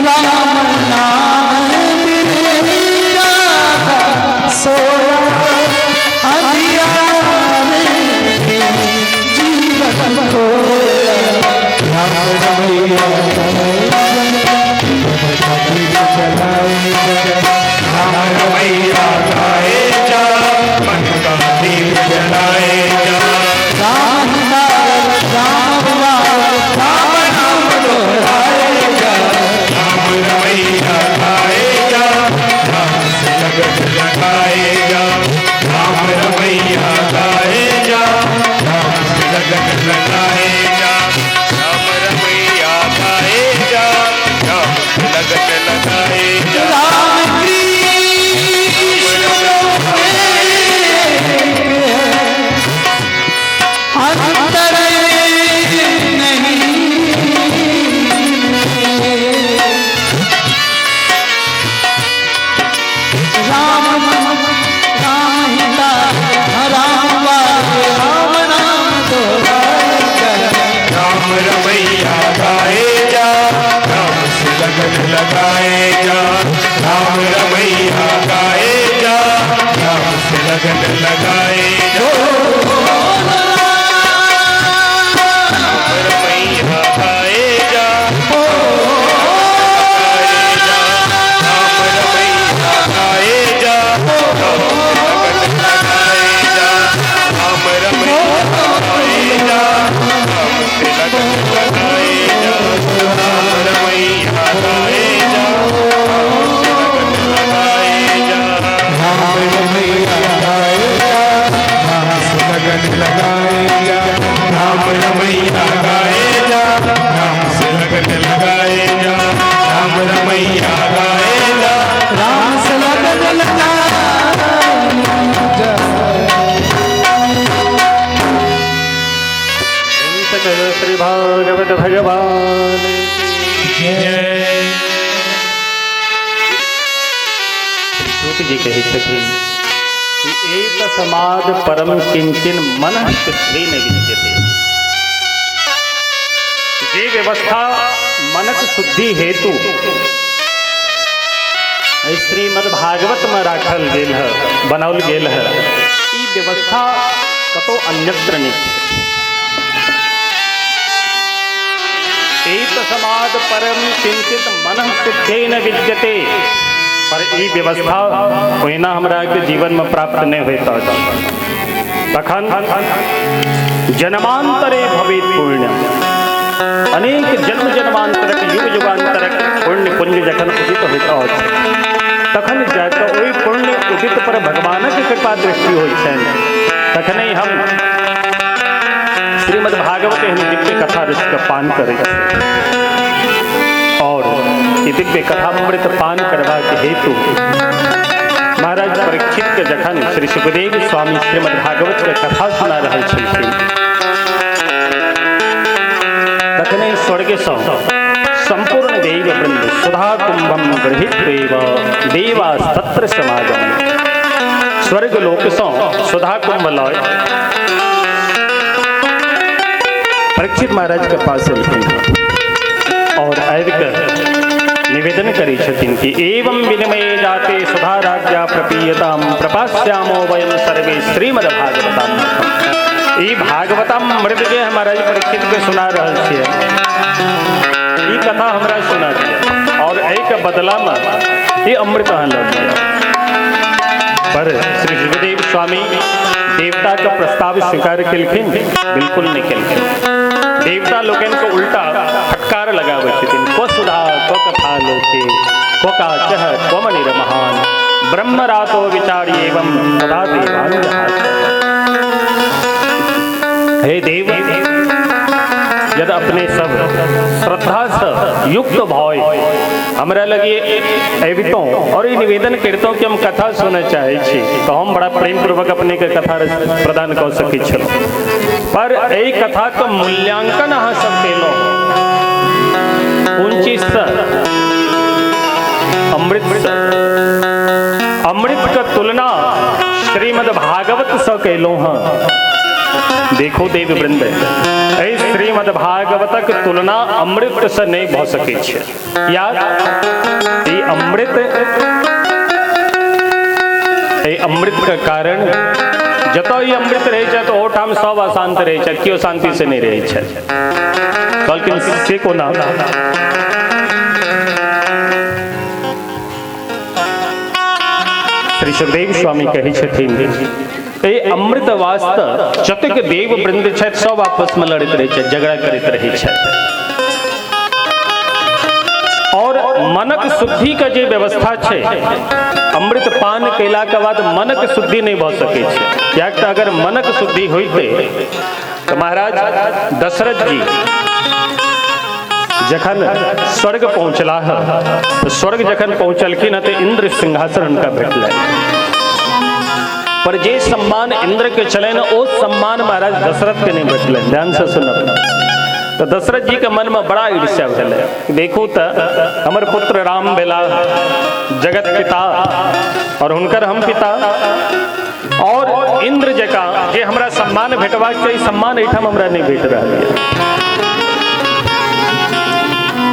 राम नाम बिन जाता सोया अंधियार में जीवन खोया। राम रमैया राम रमैया गाए जा, मन का दीप जलाए जा। राम नाम राम राम नाम दोहराए जा। राम रमैया गाए जा, राम से लगन लगाए जा। राम रमैया गाए जा, राम से लगन लगाए जा। राम रमैया गाए जा, राम से लगन लगाए जा। राम कृष्ण अंतर नहीं राम राम हिता राम वाले राम नाम दोहराए। राम रमैया गाए जा, राम से लगन लगाए जा। राम रमैया गाए जा, राम से लगन लगाए जा। राम रमैया गाए जा, राम रमैया गाए जा, राम से लगन लगाए जा। राम रमैया गाए जा, राम से लगन लगाए जा। राम रमैया गाए जा, राम से लगन लगाए जा। राम रमैया गाए जा, राम से लगन लगाए जा। राम रमैया गाए जा, राम से लगन लगाए जा। श्री भागवत भगवान श्रुति जी कहे छथिन कि एक समाद परम किंचन मन सिद्धि न विद्यते। जे व्यवस्था मनक शुद्धि हेतु श्रीमद् भागवत में राखल गेल है, बनाओल गेल है, ई व्यवस्था कतो अन्यत्र नहीं। एक समाद परम किंचित मन सिद्धि न विद्यते। पर ई व्यवस्था ओहिना हमरा के जीवन में प्राप्त नहीं होता। तखन जन्मांतरे भवेत पुण्य। अनेक जन्म जन्मांतरक युग युगांतरक पुण्य पुण्य जखन उदित होता अछि, तखन जाके ओहि पुण्य उदित पर भगवानक कृपा दृष्टि होइ छनि। तखने हम श्रीमद् भागवत एहन दिव्य कथा रस के पान करै छी। और ई दिव्य कथामृत पान करबाक हेतु महाराज परीक्षित के जखन श्री सुखदेव स्वामी श्रीमद् भागवत के कथा सुना रहल छलखिन, तखने स्वर्ग सँ संपूर्ण देव वृंद सुधा कुंभम गृहीत्वैव देवास्तत्र समागम। स्वर्ग लोक सँ सुधा कुंभ लय परीक्षित महाराज के पास एलखिन और आबिकऽ निवेदन करै छथिन कि एवं विनिमय जाते सुधा राज्ञा प्रपीयताम प्रपास्यामो वयम सर्वे श्रीमद् भागवताम। ई भागवतामृत के महाराज परीक्षित के सुना रहल छियै। ई कथा हमरा सुना दिया और एहि के बदला में ई अमृत अहाँ लऽ लिअ। पर श्री सुखदेव स्वामी देवता का प्रस्ताव स्वीकार केलखिन? बिल्कुल नहीं केलखिन। देवता लोकन को उल्टा फटकार लगाबै छथिन। को सुधा को कथा लोके को काचः को मनिर्महान ब्रह्मरातो विचारी एवं सदा देवान जहाज। हे देव, यदि अपने सब श्रद्धा से युक्त भय हमरा लगे अबितों और ये निवेदन करतों कि हम कथा सुनना चाहे छी, तो हम बड़ा प्रेम पूर्वक अपने के कथा प्रदान कर सकै छलहुँ। पर एहि कथा के मूल्यांकन अहाँ सब केलहुँ कोन चीज से? अमृत से। अमृत के तुलना श्रीमद् भागवत से केलहुँ हँ। देखो देव वृंद, श्रीमद् भागवतक तुलना अमृत से नहीं भ सके छे। या अमृत के कारण जतो ही अमृत रहे छे तो ओठाम सब अशांत रहे छे, क्यों शांति से नहीं रहे छे। बल्कि से कोना श्री सुखदेव स्वामी कहे छथिन, ए अमृत वास्ते जतेक देव वृंद छथि सब आपस में लड़त रहे छथि, झगड़ा करत रहे छथि। और मनक शुद्धि का जे व्यवस्था छे, अमृत पान कैला के बाद मनक शुद्धि नहीं भ सके छे। कियाक त अगर मनक शुद्धि होइते तो महाराज दशरथ जी जखन स्वर्ग पहुंचला तो स्वर्ग जखन पहुंचलखिन तो इंद्र सिंहासन उनका भेटल, पर जे सम्मान इंद्र के चले न ओ सम्मान महाराज दशरथ के नहीं भेटल। ध्यान से सुनब। तो दशरथ जी के मन में बड़ा ईर्ष्या भेल। देखू तो हमर पुत्र राम भेला जगत पिता और हुनकर हम पिता, और इंद्र जका जे हमरा सम्मान भेटबाक चाहिए सम्मान एठाम हमरा नहीं भेट रहा है।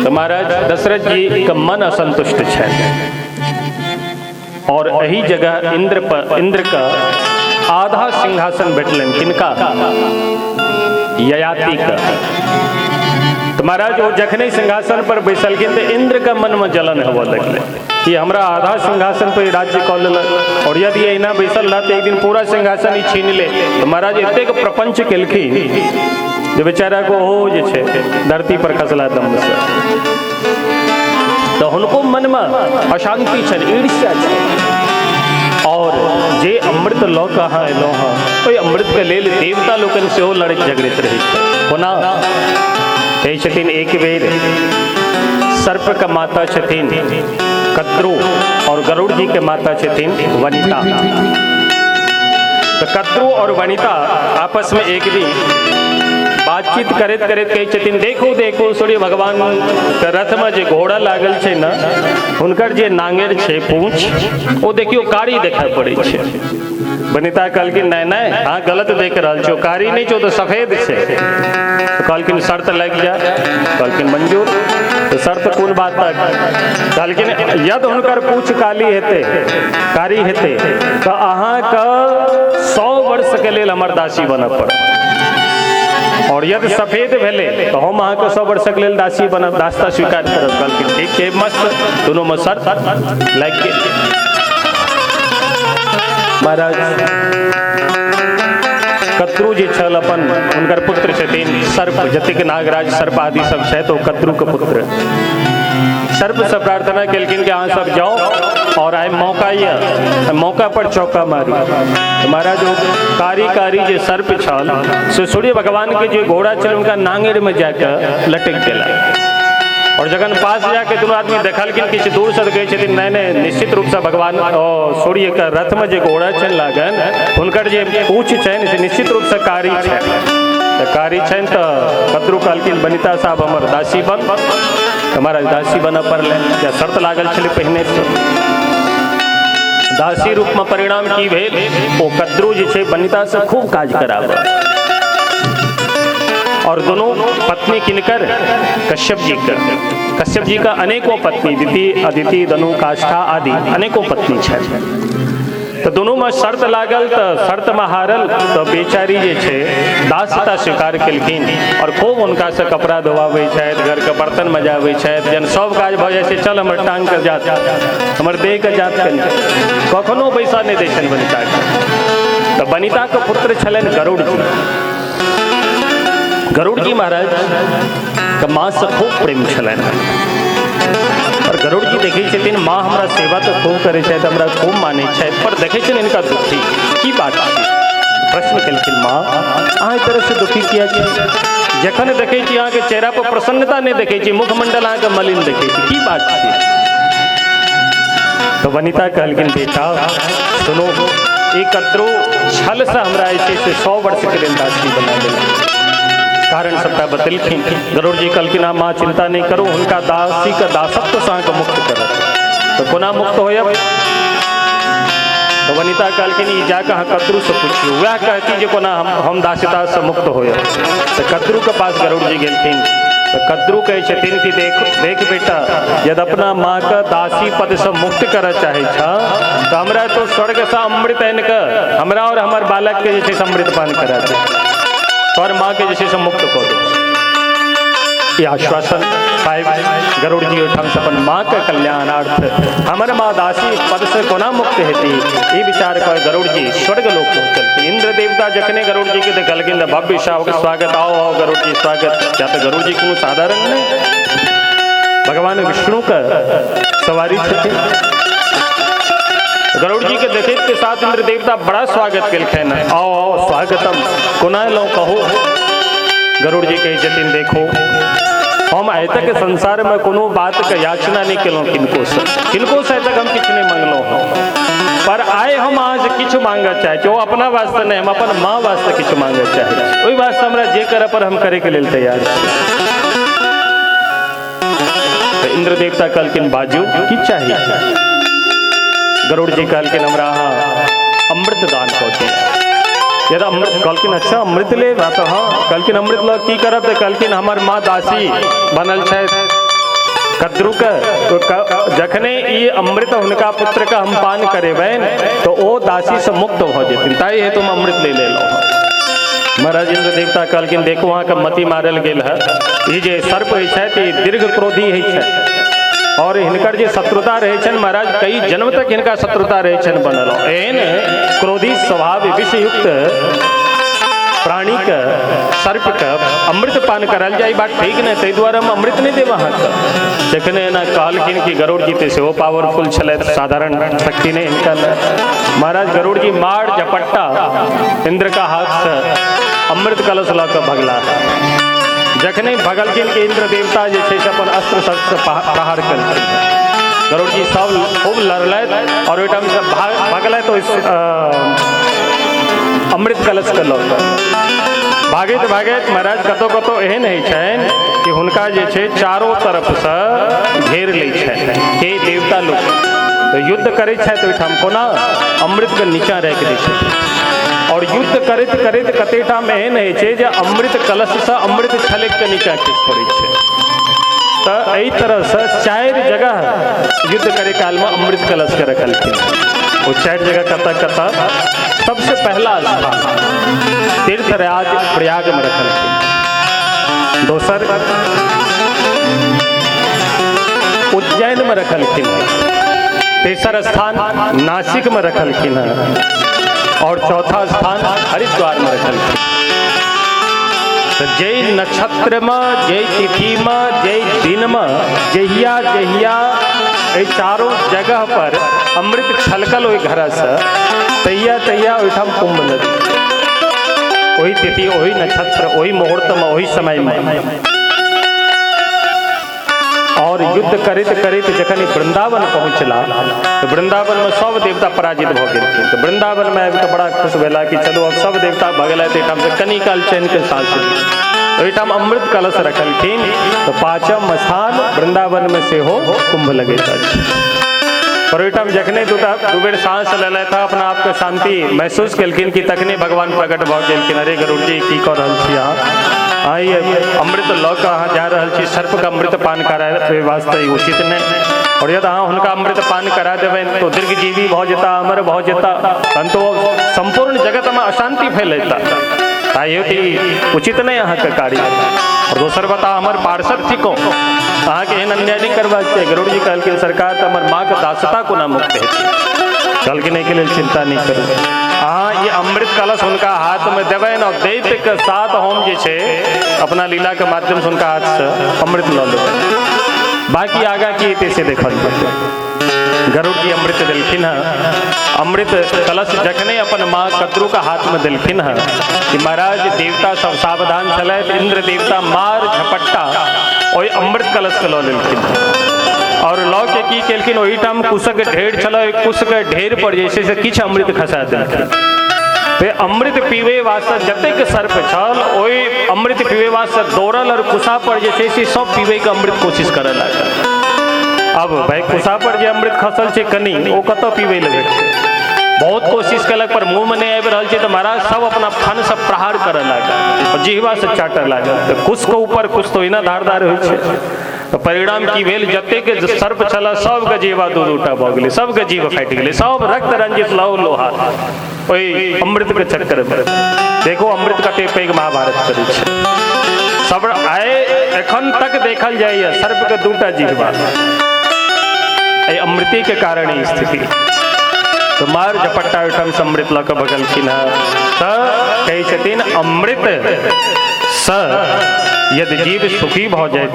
तो महाराज दशरथ जी का मन असंतुष्ट है और यही जगह इंद्र का आधा सिंहासन भेटलन। किनका? ययाति का। तो महाराज वो जखने सिंहासन पर बैसलखिन तो इंद्र का मन में जलन होने लगले कि हमरा आधा सिंहासन पर राज्य कऽ लेलक, और यदि एना बैसल रह तो एक दिन पूरा सिंहासन ही छीन ले। तो महाराज एतेक प्रपंच केलखिन जे बेचारा को हो जे छे धरती पर खसला दम से। तो हुनको मन में अशांति छन, ईर्ष्या छे। और जे अमृत लऽ कऽ अहाँ एलहुँ हँ ओहि अमृत के लेल देवता लोकनि सेहो लड़ैत झगड़ैत रहै छै। कोना कहै छथिन, एक बेर सर्प का माता छथिन कद्रू और गरुड़ जी के माता छथिन वनिता। तो कद्रू और वनिता आपस में एक दिन बातचीत करैत करैत कहै छथिन, देखो देखो सूर्य भगवान के रथ में जे घोड़ा लागल छै न, हुनकर जे नांगेर छै पूंछ ओ देखियो कारी देखाई पड़ै छै। वनिता कहलखिन, नहीं नहीं अहाँ गलत देख रहल छो, कारी नहीं छो तो सफेद छै। तो कहलखिन शर्त लग जा। कहलखिन मंजूर। तो शर्त कोन बात तक? कहलखिन यदि हुनकर पूंछ काली हेतै कारी हेतै तो अहाँ का 100 वर्ष के लेल हमर दासी बनब पड़त, और यदि सफेद भेले तो हम अहाँ के 100 वर्ष के लेल दासी बनब, दास्ता स्वीकार करब। कहलखिन ठीक छै, मस्त, दोनों में शर्त लग गेल। महाराज कद्रू जी छल अपन हुनकर पुत्र छथिन सर्प, जतेक नागराज सर्प आदि सब छै तो कद्रू के पुत्र सर्प से प्रार्थना केलखिन कि अहाँ सब जाओ और आइ मौका ये मौका पर चौका मारी। तो महाराज वो कारी कारी जे सर्प छल से सूर्य भगवान के जो घोड़ा छल उनका नांगेर में जाकर लटक गेला। और जखन पास जाके दोनों आदमी देखलखिन किछु दूर से कहै छथिन, नहीं नहीं निश्चित रूप से भगवान सूर्य के रथ में जो घोड़ा छनि लागल हुनकर जे पूँछ छनि से निश्चित रूप से कारी छनि। तो कारी छनि तो कद्रू कहलखिन, वनिता साहब हमर दासी बन। हमारा दासी बना पड़ल, या शर्त लागल छलै पहिने से। दासी रूप में परिणाम की भेल, ओ कद्रू जे छै वनिता से खूब काज कराब। और दोनों पत्नी किनकर? कश्यप जी का। कश्यप जी का अनेकों पत्नी, दिति, अदिति, दनु, काष्ठा आदि अनेकों पत्नी छथि। तो दोनों में शर्त लागल तो शर्त में हारल तो बेचारी जे छे दासता स्वीकार केलखिन और खूब उनका से कपड़ा धोवाबै छथि, घर के बर्तन मजाबै छथि। जन सब काज भ जाइ छै, चल हमर टांग के जात, हमर देह के जात कनि, कखनो पैसा नहीं दै छनि वनिता के। तो वनिता के पुत्र छलनि गरुड़ जी। गरुड़ जी महाराज के माँ से खूब प्रेम छलनि, और गरुड़ जी देखै छथिन माँ हमरा सेवा तो खूब करै छथि, हमरा खूब मानै छथि, पर देखै छथिन इनका दुखी की बात छै। प्रश्न केलखिन, माँ अहाँ एहि तरह से दुखी किया छी? जखन देखै छी अहाँ के चेहरा पर प्रसन्नता नहीं देखै छी, मुखमंडल अहाँ के मलिन देखै छी, की बात छै? तो वनिता कहलखिन, बेटा सुनो, ई कद्रू छल से हमरा ऐसे 100 वर्ष के लेल दासी बना देलक। कारण सबटा बतेलखिन। गरुड़ जी कहलखिन, माँ चिंता नहीं करो, उनका दासी का दासत्व से अहाँके मुक्त करत। तो कोना मुक्त होयब? तो वनिता कहलखिन ई जा कहाँ कद्रू से पूछियो। वह कहती जे कोना हम दासिता से मुक्त हो। तो कद्रू के पास गरुड़ जी गेलखिन तो कद्रू कहे छथिन कि देख बेटा, यदि अपना माँ का दासी पद से मुक्त करे चाहे तो हमरा तो स्वर्ग से अमृत आन के हमरा और हमार बालक के जैसे अमृत पान करा दे और माँ के जैसे मुक्त कर दो। ये आश्वासन पाए गरुड़ जी ओठाम से अपन माँ के कल्याणार्थ हमर माँ दासी पद से कोना मुक्त हेती ये विचार कर गरुड़ जी स्वर्ग लोक पहुँचल। इंद्र देवता जखने गरुड़ जी के देखलखिन भव्य स्वागत, आओ आओ गरुड़ जी स्वागत। क्या तो गरुड़ जी को साधारण नहीं, भगवान विष्णु का सवारी थे। गरुड़ जी के देखे के साथ इंद्र देवता बड़ा स्वागत केलखिन। आओ आओ स्वागतम कोना लो कहो। गरुड़ जी कहे छथिन देखो हम आय तक संसार में कोनो बात के याचना नहीं केलों किनको से तक हम किछ नहीं मांगलो हूँ, पर आए हम आज किछ मांगे चाहे जो अपना वास्ते नहीं, हम अपन माँ वास्ते किछ मांगे चाहे वही वास्ते हमरा जे करे पर हम करे के लिए तैयार तो इंद्र देवता कहलखिन बाजू की चाहिए। गरुड़ जी कहलखिन हमरा अमृत दान कऽ दिया। यदि अमृत कहलखिन अच्छा अमृत ले तो हाँ कहलखिन अमृत ल की करब तो कहलखिन हमर माँ दासी बनल छै कद्रू के तो जखने ये अमृत हुनका पुत्र का हम पान करेबैन तो ओ दासी से मुक्त हो जेथिन, ताई है तुम अमृत ले लो। महाराज इंद्र देवता कहलखिन देखो वहाँ का मति मारल गेल है। ये जे सर्प है दीर्घ क्रोधी है और हिनकर जे शत्रुता रहे छन महाराज कई जन्म तक हिनका शत्रुता रहे छन बनल। एहन क्रोधी स्वभाव विषयुक्त प्राणी के सर्प के अमृत पान करल जाए बात ठीक नहीं, ताहि द्वारे हम अमृत नहीं देव अहाँ के। जखने ना कहलखिन कि गरुड़ जी ते सेहो पावरफुल छल, साधारण शक्ति नहीं हिनका। महाराज गरुड़ जी मार झपट्टा इंद्र का हाथ से अमृत कलश ला के भगला। जखने भगलखिन के इंद्र देवता जे छै से अपन अस्त्र शस्त्र प्रहार करलखिन। गरुड़ जी सब खूब लड़लथि और ओहिठाम से भगलथि अमृत कलश के लऽ कऽ। भागैत भागैत महाराज कतौ कतौ एहन होइ छनि कि हुनका जे छै चारों तरफ से घेर लै छनि के देवता लोग तो युद्ध करै छथि ओहिठाम कोना अमृत के नीचा राखि दै छथि और युद्ध करैत करैत कतेटा में एहन होइ छै जे अमृत कलश से अमृत छलक के नीचा खसि पड़ै छै। तो एहि तरह से 4 जगह युद्ध करे काल में अमृत कलश के रखलखिन। वो 4 जगह कतऽ सबसे पहला स्थान तीर्थराज प्रयाग में रखलखिन, दोसर उज्जैन में रखलखिन, तेसर स्थान नासिक में रखलखिन और चौथा स्थान हरिद्वार में रखलखिन। तो जय नक्षत्र में जय तिथि में जय दिन में जहिया जहिया ये चारों जगह पर अमृत छलकल ओहि घर से तहिया तहिया ओहिठाम कुंभ नदी वही तिथि वही नक्षत्र वही मुहूर्त में वही समय में। और युद्ध करित करित जखन वृंदावन पहुँचला तो वृंदावन में सब देवता पराजित भ गेलखिन। तो वृंदावन में आबि कऽ बड़ा खुश भेला कि चलो अब सब देवता भगलथि एहिठाम से कनी काल चैन के सांस ली। ओहिठाम अमृत कलश रखलखिन तो 5म स्थान वृंदावन में सेहो कुंभ लगैत अछि। और ओहिठाम जखने दू बेर सांस लेले था अपना आप के शांति महसूस केलखिन कि तखने भगवान प्रकट भऽ गेलखिन। अरे गरुड़ जी की कऽ रहल छी अहाँ अमृत लऽ कऽ अहाँ जा रहल छी, सर्प का अमृत पान कराबे वास्ते उचित नहीं। और यदि अहाँ हुनका अमृत पान करा देबनि तो दीर्घजीवी भऽ जेता, अमर भऽ जेता, अंतो संपूर्ण जगत में अशांति फैलेता। ताहि उचित नहीं अहाँ के कार्य। और दोसर बता हमर पार्षद थिको अहाँ के एहन अन्याय नहीं करबाक चाहिए। गरुड़ जी कहलखिन सरकार तो हमर माँ के दासता कोना मुक्त हेतै। कहलखिन एहिके लेल चिंता नहीं करू, अहाँ ये अमृत कलश हुनका हाथ में देबनि और दैत्य के साथ हम जे छै अपना लीला के माध्यम से हुनका हाथ से अमृत लऽ लेबै। बाकी आगा की हेतै से देखल जेतै। गरुड़ जी अमृत देलखिन है। अमृत कलश जखने अपन माँ कद्रू का हाथ में देलखिन है कि महाराज देवता सब सावधान चले। इंद्र देवता मार झपट्टा ओहि अमृत कलश के लऽ लेलखिन और लऽ के की केलखिन ओहिठाम कुशक ढेर छल, कुशक ढेर पर जैसे से किछु अमृत खसा देलखिन। तो अमृत पीवे वास्ते जतेक सर्प छल ओहि अमृत पीवे वास्ते दौड़ल और कुशा पर जैसे से सब पीवे के अमृत कोशिश करे लागल। अब भाई कुशा पर जे अमृत खसल छै कनी ओ कतऽ पीवे ले भेटतै। बहुत कोशिश कलक पर मुंह में नहीं आबि रहल छै तो महाराज सब अपना फन से प्रहार करे लगा और जिहवा से चाटे लगा। तो कुछ के ऊपर कुछ तो इना धारदार होइ छै। तो परिणाम की भेल, जते के सर्प छला सबके जीवा दू दूटा भ गेलै, सबके जीव फाटि गेलै, सब रक्त रंजित लौ लोहा ओहि अमृत के चक्कर में। देखो अमृत कते पैघ महाभारत करै छै। सब आए एखन तक देखल जाइए सर्प के दूटा जीवा, अमृति के कारण ई स्थिति। तो मार झपट्टा ओहिठाम से अमृत लऽ कऽ भगलखिन हँ। तऽ कहै छथिन अमृत स यदि जीव सुखी भ जाए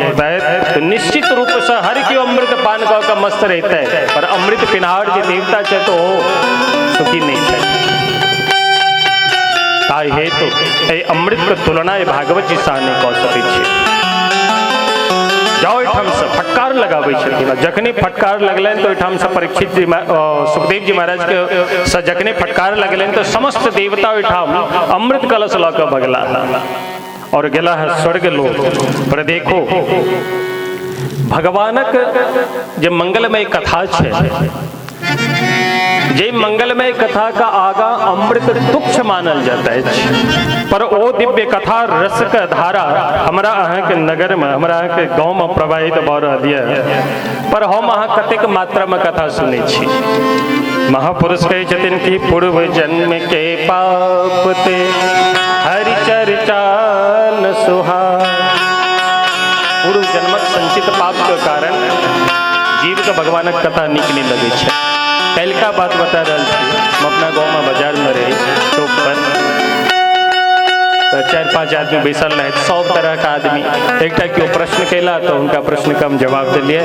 तो निश्चित रूप से हर केओ अमृत पान कऽ कऽ मस्त रहते, पर अमृत पिनहार जे देवता छै तो सुखी नहीं छै। ताहि हेतु एहि अमृत के तुलना भागवत जी साथ नहीं कऽ सकै छी। जाओ एहिठाम से फटकार लगाबै छथिन, जखने फटकार लगलनि तो ओहिठाम से परीक्षित जी सुखदेव जी महाराज के से जखने फटकार लगलनि तो समस्त देवता ओहिठाम अमृत कलश लऽ कऽ भगला और गेला है स्वर्ग लोक। पर देखो भगवानक जे मंगलमय कथा छै, जे मंगलमय कथा का आगा अमृत तुच्छ मानल जाता है, पर ओ दिव्य कथा रस का धारा हमरा अहाँ के नगर में, हमरा अहाँ के गाँव में प्रवाहित भ रहल है। पर हम अहाँ कतेक मात्रा में कथा सुनै छी। महापुरुष कहै छथिन कि पूर्व जन्म के पाप ते हरि चर्चा न सुहाय। पूर्व जन्मक संचित पाप के कारण जीव के भगवानक कथा नीक नहीं लगे छै। कल का बात बता रहा थी, हम अपना गाँव में बाजार में रहे चौक पर, तो 4-5 आदमी बैसल रहे, 100 तरह का आदमी। एक क्यों प्रश्न कैला तो उनका प्रश्न का हम जवाब दिलिए,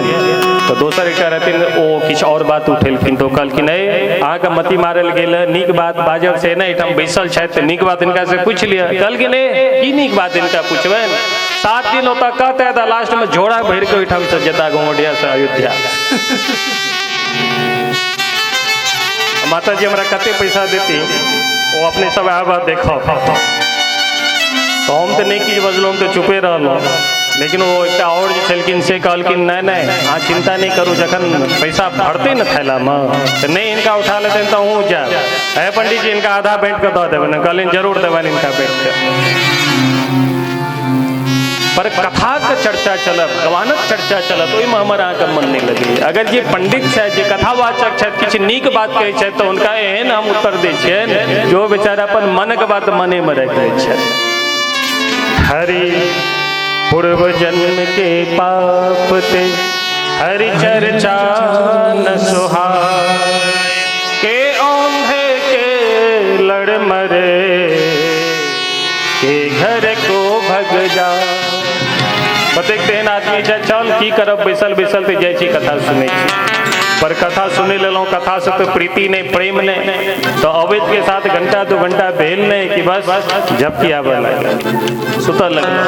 तो दोसर एक रहथिन ओ किछु और बात उठेलखिन तो कहलखिन अहाँ के मति मारल गेल, नीक बात बाजब से नहीं, हम बैसल छथि तो नीक बात इनका से पूछ लिया। कहलखिन की नीक बात इनका पूछबनि, 7 दिन होता कहते था, लास्ट में झोड़ा भर के ओहिठाम से जता गोमडिया से अयोध्या। माता जी हमरा कते पैसा देती वो अपने सब आबा देखो, तो हम तो नहीं किछु बजलहुँ, हम तो चुपे रहलहुँ। लेकिन वो एक और जे छलखिन से कहलखिन नहीं नहीं अहाँ चिंता नहीं करू, जखन पैसा भरते न थैला में तो नहीं इनका उठा लेते तो हूँ जाए, है पंडित जी इनका आधा बाँट के दऽ देबनि। कहलिन जरूर देबनि इनका बाँट के। पर कथा के चर्चा चलत, भगवानक चर्चा चलत, ओहिमे हमर अहाँके मन नहीं लगे। अगर जे पंडित छथि, जे कथावाचक छथि, किछु नीक बात कहै छथि तो हुनका एहन हम उत्तर दै छियनि जो बेचारा अपन मनक बात मने में राखि लै छथि। हरि पूर्व जन्म के पाप ते हरि चर्चा न सुहाय, के औंधे के लड़ मरे, के घर को भग जा। देखते हैं आदमी छै चल की करब, बैसल बैसल तो जाइ छी कथा सुनै छी, पर कथा सुनै लेलहुँ, कथा से तो प्रीति नहीं प्रेम नहीं, तो अवैध के साथ घंटा 2 घंटा भेल नहीं कि बस झपकी आबे लगे, सुतऽ लगलहुँ।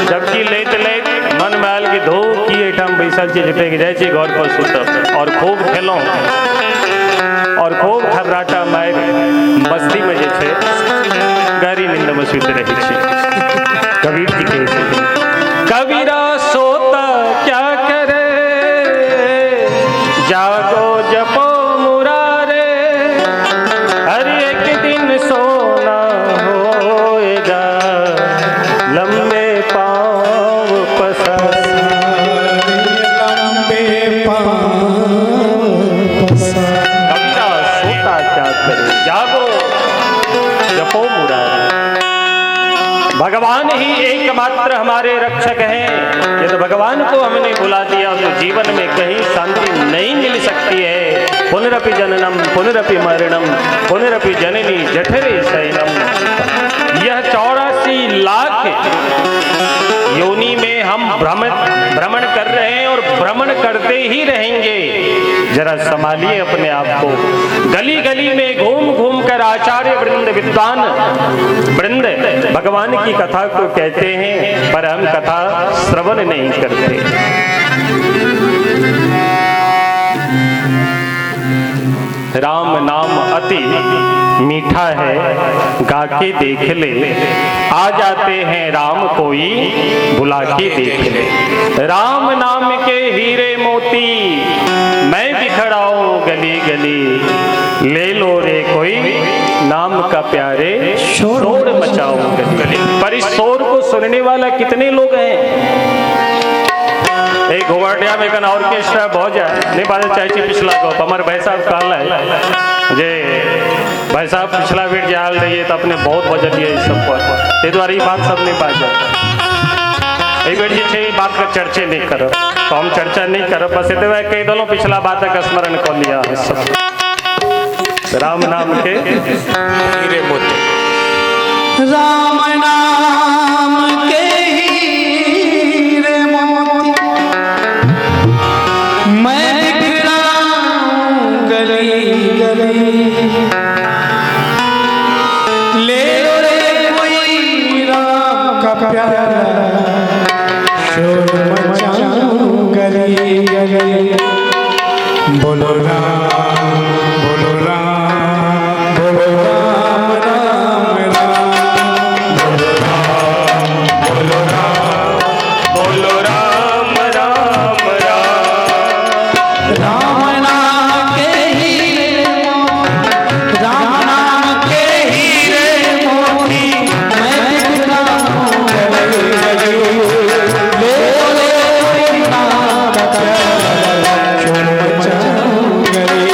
झपकी लैत लैत मन में आयल कि धो की एहिठाम बैसल छी, झपकि जाइ छी घर पर सुतब। और खूब खेलहुँ और खूब खबराटा मारि मस्ती में जे छै गहरी नींद में सुति रहै छी। कबीर जी कहै छथिन कबीरा सोता क्या करे, जागो जपो मुरारे, हर एक दिन सोना होएगा, लंबे पाँव पसार, लंबे पाँव पसार। कबीरा सोता क्या करे, जागो जपो मुरारे। भगवान ही एकमात्र हमारे रक्षक हैं। यदि भगवान को हमने भुला दिया तो जीवन में कहीं शांति नहीं मिल सकती है। पुनरपि जननम पुनरपि मरणम पुनरपि जननी जठरे शयनम। यह 84 लाख योनि में हम भ्रमण कर रहे हैं और भ्रमण करते ही रहेंगे। जरा संभालिए अपने आप को। गली गली में घूम घूम कर आचार्य वृंद, विद्वान वृंद भगवान की कथा को कहते हैं, पर हम कथा श्रवण नहीं करते। राम नाम अति मीठा है, गाके देख ले, आ जाते हैं राम कोई बुला के देख ले। राम नाम के हीरे मोती मैं बिखराऊं गली गली, का प्यारे शोर मचाओ गली। पर इस शोर को सुनने वाला कितने लोग हैं? एक घुमाटिया में कन ऑर्केस्ट्रा बहुत जाए नहीं बात चाहिए पिछला को हमारे भाई साहब कहला है जे भाई साहब पिछला बेट जे हाल रही है तो अपने बहुत बजट है इस सब पर ते द्वारा ये बात सब नहीं बात ये बेट जी बात का चर्चा नहीं करो तो हम चर्चा नहीं करो बस इतने कह दो पिछला बात का स्मरण कर लिया सब राम नाम के हीरे मोती राम नाम के हीरे मोती मैं बिखराऊं गली गली ले लो रे कोई राम का प्यारा शोर मचाऊं गली गली बोलो राम बोलो राम बोलो राम राम राम बोलो राम बोलो राम बोलो राम राम राम राम नाम के हीरे राम नाम के हीरे मोती मैं बिखराऊं गली गली ले ले राम का प्यारा शोर मचाऊं गली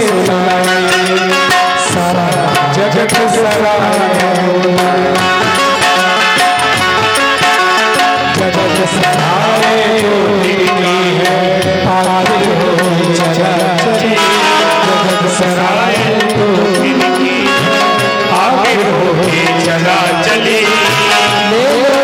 सुनाए सराय जो दिखती है आखिर हो चला चले जगत सराय जो दिखती है आखिर हो चला चले जाऊं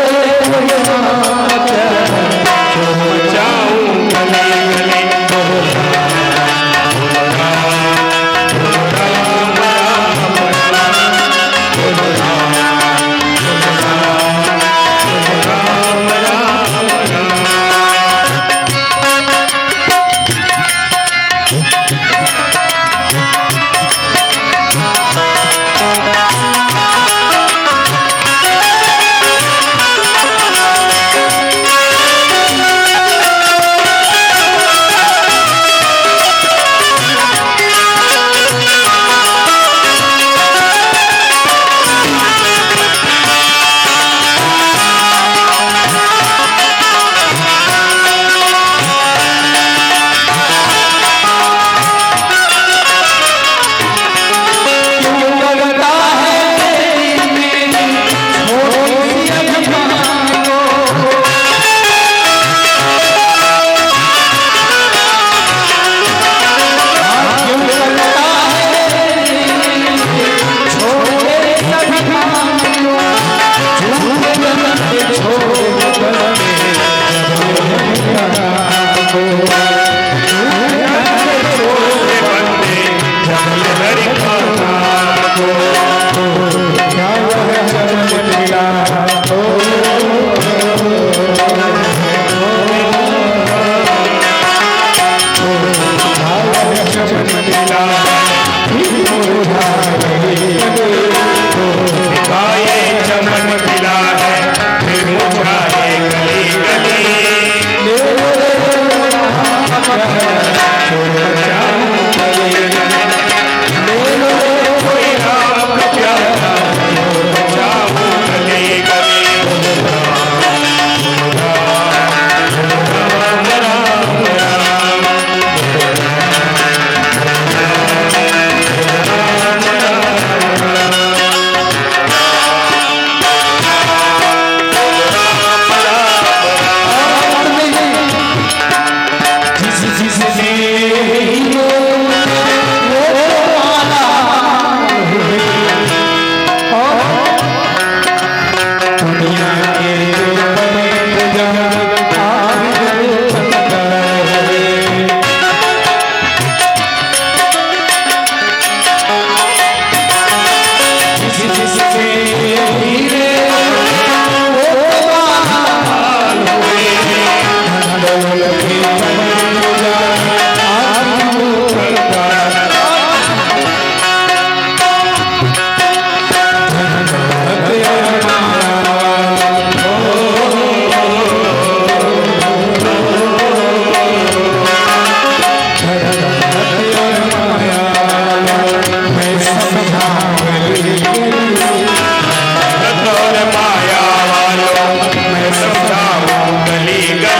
गले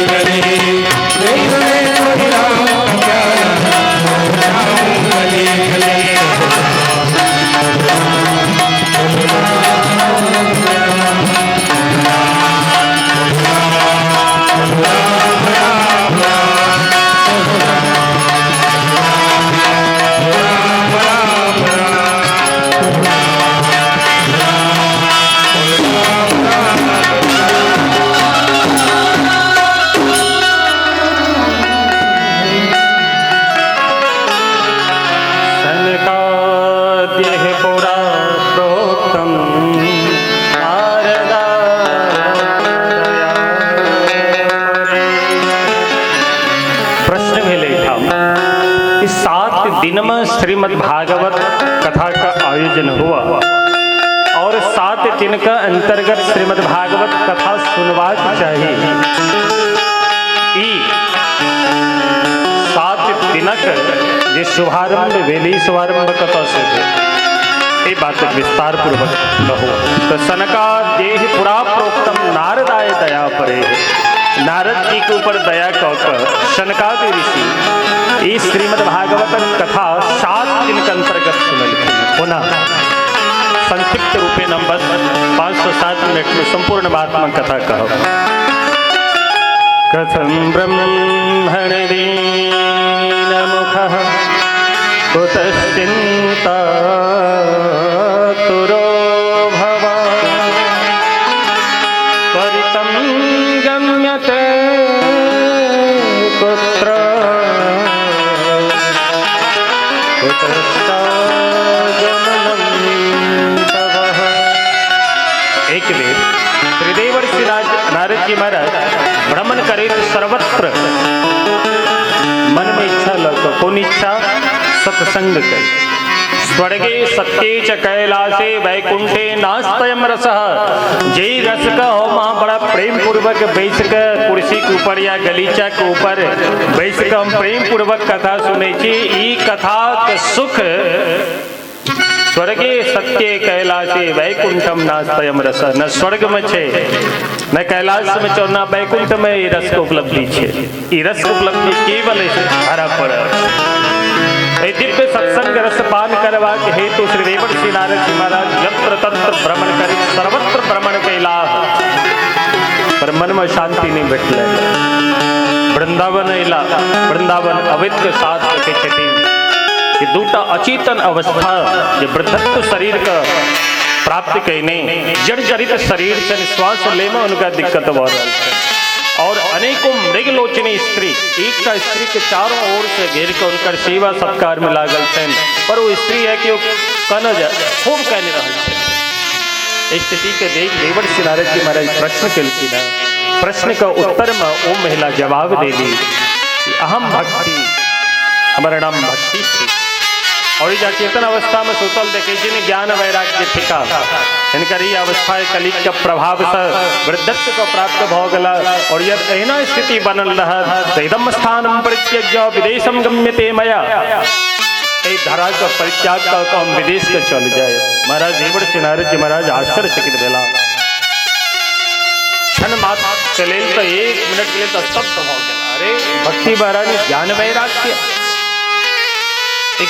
गले दिन में श्रीमद् भागवत कथा का आयोजन हुआ सात दिन का अंतर्गत श्रीमद् भागवत कथा सुनवाक चाहिए। ई सात दिनक जे शुभारंभ वेली शुभारंभ कथा से ये बात विस्तार पूर्वक कहो। तो सनका देह पुरा प्रोक्तम नारदाय दया परे, नारद जी के ऊपर दया कहकर सनकादि ऋषि इस श्रीमद् भागवत कथा 7 दिन के अंतर्गत सुनल। पुनः संक्षिप्त रूपे नंबर 507 मिनट में संपूर्ण महात्मा कथा कहो। कथं ब्रह्मण दीन मुखः कुतश्चिन्ता तुरो भवान् त्वरितं गम्यते कुत्र एक वेद त्रिदेवर्षि नारद जी महाराज भ्रमण करे तो सर्वत्र मन में इच्छा लगता। कौन इच्छा? सत्संग के। स्वर्गे सत्ये च कैलासे वैकुंठे नास्तयम रसः। जय रस का हो वहाँ बड़ा प्रेम पूर्वक बैठ कर कुर्सी के ऊपर या गलीचा के ऊपर बैठ कर हम प्रेम पूर्वक कथा सुने छी। ई कथा के सुख स्वर्गे सत्य कैलासे वैकुंठम नास्तयम रस। न स्वर्ग में छे न कैलाश में छो न वैकुंठ में ये रस को उपलब्धि छे। ये रस को उपलब्धि केवल धारा पर दिव्य सत्संग रस पान करवा के हेतु श्री देवर्षि नारद जी महाराज यत्र तत्र भ्रमण करे, सर्वत्र भ्रमण कैला पर मन में शांति नहीं बैठले। वृंदावन अला, वृंदावन अवैध के साथ रखे छथिन कि दूटा अचेतन अवस्था जो वृद्धत्व शरीर का प्राप्त कहने जर्जरित शरीर से श्वास ले में उनका दिक्कत हो रहा है। और अनेकों मृगलोचनी स्त्री एक का स्त्री के चारों ओर से घेर कर उनकर सेवा सत्कार में लागल छन, पर वो स्त्री है कि वो कहना जा खूब कहने रहा। स्थिति के देख देवर्षि नारद जी महाराज प्रश्न केलखिन। प्रश्न का उत्तर में वो महिला जवाब देली कि अहम भक्ति, हमारा नाम भक्ति थी। और इस अचेतन अवस्था में सुतल देखे जिन ज्ञान वैराग्य थिका इनकर ही अवस्था कलिक के प्रभाव से वृद्धत्व को प्राप्त भ गला। और यदि एहना स्थिति बनल रहा इदम स्थानम परित्यज्य विदेशम गम्यते मया, धरा का परित्याग का हम विदेश के चल जाए। महाराज देवर्षि नारद जी महाराज आश्चर्यचकित भेला। क्षण मात्र चले तो 1 मिनट के लिए तो स्तब्ध हो गया। अरे भक्ति महाराज ज्ञान वैराग्य,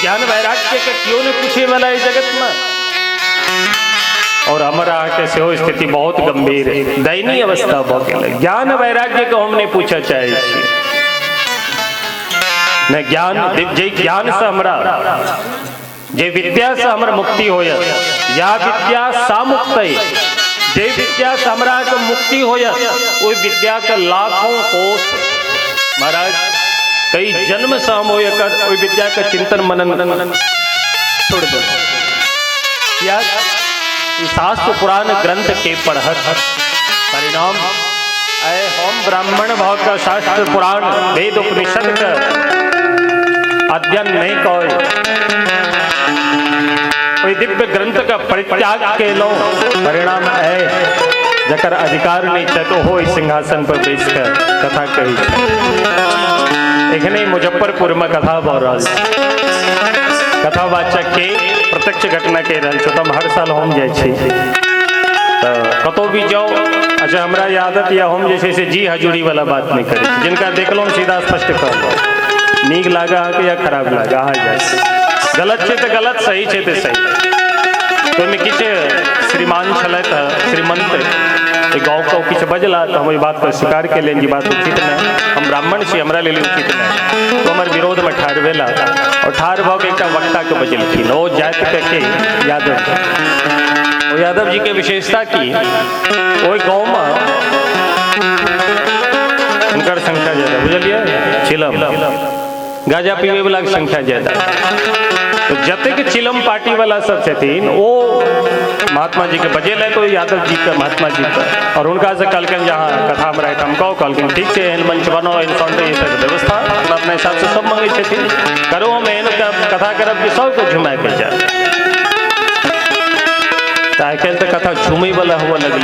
ज्ञान वैराग्य के क्यों ने पूछे वाला इस जगत में। और हमारा के से हो स्थिति बहुत गंभीर है, दयनीय अवस्था हो गया। ज्ञान वैराग्य को हमने पूछा चाहे न ज्ञान जे ज्ञान से हमरा जे विद्या से हमरा मुक्ति हो या विद्या सा मुक्त जे विद्या से हमरा के मुक्ति हो वो विद्या के लाखों कोष महाराज कई जन्म से हम हो विद्या का चिंतन मनन छोड़ दो। या शास्त्र पुराण ग्रंथ के पढ़त परिणाम अय हम ब्राह्मण भाव का शास्त्र पुराण वेद उपनिषद का अध्ययन नहीं कहो, कोई दिव्य ग्रंथ का परित्याग के लो परिणाम है जकर अधिकार नहीं चाहते हो इस सिंहासन पर बैठकर कथा कही। एखने मुजफ्फरपुर में कथा भ रहा कथावाचक के प्रत्यक्ष घटना कह रहा तो हम हर साल हम जाए तो कतो भी जाओ। अच्छा हमारा आदत या हम जैसे से जी हजूरी वाला बात नहीं करे, जिनका देख लो सीधा स्पष्ट कर लो नीक लागा या खराब लागा हाँ जाए गलत छे तो गलत सही छे तो सही। तो में किछ श्रीमान छल श्रीमंत गाँव का किछ बजला तो हम बात पर स्वीकार के लेंगे बात उचित नहीं, हम ब्राह्मण से हमरा ले उचित नहीं। तो हमारे विरोध में ठार भेला और ठार भाव एक वक्ता के बजलखिन वो जात के यादव। वो यादव जी के विशेषता की वो गाँव में उनकर संख्या ज्यादा बुझलिए चिलम गाजा पीवे वाला की संख्या ज्यादा। तो जतेक चिलम पार्टी वाला सब छथिन वो महात्मा जी के बजेल है तो यादव जी का महात्मा जी का और उनका से कहलकन जहाँ कथा हमारा हम कहो कहलकन ठीक है एहन मंच बनो एहन सौंदर्य ये सब व्यवस्था अपने हिसाब से सब मंगे छथिन करो हम एहन कथा करब कि सबको झुमा के जाए। आजकल तो कथा झूमे वाला हुआ लगल।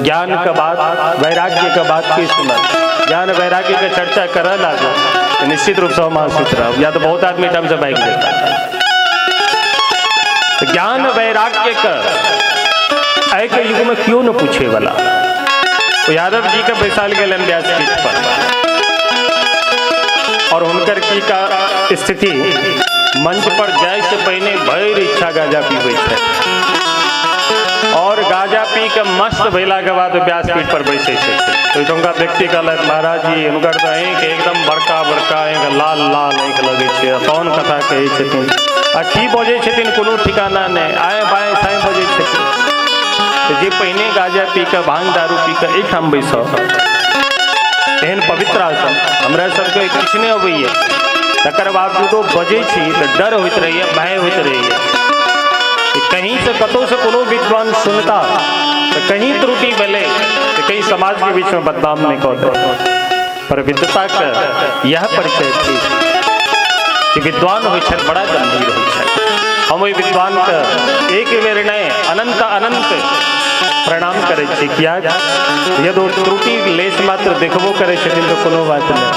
ज्ञान का बात, वैराग्य का बात की सुनत, ज्ञान वैराग्य का चर्चा कर लागो तो निश्चित रूप से हम आश्रित रहो, या तो बहुत आदमी टाइम से बाइक लेता है। तो ज्ञान वैराग्य का एक युग में क्यों न पूछे वाला। तो यादव जी का बैसाल गए व्यासपीठ पर और उनकर की का स्थिति मंच पर जाए से पहले भैर इच्छा गाजा पीबे है और गाजा पी के मस्त भैला के बाद व्यासपीठ पर बैसे थे। तो उनका व्यक्ति कहलक महाराज जी उनकर तो एकदम बड़का बड़का लाल लाल आँख लगे छे, कौन कथा कहे छथिन आ की बजे छथिन कोनो ठिकाना नहीं, आए बाएँ साएँ बजे छथिन। तो जे पहले गाजा पी के भांग दारू पी के एठाम बैस एहन पवित्र आसन हमरा सबके किछु नहीं अबैया, तकर बावजूदो बजे छी तो डर होइत रहैए, भय होइत रहैए कि कहीं से कतौ से कोनो विद्वान सुनता तो कहीं त्रुटि भेले तो कहीं समाज के बीच में बदनाम नहीं कहते। पर विद्वता का यह परिचय थी कि विद्वान हो बड़ा गंभीर हो। हम ओहि विद्वान का एक बेर नहीं अनंत अनंत प्रणाम करे छी। किया यदि त्रुटि लेस मात्र देखबो करे छथिन तो कोनो बात नहीं,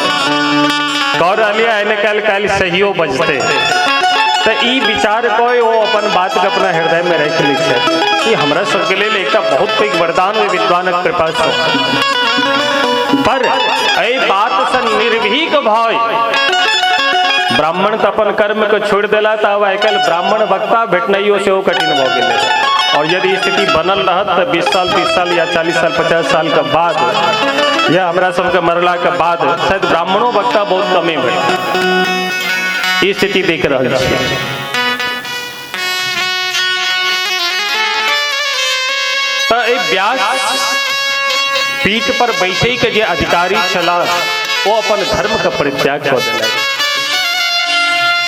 गौर अलिया आने काल सहियो बजते तो ई विचार कोई वो अपन बात के अपना हृदय में रख ली है कि हमरा सबके लिए एक बहुत पैघ वरदान हो विद्वान कृपा से। पर ए बात से निर्भीक भय ब्राह्मण तो अपन कर्म को छोड़ देला तो अब आजकल ब्राह्मण वक्ता भेटनाइयो से कठिन भ गए। और यदि स्थिति बनल रहत तो 20 साल 30 साल या 40 साल 50 साल के बाद या हमरा सबके मरला के बाद शायद ब्राह्मणों वक्ता बहुत कमे भेट। स्थिति देख रहा है। तो व्यास पीठ पर बैसे के जे अधिकारी चला वो अपन धर्म का परित्याग कर दिला,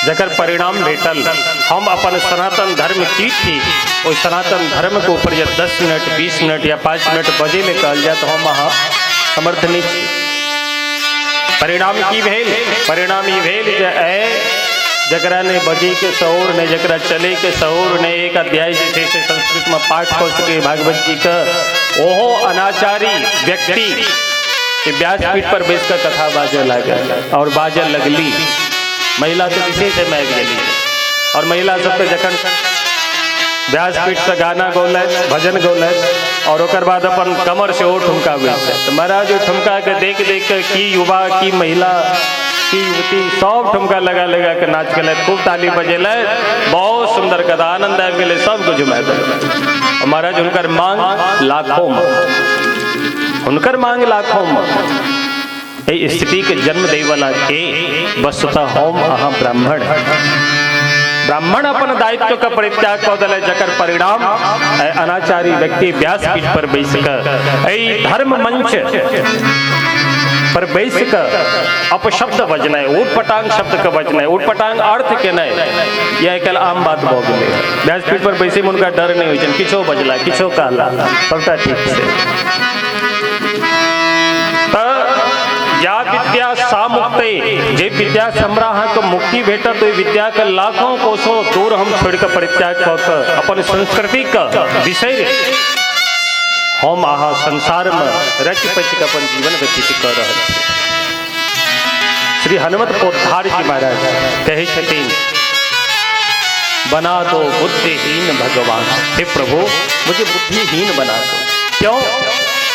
जकर परिणाम भेटल हम अपन सनातन धर्म की थी वो सनातन धर्म के ऊपर या 10 मिनट 20 मिनट या 5 मिनट बजे में कहल जाए तो हम वहाँ समर्थ नहीं। परिणाम की भेल, परिणाम ये भेल जकरा ने बजे के शौर ने जकरा चले के शौर ने एक अध्याय जैसे से संस्कृत में पाठ कर सके भागवत जी का ओहो अनाचारी व्यक्ति के व्यासपीठ पर बैस कर कथा बाजे लगे और बाजे लगली। महिला तो विशेष है मैं गली और महिला सबके जखन व्यासपीठ से गाना गौलत भजन गौलत और ओकर बाद अपन कमर से ओ ठुमका तो महाराज ठुमका के देख देख के की युवा की महिला की युवती सब ठुमका लगा लगा के नाच गए, खूब ताली बजेल, बहुत सुंदर कथा आनंद आबि गए, सबको झुमा दिल। महाराज हुनकर मांग लाखों में, हुनकर मांग लाखों में स्थिति के जन्म दे वाला के वस्तुतः हम अहाँ ब्राह्मण ब्राह्मण अपन दायित्व का परित्याग कर दिले, जकर परिणाम अनाचारी व्यक्ति व्यासपीठ पर बैस कर धर्म मंच पर बैस कर अपशब्द बजना है, उटपटांग शब्द का बजना है, उटपटांग अर्थ के नहीं, यह कल आम बात हो गई। व्यासपीठ पर बैसे में उनका डर नहीं हो, किछो बजला किछो कहला सबटा ठीक से। या विद्या सा मुक्ति जे विद्या समराह को मुक्ति भेटा तो विद्या के लाखों कोसों दूर हम छोड़ कर परित्याग कर अपन संस्कृति का विषय हम आहा संसार में रच पच के अपन जीवन व्यतीत कर रहे हैं। श्री हनुमत पोद्दार जी महाराज कहे छथिन बना दो बुद्धिहीन भगवान, हे प्रभु मुझे बुद्धिहीन बना दो। क्यों?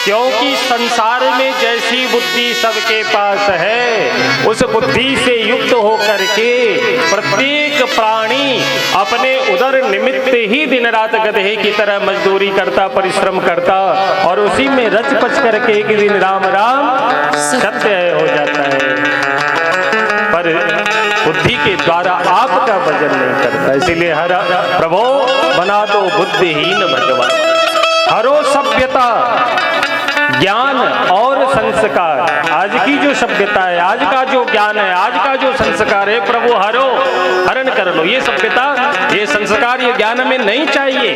क्योंकि संसार में जैसी बुद्धि सबके पास है उस बुद्धि से युक्त होकर के प्रत्येक प्राणी अपने उदर निमित्त ही दिन रात गधे की तरह मजदूरी करता परिश्रम करता और उसी में रच पच करके एक दिन राम राम सत्य हो जाता है, पर बुद्धि के द्वारा आपका भजन नहीं करता। इसीलिए हर प्रभु बना दो बुद्धिहीन भगवान, हरो सभ्यता ज्ञान और संस्कार। आज की जो सभ्यता है, आज का जो ज्ञान है, आज का जो संस्कार है, प्रभु हरो हरण कर लो। ये सभ्यता ये संस्कार ये ज्ञान में नहीं चाहिए।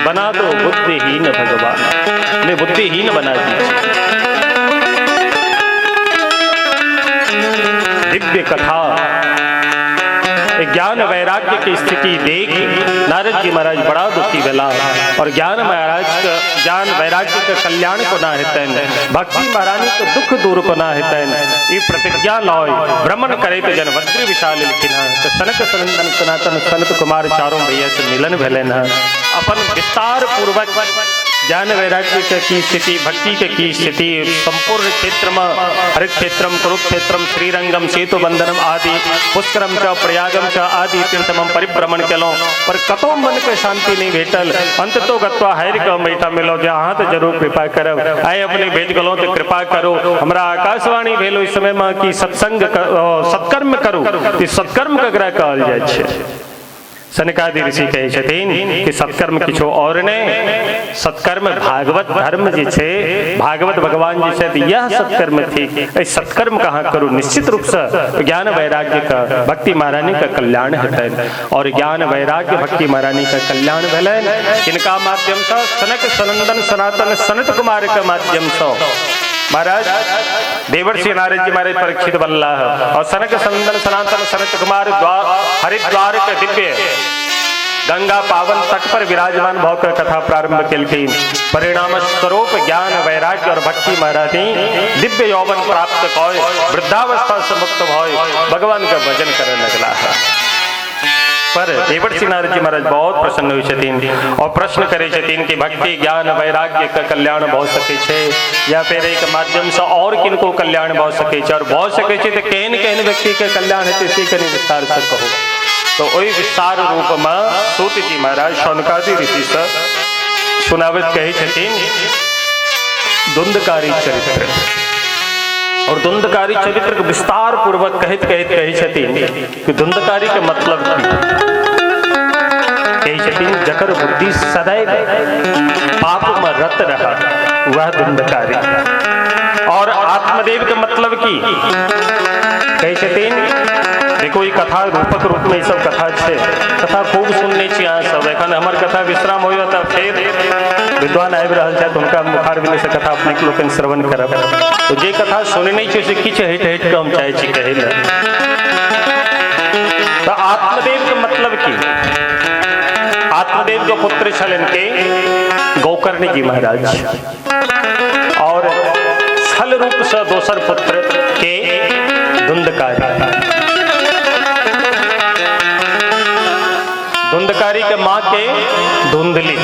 बना दो बुद्धिहीन भगवान, मैं बुद्धिहीन बना दीजिए। दिव्य कथा ज्ञान वैराग्य की स्थिति देख नारद जी महाराज बड़ा दुखी भेला और ज्ञान वैराग्य के कल्याण को ना हेतन, भक्ति महारानी के दुख दूर को ना हेतन, ई प्रतिज्ञा लॉय भ्रमण करे तो जन वज्र विशाल लिखिना। तो सनक सनंदन सनातन सनत कुमार चारों भैया से मिलन भेले न अपन विस्तार पूर्वक ज्ञान वैराग्य की स्थिति, भक्ति के की स्थिति संपूर्ण क्षेत्र में हर क्षेत्रम कुरुक्षेत्रम श्रीरंगम सेतु बंधनम आदि पुष्करम च प्रयागम च आदि तीर्थम परिभ्रमण केलो पर कतो मन के शांति नहीं भेटल। अंत तो गत्वा हैर का बैठा मिलो जहाँ तो जरूर कृपा करब आए अपने भेज गलो तो कृपा करो। हमरा आकाशवाणी भेलो इस समय में कि सत्संग सत्कर्म करू, सत्कर्म ककरा कहल जाय छै। सनकादि ऋषि कहै छथिन कि सत्कर्म किछो और ने, सत्कर्म भागवत धर्म जे छै, भागवत भगवान जी छथि यह सत्कर्म थी। सत्कर्म कहाँ करू, निश्चित रूप से ज्ञान वैराग्य का भक्ति महारानी का कल्याण हेतन और ज्ञान वैराग्य भक्ति महारानी का कल्याण भेलन। इनका माध्यम से सनक सनंदन सनातन सनत कुमार के माध्यम से महाराज देवर्षि नारद जी महाराज परीक्षित बल्ला और सनक सनंदन सनातन सनत कुमार हरिद्वार के दिव्य गंगा पावन तट पर विराजमान भव कर कथा प्रारंभ केलखिन। परिणाम स्वरूप ज्ञान वैराग्य और भक्ति महारानी दिव्य यौवन प्राप्त कय वृद्धावस्था से मुक्त भय भगवान का भजन करे लगला है। पर देवर्षि नारद जी महाराज बहुत प्रसन्न हुई छथिन और प्रश्न करे छथिन कि भक्ति ज्ञान वैराग्य का कल्याण भ सके छे या फिर एक माध्यम से और किनको कल्याण भ सके छे और भ सके छे तो केहन केहन व्यक्ति के कल्याण हेतु से कनी विस्तार से कहो। तो ओई विस्तार रूप में सूत जी महाराज शौनकादि ऋषि से सुनावत कहे छथिन धुंधकारी चरित्र और धुंधकारी चरित्र के विस्तार पूर्वक कहत कहे छथिन कि धुंधकारी के मतलब कहे छथिन जकर बुद्धि सदैव पाप में रत रहा वह धुंधकारी। और आत्मदेव के मतलब की कहे छथिन देखो ये कथा रूपक रूप में सब कथा छे, कथा खूब सुनने छी अहाँ सब। एखन हमर कथा विश्राम हो त फिर विद्वान आबि रहल छथि हुनका मुखार बिने से कथा अपने लोकन श्रवण करब। तो जे कथा सुनने छी से किछ हट हट के हम चाहे छी कहै ले। तो आत्मदेव के मतलब की आत्मदेव के पुत्र छलन के गोकर्ण जी महाराज और छल रूप से दोसर पुत्र के धुंधकारी। धुंधकारी के माँ के धुंधली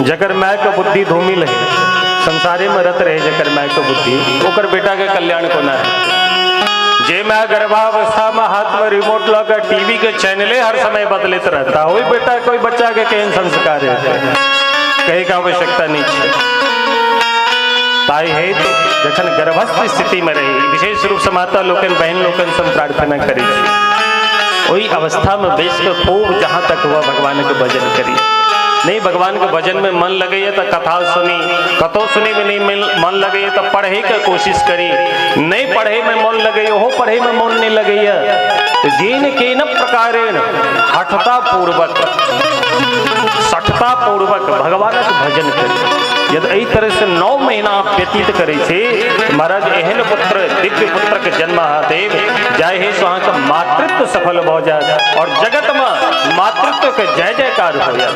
जकर माय के बुद्धि धूमिल है संसारे में रत रहे जकर माय के बुद्धि ओकर बेटा के कल्याण कोना है। जे माय गर्भावस्था में हाथ में रिमोट लगा टीवी के चैनले हर समय बदलते रहता वही बेटा कोई बच्चा के केहन संस्कार है कहे का आवश्यकता नहीं है। ताई है तो जखन गर्भस्थ स्थिति में रही विशेष रूप से माता लोकन बहन लोकन से प्रार्थना करी वही अवस्था में बेच के खूब जहाँ तक हुआ भगवान के भजन करी। नहीं भगवान के भजन में मन लगे तो कथा सुनी, कथो सुनी में नहीं मन लगे तो पढ़े के कोशिश करी, नहीं पढ़े में मन लगे हो पढ़े में मन नहीं लगे तो जिन के न प्रकार हठता पूर्वक भगवान के भजन करी। यदि एहि तरह से 9 महीना व्यतीत करे छे महाराज एहन पुत्र दिव्य पुत्र के जन्म देव जाय है सो अहाँ मातृत्व सफल हो जाए और जगत में मातृत्व के जय जयकार हो जाए।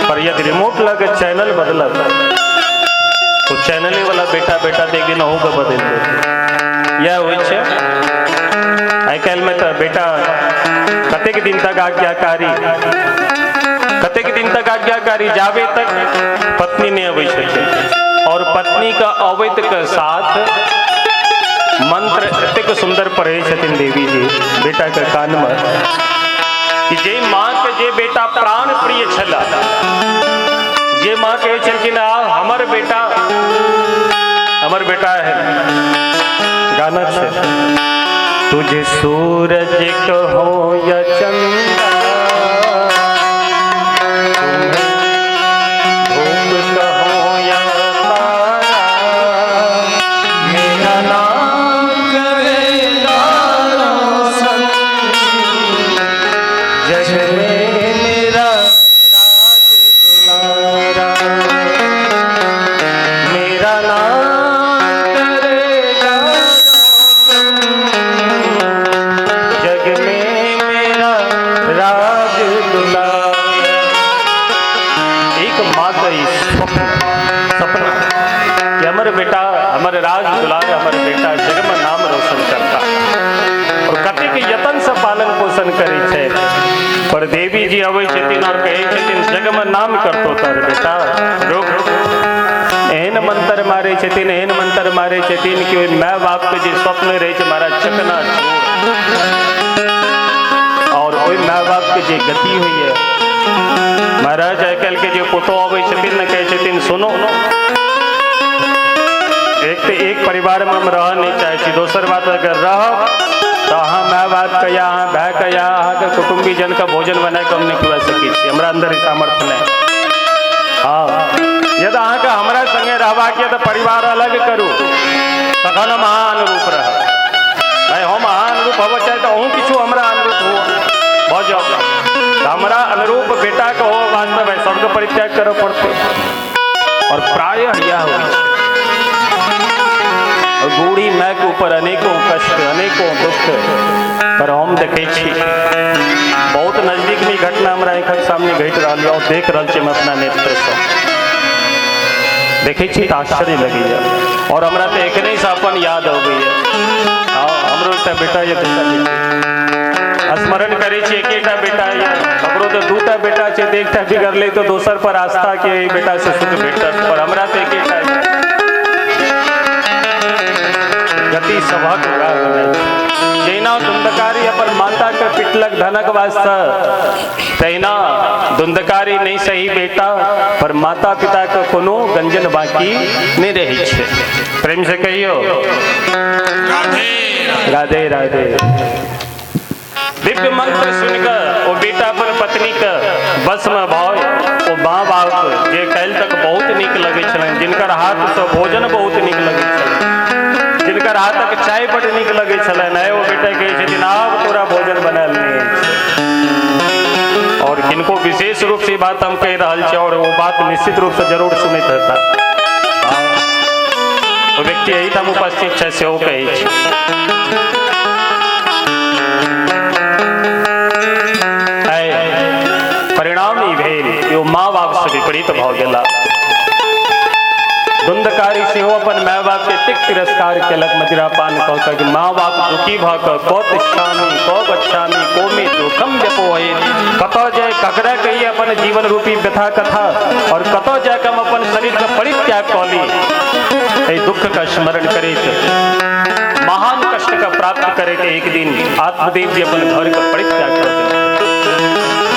पर यदि रिमोट लगे चैनल बदल तो चैनल वाला बेटा बेटा देगी न होगा बदल दे यह हो आई काल में तो बेटा कतेक दिन तक आज्ञाकारी जावे तक पत्नी ने अबै छथिन और पत्नी का अवैत के साथ मंत्र एतेक सुंदर पढ़े छथिन देवी जी बेटा के कान में कि जे माँ के जे बेटा प्राण प्रिय छला जे माँ कहे छलखिन हमर बेटा है गाना छे तुझे सूरज कहो या चंद्रा दुलार। एक माँ का ही सपना कि हमारे बेटा, हमारे राज दुलार, हमारे बेटा जग में नाम रोशन करता और कते के यतन से पालन पोषण करे छे। पर देवी जी आवे छथिन और कहे छथिन जग में नाम करतो तार बेटा रोक। एहन मंत्र मारे छथिन, एहन मंत्र मारे छथिन कि माँ बाप के जे स्वप्न रहे छे मारा चकना और ओई माँ बाप के जे गति हुई है। महाराज आजकल के जो पुतो आवे छथिन न कहे छथिन सुनो, एक परिवार में हम रह नहीं चाहे, दोसर बात अगर रह तो अहाँ माँ बाप का या अहाँ भाई का या अहाँ के कुटुम्बी जन का भोजन बना के हम नहीं खुआ सकी छी, हमरा अंदर ही सामर्थ्य नहीं। हाँ, यदि अहाँ का हमरा संगे रहबा के तो परिवार अलग करू तखन हम अहाँ अनुरूप रह भाई, हम अहाँ अनुरूप होबो चाहे तो अहूँ किछु हमरा अनुरूप हो जाओ। हमरा अनुरूप बेटा का हो वास्तव है सबके परित्याग करऽ पड़ते और प्रायः यह हो बूढ़ी माय के ऊपर अनेकों कष्ट, अनेकों दुख पर हम देखे छी बहुत नजदीक में घटना हमारा आँखक सामने घट रहा है और देख रहा छे अपना नेत्र से देखे छी तो आश्चर्य लगी है और हमरा तो एक नहीं से अपन याद हो गई है। हाँ, हमरो एक बेटा ये स्मरण करे छी एकेटा बेटा या ककरो तो दूटा बेटा छे, एकटा बिगड़ ले तो दोसर पर आस्था के बेटा से सुख भेटत, पर हमरा तो एकेटा गति सभक जैना धुंधकारी अपन माता के पिटलक धनक वास्ते तैना धुंधकारी नहीं सही बेटा पर माता पिता के कोनो गंजन बाकी नहीं रही छे। प्रेम से कहियो राधे राधे। दिव्य मंत्र सुनकर वो बेटा पर पत्नी का बस में भाव वो माँ बाप जे कैल तक बहुत निक लगे छलन, जिनकर हाथ से भोजन बहुत निक लगे छलन, जिनकर हाथ तक चाय बड़ निक लगे छलन, वो बेटा कहे छथिन आब तोरा भोजन बनाल नहीं। और किनको विशेष रूप से बात हम कह रहा छे और वो बात निश्चित रूप से जरूर सुनैत रहता। वो व्यक्ति यही हम उपस्थित छे से वो कहे छे परिणाम ई भेल कि माँ बाप से विपरीत भ गेला। धुंधकारी से अपन माय बाप के तिक तिरस्कार केलक, मदिरापान कह के माँ बाप दुखी भ को तिष्ठामी को गच्छामी को में दुखम व्यपोहे, कतौ जाय ककरा कहिए अपन जीवन रूपी व्यथा कथा और कतौ जाकर हम अपन शरीर का परित्याग कौली। ए दुख का स्मरण करे महान कष्ट का प्राप्त करे के एक दिन आत्मदेव जी अपन घर का परित्याग कर दे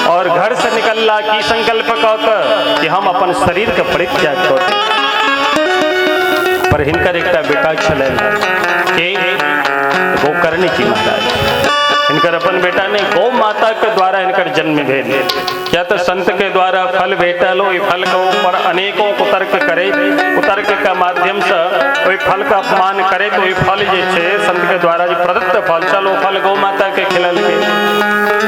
और घर से निकलला की संकल्प कर कि हम अपन शरीर का परित्याग कर दे। पर हिनकर एकटा बेटा छलन के गोकर्णी की महाराज, इनकर अपन बेटा ने गौ माता के द्वारा इनकर जन्म भेल। क्या तो संत के द्वारा फल भेटल हो, फल के ऊपर अनेकों कुतर्क करे, कुतर्क के माध्यम से वही फल का अपमान करे तो वही फल जे छे संत के द्वारा जो प्रदत्त फल चलो फल गौ माता के खिलल के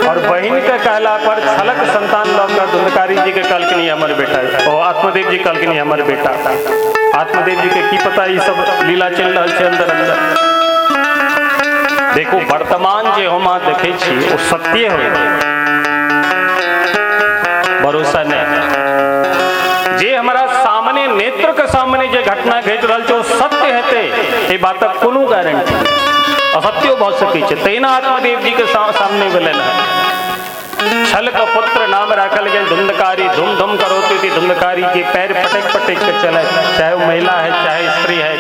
और बहन के कहला पर छलक संतान लौकर धुंधकारी जी के कहलखिन हमर बेटा और आत्मदेव जी कहलखिन हमर बेटा। आत्मदेव जी के की पता ये सब लीला चल रहा है अंदर अंदर। देखो वर्तमान जो हम देखे छी वो सत्य हो, भरोसा नहीं जे हमारा सामने नेत्र के सामने जो घटना घट रहा जो सत्य हेते ये बात कोनो गारंटी असत्यो भ सके छे। तैना आत्मदेव जी के सामने भेलन छल का पुत्र नाम राखल गया धुंधकारी, धुम धुम करोती थी धुंधकारी के पैर पटक पटक के चले, चाहे वो महिला है चाहे स्त्री है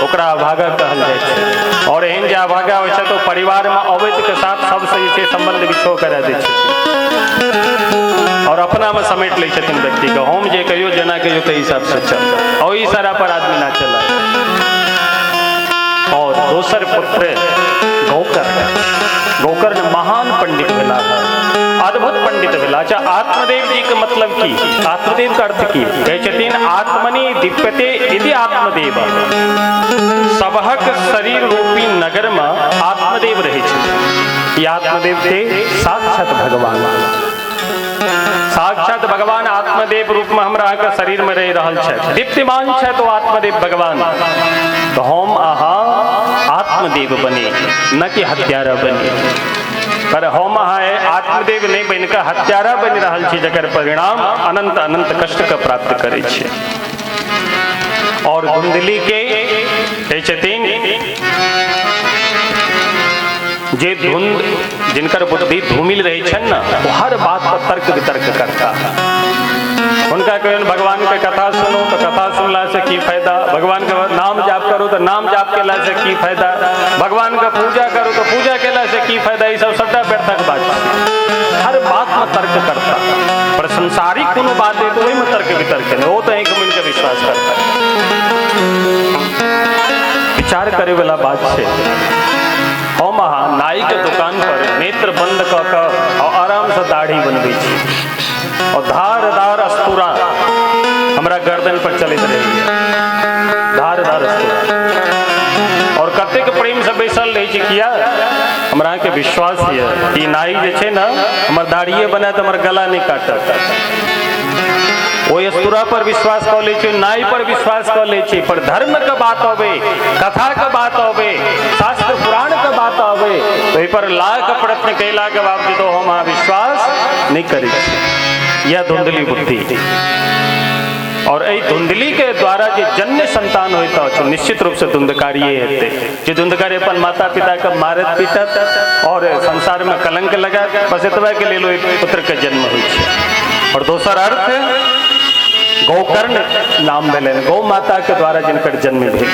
ओकरा अभागा कहल जाए छे। और एहन जे अभागा होइ छे तो परिवार में अवैध के साथ सबसे जे छे संबंध बिछो करा दै छे और अपना में समेट ले छथिन व्यक्ति के। हम जे कहियो जना कहियो ते हिसाब से चल और ई सारा पर आदमी ना चला। और दोसर पुत्र गोकर्ण महान पंडित भेला, अद्भुत पंडित भेला। अच्छा आत्मदेव जी के मतलब की, आत्मदेव का अर्थ की कहे छथिन आत्मनि दीप्यते इति आत्मदेव। सबहक शरीर रूपी नगर में आत्मदेव रहे छे। ये आत्मदेव थे साक्षात भगवान, साक्षात भगवान आत्मदेव रूप में हमरा के शरीर में रह रहल छे, दीप्तिमान छे तो आत्मदेव भगवान। तो हम आहा आत्मदेव बने न कि हत्यारा बने। पर हम है आत्मदेव नहीं बन के हत्यारा बन रहा छी, जकर परिणाम अनंत अनंत कष्ट के प्राप्त करे छे। और धुंधली के जे धुंध जिनकर बुद्धि धूमिल रही छन ना, वो हर बात पर तर्क वितर्क करता। उनका कहन भगवान के कथा सुनो तो कथा सुनला से की फायदा, भगवान का नाम जाप करो तो नाम जाप केला से की फायदा, भगवान का पूजा करो तो पूजा केला से की फायदा। ये सब सबटा व्यर्थक बात है। हर बात में तर्क करता, पर संसारिक कोनो बात है तो वही में तर्क वितर्क है, वो तो एक मिनट का विश्वास करता है। विचार करे वाला बात है। हम नाई के दुकान पर नेत्र बंद कर और आराम से दाढ़ी बनबे छी, और धारदार अस्तूरा हमरा गर्दन पर चलित रही, धारदार अस्तूरा, और कतेक प्रेम से बैसल रही छी। किया हमरा के विश्वास है कि नाई जे छे ना हमर दाढ़िए बना तो हमर गला नहीं काटता। वो अस्तूरा पर विश्वास कर ले छी, नाई पर विश्वास कर ले छी, पर धर्म का बात होवे, कथा का बात होवे, शास्त्र पुराण का बात होवे, तो ये पर लाख प्रयत्न कैला के बावजूद तो हम विश्वास नहीं करी। यह धुंधली बुद्धि। और यही धुंधली के द्वारा जो जन्य संतान होता है निश्चित रूप से धुंधकारी होते, जो धुंधकारी अपन माता पिता का मारत पीटत और संसार में कलंक लगा बस इतवा के ले लो पुत्र के जन्म हुई। और दूसरा अर्थ गौकर्ण नाम दिले, गौ माता के द्वारा जिनकर जन्म भेल।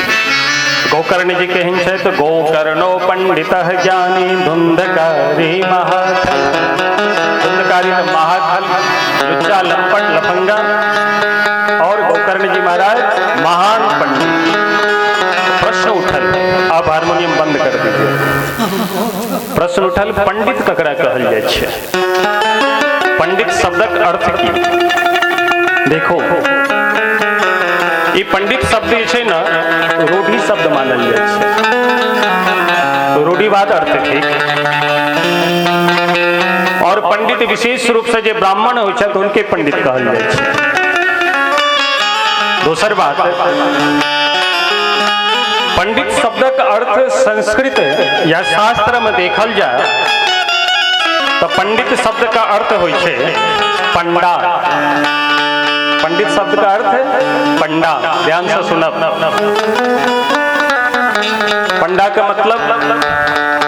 गौकर्ण जी के हिंसे तो गौकर्णो पंडित ज्ञानी धुंधकारी महाथल, धुंधकारी महाथल लुच्चा लंपट लफंगा, और गौकर्ण जी महाराज महान पंडित। प्रश्न उठल, आप हारमोनियम बंद कर दीजिए। प्रश्न उठल पंडित ककरा कहल जाय छे? पंडित शब्दक अर्थ की देखो। ये पंडित शब्द छे ना रूढ़ी शब्द मानल जाय छे, रूढ़िवाद अर्थ ठीक। और पंडित विशेष रूप से जो ब्राह्मण हो छे तो उनके पंडित कहल जाय छे। दूसर बात, पंडित शब्द का अर्थ संस्कृत या शास्त्र में देखल जाए तो पंडित शब्द का अर्थ हो छे पंडा। पंडित शब्द का अर्थ है पंडा। ध्यान से सुनब, पंडा का मतलब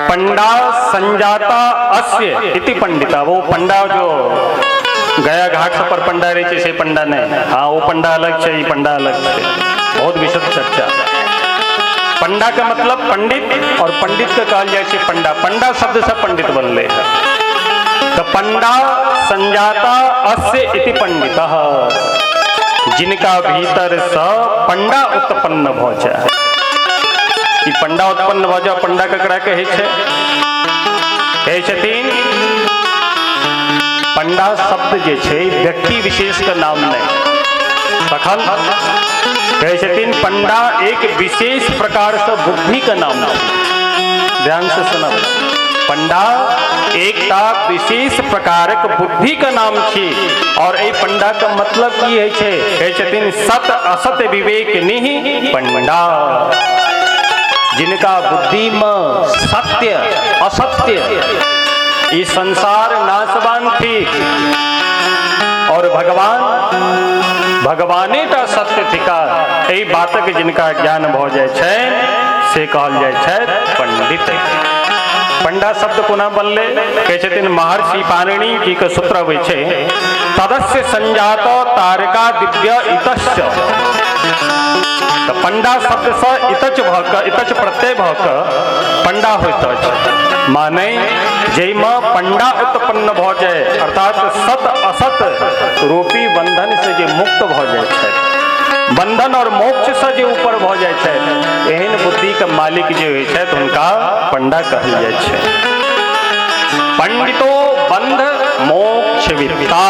पंडा संजाता अस्य इति पंडिता। वो पंडा जो गया घाट पर पंडा रहे से पंडा नहीं, हाँ वो पंडा अलग है, ये पंडा अलग है। बहुत विशद चर्चा। पंडा का मतलब पंडित, और पंडित का कहल जाए से पंडा। पंडा शब्द से पंडित बनले है, तो पंडा संजाता अस्य इति पंडितः, जिनका भीतर स पंडा उत्पन्न भ जाए। ई पंडा उत्पन्न भ जाए, पंडा ककरा कहै छै? कहै छथिन पंडा शब्द जे छै व्यक्ति विशेष का नाम नहीं, तखन कहै छथिन पंडा एक विशेष प्रकार से बुद्धि का नाम है। ध्यान से सुनब, पंडा एकटा विशेष प्रकारक बुद्धि का नाम छी। और ए पंडा का मतलब की है छे? कहै छथिन सत असत विवेक निहि पंडा, जिनका बुद्धि में सत्य असत्य ये संसार नाशवान थी, और भगवाने का सत्य थिका। यही बातक जिनका ज्ञान भ जाय छै से कहल जाय छै पंडित। पंडा शब्द कोना बनले? कहै छथिन महर्षि पाणिनि जी के सूत्र होइ छै तदस्य संजात तारका दिव्य इतश्च। तो पंडा शब्द से इतच इतच प्रत्यय भक पंडा होइत अछि, माने जैमे पंडा उत्पन्न भ जाय, अर्थात सत असत रूपी बंधन से जे मुक्त भ जाय छै, बंधन और मोक्ष से जो ऊपर भ जाय छै, एहन बुद्धि के मालिक जे होइ छै तो उनका पंडा कहल जाय छै। पंडितो बंध मोक्ष विद्ता,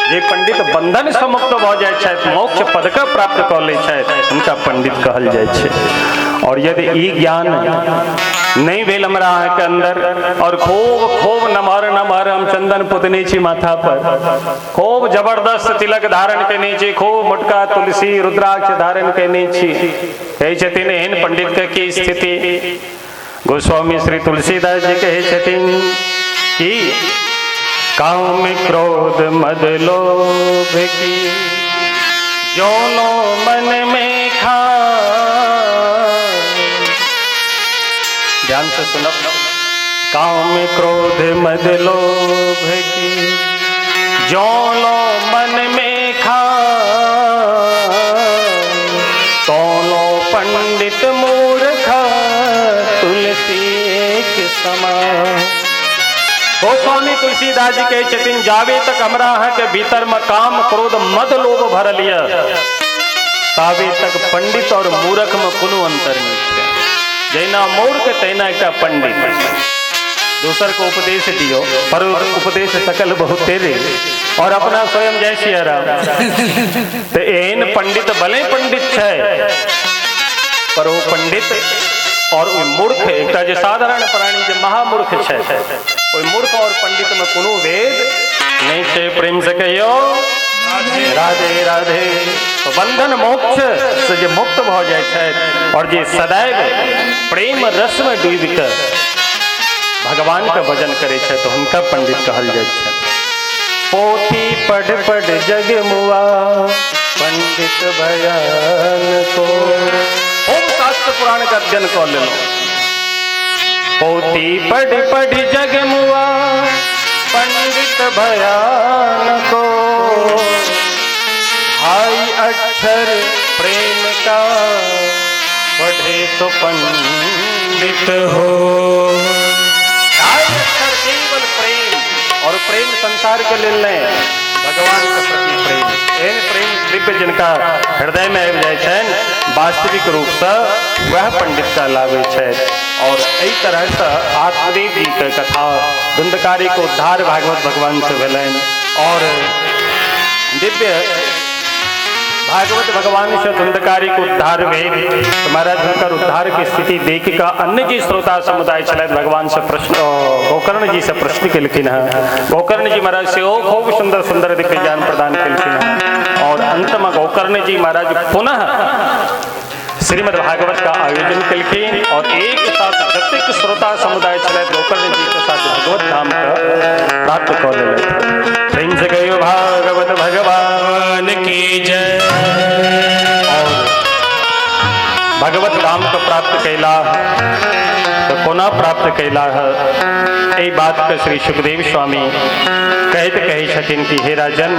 जे पंडित बंधन से मुक्त भ जाय छै, मोक्ष पद का प्राप्त क लै छै, उनका पंडित कहल जाय छै। और यदि ई ज्ञान नहीं भेल हमरा के अंदर, और खूब खूब नमहर नमहर हम चंदन पुतने छी माथा पर, खूब जबरदस्त तिलक धारण केने छी, खूब मोटका तुलसी रुद्राक्ष धारण केने छी, कहै छथिन एहन पंडित के की स्थिति? गोस्वामी श्री तुलसीदास जी कहे छथिन कि काम क्रोध मद लोभ की जोनो मन में खा। ध्यान से सुनो। काम क्रोध मद लोभ की जोनो मन में खा, दोनों पंडित मूर्ख तुलसी एक समान। गोस्वामी तुलसीदास जी कहे छथिन जावे तक हमरा के भीतर में काम क्रोध मद लोभ भर लिया, तावे तक पंडित और मूर्ख में कोनो अंतर नहीं है। जैना मूर्ख तैना एक पंडित। दूसर को उपदेश दियो पर उपदेश सकल बहुत तेरे और अपना स्वयं जय सिया राम। तो एन पंडित भले पंडित है पर वो पंडित और वो मूर्ख एक जो साधारण प्राणी जो महामूर्ख है, वो मूर्ख और पंडित में कोनो भेद नहीं है। प्रेम से कहियो राधे राधे। तो बंधन मोक्ष से जो मुक्त हो जाए और जो सदैव प्रेम रस में डूब कर भगवान का भजन करे छे तो उनका पंडित कहल जाए छे। पोथी पढ़ पढ़ जग मुआ पंडित भयान को। ओम शास्त्र पुराण का अध्ययन कर ले लो। पोथी पढ़ पढ़ जग मुआ पंडित भयान को, हाई अक्षर प्रेम का पढ़े तो पंडित हो। केवल प्रेम और प्रेम संसार के लेल नहीं, भगवान के प्रति प्रेम। एन प्रेम दिव्य जिनका हृदय में आबि जाए छन वास्तविक रूप से वह पंडित कहलावे छे। और एहि तरह से आत्मदेव जी के कथा धुंधकारी को उद्धार भागवत भगवान से भेलन और दिव्य भागवत भगवान से धुंधकारी को उद्धार भेल। तो महाराज उनकर उद्धार की स्थिति देख का अन्य जी श्रोता समुदाय चलत भगवान से प्रश्न गोकर्ण जी से प्रश्न केलखिन है। गोकर्ण जी महाराज से खूब सुंदर सुंदर दिव्य ज्ञान प्रदान केलखिन है। और अंत में गोकर्ण जी महाराज पुनः श्रीमद् भागवत का आयोजन केलखिन और एक साथ जतिक श्रोता समुदाय चलत गोकर्ण जी के साथ भगवत धाम का प्राप्त कर ले। प्रेम से कहियो भागवत भगवान की जय। भगवत धाम को प्राप्त कैला तो कोना प्राप्त कैला है, यही बात के श्री सुखदेव स्वामी कहते कहे छथिन कि हे राजन,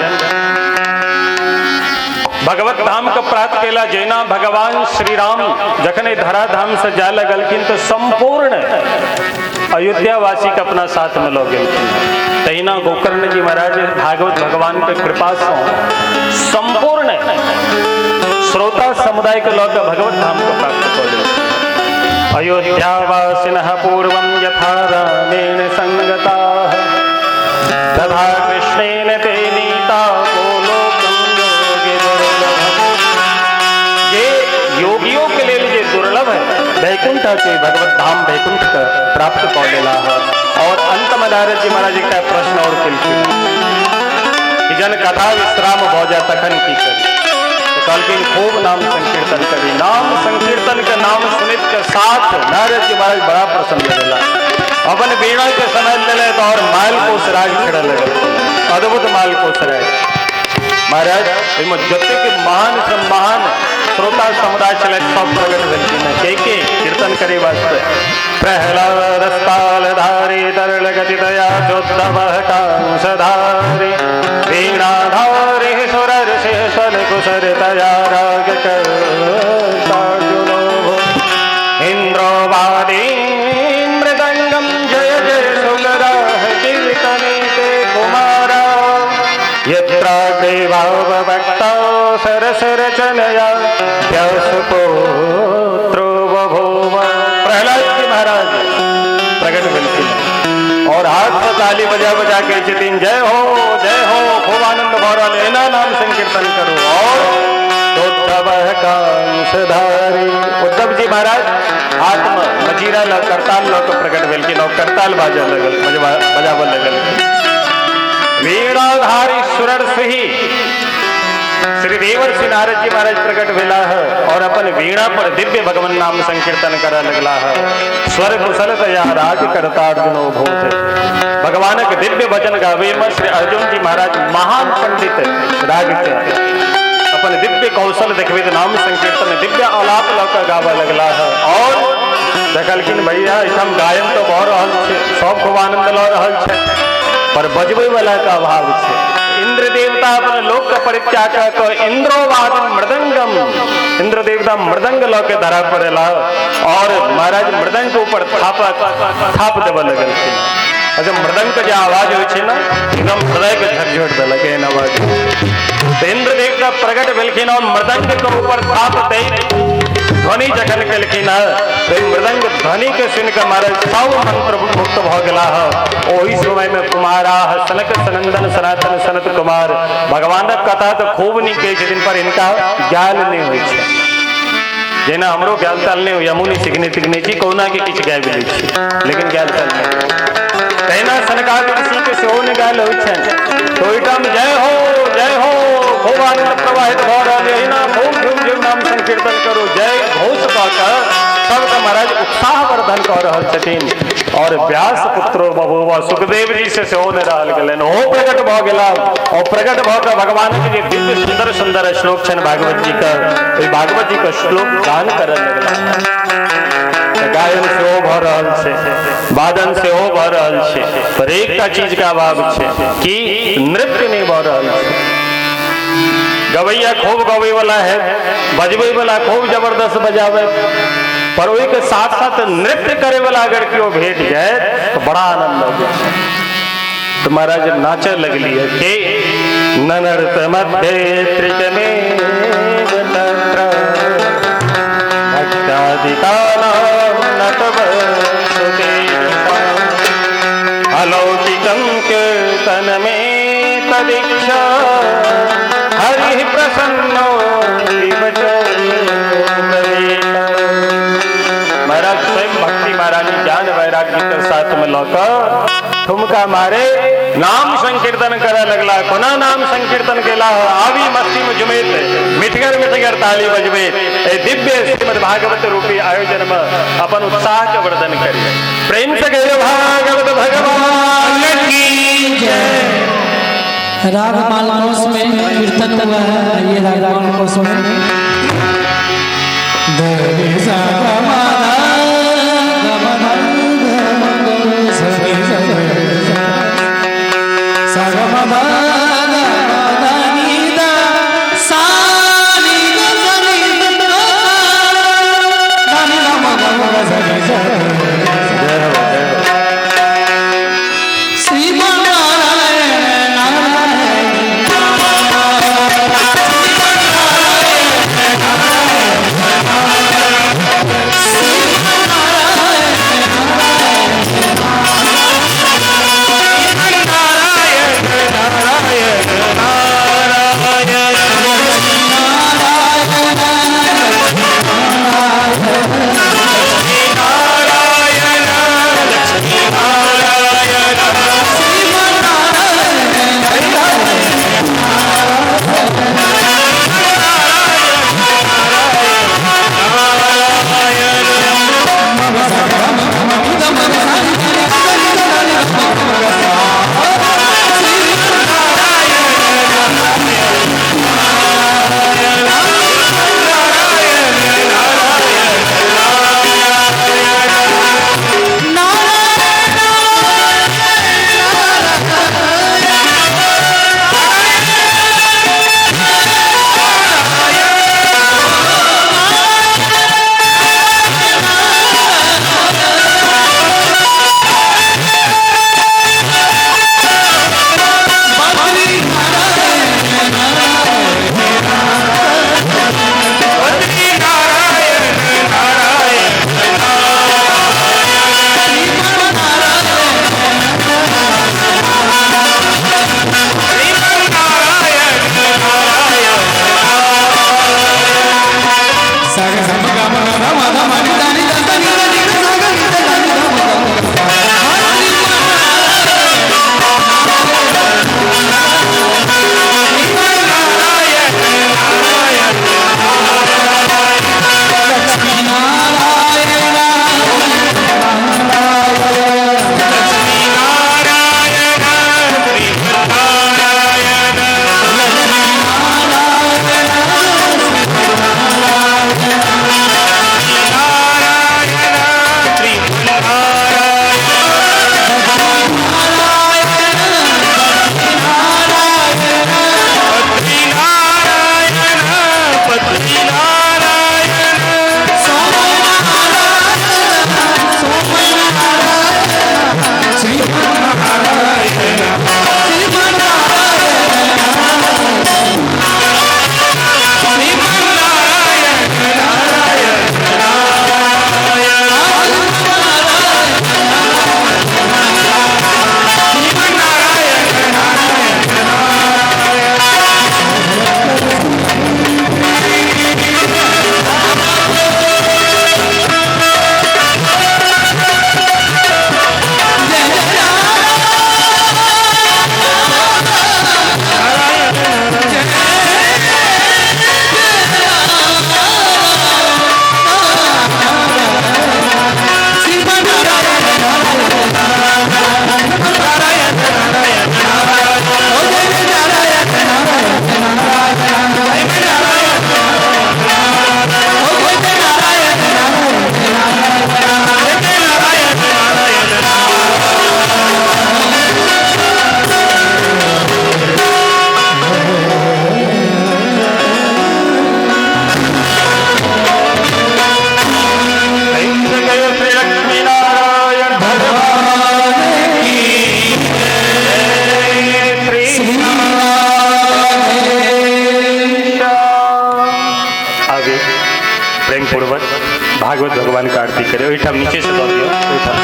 भगवत धाम को प्राप्त कैला जैना भगवान श्री राम जखन धरा धाम से जा लगलखिन तो संपूर्ण अयोध्या वासी के अपना साथ में लो गेलखिन। तहिना गोकर्ण जी महाराज भागवत भगवान के कृपा से संपूर्ण श्रोता समुदाय के लोग भगवत धाम को प्राप्त कर ले। अयोध्यावासिनः पूर्वं यथा रामेण संगता तथा कृष्णेन ते नीता गोलोकं योगी दुर्लभ। ये योगियों के लिए जो दुर्लभ है वैकुंठ के भगवत धाम वैकुंठ का प्राप्त कर लेला है। और अंत में नारद जी महाराज का प्रश्न और कि जन कथा विश्राम हो जाए तखन की करी। कलकिन खूब नाम संकीर्तन करी। नाम संकीर्तन के नाम सुनित के साथ नारद जी महाराज बड़ा प्रसन्न मिला। अपन बीणा के समय ले तो और माल को सराज खड़ा लगे, अद्भुत माल को सराज महाराज जते के महान से महान श्रोता समुदाय चले सब प्रगट व्यक्ति के कीर्तन करे वास्ते। प्रहलाद रस्ताल धारी तरल गति दया जोद्धव कांसधारी वीणा धारी सुरर शेषल कुशर तया राग करजुनो इंद्रवादी मृदंगम जय जय सुगरा कीर्तने ते कुमारा यत्रा देवावक्ता सरसर चलया व्यासपुत्रो बभूव। प्रहलाद जी महाराज प्रकट बिल्कुल और हाथ में ताली बजा बजा के चितिन जय हो खूब आनंद भरा लेना नाम संकीर्तन करो। और उद्धव कांसधारी उद्धव जी महाराज हाथ में मजीरा लो करताल लो तो प्रकट बिल्कुल और करताल बाजा लगल बजाव लगल। वीणाधारी सुरर सही श्री देवर्षि नारद जी महाराज प्रकट भेला है और अपन वीणा पर दिव्य भगवान नाम संकीर्तन कर लगला है। स्वर कुशल तया राज करता अर्जुनो भूत। भगवान के दिव्य वचन गावे में श्री अर्जुन जी महाराज महान पंडित राग के अपन दिव्य कौशल देखबे तो नाम संकीर्तन दिव्य आलाप लौका गावा लगला है। और देखलखिन भैया हम गायन तो बहुत रहल छे, सब खूब आनंद ल रहल छे, पर बजबै वाला का अभाव छे। इंद्र देवता अपन लोक का परित्याग कर इंद्रोवाद मृदंगम, इंद्र देवता मृदंग लो के धरा पड़ेला और महाराज मृदंग के ऊपर थाप देवे लगल छे। अच्छा मृदंग के जो आवाज हो छे ना एकदम हृदय के झकझोर देलक एहन आवाज। तो इंद्र देवता प्रकट भेलखिन और मृदंग के ऊपर थाप दे ध्वनि जखन केलखिन तो मृदंग ध्वनि के सुन के महाराज सब मंत्र मुक्त भ गेला है। ओही समय में कुमारा सनक सनंदन सनातन सनत कुमार भगवानक कथा तो खूब नीक कहै छथिन, पर इनका ज्ञान नहीं होइ छै। जेना हमरो ज्ञान ताल नहीं यमुनी सिखने तिखने छी कहुना के किछ गाबि लै छी, लेकिन ज्ञान ताल नहीं तहिना सनकादिक ऋषि के सेहो ने गायल होइ छनि। तो ओहिठाम जय हो खूब आनंद प्रवाहित भ रहल है ना, खूब झूम झूम नाम संकीर्तन करो जय घोष कऽ सबके महाराज उत्साह वर्धन कऽ रहल छथिन। और व्यास पुत्रो बबुआ सुखदेव जी से सेहो ने रहल गेलन, ओहो प्रकट भ गेला और प्रकट भ कऽ भगवान के जे दिव्य सुंदर सुंदर श्लोक छनि भागवत जी का, ओहि भागवत जी का श्लोक गान करऽ लगला। गायन सेहो भ रहल छै, वादन सेहो भ रहल छै, पर एकटा चीज का अभाव छै कि नृत्य नहीं भ रहल छै। गवैया खूब गवे वाला है, बजबे वाला खूब जबरदस्त बजावे, पर वही के साथ साथ नृत्य करे वाला अगर क्यों भेट जाए तो बड़ा आनंद हो जाए। तो महाराज नाचे लगली है कि ननर्त मध्य त्रिक में अलौकिकं कीर्तन में तदीक्षा हरि प्रसन्नो महाराज स्वयं भक्ति महारानी ज्ञान वैराग्य के साथ में लौकर ठुमका मारे नाम संकीर्तन करे लगला। कोना नाम संकीर्तन केला आवी मस्ती में जुमेत मिठगर ताली बजबे दिव्य श्रीमद् भागवत रूपी आयोजन में अपन उत्साह के वर्धन करिए। प्रेम से कहिए भागवत भगवान की जय। राग मालकोस में कीर्तन हुआ है, ये राग मालकोस में See आगे प्रेम पूर्वक भागवत भगवान का आरती करे। ओहिठाम नीचे से दो दियो ओहिठाम।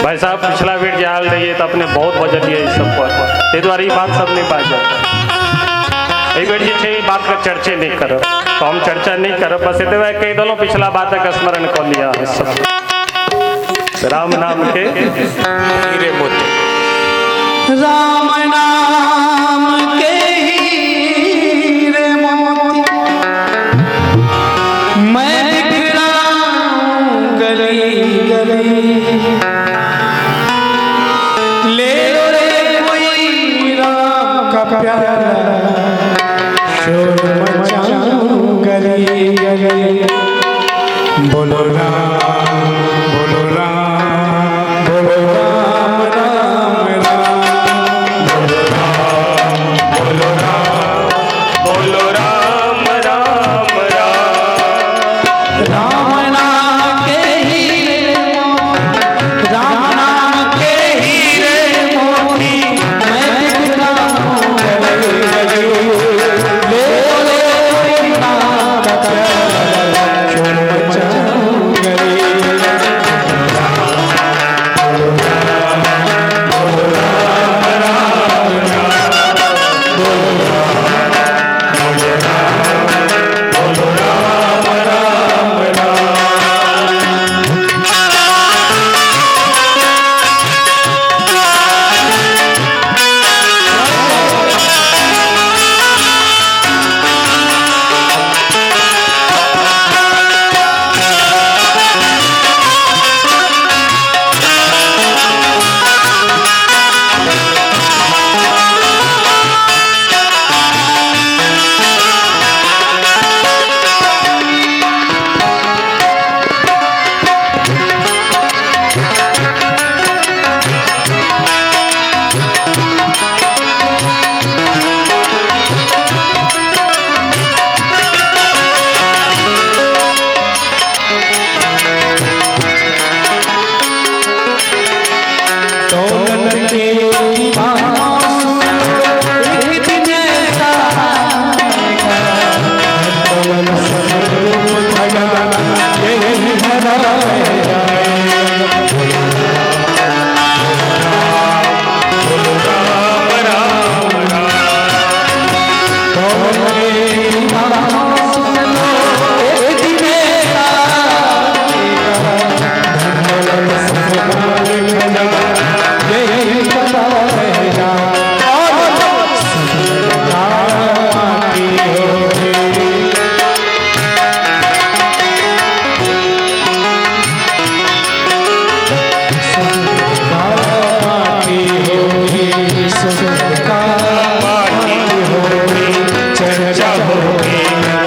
भाई साहब पिछला बेर जे हाल रहिए तो अपने बहुत बजलिए इस सब पर, ताहि दुआरे ई बात सब नहीं बाजल। एहि बेर जे छै ई बात के चर्चे नहीं करब, तो हम चर्चा नहीं करब, बस एतबे कहि देलहुँ पिछला बातक स्मरण कऽ लिअ अहाँ सब। राम नाम के हीरे मोती, राम नाम के हीरे मोती मैं दिखलाऊं गली गली, ले लो रे कोई राम का प्यारा शोर मचाऊं गली गली। बोलो राम बोलो राम बोलो राम राम राम, बोलो राम बोलो राम राम राम। राम नाम के हीरे राम नाम के हीरे मोती मैं दिखलाऊं गली गली, ले लो नाम का प्यारा शोर मचाऊं गली गली। चर्चा होगी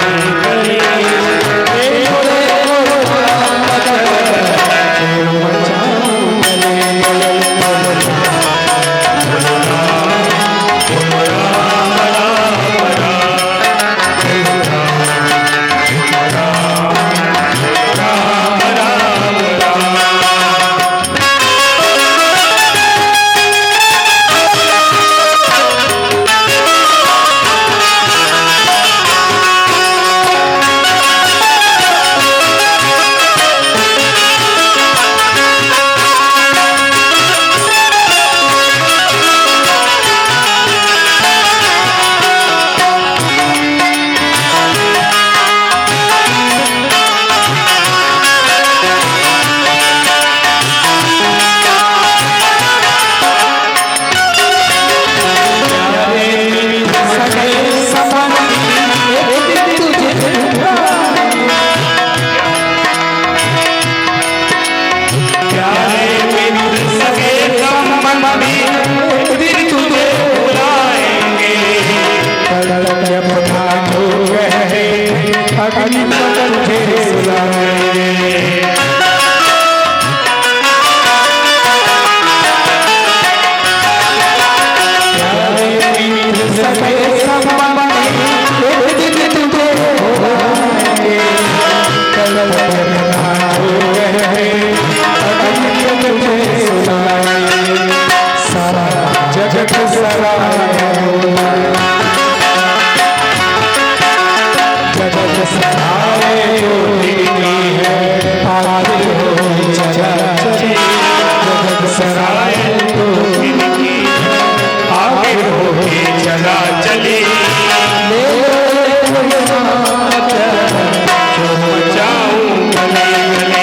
चला चली जाऊं गले गले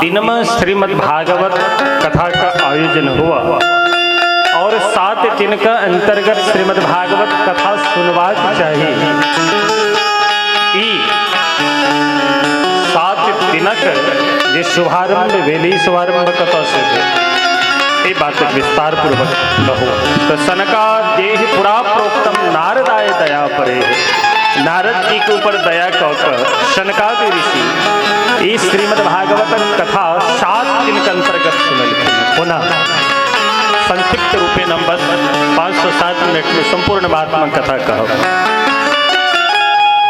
दिन में श्रीमद् भागवत कथा का आयोजन हुआ और 7 दिन का अंतर्गत श्रीमद् भागवत कथा सुनवाक चाहिए। 7 दिनक जे शुभारंभ भेली शुभारंभ कतऽ से भेल ये बात विस्तार पूर्वक कहो। तो सनका देह पुरा प्रोक्तम नारदाय दया परे, नारद जी के ऊपर दया कह सनकादि ऋषि इस श्रीमद् भागवत कथा 7 दिन के अंतर्गत सुनल। पुनः संक्षिप्त रूपे नंबर 507 मिनट में संपूर्ण महात्मा कथा कहो।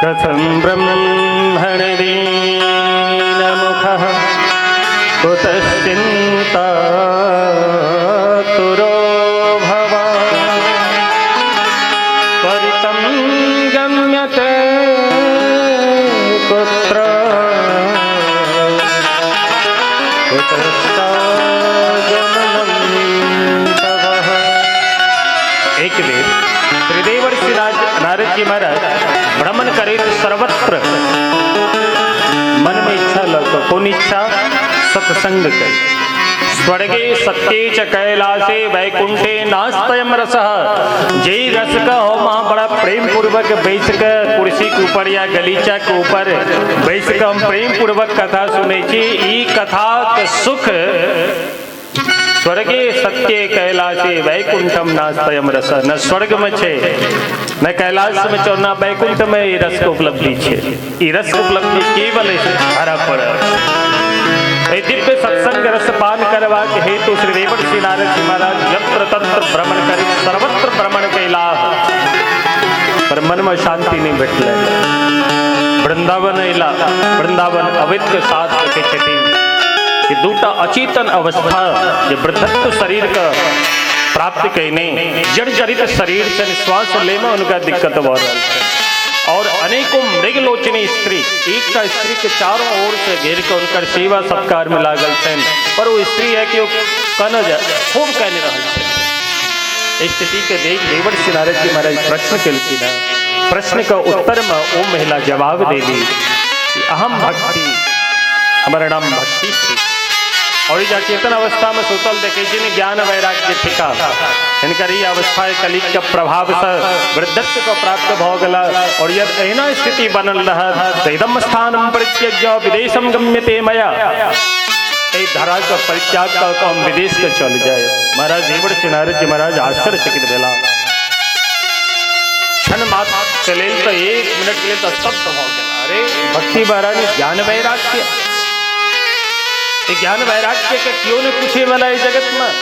कथम ब्रह्मण दीन मुखः कुतश्चिन्ता तुरो भवान् परितं गम्यते कुत्र एक दिन त्रिदेवर्षि नारद जी महाराज भ्रमण करे सर्वत्र, मन में इच्छा लग कौन इच्छा सत्संग करे। स्वर्गे सत्ये च कैलासे वैकुंठे नास्तयम रसः, जय रस का हो वहाँ बड़ा प्रेम पूर्वक बैठ कर कुर्सी के ऊपर या गलीचा के ऊपर बैठ कर हम प्रेम पूर्वक कथा सुने छी। ई कथा के सुख स्वर्गे सत्य कैलासे वैकुंठम नास्तयम रस, न स्वर्ग में छे न कैलाश में छो न वैकुंठ में ई रस के उपलब्धि छे। ई रस के उपलब्धि केवल हरा पड़ दिव्य सत्संग रस पान करवा के हेतु श्री देवर्षि नारद जी महाराज यत्र तत्र भ्रमण करे, सर्वत्र भ्रमण कैला पर मन में शांति नहीं बैठले। वृंदावन अला, वृंदावन अवैध के साथ रखे छथिन कि दूटा अचेतन अवस्था जो वृद्धत्व शरीर का प्राप्त कहने जर्जरित शरीर से श्वास ले में उनका दिक्कत हो रहा है। और अनेकों मृगलोचनी स्त्री एक का स्त्री के चारों ओर से घेर कर उनकर सेवा सत्कार में लागल छन, पर वो स्त्री है कि वो कहना जा खूब कहने रहा। स्थिति के देख देवर्षि नारद जी महाराज प्रश्न केलखिन। प्रश्न का उत्तर में वो महिला जवाब देली कि अहम भक्ति, हमारा नाम भक्ति थी। और जा चेतन अवस्था में सुतल देखे जिन ज्ञान वैराग्य थिका इनकर ये अवस्था कलिक के प्रभाव से वृद्धत्व को प्राप्त भ गला। और यदि एहना स्थिति बनल रहा इदम स्थानम परित्यज्य विदेशम गम्यते मया, ए धरा का परित्याग कर हम विदेश के चल जाए। महाराज देवर्षि नारद जी महाराज आश्चर्यचकित भेला। क्षण मात्र चले तो 1 मिनट के लिए तो स्तब्ध हो गया। अरे भक्ति महारानी ज्ञान वैराग्य, ज्ञान वैराग्य के क्यों ने पूछे वाला इस जगत में।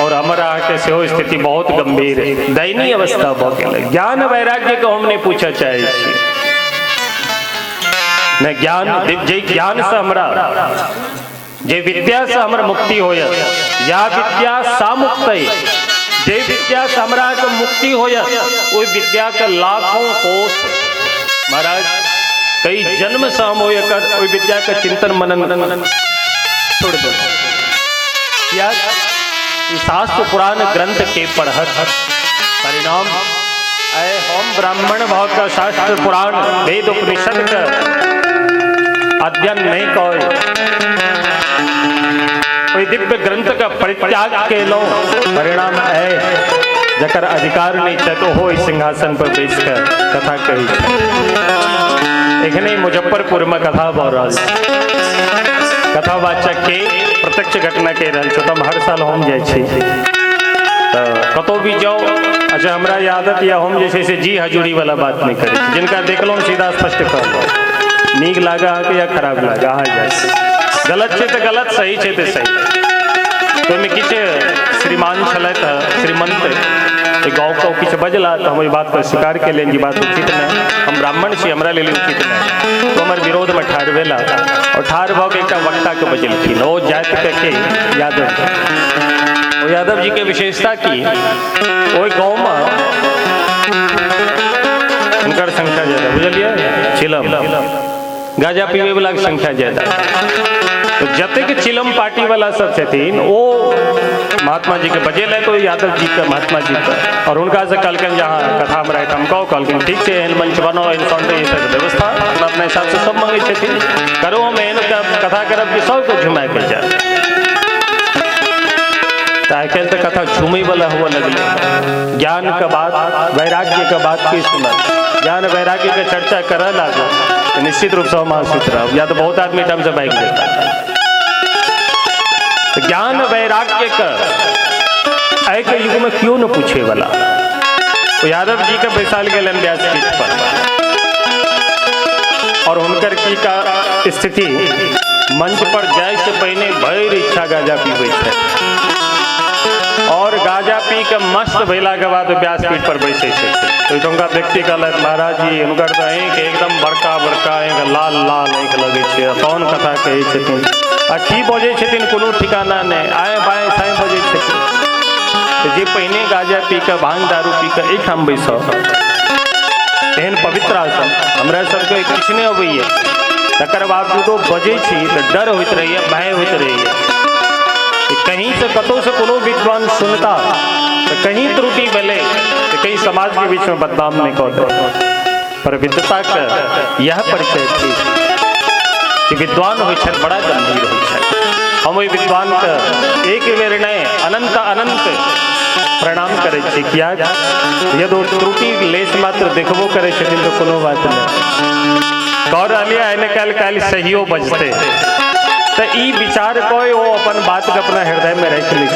और हमारा के से हो स्थिति बहुत गंभीर है, दयनीय अवस्था बहुत है। ज्ञान वैराग्य को हमने पूछा चाहे न ज्ञान जे ज्ञान से हमरा जे विद्या से हमरा मुक्ति हो या विद्या सा मुक्त जे विद्या से हमरा के मुक्ति हो वो विद्या के लाखों कोष महाराज कई जन्म से हम वो विद्या का चिंतन मनन छोड़ दो। या शास्त्र पुराण ग्रंथ के पढ़त परिणाम अय हम ब्राह्मण भाव का शास्त्र पुराण वेद उपनिषद का अध्ययन नहीं कहो, कोई दिव्य ग्रंथ का परित्याग के लो परिणाम है जकर अधिकार नहीं थे तो हो सिंहासन पर बैठकर कथा कही। एखने मुजफ्फरपुर में कथा भ रहा, कथावाचक के प्रत्यक्ष घटना कह रहा तो हम हर साल हम जाए कतो भी जाओ। अच्छा हमारा आदत या हम जैसे से जी हजूरी वाला बात नहीं करे, जिनका देख लो सीधा स्पष्ट कर लो नीक लागा के या खराब लागा हाँ जाए गलत छे तो गलत सही छे तो सही। तो मैं किछ श्रीमान छलत श्रीमंत गाँव का किछ बजला तो हम बात पर स्वीकार के लें बात उचित नहीं, हम ब्राह्मण छी हमरा ले उचित नहीं। तो हमारे विरोध में ठार भेला और ठार भाव के एक वक्ता के बजलखिन वो जात के यादव। वो यादव जी के विशेषता की वो गाँव में उनकर संख्या ज्यादा बुझलिए चिलम गाजा पीवे वाला की संख्या ज्यादा। तो जतेक चिलम पार्टी वाला सब छथिन वो महात्मा जी के बजे ले तो यादव जी का महात्मा जी का और उनका से कलकन जहाँ कथा में रहे हम कहो कलकन ठीक है इन मंच बनो इन सौंदर्य ये सब व्यवस्था अपने हिसाब से सब मंगे छथिन करो हम इनका कथा करब कि सबको झुमा के जाए। आजकल तो कथा झूमे वाला हुआ लगल, ज्ञान का बात वैराग्य का बात की सुनल, ज्ञान वैराग्य का चर्चा कर लागो तो निश्चित रूप से हम आश्रित रहो, या तो बहुत आदमी टाइम से बाइक लेता है। तो ज्ञान वैराग्य का एक युग में क्यों न पूछे वाला। तो यादव जी का बैसाल गए व्यासपीठ पर और उनकर की का स्थिति मंच पर जाए से पहले भैर इच्छा गाजा पीबे और गाजा पी के मस्त भैला के बाद व्यासपीठ पर बैसे तो उनका व्यक्ति कहलत महाराज जी उनकर तो आँख एकदम बड़का बड़का आँख लाल लाल आँख लगे कौन कथा कहै छथिन आ की बजै छथिन कोनो ठिकाना नहीं, आए बाएँ साएँ बजै छथिन। तो जे पहिने गाजा पी के भांग दारू पी के एहिठाम बैसो एहन पवित्र आसन हमरा सबके किछु नहीं अबैया, तकर बावजूदो बजै छी तो डर होइत रहैया, भय होइत रहैया कि कहीं से कतौ से कोनो विद्वान सुनता तो कहीं त्रुटि भेले तो कहीं समाज के बीच में बदनाम नहीं कर दे। पर विद्वता का यह परिचय थी कि विद्वान हो बड़ा गंभीर हो। हम ओहि विद्वान का एक बेर नहीं अनंत अनंत प्रणाम करे छी, किया यदि त्रुटि लेस मात्र देखबो करे छथिन तो कोनो बात नहीं गौर अलिया एने काल सहियो बजते तो ई विचार कोई वो अपन बात के अपना हृदय में रख ली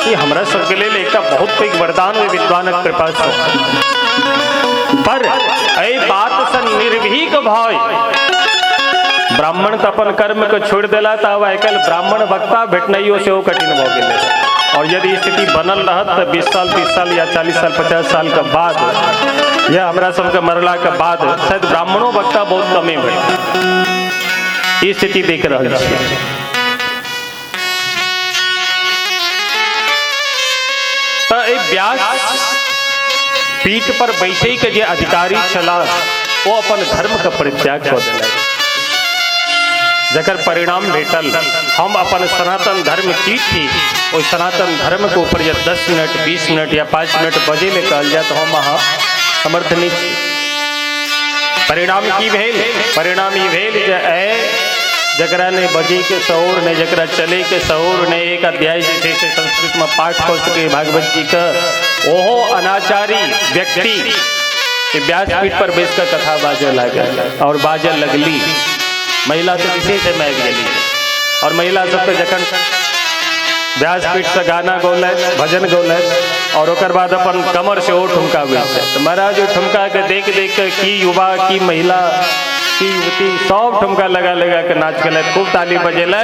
कि हमरा सबके लिए एक बहुत पैघ वरदान हुए विद्वान कृपा से। पर एहि बात से निर्भीक भय ब्राह्मण तो अपन कर्म को छोड़ देला तो अब आजकल ब्राह्मण वक्ता भेटनाइयो से कठिन भ गए। और यदि स्थिति बनल रहत तो 20 साल 30 साल या 40 साल 50 साल के बाद या हमरा सबके मरला के बाद शायद ब्राह्मणों वक्ता बहुत कमे भेट ये स्थिति देख रहा है। तो व्यास पीठ पर बैसे के जे अधिकारी चला वो अपन धर्म का परित्याग कर दिला, जकर परिणाम भेटल हम अपन सनातन धर्म की थी और सनातन धर्म के ऊपर यदि 10 मिनट 20 मिनट या 5 मिनट बजे ले कहल जाए तो हम वहाँ समर्थ नहीं। परिणाम की भेल, परिणाम ई भेल जे जकरा ने बजे के शौर ने जकरा चले के शौर ने एक अध्याय जैसे से संस्कृत में पाठ कर सके भागवत जी का ओहो अनाचारी व्यक्ति के व्यासपीठ पर बैठ कर कथा बाजे लगे और बाजे लगली महिला तो किसी से मैग गली और महिला सबके जखन व्यासपीठ से गाना गौलत भजन गौलत और ओकर बाद अपन कमर से ओ ठुमकावे तो महाराज ओ ठुमका के देख देख के की युवा की महिला की युवती सब ठुमका लगा लगा के नाच गलत खूब ताली बजेल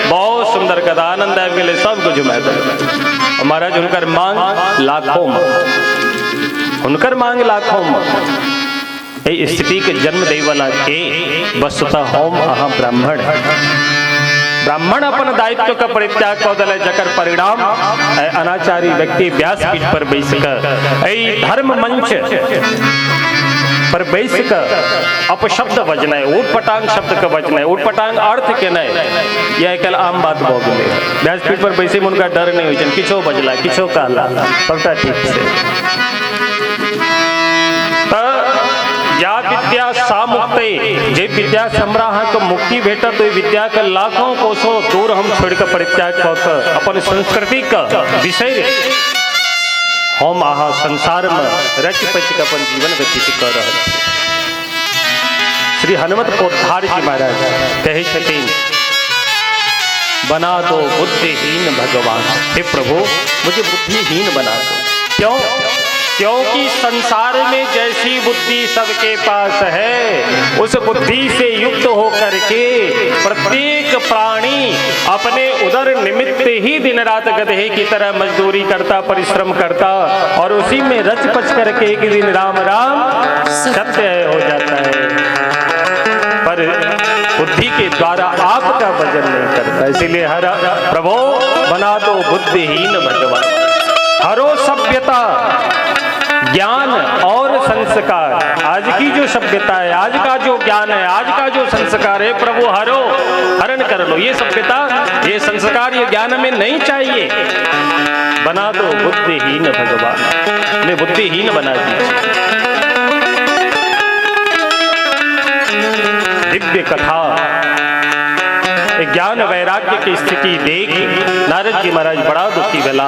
बहुत सुंदर कथा आनंद आबि गेलै सबको झुमा दे। महाराज हुनकर मांग लाखों में, हुनकर मांग लाखों में ए स्थिति के जन्म दे वाला के वस्तुतः हम अहाँ ब्राह्मण ब्राह्मण अपन दायित्व का परित्याग कर दिले जकर परिणाम अनाचारी व्यक्ति व्यासपीठ पर बैस कर ए धर्म मंच पर बैस कर अपशब्द बजना है, ऊट पटांग शब्द का बजना है, ऊट पटांग अर्थ के नहीं यह कल आम बात भ गेलै। व्यासपीठ पर बैसे में उनका डर नहीं हो किछो बजला किछो कहला सबटा ठीक से। या विद्या सामुक्ते जे विद्या समराह को मुक्ति भेटत तो विद्या के लाखों कोसों दूर हम छोड़ कर परित्याग कर अपन संस्कृति का विषय हम आहा संसार में रच पच के अपन जीवन व्यतीत कर रहे हैं। श्री हनुमत पोद्दार जी महाराज कहे छथिन बना दो बुद्धिहीन भगवान, हे प्रभु मुझे बुद्धिहीन बना दो। क्यों? क्योंकि संसार में जैसी बुद्धि सबके पास है उस बुद्धि से युक्त होकर के प्रत्येक प्राणी अपने उदर निमित्त ही दिन रात गधे की तरह मजदूरी करता परिश्रम करता और उसी में रच पच करके एक दिन राम राम सत्य हो जाता है, पर बुद्धि के द्वारा आपका भजन नहीं करता। इसीलिए हर प्रभु बना दो बुद्धिहीन भगवान, हरो सभ्यता ज्ञान और संस्कार। आज की जो सभ्यता है, आज का जो ज्ञान है, आज का जो संस्कार है प्रभु हरो हरण कर लो। ये सभ्यता ये संस्कार ये ज्ञान में नहीं चाहिए। बना दो बुद्धिहीन भगवान, मैं बुद्धिहीन बना दीजिए। दिव्य कथा एक ज्ञान वैराग्य की स्थिति देख नारद जी महाराज बड़ा दुखी भेला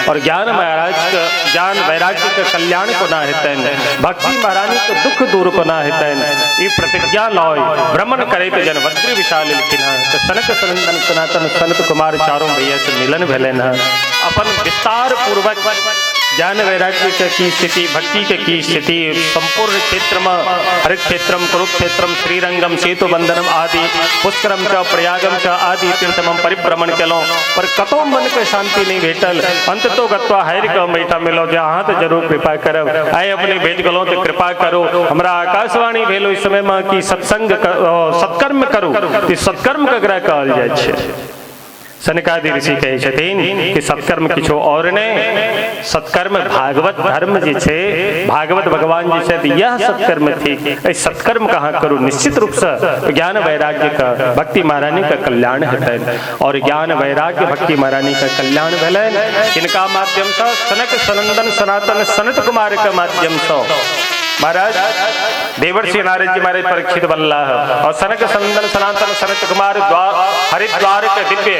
और ज्ञान वैराग्य के कल्याण को ना हेतन, भक्ति महारानी के दुख दूर को ना हेतन, ई प्रतिज्ञा लॉय भ्रमण करे तो जन वज्र विशाल लिखिना तो सनक सनंदन सनातन सनत कुमार चारों भैया से मिलन भेले न अपन विस्तार पूर्वक ज्ञान वैराग्य की स्थिति, भक्ति के की स्थिति संपूर्ण क्षेत्र में हर क्षेत्रम कुरुक्षेत्रम श्रीरंगम सेतु बंधनम आदि पुष्करम च प्रयागम च आदि तीर्थम परिभ्रमण केलों पर कतो मन के शांति नहीं भेटल। अंत तो गत्वा हैर का बैठा मिलो जहाँ तो जरूर कृपा करब आए अपने भेज गलो तो कृपा करो हमरा आकाशवाणी भेलो इस समय में कि सत्संग सत्कर्म करो कि सत्कर्म का ग्रह कहल जाय छे। सनकादि ऋषि कहे छथिन कि सत्कर्म किछो और ने सत्कर्म भागवत धर्म जे छे भागवत भगवान जी से यह सत्कर्म थी। सत्कर्म कहाँ करूँ निश्चित रूप से ज्ञान वैराग्य का भक्ति महारानी का कल्याण हेतन और ज्ञान वैराग्य भक्ति महारानी का कल्याण भेलन इनका माध्यम से सनक सनंदन सनातन सनत कुमार के माध्यम से महाराज देवर्षि नारद जी महाराज परीक्षित बल्ला और सनक सनंदन सनातन सनत कुमार हरिद्वार के दिव्य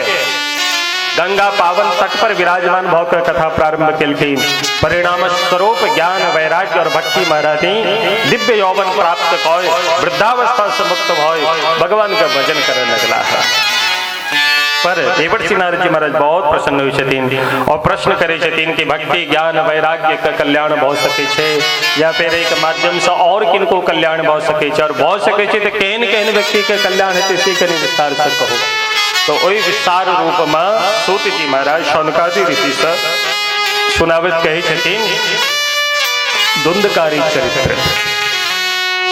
गंगा पावन तट पर विराजमान भाव कर कथा प्रारंभ केलखिन। परिणाम स्वरूप ज्ञान वैराग्य और भक्ति महारानी दिव्य यौवन प्राप्त कय वृद्धावस्था से मुक्त भय भगवान का भजन करने लगला है। पर देवर्षि नारद जी महाराज बहुत प्रसन्न हुई छथिन और प्रश्न करे छथिन कि भक्ति ज्ञान वैराग्य का कल्याण भौ सके छे या फिर एक माध्यम से और किनको कल्याण भौ सके छे और भौ सके छे तो केहन केहन व्यक्ति के कल्याण हेतु से कनि विस्तार से कहो। तो वही विस्तार रूप में सूत जी महाराज शौनकादि ऋषि से सुनावत कहे छथिन धुंधकारी चरित्र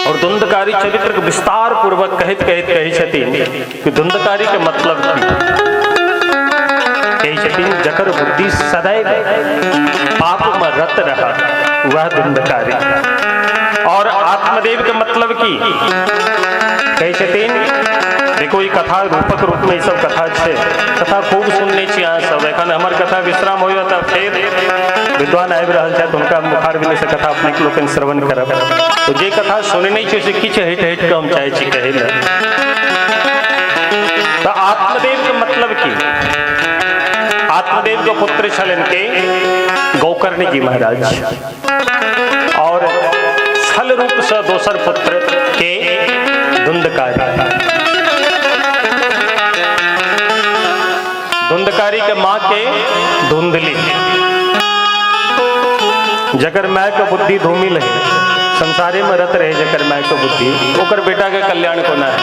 और धुंधकारी चरित्र के विस्तार पूर्वक कहत कहे छथिन कि धुंधकारी के मतलब कहे छथिन जकर बुद्धि सदैव पाप में रत रहा वह धुंधकारी। और आत्मदेव के मतलब की कहे छथिन देखो ये कथा रूपक रूप में सब कथा छे कथा खूब सुनने छी अहाँ सब एखन हमर कथा विश्राम होइए तब फिर विद्वान आबि रहल छथि हुनका मुखार बिने से कथा अपने लोकन श्रवण करब तो जे कथा सुनने छी से किछ हट हट के हम चाहे छी कहै ले। तो आत्मदेव के मतलब की आत्मदेव के पुत्र छलन के गोकर्ण जी महाराज और छल रूप से दोसर पुत्र के धुंधकारी। धुंधकारी के माँ के धुंधली जकर माय के बुद्धि धूमिल है संसारे में रत रहे जकर माय के बुद्धि ओकर बेटा के कल्याण को ना है।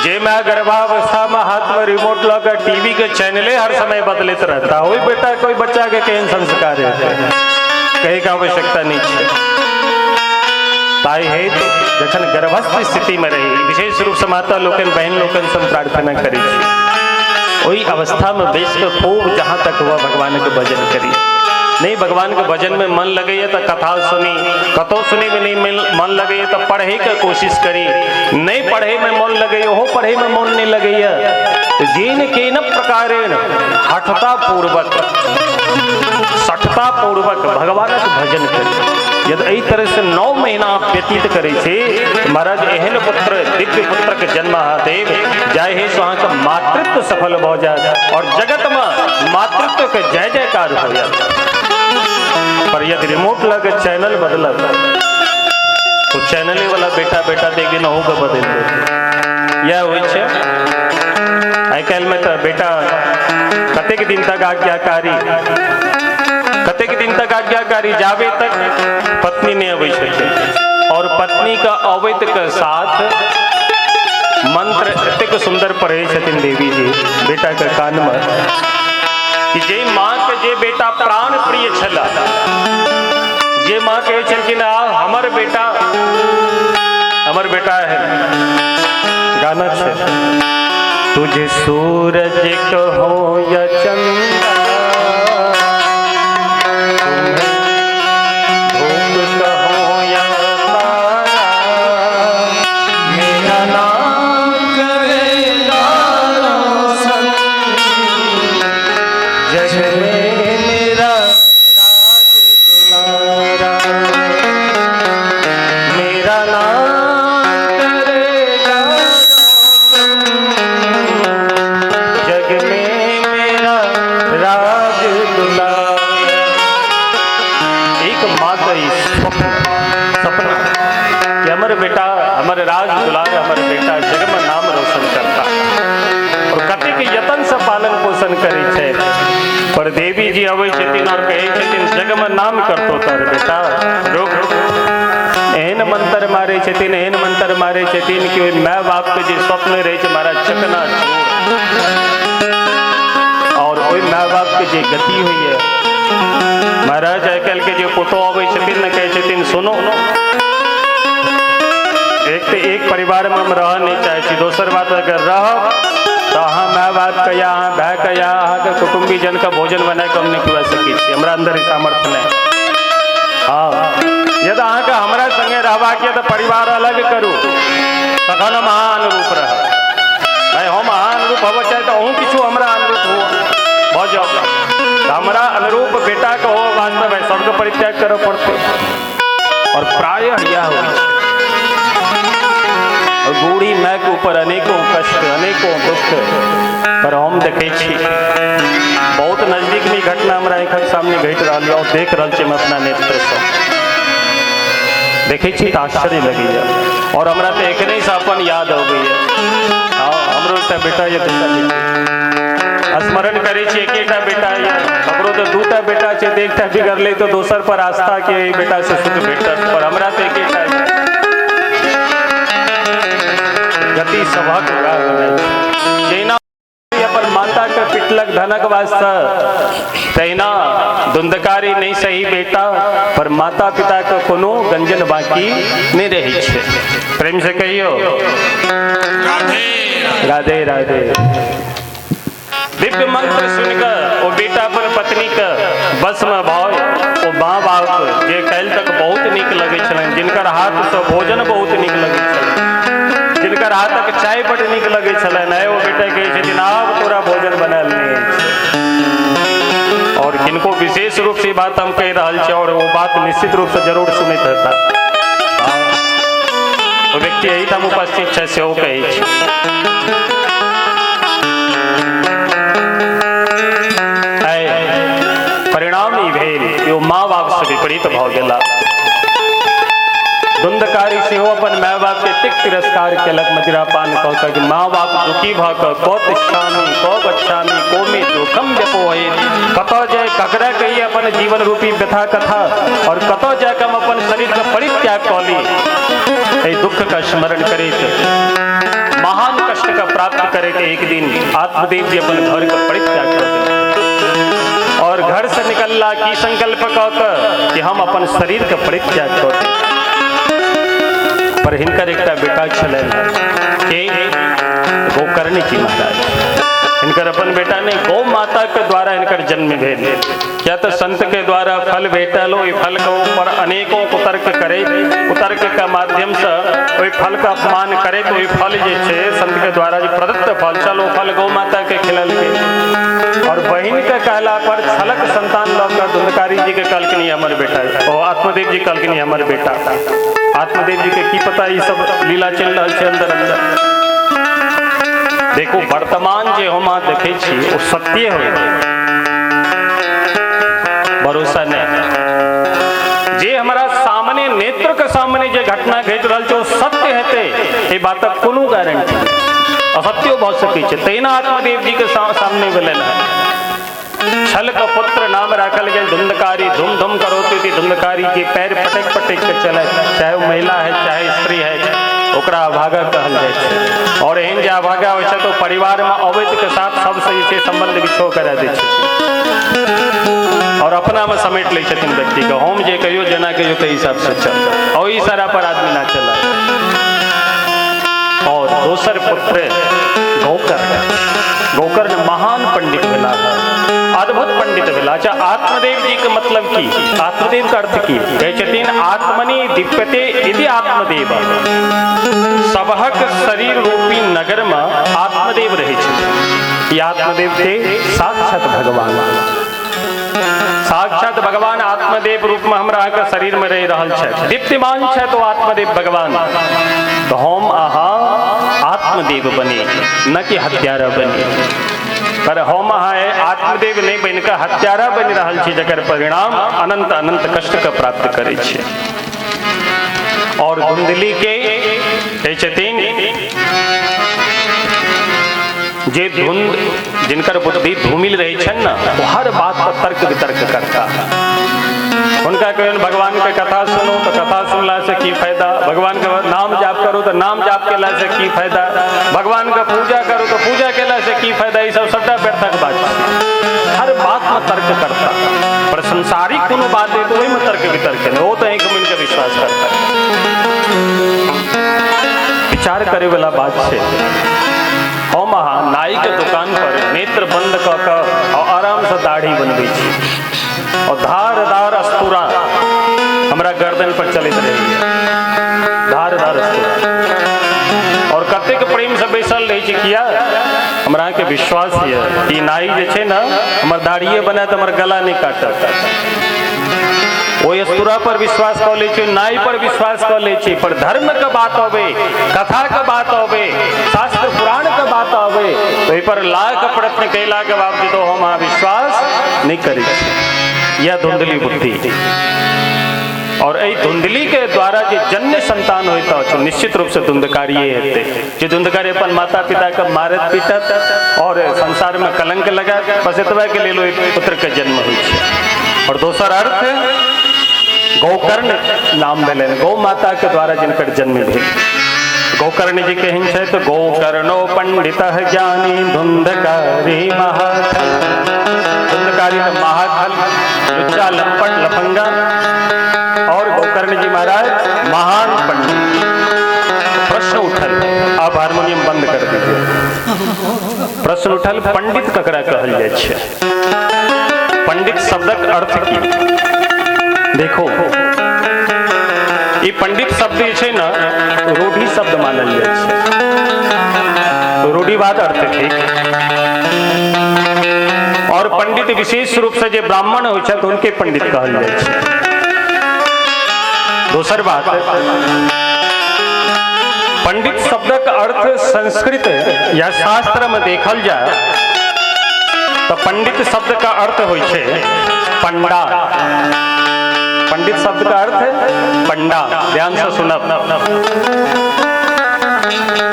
जे माय गर्भावस्था में हाथ में रिमोट लगा टीवी के चैनले हर समय बदलते रहता वही बेटा कोई बच्चा के केहन संस्कार है कहे का आवश्यकता नहीं है। ताई है तो जखन गर्भस्थ स्थिति में रही विशेष रूप से माता लोकन बहन लोकन से प्रार्थना करी वही अवस्था में बेच कर खूब जहाँ तक हुआ भगवान के भजन करी। नहीं भगवान के भजन में मन लगे तो कथा सुनी कतो सुनी में नहीं मन लगे तो पढ़े का कोशिश करी नहीं पढ़े में मन लगे हो पढ़े में मन नहीं लगे तो जिन के न प्रकारेण हठता पूर्वक सठता पूर्वक भगवान के भजन करी। यदि एहि तरह से 9 महीना व्यतीत करे छे महाराज एहन पुत्र दिव्य पुत्र के जन्म देव जाय है तो अहाँ मातृत्व सफल हो जाए और जगत में मातृत्व के जय जयकार हो जाए। पर यदि रिमोट लगे चैनल बदल तो चैनल वाला बेटा बेटा देगी न होगा बदल यह हो आई काल में तो बेटा कतेक दिन तक आज्ञाकारी कतेक दिन तक आज्ञाकारी जावे तक पत्नी ने अबै छथिन और पत्नी का अवैत के साथ मंत्र एतेक सुंदर पढ़े छथिन देवी जी बेटा के कान में कि जे माँ के जे बेटा प्राण प्रिय छला जे माँ कहे छलखिन हमर बेटा है गाना छे तुझे सूरज कहो या चंद्र जी अबै छथिन और कहै छथिन जग में नाम करतो तर बेटा रुक एहन मंत्र मारे छथिन एहन मंत्र मारे छथिन कि माय बाप के जे स्वप्न रहे छै मारा चकना और ओहि माय बाप के जे गति होइए महाराज आइ काल्हि के जे पुतो अबै छथिन ने कहै छथिन सुनो एक तो एक परिवार में हम रह नहीं चाहे छी दोसर बात अगर रह तो अहाँ माय बाप के या अहाँ भाई के या अहाँ के कुटुम्बी जन का भोजन बना के हम नहीं खुआ सकै छी हमरा अंदर ई सामर्थ्य नहीं। हाँ यदि अहाँ के हमरा संगे रहबाक यऽ तो परिवार अलग करू तखन हम अहाँ अनुरूप रह भाई हम अहाँ अनुरूप होबऽ चाहे तो अहूँ किछु हमरा अनुरूप हो भऽ जाओ हमरा अनुरूप बेटा के हो वास्तव में सबके परित्याग करऽ पड़तै और प्रायः यह होइ छै और बूढ़ी माय के ऊपर अनेकों कष्ट अनेकों दुख पर हम देखे छी बहुत नजदीक में घटना हमारा आँखिक सामने घट रहा है और देख रहा हम अपना नेत्र से देखे छी तो आश्चर्य लगैया और हमरा तो एक नहीं से अपन याद हो गई है। हाँ हमरो एकटा बेटा ये स्मरण करे छी एकेटा बेटा ये ककरो तो दूटा बेटा छै देखता बिगड़ले तो दोसर पर आस्था के बेटा से सुख भेटत पर हमरा तो एकेटा गति सभक जैना अपन माता के पिटलक धनक वास्ते तैना धुंधकारी नहीं सही बेटा पर माता पिता के कोनो गंजन बाकी नहीं रही छे। प्रेम से कहियो राधे राधे। दिव्य मंत्र सुनकर वो बेटा पर पत्नी के बस में भाव वो माँ बाप जे काल्हि तक बहुत नीक लगे छलन जिनकर हाथ से भोजन बहुत नीक लगे छलन जिनकर हाथ तक चाय बड़ नीक लगे छलन है वो बेटा कहे छथिन आब तोरा भोजन बनाल नहीं और किनको विशेष रूप से बात हम कह रहा छे और वो बात निश्चित रूप से जरूर सुनैत रहता वो व्यक्ति यही तम उपस्थित है से वो कहे परिणाम ई भेल यो माँ बाप से विपरीत भ गेला धुंधकारी से हो अपन माय बाप के तिक तिरस्कार केलक मदिरापान कह के माँ बाप दुखी भ को तिष्ठामी को गच्छामी को में दुखम जपो है कतो जाय ककरा कही अपन जीवन रूपी व्यथा कथा और कतो जाके हम अपन शरीर का परित्याग कली ए दुख का स्मरण करे महान कष्ट का प्राप्त करे के एक दिन आत्मदेव जी अपन घर का परित्याग कर और घर से निकलला की संकल्प कह कि हम अपन शरीर का परित्याग कर पर हिनकर एकटा बेटा छलन के गोकर्ण जी महाराज हिनकर अपन बेटा ने गौ माता के द्वारा हिनकर जन्म भेल क्या तो संत के द्वारा फल भेटल ओहि फल के ऊपर अनेकों कुतर्क करे कुतर्क के माध्यम से ओहि फल का अपमान करे तो ओहि फल जे छे संत के द्वारा जो प्रदत्त फल छल ओ फल गौ माता के खिलल गेल और बहिन के कहला पर छलक संतान लौकर धुंधकारी जी के कहलखिन हमर बेटा और आत्मदेव जी कहलखिन हमर बेटा आत्मदेव जी के की पता ये सब लीला चल रहा है अंदर अंदर देखो वर्तमान जे हम देखे छी वो सत्य हो भरोसा नहीं जे हमारा सामने नेत्र के सामने जे घटना घट रहा है सत्य हेते ये बात कोनो गारंटी असत्यो भ सकै छै तैना आत्मदेव जी के सामने भेलन है छल का पुत्र नाम राखल गेल धुंधकारी धूम धूम करोती थी धुंधकारी के पैर पटक पटक के चले चाहे वो महिला है चाहे स्त्री है ओकरा अभागा कहल जाए छै और एहन जे अभागा होइ छै तो परिवार में अवैध के साथ सबसे जे छै संबंध बिछो करा दै छै और अपना में समेट ले छथिन व्यक्ति के हम जे कहियो जेना कहियो के हिसाब से चल और इशारा पर आदमी ना चला और दोसर पुत्र गोकर्ण महान पंडित भेला अद्भुत पंडित भेला अच्छा आत्मदेव जी के मतलब की आत्मदेव का अर्थ की कहे छथिन आत्मनि दीप्यते यदि आत्मदेव सबहक शरीर रूपी नगर में आत्मदेव रहे छथिन आत्मदेव थे साक्षात भगवान साक्षात भगवान आत्मदेव रूप में हमरा के शरीर में रह रहल छै दीप्तिमान छै तो आत्मदेव भगवान तो हम आहा आत्मदेव बने न कि हत्यारा बने पर हम अहाँ आत्मदेव नहीं बन के हत्यारा बन रहल छी जकर परिणाम अनंत अनंत कष्ट के प्राप्त करे छी और धुंधली के छथिन जे धुंध जिनकर बुद्धि धूमिल रहे छन ना, वो हर बात पर तर्क वितर्क करता। उनका कहन भगवान के कथा सुनो तो कथा सुनला से की फायदा, भगवान का नाम जाप करो तो नाम जाप केला से की फायदा, भगवान का पूजा करो तो पूजा केला से की फायदा। ये सब सट्टा व्यर्थक बात है। हर बात में तर्क करता, पर संसारिक कोनो बात है तो वही में तर्क वितर्क है, वो तो एक मिनट का विश्वास करता है। विचार करे वाला बात से हम महा नाई के दुकान पर नेत्र बंद कर और आराम से दाढ़ी बनबे छी और धारदार अस्तूरा हमरा गर्दन पर चलित रही है, धारदार अस्तूरा और कते के प्रेम से बैसल रही छी। किया हमरा के विश्वास है कि नाई जे छे ना हमर दाढ़िए बना तो हमर गला नहीं काटता। वो अस्तूरा पर विश्वास कर ले छी, नाई पर विश्वास कर ले छी, पर धर्म का बात होवे, कथा का बात होवे, शास्त्र पुराण का बात होवे तो पर लाख प्रयत्न कैला के बावजूद तो हम विश्वास नहीं करी। यह धुंधली बुद्धि और यही धुंधली के द्वारा जो जन्य संतान होता है निश्चित रूप से धुंधकारी होते, जो धुंधकारी अपन माता पिता का मारत पीटत और संसार में कलंक लगा बस इतवा के ले लो पुत्र के जन्म हुई। और दूसरा अर्थ गौकर्ण नाम भेलन, गौ माता के द्वारा जिनकर जन्म भेल। गौकर्ण जी कहन छै तो गौकर्णो पंडित ज्ञानी धुंधकारी महाथल, धुंधकारी महाथल लुच्चा लंपट लफंगा और गौकर्ण जी महाराज महान पंडित। प्रश्न उठल, आप हारमोनियम बंद कर दीजिए। प्रश्न उठल पंडित ककरा कहल जाय छै, पंडित शब्दक अर्थ की देखो। ये पंडित शब्द है ना रूढ़ी शब्द मानल जाए छै, रूढ़िवाद अर्थ ठीक। और पंडित विशेष रूप से जो ब्राह्मण हो तो उनके पंडित कहल जाए छै। दूसर बात पंडित शब्द का अर्थ संस्कृत या शास्त्र में देखल जाए तो पंडित शब्द का अर्थ हो पंडा। पंडित शब्द का अर्थ है पंडा, ध्यान से सुना।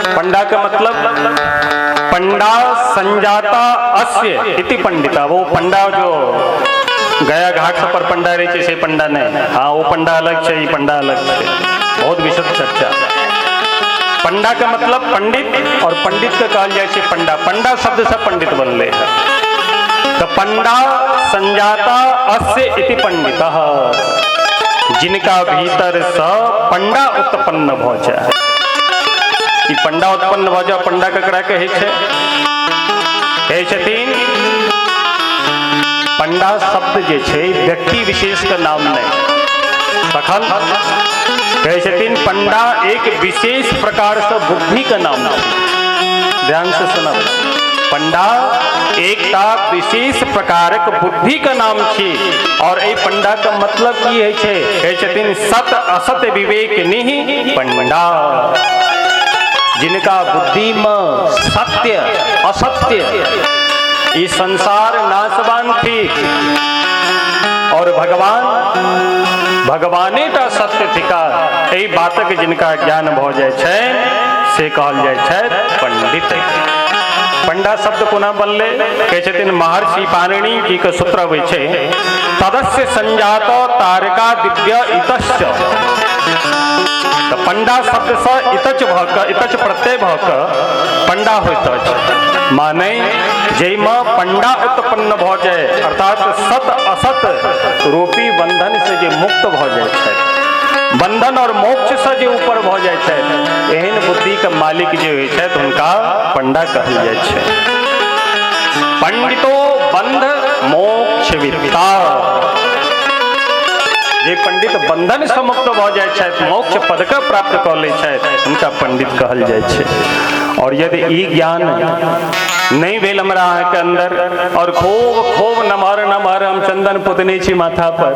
पंडा का मतलब पंडा संजाता अस्य इति पंडिता, वो पंडा जो गया घाट पर पंडा रहे से पंडा नहीं, हाँ वो पंडा अलग है, ये पंडा अलग है, बहुत विशद चर्चा। पंडा का मतलब पंडित और पंडित का कहल जाए पंडा, पंडा शब्द से पंडित बनले है। तो पंडा संजाता अस्य इति पंडितः, जिनका भीतर स पंडा उत्पन्न भ जाए। ई पंडा उत्पन्न भ जाए, पंडा ककरा कहै छै? कहै छथिन पंडा शब्द जे छै व्यक्ति विशेष का नाम नहीं, तखन कहै छथिन पंडा एक विशेष प्रकार से बुद्धि का नाम छै। ध्यान से सुनब, पंडा एकटा विशेष प्रकारक बुद्धि का नाम छी। और ए पंडा का मतलब की है छे? कहै छथिन सत असत विवेक निहि पंडा, जिनका बुद्धि में सत्य असत्य ये संसार नाशवान थी और भगवाने का सत्य थिका, यही बातक जिनका ज्ञान भ जाय छै से कहल जाय छै पंडित। पंडा शब्द कोना बनले? कहै छथिन महर्षि पाणिनि जी के सूत्र होइ छै तदस्य संजात तारका दिव्य इतश्च। तो पंडा शब्द से इतच इतच प्रत्यय पंडा होइत अछि, माने जैमा पंडा उत्पन्न भ जाए अर्थात सत असत रूपी बंधन से जे मुक्त भ जाए छै, बंधन और मोक्ष से जो ऊपर भ जाए छै, एहन बुद्धि के मालिक जो होइ छै तो उनका पंडा कहल जाए छै। पंडितो बंध मोक्ष विद्ता, जे पंडित बंधन से मुक्त भ जाए छै, मोक्ष पद का प्राप्त कर ले छै, उनका पंडित कहल जाए छै। और यदि ई ज्ञान नहीं भेल हमरा के अंदर और खूब नमहर हम चंदन पुतने छी माथा पर,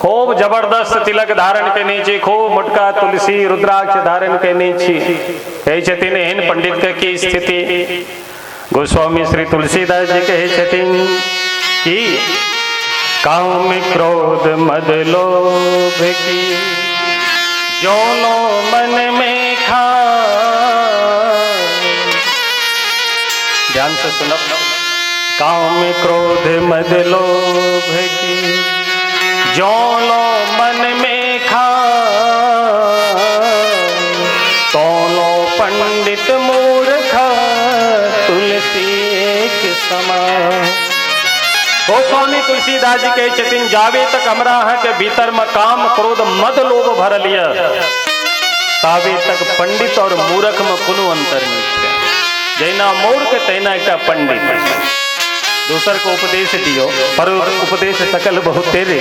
खूब जबरदस्त तिलक धारण केने छी, खूब मोटका तुलसी रुद्राक्ष धारण केने छी, कहै छथिन एहन पंडित के की स्थिति? गोस्वामी श्री तुलसीदास जी कहै छथिन कि काम क्रोध मद लोभ की जोनो मन में खा, ध्यान से सुनो। काम क्रोध मद लोभ की जो लो मन में खा, तो लो पंडित मूर्ख तुलसी एक समान। गोस्वामी तुलसीदास जी के चतिन जावे तक हमरा के भीतर में काम क्रोध मद लोभ भर लिया, तावे तक पंडित और मूर्ख में कोनो अंतर नहीं। जैना मूर्ख तैना एक पंडित। दूसर को उपदेश दियो पर उपदेश सकल बहुत तेरे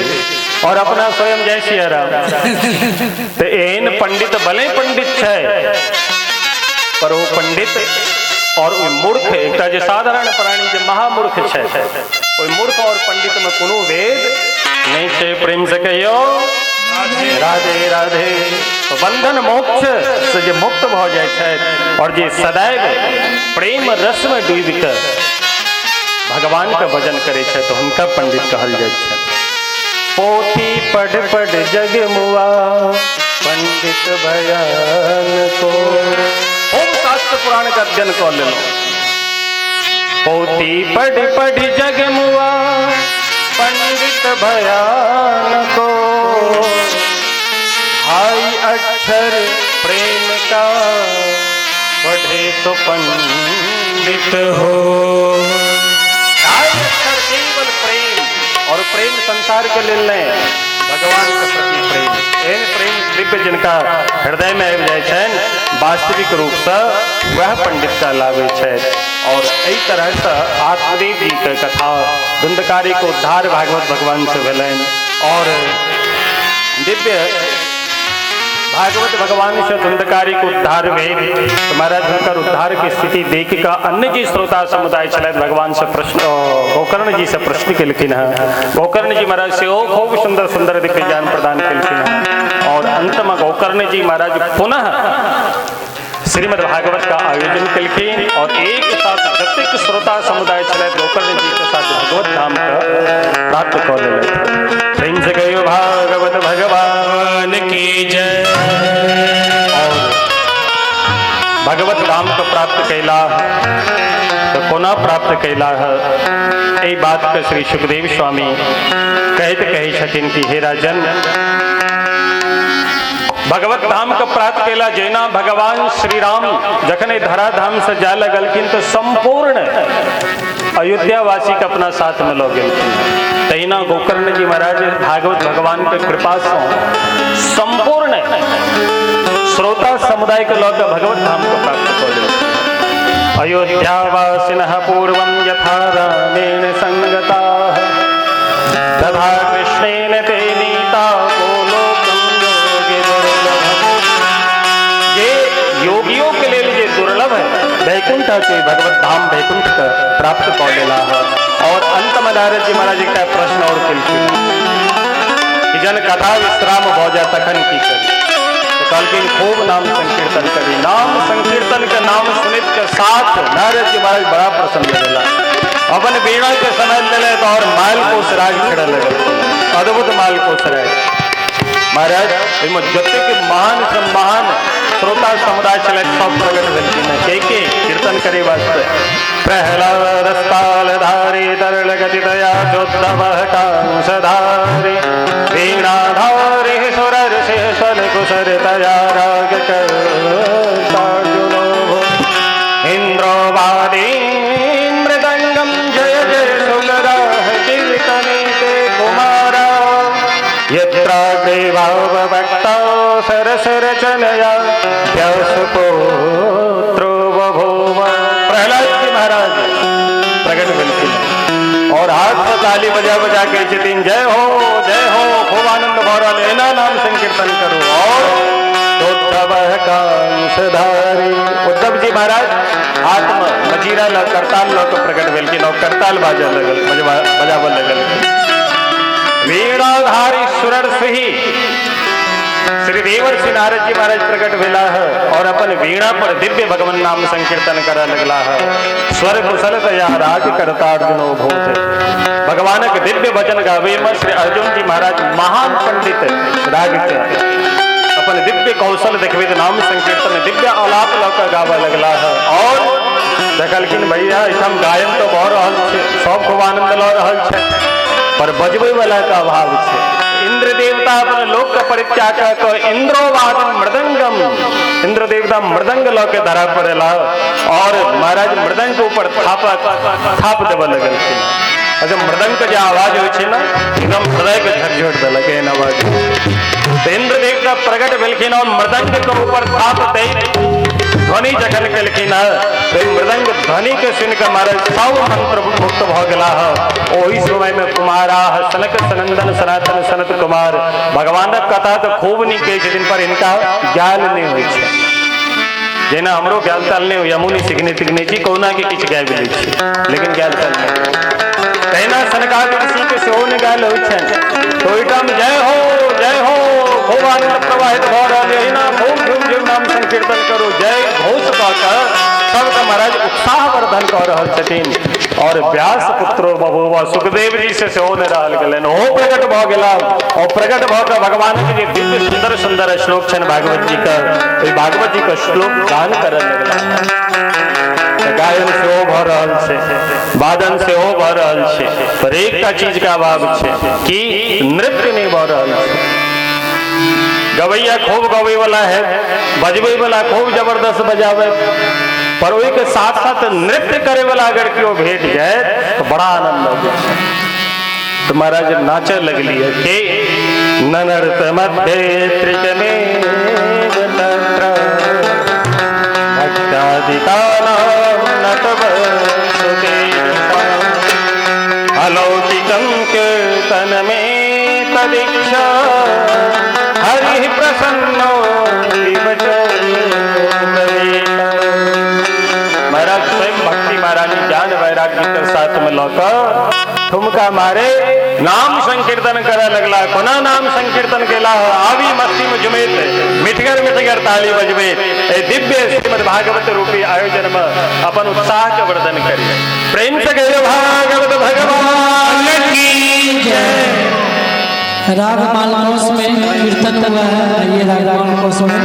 और अपना स्वयं जैसी तो एन पंडित भले पंडित है पर वो पंडित और वो मूर्ख एक जो साधारण प्राणी जो महामूर्ख है, वो मूर्ख और पंडित में कोनो भेद नहीं छे। प्रेम से कहियो राधे राधे। तो बंधन मोक्ष से जो मुक्त हो जाए और जो सदैव प्रेम रस में डूब कर भगवान का भजन करे छे तो उनका पंडित कहल जाए छे। पोथी पढ़ पढ़ जग मुआ पंडित भयान को। ओम शास्त्र पुराण का अध्ययन कर ले लो। पोथी पढ़ पढ़ जग मुआ पंडित भयान को, हाई अक्षर प्रेम का पढ़े तो पंडित हो। केवल प्रेम और प्रेम संसार के लिए लें, भगवान के प्रति प्रेम। एन प्रेम दिव्य जिनका हृदय में आबि जाए छन वास्तविक रूप से वह पंडित कहलावे छे। और एहि तरह से आत्मदेव जी के कथा धुंधकारी को उद्धार भागवत भगवान से भेलन और दिव्य भागवत भगवान से धुंधकारी को उद्धार भेल। तो महाराज उनकर उद्धार की स्थिति देख का अन्य जी श्रोता समुदाय चलत भगवान से प्रश्न गोकर्ण जी से प्रश्न केलखिन है। गोकर्ण जी महाराज से खूब सुंदर सुंदर दिव्य ज्ञान प्रदान केलखिन है। और अंत में गोकर्ण जी महाराज पुनः श्रीमद् भागवत का आयोजन केलखिन और एक साथ जतिक श्रोता समुदाय चलत गोकर्ण जी के साथ भगवत धाम का प्राप्त कर ले। प्रेम से गयो भागवत भगवान की जय। भगवत धाम को प्राप्त कैला तो कोना प्राप्त कैला है, यही बात का श्री सुखदेव स्वामी कहते कही छथिन कि हे राजन, भगवत धाम को प्राप्त कैला जैना भगवान श्री राम जखन धरा धाम से जा लगलखिन तो संपूर्ण अयोध्या वासी का अपना साथ में लो गेलखिन। तहिना गोकर्ण जी महाराज भागवत भगवान के कृपा से संपूर्ण श्रोता समुदाय के लोग भगवत धाम को प्राप्त कर ले। अयोध्यावासिनः पूर्वं यथा रामेण संगता तथा कृष्णेन ते नीता गोलोकं योगी दुर्लभ। ये योगियों के लिए ये दुर्लभ है वैकुंठ के भगवत धाम वैकुंठ का प्राप्त कर लेला है। और अंत में नारद जी महाराज का प्रश्न और जन कथा विश्राम हो जा तखन की करी कल खूब नाम संकीर्तन करी। नाम संकीर्तन के नाम सुनित के साथ नारद जी महाराज बड़ा प्रसन्न मिला। अपन वीणा के समय ले तो और माल को सराज छड़ लगे, अद्भुत माल को सराज महाराज जते के महान से महान श्रोता समुदाय चले सब प्रकट व्यक्ति के कीर्तन करे वास्ते। प्रहलाद रस्ताल धारी तरल गति दया जोद्धव कांसधारी वीणा धारी सुरर से सल कुसर तया राग करता जुनो इंद्रवादी मृदंगम जय जय सुगरा कीर्तने ते कुमारा यत्रा भक्ता सरसर चलया पुत्रो बभूव। प्रहलाद जी महाराज प्रकट बिल्कुल और हाथ में ताली बजा बजा के चितिन जय हो खूब आनंद भरा लेना नाम संकीर्तन करो। और उद्धव कांसधारी उद्धव जी महाराज हाथ में मजीरा करताल लोग प्रकट बिल्कुल और करताल बाजा लगल बजाव लगल। वीणाधारी सुरर से ही श्री देवर्षि नारद जी महाराज प्रकट भेला है और अपन वीणा पर दिव्य भगवान नाम संकीर्तन कर लगला है। स्वर कुशल तया राग करता अर्जुनो भूत। भगवान के दिव्य वचन गावे में श्री अर्जुन जी महाराज महान पंडित राग के अपन दिव्य कौशल देखवे नाम संकीर्तन दिव्य आलाप लौका गावा लगला है। और देखलखिन भैया एहिठाम गायन तो भऽ रहल छै, सब खूब आनंद लऽ रहल छै, पर बजबै वाला के अभाव छै। इंद्र देवता अपन लोक के परित्याग कऽ इंद्रोवादन मृदंगम, इंद्र देवता मृदंग लऽ के धरा पर एला और महाराज मृदंग के ऊपर थाप देव लगलखिन। अच्छा मृदंग के जो आवाज होइ छै ना एकदम हृदय के झकझोर देलक एहन आवाज। तो इंद्र देवता प्रकट भेलखिन और मृदंग के ऊपर थाप दे ध्वनि जखन केलखिन तो मृदंग ध्वनि के सुन के महाराज सब मंत्र मुक्त भ गेला। ओहि समय में कुमारा सनक सनंदन सनातन सनत कुमार भगवानक कथा तो खूब नीक कहै छथिन, पर इनका ज्ञान नहीं होइ छै। जेना हमरो ज्ञान ताल नहीं यमुनी सिखने तिखने छी कहुना के किछु गाबि लै छी, लेकिन ज्ञान ताल नहीं तहिना सनकादिक ऋषि के सेहो ने गायल होइ छनि। तो ओहिठाम जय हो खूब आनंद प्रवाहित भऽ रहल है ना, खूब झूम झूम नाम संकीर्तन करू, जय घोष कऽ कऽ सबके महाराज उत्साह वर्धन कऽ रहल छथिन। और व्यास पुत्रो बबुआ सुखदेव जी से सेहो ने रहल गेलनि, ओहो प्रकट भऽ गेला और प्रकट भऽ कऽ भगवान के जे दिव्य सुंदर सुंदर श्लोक छनि भागवत जी का, ओहि भागवत जी का श्लोक गान करऽ लगला। गायन सेहो भऽ रहल छै, वादन सेहो भऽ रहल छै, पर एकटा चीज का अभाव छै कि नृत्य नहीं भऽ रहल छै। गवैया खूब गवे वाला है, बजबे वाला खूब जबरदस्त बजावे, पर वही के साथ साथ नृत्य करे वाला अगर क्यों भेट जाए तो बड़ा आनंद हो जाए। तो महाराज नाचे लगली है कि ननर्त मध्य त्रिक में अलौकिकं कीर्तन में तदीक्षा हरि प्रसन्नो महाराज स्वयं भक्ति महारानी ज्ञान वैराग्य के साथ में लौकर ठुमका मारे नाम संकीर्तन करे लगला। कोना नाम संकीर्तन केला आवी मस्ती में जुमेत मिठगर ताली बजबे ए दिव्य श्रीमद् भागवत रूपी आयोजन में अपन उत्साह के वर्धन करिए। प्रेम से कहिए भागवत भगवान की जय। राग मालकोस में कीर्तन हुआ है, ये राग मालकोस में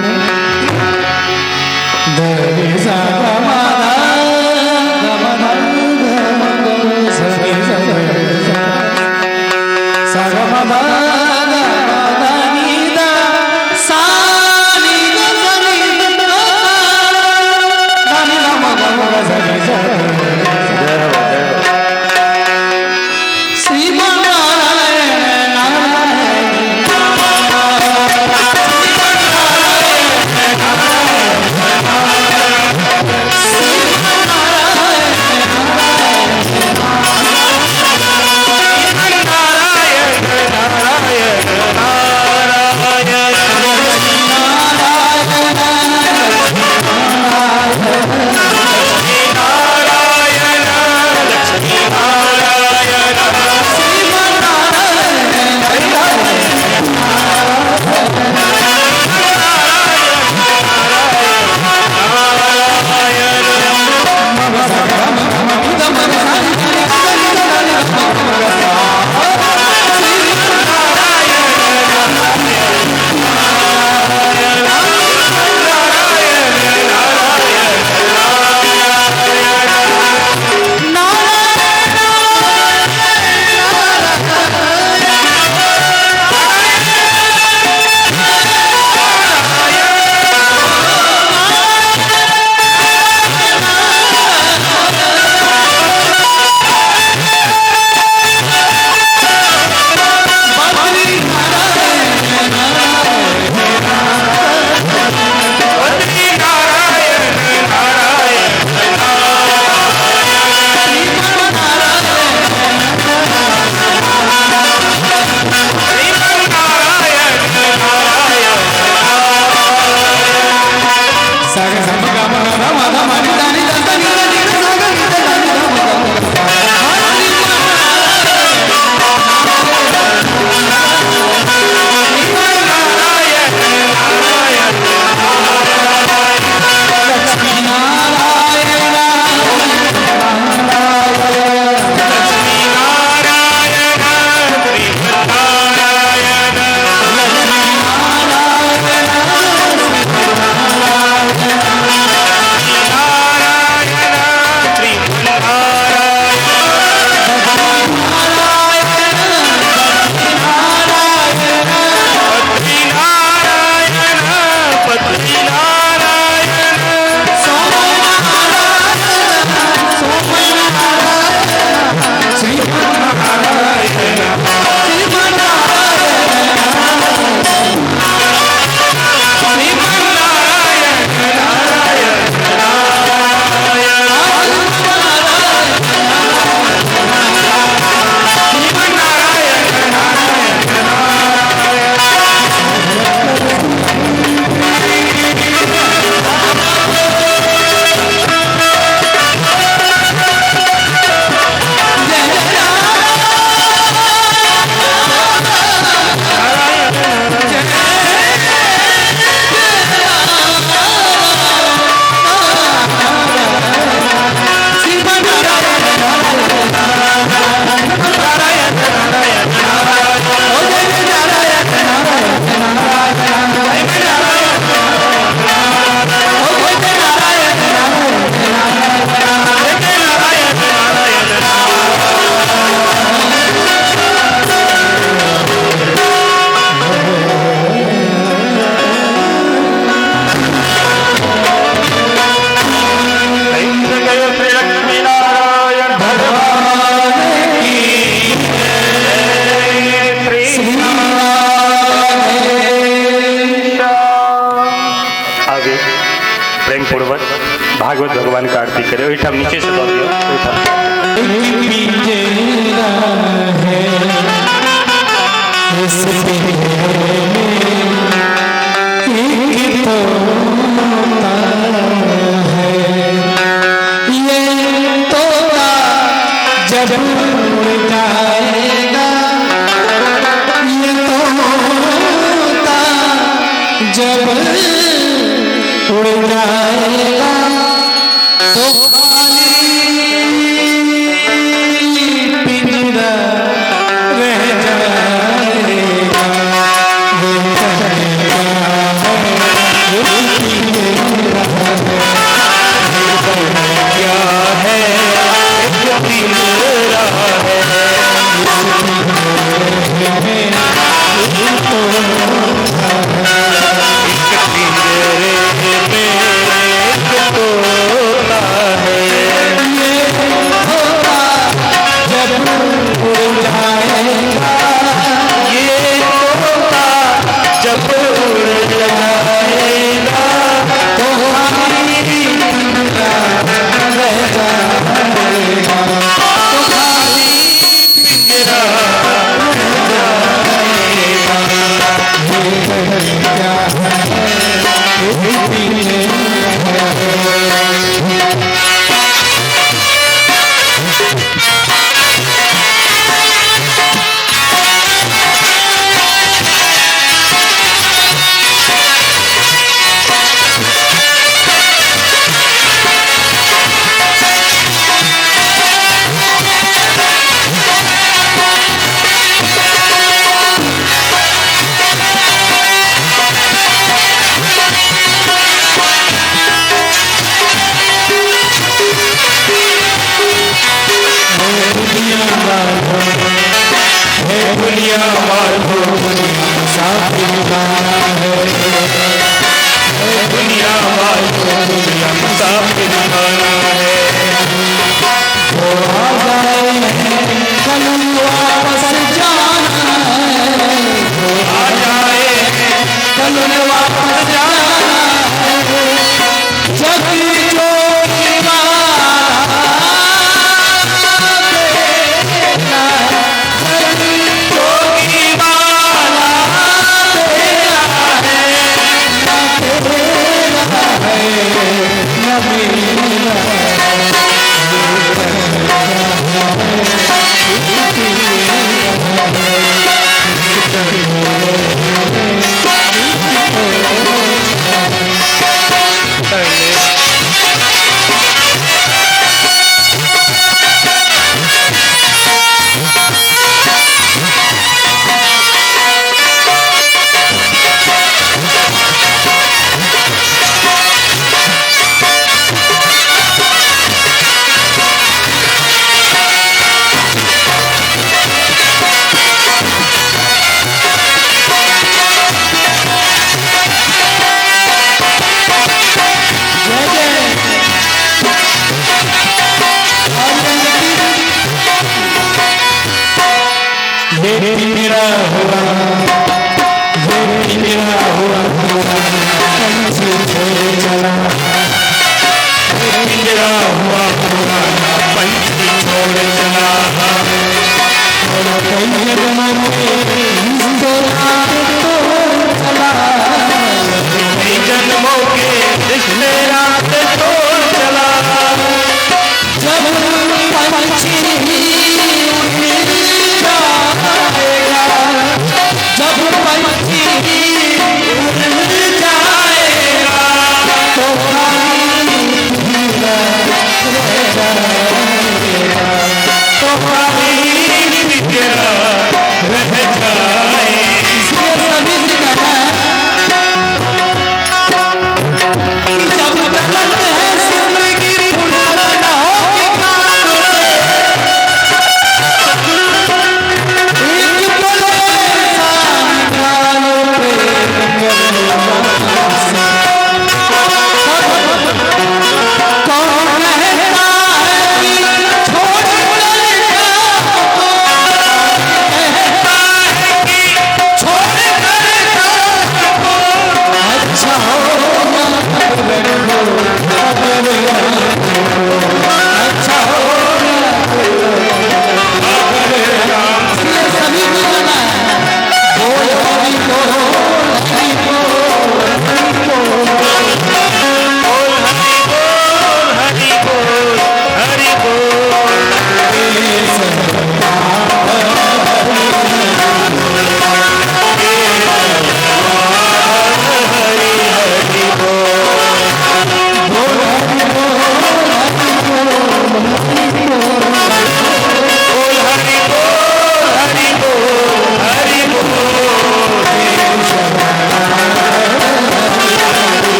प्राप्ति करे। वही ठाम नीचे से दो दियो, वही ठाम। जब उड़ जाएगा ये तोता, जब उड़ जाएगा तो खाली पिंजरा रह जाएगा। वो कहेगा क्या है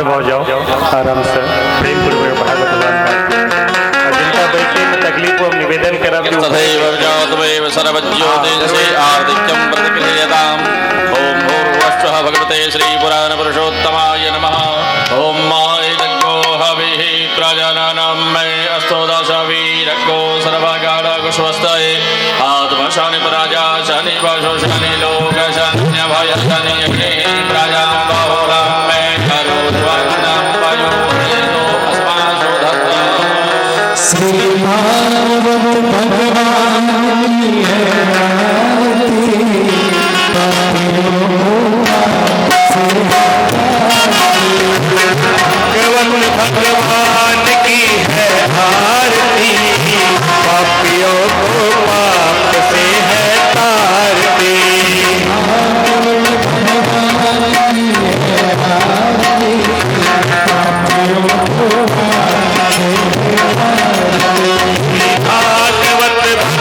खड़े हो जाओ आराम से प्रेम पूर्वक भागवत गान और जिनका बैठने में तकलीफ हो निवेदन करब कि तथैव विजातमेव सर्वज्योतिषे आर्दिक्यं प्रतिगृह्यताम् ओम भूर्भुवस्वः भगवते श्री पुराण पुरुषोत्तमाय नमः ओम मायज्ञो हविः प्रजननं मे अस्तो दशवीरज्ञो सर्वकालकुशवस्तये आत्मशानि पराजा शनि वशो शनि लोक शनि भय शनि प्रजा बहुलं मे करोद्वन्नं वयोरेनो अस्मासु धत्ता श्रीभागवत भगवान भगवान की है आरती पापियों को पाप से है तारती भागवत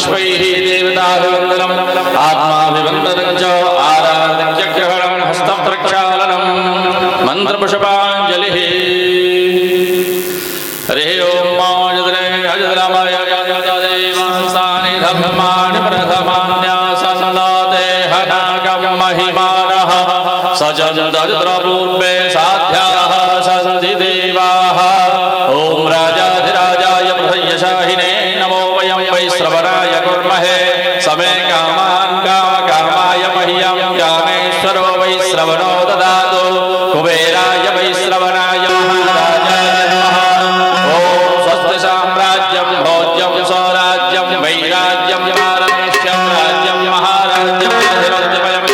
पुष्पैः देवताभिवन्दनम् आत्माभिवन्दनं च आराधनयज्ञग्रहणं हस्तप्रक्षालनं मन्त्रपुष्पाञ्जलिः हरिः ओं अजद्रामाय देवांसानि धर्माणि प्रथमान्यासन्नाते हनागं महिमानः सजन्दपूर्वे साध्याः सन्ति देवाः ॐ राजाधिराजाय प्रथयशाहिने नमो वयं वैश्रवणाय कुर्महे समे कामान् कामकामाय मह्यं कामेश्वरो वैश्रवणो ददातु कुबेराय वैश्रवणाय महाराजाय नमः ॐ स्वस्ति साम्राज्यं भोज्यं स्वराज्यं वैराज्यं पारमेश्यं राज्यं महाराज्यं अधिपत्यमयं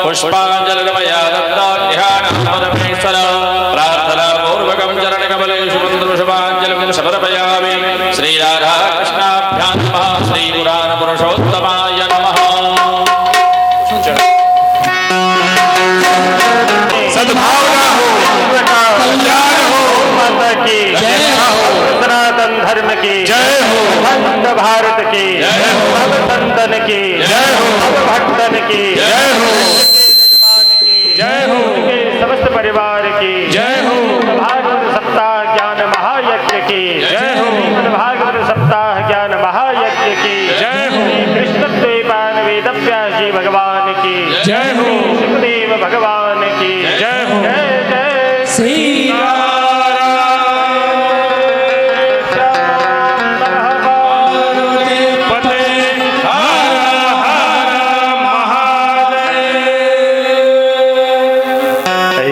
पुष्पाञ्जलिर्मया दत्ताह्यानं परमेश्वर प्रार्थनापूर्वकं चरणकमलेषु पुष्पाञ्जलिं समर्पयामि श्रीराधाकृष्णाभ्यां नमः श्रीपुराणपुरुषोत्तमाय नमः सद्भावना हो, कल्याण हो, माता की जय हो, सनातन धर्म की जय हो, अखंड भारत की जय हो, सब संतन की जय हो, सब भक्तन की जय हो, जय हो, समस्त परिवार की जय हो, भागवत सप्ताह ज्ञान महायज्ञ की जय हो, भागवत सप्ताह ज्ञान महायज्ञ की जय हो, कृष्ण द्वैपायन वेद व्यास जी भगवान की जय हो, सुखदेव भगवान की जय हो, जय जय श्री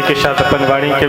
के साथ अपन वाणी के